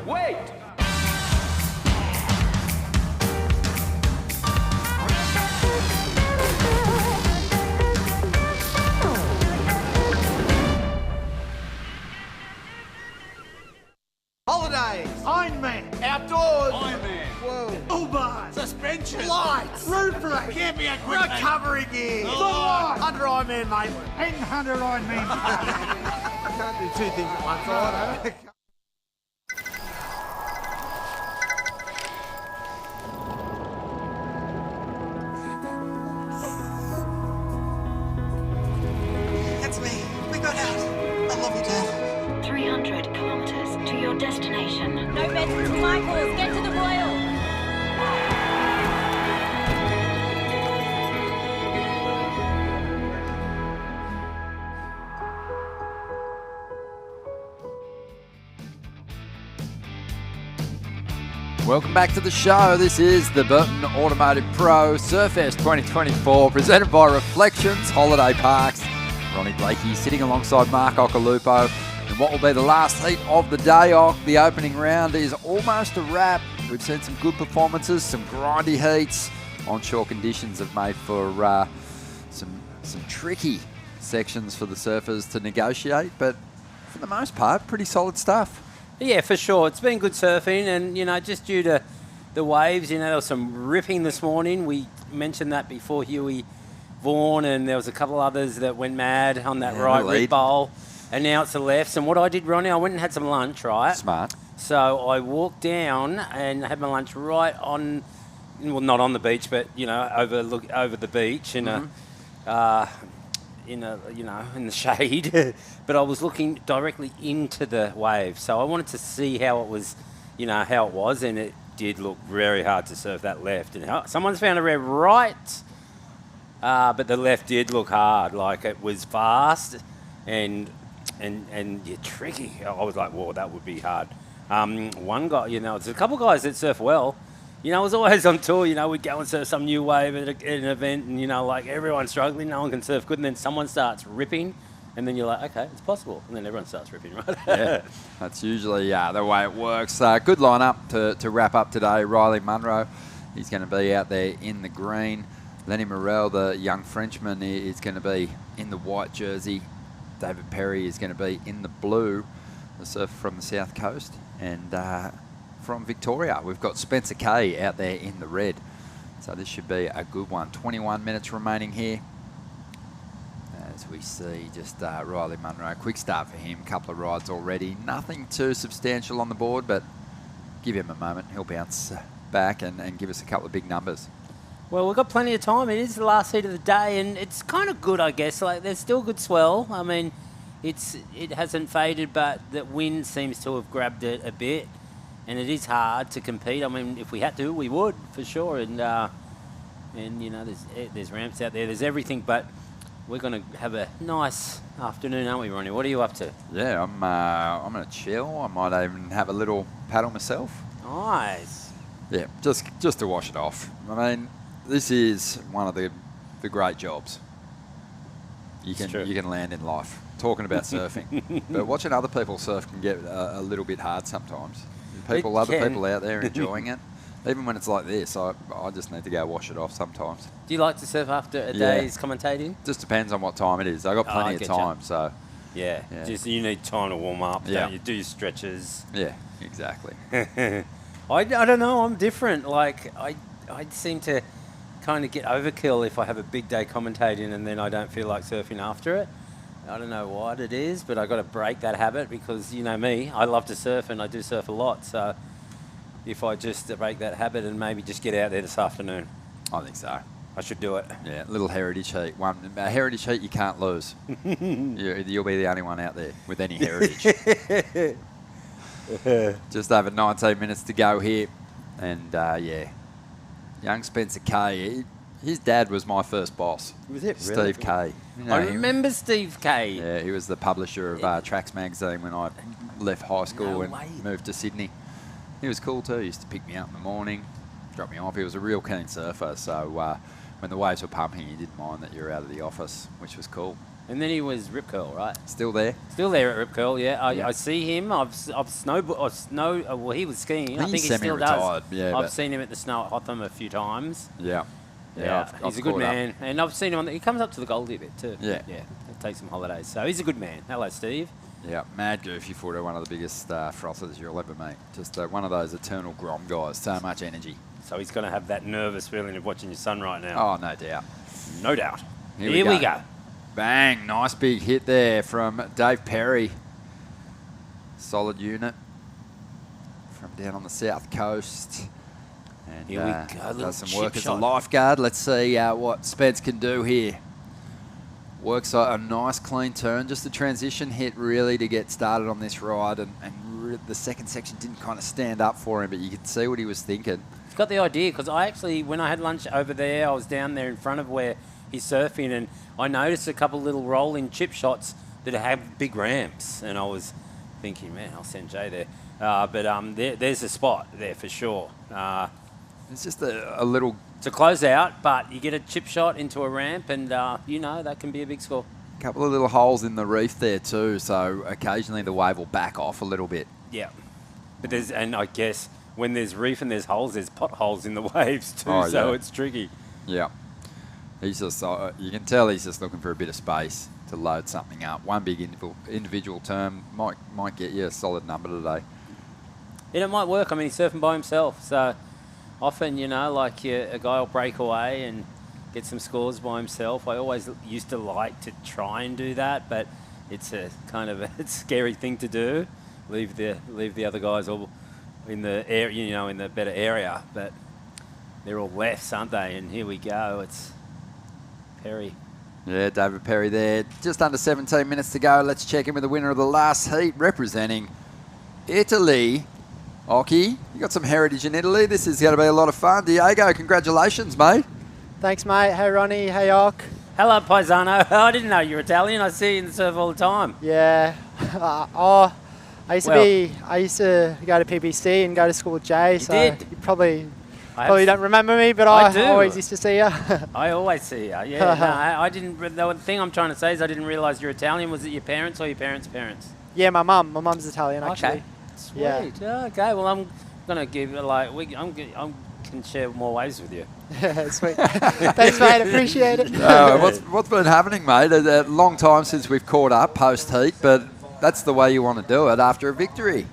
Wait! Holidays! Ironman. Outdoors. Ironman. Whoa. All-bars. Suspension. Lights. Roof rack. Camping equipment. Recovery gear. Floodlights. 100 Ironman, mate. 100 Ironman. I can't do two things at once. Right? It's me. We got out. I love you, Dad. 300 kilometers to your destination. No beds to Michaels. Get to the Royal. Welcome back to the show. This is the Burton Automotive Pro Surfest 2024, presented by Reflections Holiday Parks. Ronnie Blakey sitting alongside Mark Occhilupo in what will be the last heat of the day. The opening round is almost a wrap. We've seen some good performances, some grindy heats. Onshore conditions have made for some tricky sections for the surfers to negotiate, but for the most part, pretty solid stuff. Yeah, for sure. It's been good surfing, and, you know, just due to the waves, you know, there was some ripping this morning. We mentioned that before, Huey Vaughan, and there was a couple others that went mad on that right rip bowl, and now it's the lefts. And what I did, Ronnie, I went and had some lunch, right? Smart. So I walked down and had my lunch right on, well, not on the beach, but, you know, over the beach in in the shade, but I was looking directly into the wave. So I wanted to see how it was, and it did look very hard to surf that left. And someone's found a red right, but the left did look hard. Like, it was fast and tricky. I was like, whoa, that would be hard. One guy, there's a couple guys that surf well. I was always on tour, we'd go and surf some new wave at an event and, like, everyone's struggling, no one can surf good, and then someone starts ripping, and then you're like, okay, it's possible. And then everyone starts ripping, right? Yeah, that's usually the way it works. Good lineup to wrap up today. Riley Munro, he's going to be out there in the green. Lenny Morel, the young Frenchman, is going to be in the white jersey. David Perry is going to be in the blue, the surfer from the south coast. And from Victoria, we've got Spencer Kay out there in the red. So this should be a good one. 21 minutes remaining here. As we see just Riley Munro, quick start for him, couple of rides already. Nothing too substantial on the board, but give him a moment. He'll bounce back and give us a couple of big numbers. Well, we've got plenty of time. It is the last heat of the day, and it's kind of good, I guess. Like, there's still good swell. I mean, it hasn't faded, but the wind seems to have grabbed it a bit. And it is hard to compete. I mean, if we had to, we would, for sure. And there's ramps out there. There's everything. But we're going to have a nice afternoon, aren't we, Ronnie? What are you up to? Yeah, I'm going to chill. I might even have a little paddle myself. Nice. Yeah, just to wash it off. I mean, this is one of the great jobs you can land in life. Talking about surfing. But watching other people surf can get a little bit hard sometimes. Other people out there enjoying it. Even when it's like this, I just need to go wash it off sometimes. Do you like to surf after a day's commentating? Just depends on what time it is. I've got plenty of time, so... Yeah, just you need time to warm up, don't you? Do your stretches. Yeah, exactly. I don't know, I'm different. Like, I seem to kind of get overkill if I have a big day commentating and then I don't feel like surfing after it. I don't know what it is, but I've got to break that habit because, you know me, I love to surf and I do surf a lot. So if I just break that habit and maybe just get out there this afternoon. I think so. I should do it. Yeah, little heritage heat. A heritage heat you can't lose. You'll be the only one out there with any heritage. Just over 19 minutes to go here. And, young Spencer Kay, his dad was my first boss. Was it? Steve really? Kay. I remember Steve Kay. Yeah, he was the publisher of Tracks magazine when I left high school and moved to Sydney. He was cool too. He used to pick me up in the morning, drop me off. He was a real keen surfer. So when the waves were pumping, he didn't mind that you were out of the office, which was cool. And then he was Rip Curl, right? Still there? Still there at Rip Curl, yeah. I see him. Well, he was skiing. I think he still does. Yeah, I've seen him at the snow at Hotham a few times. Yeah. He's a good man. And I've seen him he comes up to the Goldie a bit too. Yeah. Yeah, take some holidays. So he's a good man. Hello, Steve. Yeah, mad goofy footer, one of the biggest frothers you'll ever meet. Just one of those eternal Grom guys, so much energy. So he's going to have that nervous feeling of watching your son right now. Oh, no doubt. No doubt. Here we go. Bang, nice big hit there from Dave Perry. Solid unit from down on the south coast. And Here we go, does some little work chip as a shot. lifeguard. Let's see what Spence can do here. Works a nice clean turn, just a transition hit really to get started on this ride, and the second section didn't kind of stand up for him, but you could see what he was thinking. He's got the idea, because I actually, when I had lunch over there, I was down there in front of where he's surfing, and I noticed a couple little rolling chip shots that have big ramps, and I was thinking, man, I'll send Jay there. But there's a spot there for sure. It's just a little... To close out, but you get a chip shot into a ramp, and that can be a big score. A couple of little holes in the reef there too, so occasionally the wave will back off a little bit. Yeah. But and I guess when there's reef and there's holes, there's potholes in the waves too, Oh, so yeah. it's tricky. Yeah. He's just, you can tell he's just looking for a bit of space to load something up. One big individual term might get you a solid number today. And it might work. I mean, he's surfing by himself, so often, a guy will break away and get some scores by himself. I always used to like to try and do that, but it's a kind of a scary thing to do. Leave the other guys all in the area, in the better area, but they're all lefts, aren't they? And here we go. It's Perry. Yeah, David Perry there. Just under 17 minutes to go. Let's check in with the winner of the last heat, representing Italy. Oki, you got some heritage in Italy. This is going to be a lot of fun. Diego, congratulations, mate. Thanks, mate. Hey, Ronnie. Hey, Ock. Hello, Paisano. I didn't know you were Italian. I see you in the surf all the time. Yeah. I used to go to PBC and go to school with Jay. You probably don't remember me, but I do. Always used to see you. I always see you. Yeah. No, I didn't. The thing I'm trying to say is I didn't realise you're Italian. Was it your parents or your parents' parents? Yeah, my mum. My mum's Italian, actually. Okay. Sweet. Yeah. Okay. Well, I'm gonna give it I can share more waves with you. Sweet. Thanks, mate. Appreciate it. What's been happening, mate? A long time since we've caught up post heat, but that's the way you want to do it after a victory.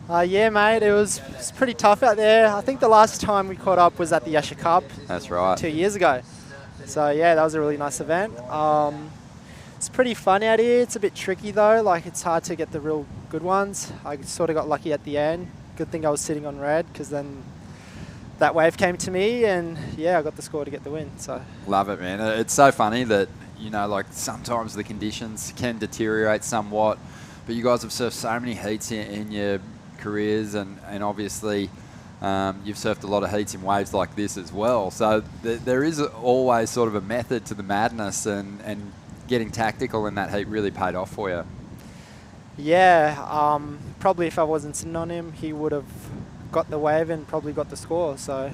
Yeah, mate. It was pretty tough out there. I think the last time we caught up was at the Escher Cup. That's right. 2 years ago. So yeah, that was a really nice event. It's pretty fun out here. It's a bit tricky though. Like, it's hard to get the real good ones. I sort of got lucky at the end. Good thing I was sitting on red, because then that wave came to me, and yeah, I got the score to get the win. So Love it, man. It's so funny that, sometimes the conditions can deteriorate somewhat, but you guys have surfed so many heats in your careers, and obviously you've surfed a lot of heats in waves like this as well. So there is always sort of a method to the madness, and getting tactical in that heat really paid off for you. yeah, probably if I wasn't sitting on him, he would have got the wave and probably got the score. So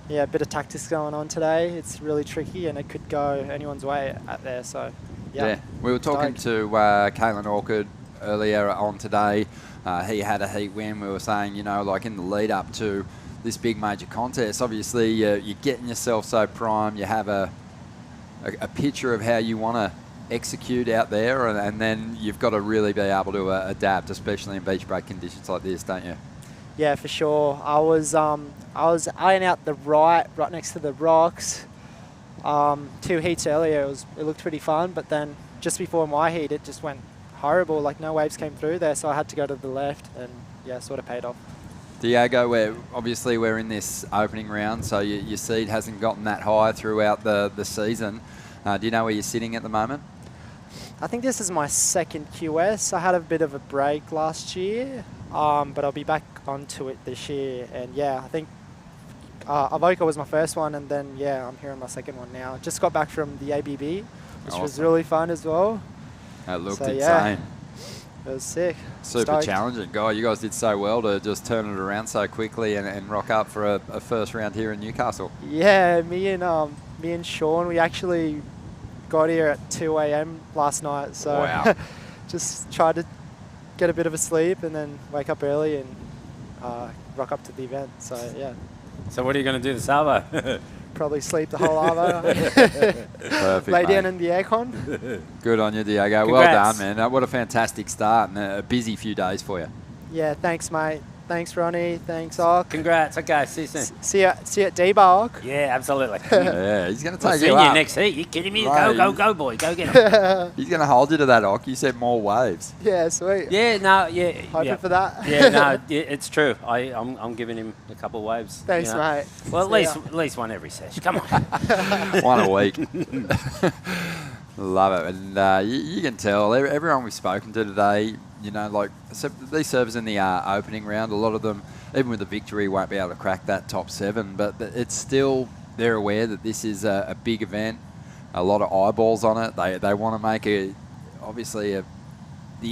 yeah, a bit of tactics going on today. It's really tricky, and it could go anyone's way out there. So yeah. We were talking to Kalen Orchard earlier on today. He had a heat win. We were saying, in the lead up to this big major contest, obviously you're getting yourself so primed. You have a picture of how you want to execute out there, and then you've got to really be able to adapt, especially in beach break conditions like this, don't you? Yeah, for sure. I was eyeing out the right next to the rocks. 2 heats earlier, it looked pretty fun, but then just before my heat, it just went horrible. Like, no waves came through there, so I had to go to the left, and yeah, sort of paid off. Diego, we're in this opening round, so your seed hasn't gotten that high throughout the season. Do you know where you're sitting at the moment? I think this is my second QS. I had a bit of a break last year, but I'll be back onto it this year. And yeah, I think Avoca was my first one, and then yeah, I'm here on my second one now. Just got back from the ABB, which was really fun as well. It looked insane. Yeah, it was sick. Super Stoked. challenging. You guys did so well to just turn it around so quickly and rock up for a first round here in Newcastle. Yeah, me and Sean, we actually got here at 2 a.m. last night. So wow. Just tried to get a bit of a sleep and then wake up early and rock up to the event. So yeah. So what are you going to do this Savo? probably sleep the whole arvo. Perfect, Lay mate. down in the aircon. Good on you, Diego. Congrats. Well done, man. What a fantastic start and a busy few days for you. Yeah, thanks, mate. Thanks, Ronnie. Thanks, Ock. Congrats. Okay, see you soon. See you at D-Bar, Ock. Yeah, absolutely. Yeah, he's going to We'll take see you you up. next heat. You kidding me? Right, Go, boy. Go get him. He's going to hold you to that, Ock. You said more waves. Yeah, sweet. Yeah, no, yeah. Hoping yeah. for that. Yeah, no, yeah, it's true. I'm giving him a couple of waves. Thanks, mate. Well, See at least one every session. Come on. One a week. Love it. And you can tell, everyone we've spoken to today, you know, like, so these servers in the opening round, a lot of them, even with the victory, won't be able to crack that top 7, but it's still, they're aware that this is a big event, a lot of eyeballs on it. They want to make the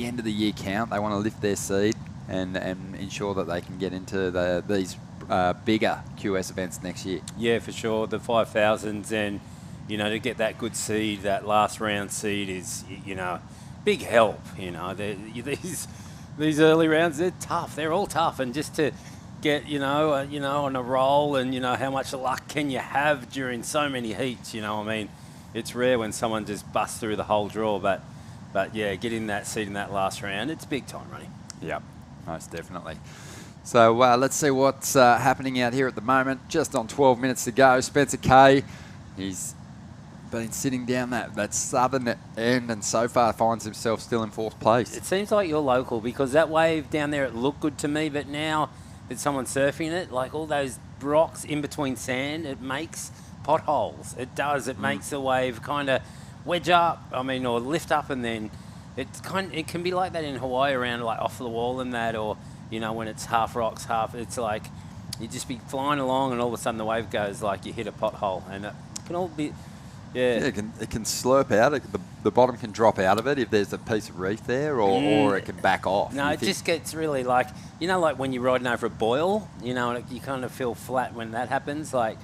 end of the year count. They want to lift their seed and ensure that they can get into these bigger QS events next year. Yeah, for sure. The 5,000s and, you know, to get that good seed, that last round seed is, you know, big help. You know, these early rounds, they're tough. They're all tough. And just to get, you know, on a roll and, you know, how much luck can you have during so many heats, you know? I mean, it's rare when someone just busts through the whole draw, but yeah, getting that seed in that last round, it's big time, Ronnie. Yeah, most definitely. So let's see what's happening out here at the moment. Just on 12 minutes to go. Spencer Kay, he's been sitting down that southern end and so far finds himself still in 4th place. It seems like you're local because that wave down there, it looked good to me, but now that someone's surfing it, like all those rocks in between sand, it makes potholes. It does. It makes the wave kind of wedge up, or lift up, and then it can be like that in Hawaii around like off the wall and that, or, you know, when it's half rocks, half, it's like you just be flying along and all of a sudden the wave goes like you hit a pothole, and it can all be... Yeah, it can slurp out. The bottom can drop out of it if there's a piece of reef there, or it can back off. No, it just gets really like, you know, like when you're riding over a boil, you know, and you kind of feel flat when that happens. Like,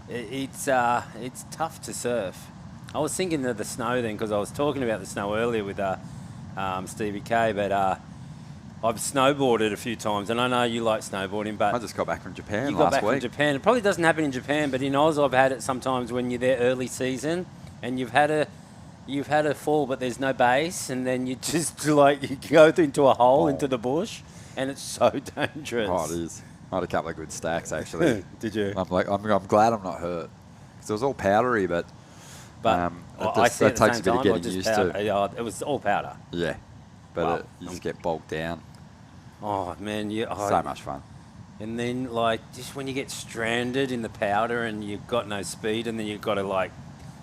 it's tough to surf. I was thinking of the snow then because I was talking about the snow earlier with Stevie K, but I've snowboarded a few times, and I know you like snowboarding, but... I just got back from Japan you last got back week. From Japan. It probably doesn't happen in Japan, but in Oz I've had it sometimes when you're there early season and you've had a fall, but there's no base, and then you just, like, you go into a hole into the bush, and it's so dangerous. Oh, it is. I had a couple of good stacks, actually. Did you? I'm glad I'm not hurt. Because it was all powdery, but that takes a bit of getting used to. It was all powder. Yeah. But you just get bogged down. Oh, man. So much fun. And then, like, just when you get stranded in the powder and you've got no speed and then you've got to, like,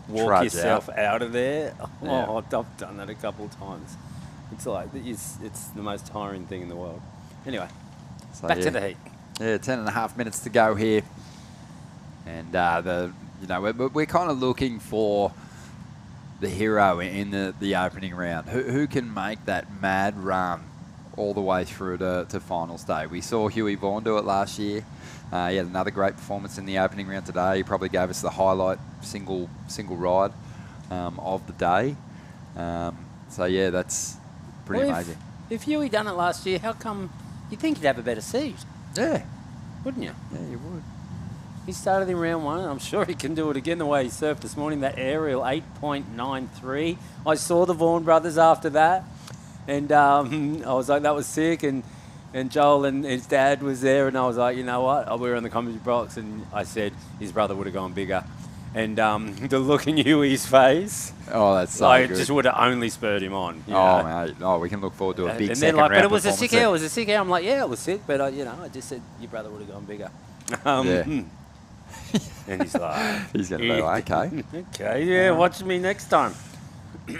walk Trudge yourself out of there. Yeah. Oh, I've done that a couple of times. It's like, it's the most tiring thing in the world. Anyway, So, back to the heat. Yeah, 10.5 minutes to go here. And, we're kind of looking for the hero in the opening round. Who can make that mad run all the way through to finals day? We saw Huey Vaughan do it last year. He had another great performance in the opening round today. He probably gave us the highlight single ride of the day. That's pretty amazing. If Huey done it last year, how come you'd think he'd have a better seed? Yeah. Wouldn't you? Yeah, you would. He started in round 1, and I'm sure he can do it again the way he surfed this morning, that aerial 8.93. I saw the Vaughan brothers after that, and I was like, that was sick, and Joel and his dad was there, and I was like, you know what, we were on the commentary box, and I said his brother would have gone bigger. And the look in Huey's face, that's so like, good. it just would have only spurred him on. Mate. Oh, we can look forward to a big and second then, round but it was a performance sick air. It was a sick air. I'm like, yeah, it was sick, but I just said your brother would have gone bigger. And he's like, he's going to be like, okay. Okay, yeah, watch me next time.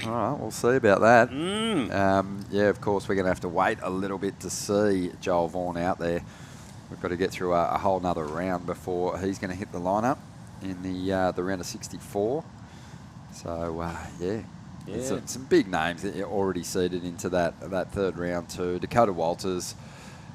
All right, we'll see about that. Of course, we're going to have to wait a little bit to see Joel Vaughan out there. We've got to get through a whole nother round before he's going to hit the lineup in the round of 64. So, some big names that are already seeded into that third round too. Dakota Walters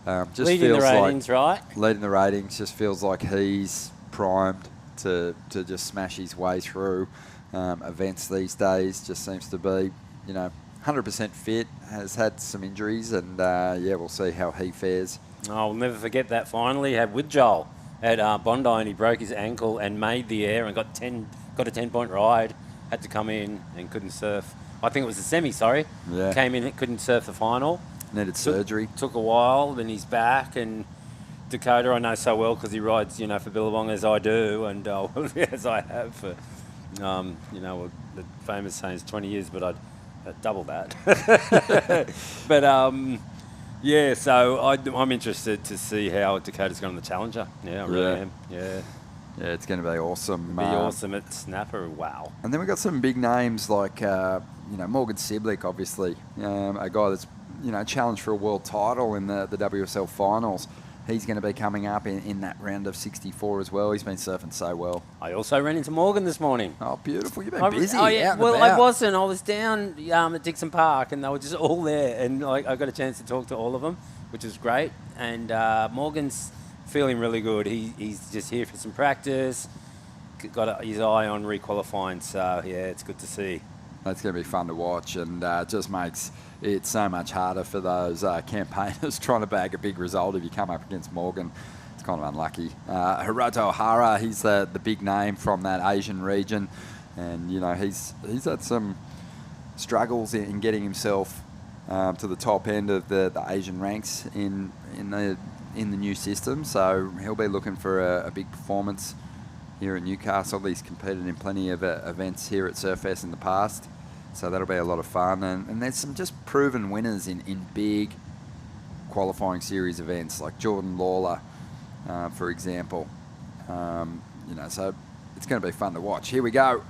just leading feels the ratings, like right? Leading the ratings, just feels like he's primed to just smash his way through events these days. Just seems to be, 100% fit, has had some injuries, and we'll see how he fares. I'll never forget that final he had with Joel at Bondi, and he broke his ankle and made the air and got a 10-point ride. Had to come in and couldn't surf. I think it was the semi. Sorry, Yeah. Came in, couldn't surf the final. Needed surgery. Took a while, then he's back. And Dakota, I know so well because he rides, for Billabong as I do, and as I have for, the famous saying is 20 years, but I'd double that. But yeah, so I'm interested to see how Dakota's going on the Challenger. Yeah, I really am. Yeah. Yeah, it's going to be awesome. It'll be awesome at Snapper. Wow. And then we've got some big names like, Morgan Siblick, obviously, a guy that's, challenged for a world title in the WSL finals. He's going to be coming up in that round of 64 as well. He's been surfing so well. I also ran into Morgan this morning. Oh, beautiful. You've been busy. Yeah. Well, I wasn't. I was down at Dixon Park, and they were just all there. And I got a chance to talk to all of them, which was great. And Morgan's feeling really good. He's just here for some practice. Got his eye on requalifying. So, yeah, it's good to see. That's going to be fun to watch, and just makes it so much harder for those campaigners trying to bag a big result if you come up against Morgan. It's kind of unlucky. Hiroto Ohara, he's the big name from that Asian region, and he's had some struggles in getting himself to the top end of the Asian ranks in the new system. So he'll be looking for a big performance here at Newcastle. He's competed in plenty of events here at Surfest in the past, so that'll be a lot of fun. And there's some just proven winners in big qualifying series events, like Jordan Lawler, for example. So it's going to be fun to watch. Here we go.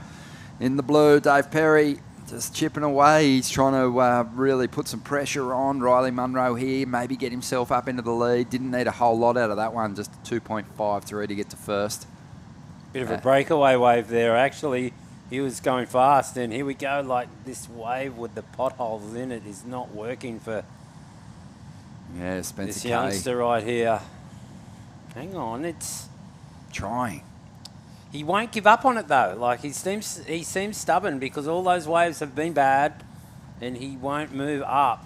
In the blue, Dave Perry just chipping away. He's trying to really put some pressure on Riley Munro here, maybe get himself up into the lead. Didn't need a whole lot out of that one, just 2.53 to get to first. Bit of a breakaway wave there. Actually, he was going fast, and here we go. Like, this wave with the potholes in it is not working for Spencer this Kay. youngster right here. Hang on, it's trying. He won't give up on it though. Like, he seems stubborn because all those waves have been bad, and he won't move up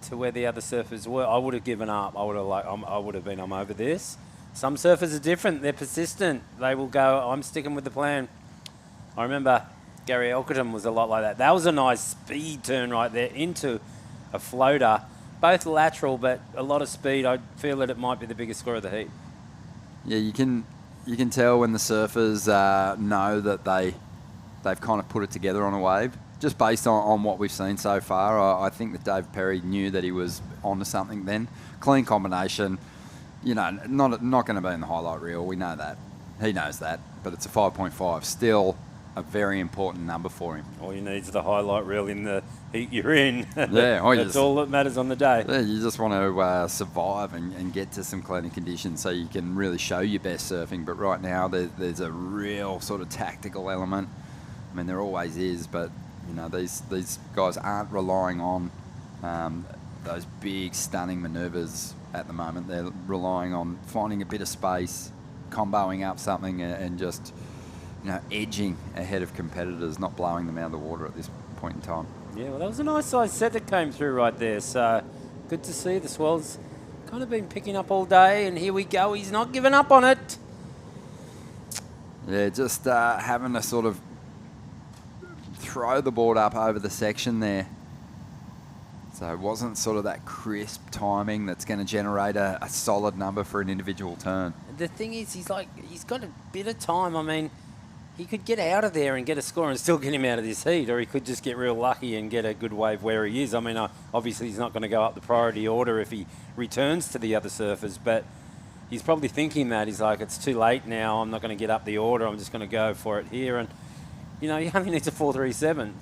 to where the other surfers were. I would have given up. I'm over this. Some surfers are different. They're persistent. They will go, I'm sticking with the plan. I remember Gary Elkerton was a lot like that. That was a nice speed turn right there into a floater. Both lateral, but a lot of speed. I feel that it might be the biggest score of the heat. Yeah, you can tell when the surfers know that they've kind of put it together on a wave. Just based on what we've seen so far, I think that Dave Perry knew that he was onto something then. Clean combination. Not going to be in the highlight reel. We know that. He knows that. But it's a 5.5. Still a very important number for him. All you need is the highlight reel in the heat you're in. Yeah. That's all that matters on the day. Yeah, you just want to survive and get to some cleaner conditions so you can really show your best surfing. But right now, there's a real sort of tactical element. I mean, there always is, but these guys aren't relying on those big, stunning manoeuvres at the moment. They're relying on finding a bit of space, comboing up something, and just edging ahead of competitors, not blowing them out of the water at this point in time. Yeah, well, that was a nice size set that came through right there. So good to see. The swell's kind of been picking up all day, and here we go. He's not giving up on it. Yeah, just having to sort of throw the board up over the section there. So it wasn't sort of that crisp timing that's going to generate a solid number for an individual turn. The thing is, he's got a bit of time. I mean, he could get out of there and get a score and still get him out of this heat, or he could just get real lucky and get a good wave where he is. I mean, obviously he's not going to go up the priority order if he returns to the other surfers, but he's probably thinking that. He's like, it's too late now. I'm not going to get up the order. I'm just going to go for it here. And, he only needs a 4.37.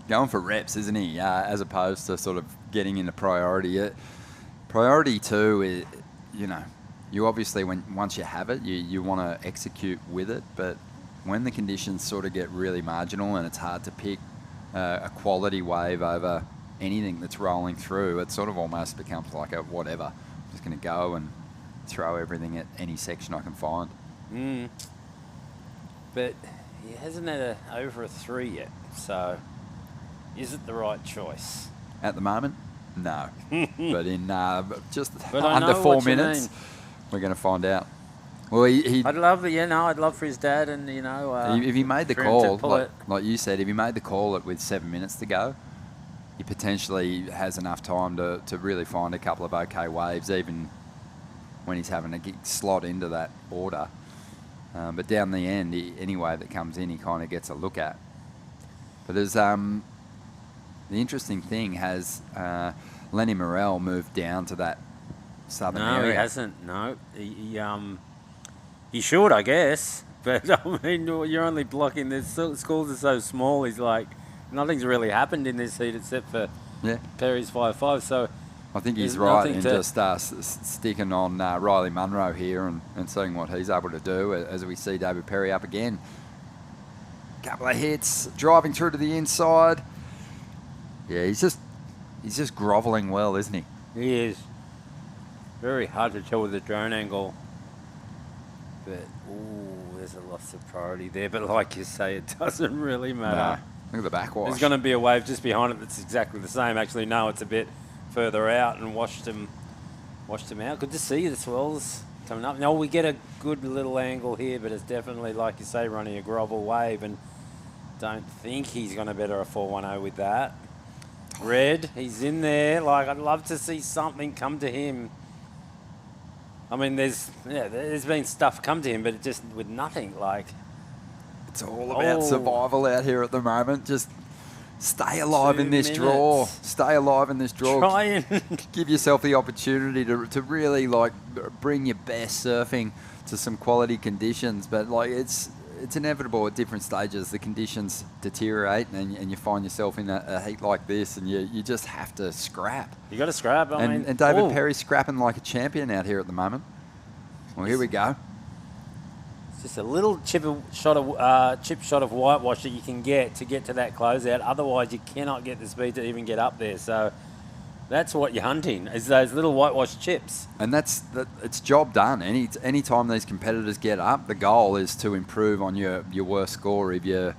Going for reps, isn't he? As opposed to sort of getting into priority. Priority 2 is, you obviously, once you have it, you want to execute with it. But when the conditions sort of get really marginal and it's hard to pick a quality wave over anything that's rolling through, it sort of almost becomes like a whatever. I'm just going to go and throw everything at any section I can find. But he hasn't had over a 3 yet, so is it the right choice? At the moment, no. But in just but under 4 minutes, we're going to find out. Well, I'd love for his dad, and if he made the for him to call, pull like you said, if he made the call with 7 minutes to go, he potentially has enough time to really find a couple of okay waves, even when he's having to slot into that order. But down the end, any wave that comes in, he kind of gets a look at. But there's the interesting thing has Lenny Morrell moved down to that southern area. No, he hasn't. No, he should, I guess. But I mean, you're only blocking. The schools are so small. He's like, nothing's really happened in this heat except for Perry's 5-5. So I think he's right in just sticking on Riley Munro here and seeing what he's able to do as we see David Perry up again. Couple of hits, driving through to the inside. Yeah, he's just grovelling well, isn't he? He is. Very hard to tell with the drone angle. But, there's a loss of priority there. But like you say, it doesn't really matter. No. Look at the backwash. There's going to be a wave just behind it that's exactly the same. Actually, no, it's a bit further out and washed him out. Good to see the swells coming up. Now, we get a good little angle here, but it's definitely, like you say, running a grovel wave. And don't think he's going to better a 410 with that. Red, he's in there. Like, I'd love to see something come to him. I mean, there's been stuff come to him, but just with nothing. Like, it's all about survival out here at the moment. Just stay alive in this draw. Stay alive in this draw. Try and give yourself the opportunity to really like bring your best surfing to some quality conditions. But like it's inevitable at different stages. The conditions deteriorate, and you find yourself in a heat like this, and you just have to scrap. You got to scrap. And David Perry's scrapping like a champion out here at the moment. Well, here we go. It's just a little chip shot of whitewash that you can get to that closeout. Otherwise, you cannot get the speed to even get up there. So that's what you're hunting, is those little whitewash chips. And it's job done. Any time these competitors get up, the goal is to improve on your worst score if you're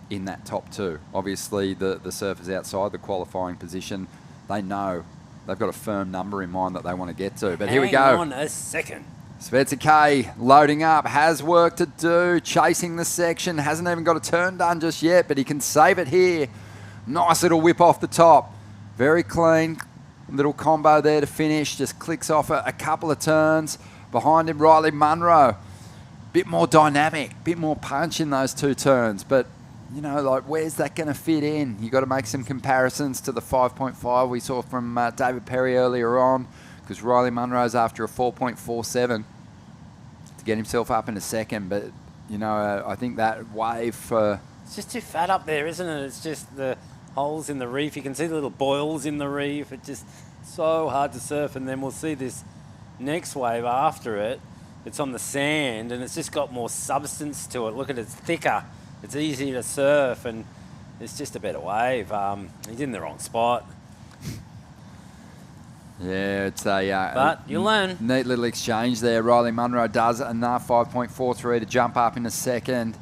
in that top two. Obviously, the surfers outside the qualifying position, they know they've got a firm number in mind that they want to get to. But here we go. Hang on a second. Spencer Kay loading up, has work to do, chasing the section, hasn't even got a turn done just yet, but he can save it here. Nice little whip off the top. Very clean. Little combo there to finish. Just clicks off a couple of turns. Behind him, Riley Munro. Bit more dynamic, bit more punch in those two turns. But, you know, like, where's that going to fit in? You got to make some comparisons to the 5.5 we saw from David Perry earlier on, because Riley Munro's after a 4.47 to get himself up in a second. But, you know, I think that wave for... It's just too fat up there, isn't it? It's just the holes in the reef. You can see the little boils in the reef. It's just so hard to surf. And then we'll see this next wave after it. It's on the sand, and it's just got more substance to it. Look at it, it's thicker. It's easier to surf, and it's just a better wave. He's in the wrong spot. Yeah, it's a but you learn. Neat little exchange there. Riley Munro does enough, 5.43 to jump up in a second.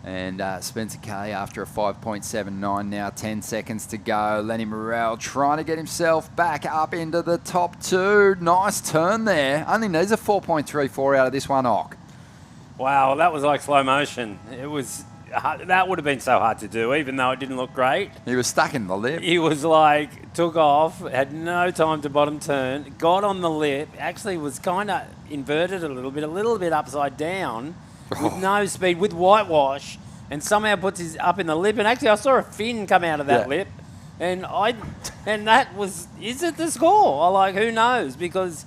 And Spencer Kay after a 5.79 now, 10 seconds to go. Lenny Morrell trying to get himself back up into the top two. Nice turn there. Only needs a 4.34 out of this one, Ock. Wow, that was like slow motion. It was that would have been so hard to do, even though it didn't look great. He was stuck in the lip. He was like, took off, had no time to bottom turn, got on the lip, actually was kind of inverted a little bit upside down, with no speed, with whitewash, and somehow puts his up in the lip. And actually, I saw a fin come out of that lip, and that was, is it the score? Who knows? Because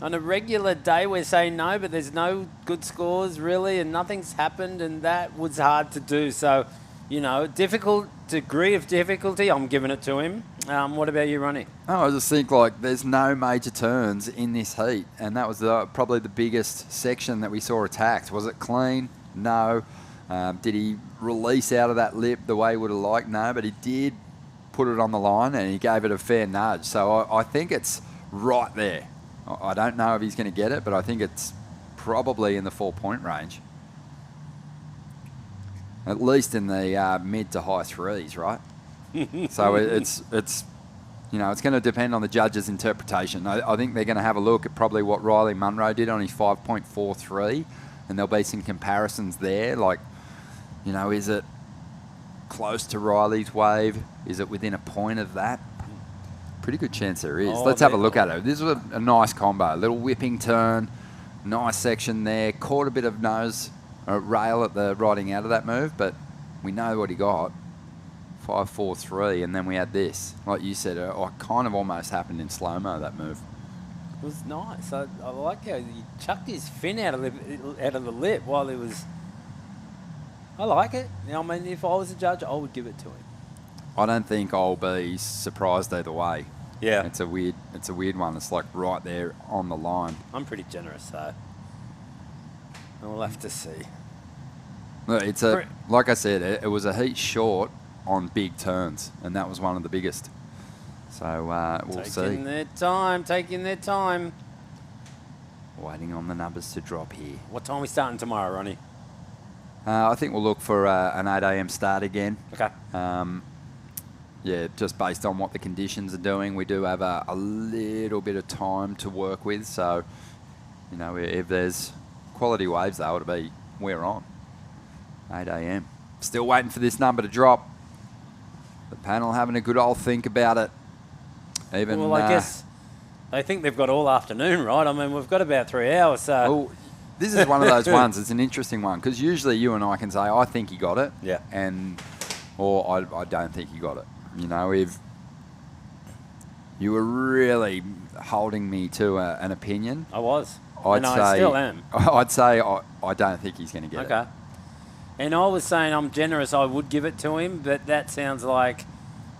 on a regular day, we're saying no, but there's no good scores, really, and nothing's happened, and that was hard to do. So, you know, difficult degree of difficulty, I'm giving it to him. What about you, Ronnie? Oh, I just think, there's no major turns in this heat, and that was probably the biggest section that we saw attacked. Was it clean? No. Did he release out of that lip the way he would have liked? No, but he did put it on the line, and he gave it a fair nudge. So I think it's right there. I don't know if he's going to get it, but I think it's probably in the 4-point range. At least in the mid to high threes, right? So it's you know, it's going to depend on the judge's interpretation. I think they're going to have a look at probably what Riley Munro did on his 5.43, and there'll be some comparisons there. Like, you know, is it close to Riley's wave? Is it within a point of that? Pretty good chance there is. Let's have a look at it. This was a nice combo. A little whipping turn, nice section there. Caught a bit of nose rail at the riding out of that move, but we know what he got. 5.43, and then we had this. Like you said, it kind of almost happened in slow-mo, that move. It was nice. I like how he chucked his fin out of the lip while he was... I like it. You know, I mean, if I was a judge, I would give it to him. I don't think I'll be surprised either way. Yeah. It's a weird one. It's like right there on the line. I'm pretty generous, though. And we'll have to see. Look, like I said, it was a heat short on big turns, and that was one of the biggest. So we'll see. Taking their time. Waiting on the numbers to drop here. What time are we starting tomorrow, Ronnie? I think we'll look for an 8 a.m. start again. Okay. Yeah, just based on what the conditions are doing. We do have a little bit of time to work with. So, you know, if there's quality waves, though, it'll be we're on. 8 a.m. Still waiting for this number to drop. The panel having a good old think about it. Well, I guess they think they've got all afternoon, right? I mean, we've got about 3 hours, so... Well, this is one of those ones. It's an interesting one, because usually you and I can say, I think he got it. Yeah. Or I don't think he got it. You know, if you were really holding me to an opinion... I was. I still am. I'd say I don't think he's going to get it. Okay. And I was saying I'm generous, I would give it to him, but that sounds like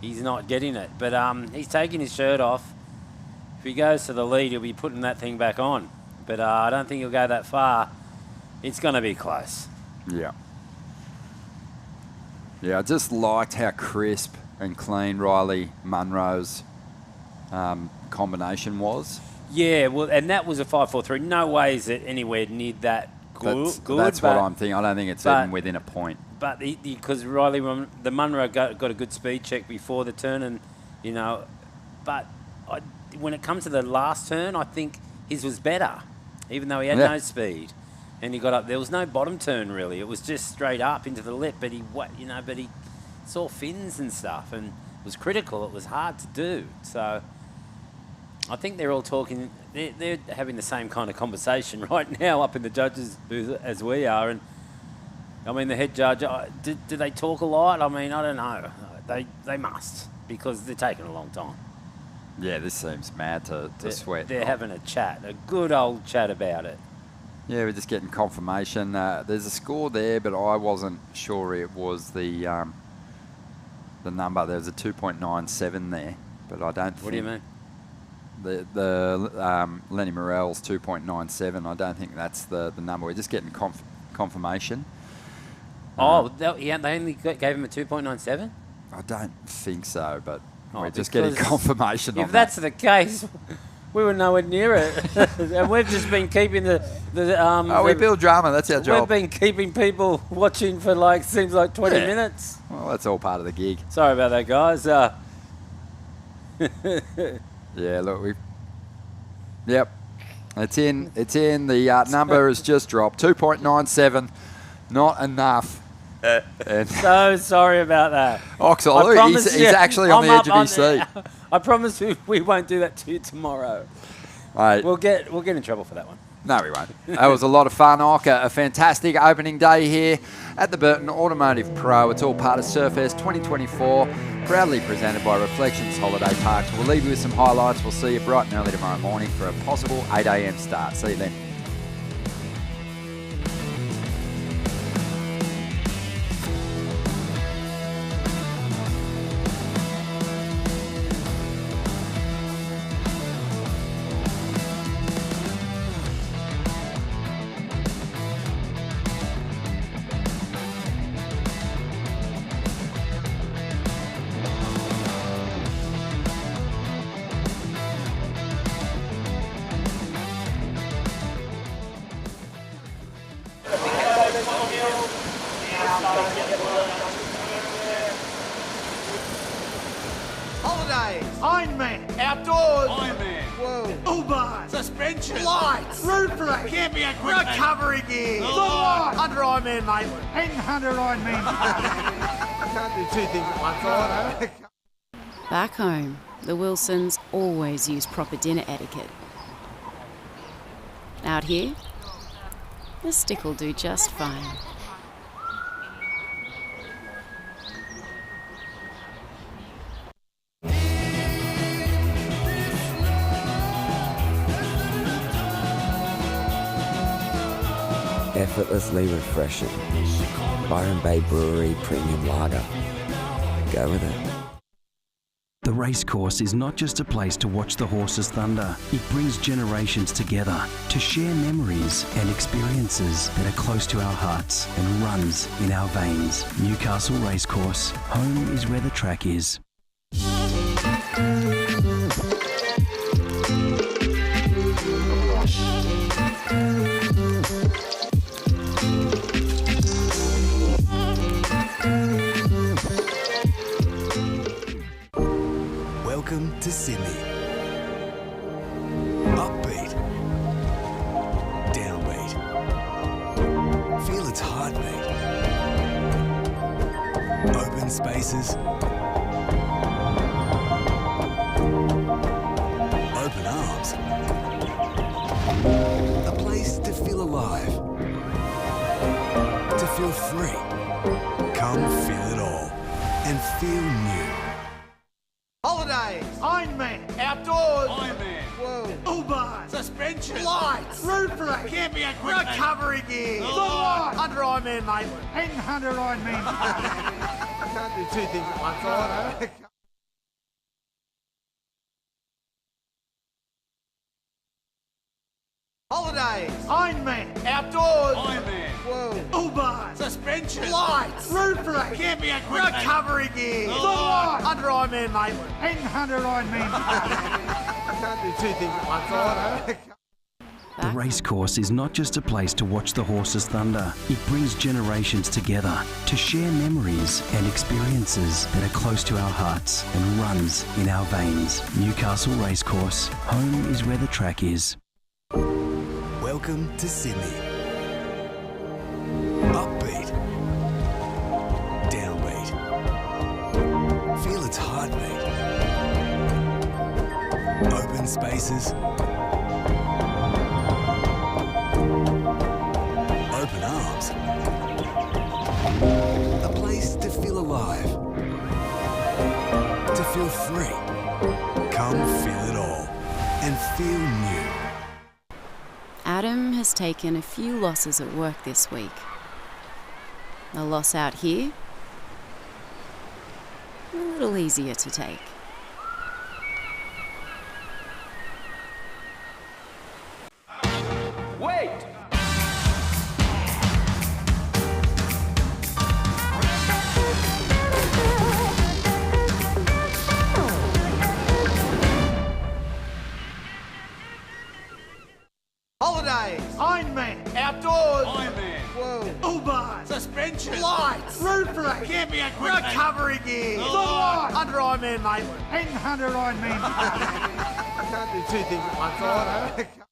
he's not getting it. But he's taking his shirt off. If he goes to the lead, he'll be putting that thing back on. But I don't think he'll go that far. It's going to be close. Yeah. Yeah, I just liked how crisp and clean Riley Munro's combination was. Yeah, well, and that was a 5.43. No way is it anywhere near that good. That's what I'm thinking. I don't think it's even within a point. But because Riley, the Munro got a good speed check before the turn, and you know, but when it comes to the last turn, I think his was better, even though he had no speed, and he got up. There was no bottom turn really. It was just straight up into the lip. But he saw fins and stuff, and it was critical. It was hard to do. So I think they're all talking. They're having the same kind of conversation right now up in the judges' booth as we are. And I mean, the head judge, do they talk a lot? I mean, I don't know. They must, because they're taking a long time. Yeah, this seems mad to sweat. They're having a chat, a good old chat about it. Yeah, we're just getting confirmation. There's a score there, but I wasn't sure it was the number. There's a 2.97 there, but I don't think... What do you mean? The Lenny Morell's 2.97, I don't think that's the number. We're just getting confirmation. They only gave him a 2.97? I don't think so, but we're just getting confirmation on that. If that's the case, we were nowhere near it. And we've just been keeping we build drama, that's our job. We've been keeping people watching for seems like 20 minutes. Well, that's all part of the gig. Sorry about that, guys. Yeah, look, Yep, it's in. It's in. The number has just dropped. 2.97, not enough. So sorry about that. Oxley, he's actually on the edge of his seat. I promise we won't do that to you tomorrow. Right. We'll get in trouble for that one. No, we won't. That was a lot of fun, Ock. A fantastic opening day here at the Burton Automotive Pro. It's all part of Surfest 2024, proudly presented by Reflections Holiday Parks. We'll leave you with some highlights. We'll see you bright and early tomorrow morning for a possible 8 a.m. start. See you then. Holiday Holidays. Ironman. Outdoors. Ironman. Whoa. Uber. Suspension. Lights. Roof rack. Camping equipment. Recovery gear. Under Ironman, mate. And 100 Ironman. I can't do two things at once. I Back home, the Wilsons always use proper dinner etiquette. Out here, the stick will do just fine. Effortlessly refreshing. Byron Bay Brewery Premium Lager. Go with it. The racecourse is not just a place to watch the horses thunder. It brings generations together to share memories and experiences that are close to our hearts and runs in our veins. Newcastle Racecourse. Home is where the track is. Welcome to Sydney. Upbeat. Downbeat. Feel its heartbeat. Open spaces. Open arms. A place to feel alive. To feel free. Come feel it all and feel new. Holidays. Ironman. Outdoors. Ironman. Whoa. Uber. Suspension. Lights. Roof rack. Camping equipment. Recovery gear. Under Ironman, mate. And 100 Ironman. I can't do two things at once. I Holidays. Ironman. Outdoors. Ironman. Whoa. Uber. Suspension. Lights. Roof rack. Camping equipment. Recovery gear. Under Ironman, mate. And 100 Ironman. I can't do two things at once. The racecourse is not just a place to watch the horses thunder. It brings generations together to share memories and experiences that are close to our hearts and runs in our veins. Newcastle Racecourse. Home is where the track is. Welcome to Sydney. Upbeat. Downbeat. Feel its heartbeat. Open spaces. Open arms. A place to feel alive. To feel free. Come feel it all and feel new. Adam has taken a few losses at work this week. A loss out here, a little easier to take. Wait! Holidays. Ironman. Outdoors. Ironman. Whoa. Uber. Suspension. Lights. Roof rack. Camping equipment. Recovery gear. Under Ironman, mate. And 100 Ironman. I can't do two things at once.